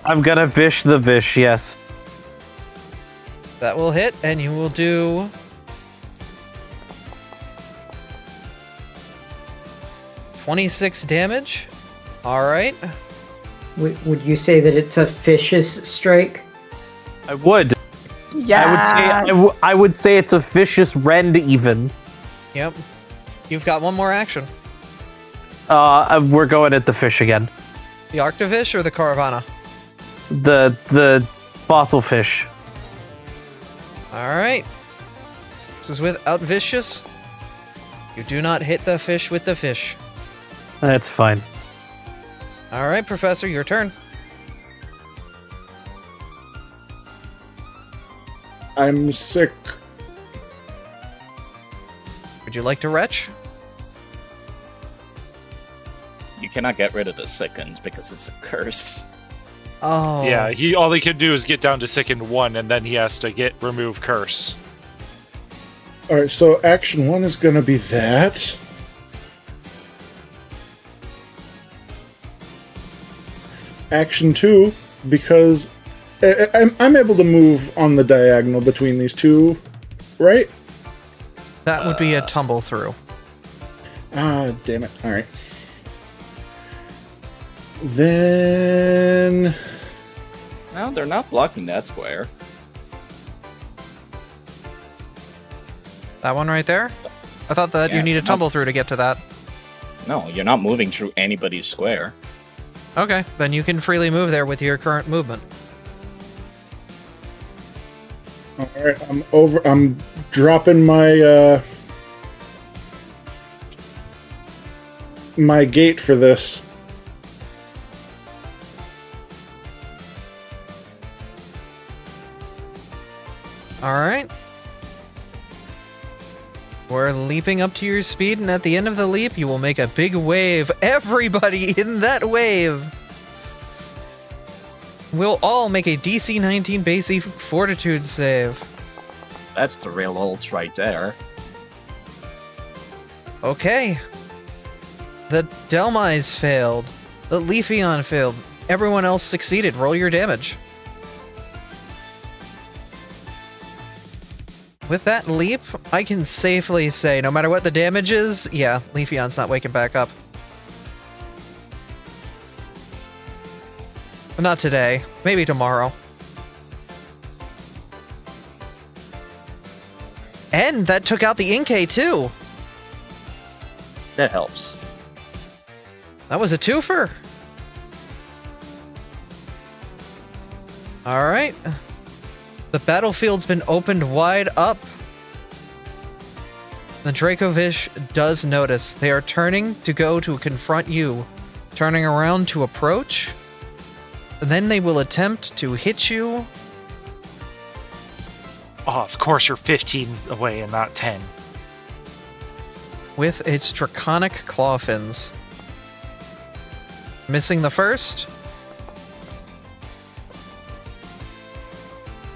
I'm gonna Vish the Vish, yes. That will hit, and you will do... 26 damage. Alright. Would you say that it's a vicious strike? I would. Yeah. I would say it's a vicious rend even. Yep. You've got one more action. We're going at the fish again. The Arctivish or the Caravana? The fossil fish. Alright. This is without Vicious. You do not hit the fish with the fish. That's fine. Alright, Professor, your turn. I'm sick. Would you like to retch? You cannot get rid of the second because it's a curse. Oh. Yeah, all he can do is get down to second 1, and then he has to remove curse. Alright, so action 1 is gonna be that. Action 2, because I'm able to move on the diagonal between these two, right? That would be a tumble through. Ah, damn it. Alright. Then... No, they're not blocking that square. That one right there? I thought that you need a tumble through to get to that. No, you're not moving through anybody's square. Okay, then you can freely move there with your current movement. Alright, I'm dropping my, my gate for this. Alright. We're leaping up to your speed, and at the end of the leap, you will make a big wave. Everybody in that wave! We'll all make a DC 19 base fortitude save. That's the real ult right there. Okay. The Delmise failed. The Leafeon failed. Everyone else succeeded. Roll your damage. With that leap, I can safely say, no matter what the damage is, yeah, Leafeon's not waking back up. But not today. Maybe tomorrow. And that took out the Inkay, too! That helps. That was a twofer! Alright. The battlefield's been opened wide up. The Dracovish does notice. They are turning to go to confront you. Turning around to approach. And then they will attempt to hit you. Oh, of course you're 15 away and not 10. With its draconic claw fins. Missing the first.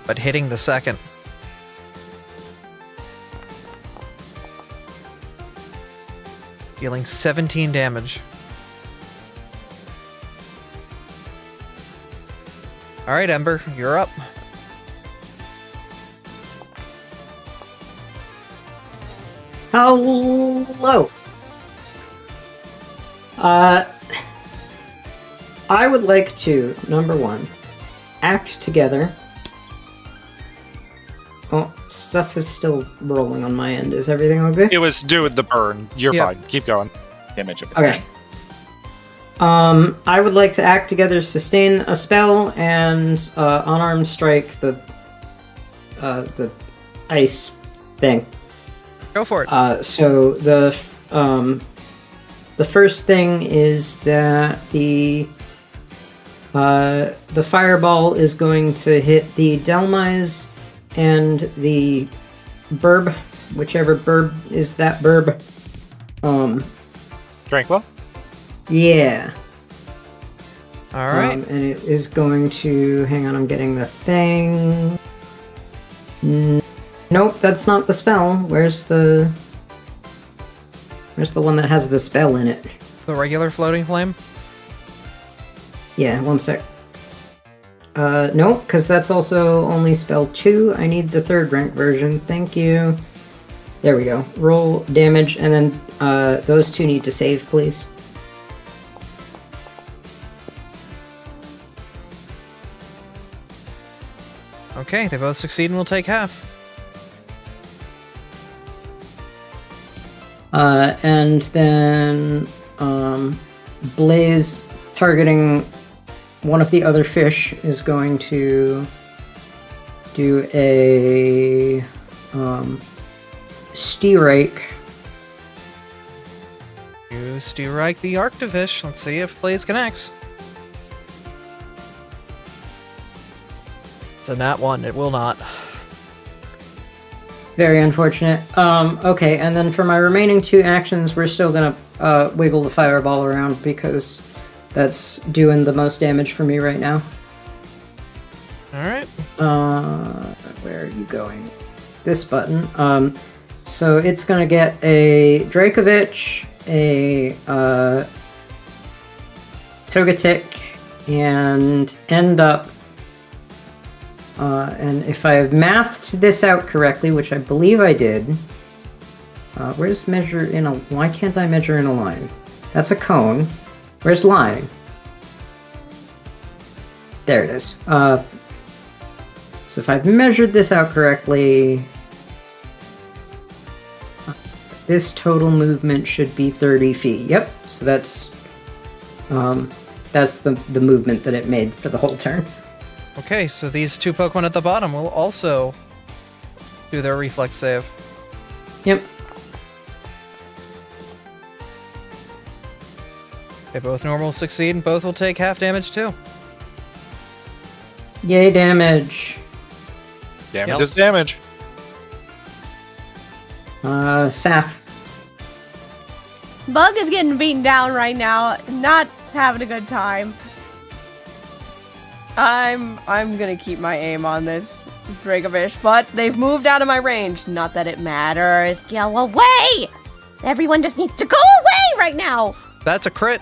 But hitting the second. Dealing 17 damage. Alright, Ember, you're up. Hello. I would like to, number one, act together. Oh, stuff is still rolling on my end. Is everything okay? It was doing the burn. You're Yep. fine. Keep going. Damage of Okay. I would like to act together, sustain a spell, and unarmed strike the ice thing. Go for it. So the first thing is that the fireball is going to hit the Delmise and the burb, whichever burb is that burb. Tranquil? Yeah. Alright. And it is going to... Hang on, I'm getting the thing. Nope, that's not the spell. Where's the one that has the spell in it? The regular floating flame? Yeah, one sec. Nope, because that's also only spell 2. I need the 3rd rank version. Thank you. There we go. Roll damage, and then those two need to save, please. Okay, they both succeed and will take half. And then Blaze, targeting one of the other fish, is going to do a Steerake. You Steerike the Arctovish. Let's see if Blaze connects. It's a nat 1. It will not. Very unfortunate. Okay, and then for my remaining 2 actions, we're still gonna wiggle the fireball around because that's doing the most damage for me right now. Alright. Where are you going? This button. So it's gonna get a Dracovish, a Togetic, and end up. And if I have mathed this out correctly, which I believe I did, where's measure in a... Why can't I measure in a line? That's a cone. Where's line? There it is. So if I've measured this out correctly, this total movement should be 30 feet. Yep, so that's the movement that it made for the whole turn. Okay, so these 2 Pokemon at the bottom will also do their reflex save. Yep. They both normals succeed, and both will take half damage too. Yay, damage. Damage is damage. Saf. Bug is getting beaten down right now, not having a good time. I'm gonna keep my aim on this Dracovish, but they've moved out of my range. Not that it matters. Go away! Everyone just needs to go away right now! That's a crit.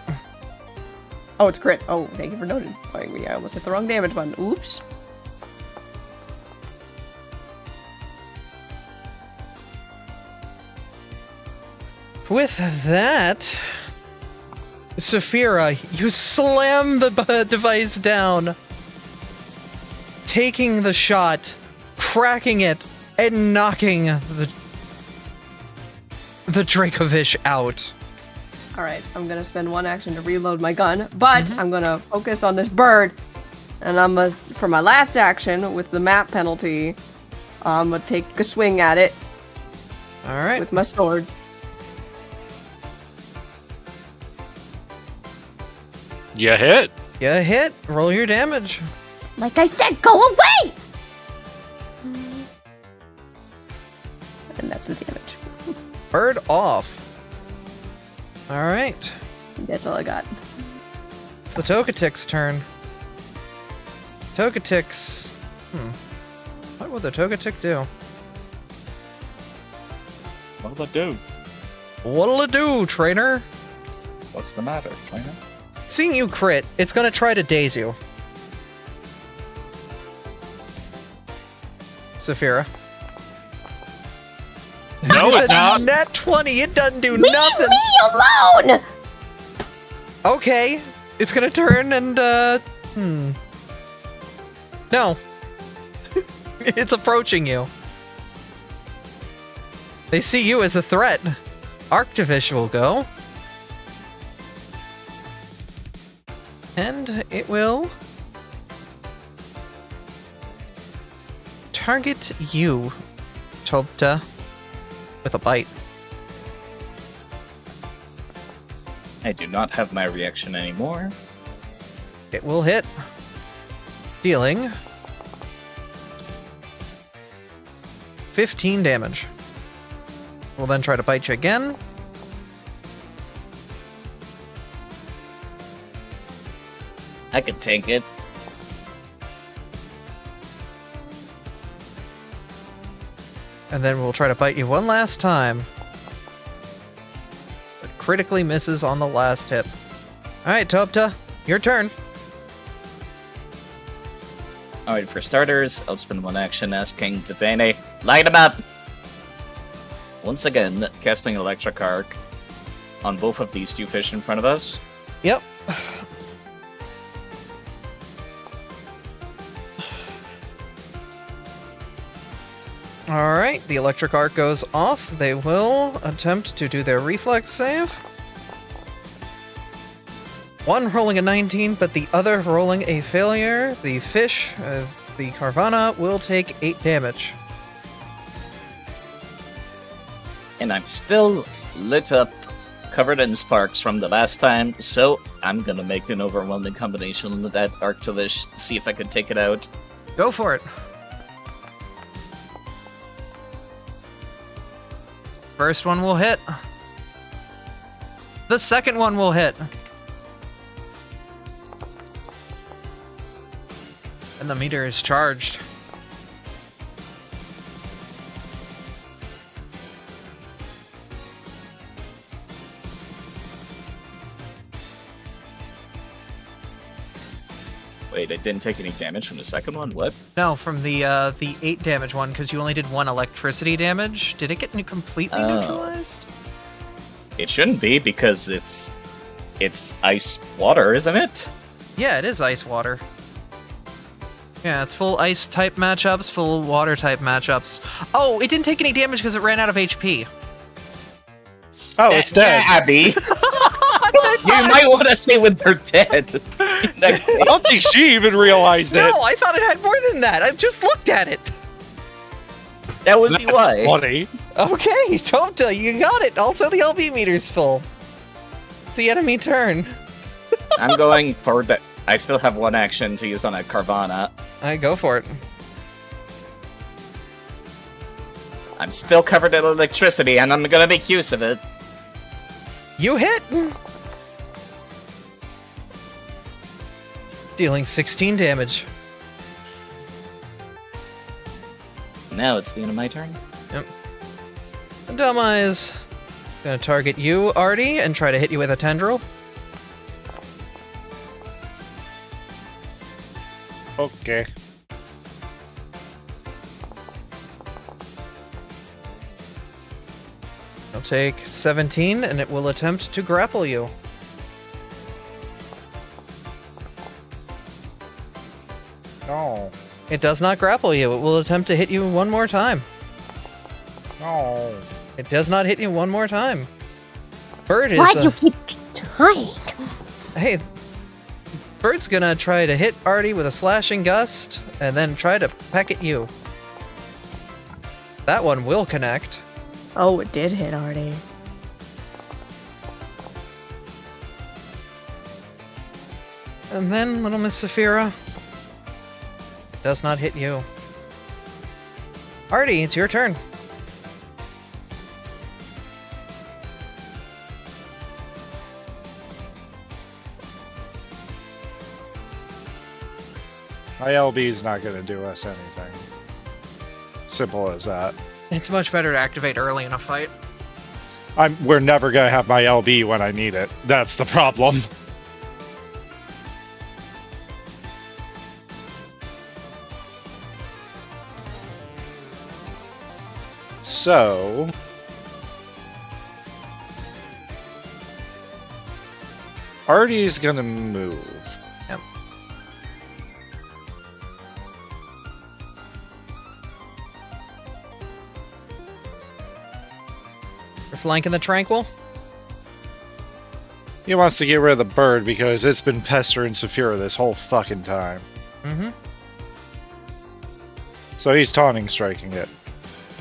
Oh, it's crit. Oh, thank you for notifying me. I almost hit the wrong damage button. Oops. With that, Saphira, you slam the device down, taking the shot, cracking it, and knocking the Dracovish out. Alright, I'm gonna spend one action to reload my gun, but I'm gonna focus on this bird, and I'm gonna, for my last action, with the map penalty, I'm gonna take a swing at it. Alright. With my sword. You hit. You hit. Roll your damage. Like I said, go away! And that's the damage. Bird off. Alright. That's all I got. It's the Togetic's turn. Togetic's... What would the Togetic do? What'll it do? What'll it do, trainer? What's the matter, trainer? Seeing you crit, it's gonna try to daze you. Saphira. No, it's not. Nat 20, it doesn't do Leave nothing. me alone! Okay, it's gonna turn and, No. It's approaching you. They see you as a threat. Arctivish will go. And it will target you, Tobta, with a bite. I do not have my reaction anymore. It will hit, dealing 15 damage. We'll then try to bite you again. I could take it. And then we'll try to bite you one last time. But critically misses on the last hit. Alright, Tobta, your turn. Alright, for starters, I'll spend one action asking Titane, light him up! Once again, casting Electric Arc on both of these two fish in front of us. Yep. Alright, the electric arc goes off. They will attempt to do their reflex save. One rolling a 19, but the other rolling a failure. The fish, the Carvana, will take 8 damage. And I'm still lit up, covered in sparks from the last time, so I'm gonna make an overwhelming combination with that Arctivish to see if I can take it out. Go for it. First one will hit. The second one will hit. And the meter is charged. Wait, I didn't take any damage from the second one? What? No, from the 8 damage one, because you only did 1 electricity damage. Did it get completely neutralized? It shouldn't be, because it's ice water, isn't it? Yeah, it is ice water. Yeah, it's full ice type matchups, full water type matchups. Oh, it didn't take any damage because it ran out of HP. Oh, it's dead. Yeah, Abby. You might want to say when they're dead. I don't think she even realized it. No, I thought it had more than that. I just looked at it. That would be That's why. funny. Okay, Tobta, you got it. Also, the LB meter's full. It's the enemy turn. I'm going for the. I still have one action to use on a Carvana. Alright, go for it. I'm still covered in electricity, and I'm gonna make use of it. You hit! Dealing 16 damage. Now it's the end of my turn. Yep. Dumb Eyes. Gonna target you, Artie, and try to hit you with a tendril. Okay. I'll take 17, and it will attempt to grapple you. No. It does not grapple you. It will attempt to hit you one more time. No. It does not hit you one more time. Bird is... Why do you keep trying? Hey, Bird's gonna try to hit Artie with a slashing gust, and then try to peck at you. That one will connect. Oh, it did hit Artie. And then Little Miss Saphira does not hit you. Artie, it's your turn. My LB's not going to do us anything. Simple as that. It's much better to activate early in a fight. We're never going to have my LB when I need it. That's the problem. So... Artie's gonna move. Yep. You're flanking the Tranquil? He wants to get rid of the bird because it's been pestering Saphira this whole fucking time. Mm-hmm. So he's taunting striking it.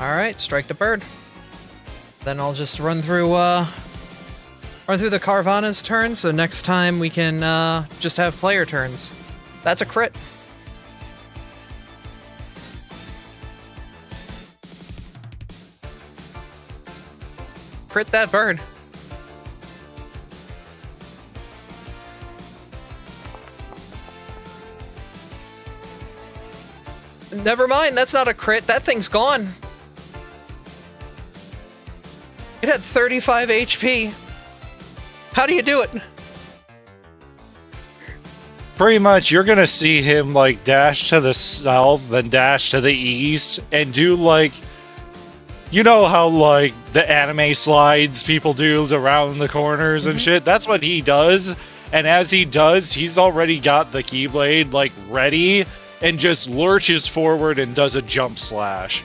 Alright, strike the bird. Then I'll just run through the Carvana's turn, so next time we can just have player turns. That's a crit. Crit that bird. Never mind, that's not a crit. That thing's gone. It had 35 HP. How do you do it? Pretty much, you're gonna see him, like, dash to the south, then dash to the east, and do, like... You know how, like, the anime slides people do around the corners and shit? That's what he does. And as he does, he's already got the Keyblade, like, ready, and just lurches forward and does a jump slash.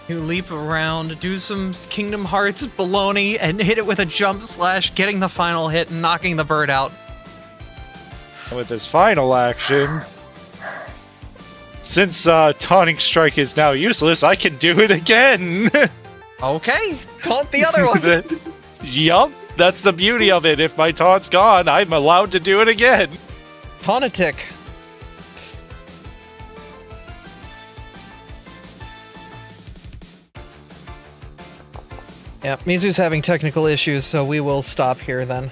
You leap around, do some Kingdom Hearts baloney, and hit it with a jump slash, getting the final hit and knocking the bird out. With his final action, since Taunting Strike is now useless, I can do it again! Okay, taunt the other one! Yup, that's the beauty of it. If my taunt's gone, I'm allowed to do it again. Taunatic. Yeah, Mizu's having technical issues, so we will stop here then.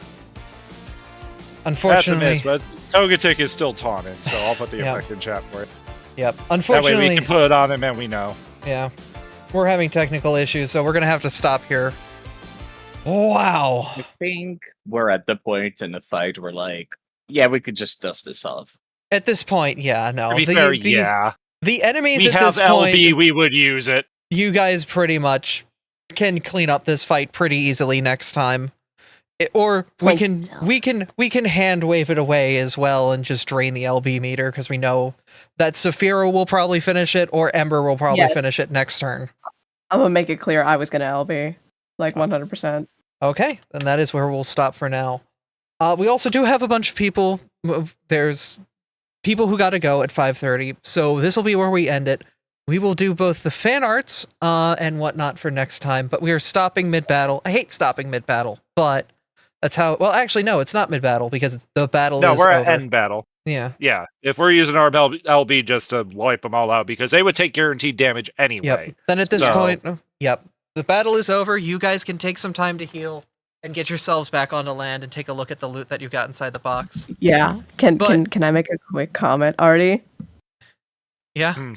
Unfortunately, that's a miss, but Togetic is still taunted, so I'll put the effect in chat for it. Yep. That Unfortunately, way we can put it on him and we know. Yeah. We're having technical issues, so we're gonna have to stop here. Wow. I think we're at the point in the fight where, like, yeah, we could just dust this off. At this point, yeah, no. To be fair, yeah. The enemies We at have this point, LB, we would use it. you guys pretty much can clean up this fight pretty easily next time. Or we can hand wave it away as well and just drain the LB meter because we know that Saphira will probably finish it or Ember will probably finish it next turn. I'm gonna make it clear I was gonna LB, like 100%. Okay, then that is where we'll stop for now. We also do have a bunch of people. There's people who got to go at 5:30, so this will be where we end it. We will do both the fan arts and whatnot for next time, but we are stopping mid-battle. I hate stopping mid-battle, but That's how. Well, actually, no, it's not mid battle because the battle No, is we're over. at end battle. Yeah. Yeah, if we're using our LB just to wipe them all out, because they would take guaranteed damage anyway. Yep. Then at this So- point, yep, the battle is over. You guys can take some time to heal and get yourselves back onto land and take a look at the loot that you've got inside the box. Yeah. Can But- I make a quick comment, Artie? Yeah.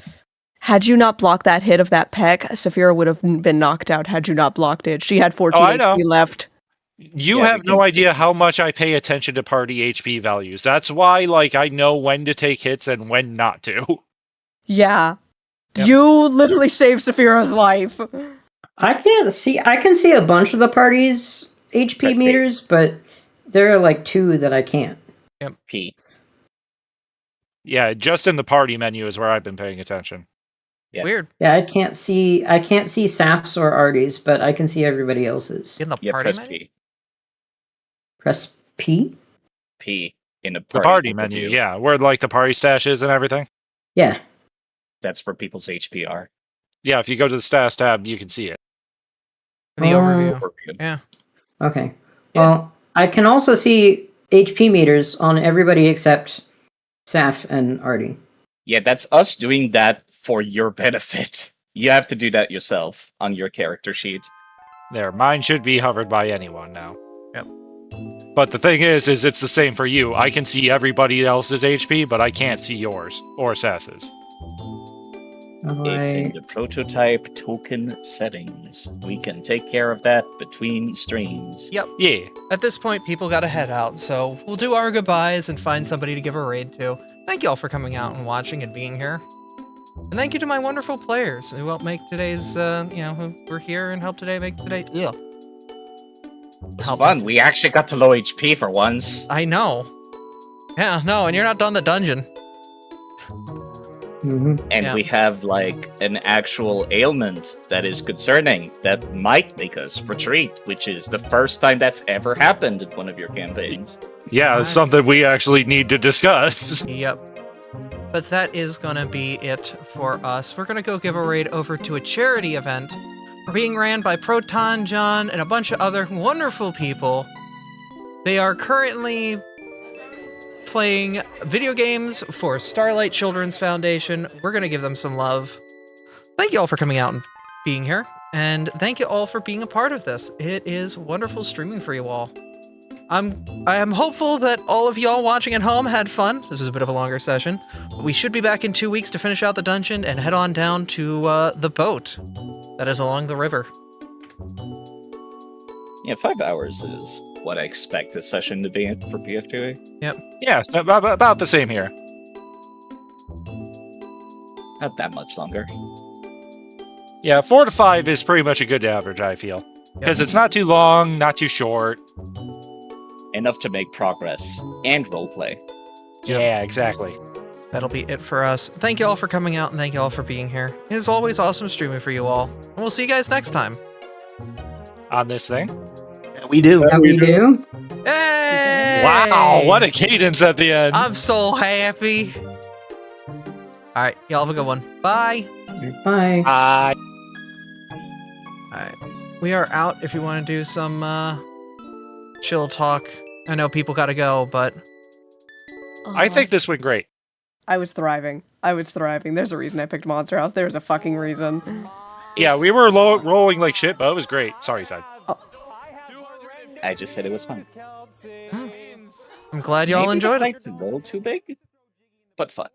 Had you not blocked that hit of that peck, Saphira would have been knocked out had you not blocked it. She had 14 I know. HP left. You Yeah, have we no can see- idea how much I pay attention to party HP values. That's why, like, I know when to take hits and when not to. Yeah. Yep. You literally saved Saphira's life. I can see a bunch of the party's HP Press P. meters, but there are like 2 that I can't. P. Yeah, just in the party menu is where I've been paying attention. Yeah. Weird. Yeah, I can't see Saf's or Artie's, but I can see everybody else's. In the Yeah, party press menu? P. Press P? P in the The party, party menu, yeah, where like the party stash is and everything. Yeah. That's where people's HP are. Yeah, if you go to the stash tab, you can see it. The overview. Overview. Yeah. Okay. Well, I can also see HP meters on everybody except Saf and Artie. Yeah, that's us doing that for your benefit. You have to do that yourself on your character sheet. There, mine should be hovered by anyone now. Yep. But the thing is it's the same for you. I can see everybody else's HP, but I can't see yours or Sass's. it's in the prototype token settings. We can take care of that between streams. Yep. Yeah. At this point, people gotta head out, so we'll do our goodbyes and find somebody to give a raid to. Thank you all for coming out and watching and being here. And thank you to my wonderful players who helped make today's, who were here and helped today make today. Yeah. It was fun. We actually got to low HP for once. I know. Yeah, no, and you're not done the dungeon. Mm-hmm. And Yeah. we have, like, an actual ailment that is concerning that might make us retreat, which is the first time that's ever happened in one of your campaigns. Yeah, it's something we actually need to discuss. Yep. But that is gonna be it for us. We're gonna go give a raid over to a charity event being ran by Proton John and a bunch of other wonderful people. They are currently playing video games for Starlight Children's Foundation. We're gonna give them some love. Thank you all for coming out and being here, and thank you all for being a part of this. It is wonderful streaming for you all. I am hopeful that all of y'all watching at home had fun. This is a bit of a longer session. But we should be back in 2 weeks to finish out the dungeon and head on down to the boat that is along the river. Yeah, 5 hours is what I expect a session to be for PF2A. Yeah, it's about the same here. Not that much longer. Yeah, 4 to 5 is pretty much a good average, I feel. Because it's not too long, not too short. Enough to make progress and roleplay. Yeah, exactly. That'll be it for us. Thank you all for coming out and thank you all for being here. It is always awesome streaming for you all. And we'll see you guys next time. On this thing. We do. Yeah, we do. Hey! Wow, what a cadence at the end. I'm so happy. All right, y'all have a good one. Bye. Bye. Bye. All right, we are out. If you want to do some chill talk, I know people gotta go, but I think this went great. I was thriving. There's a reason I picked Monster House. There's a fucking reason. Yeah, we were rolling like shit, but it was great. Sorry, Side. I just said it was fun. I'm glad y'all Maybe enjoyed the it. fight's a little too big, but fun.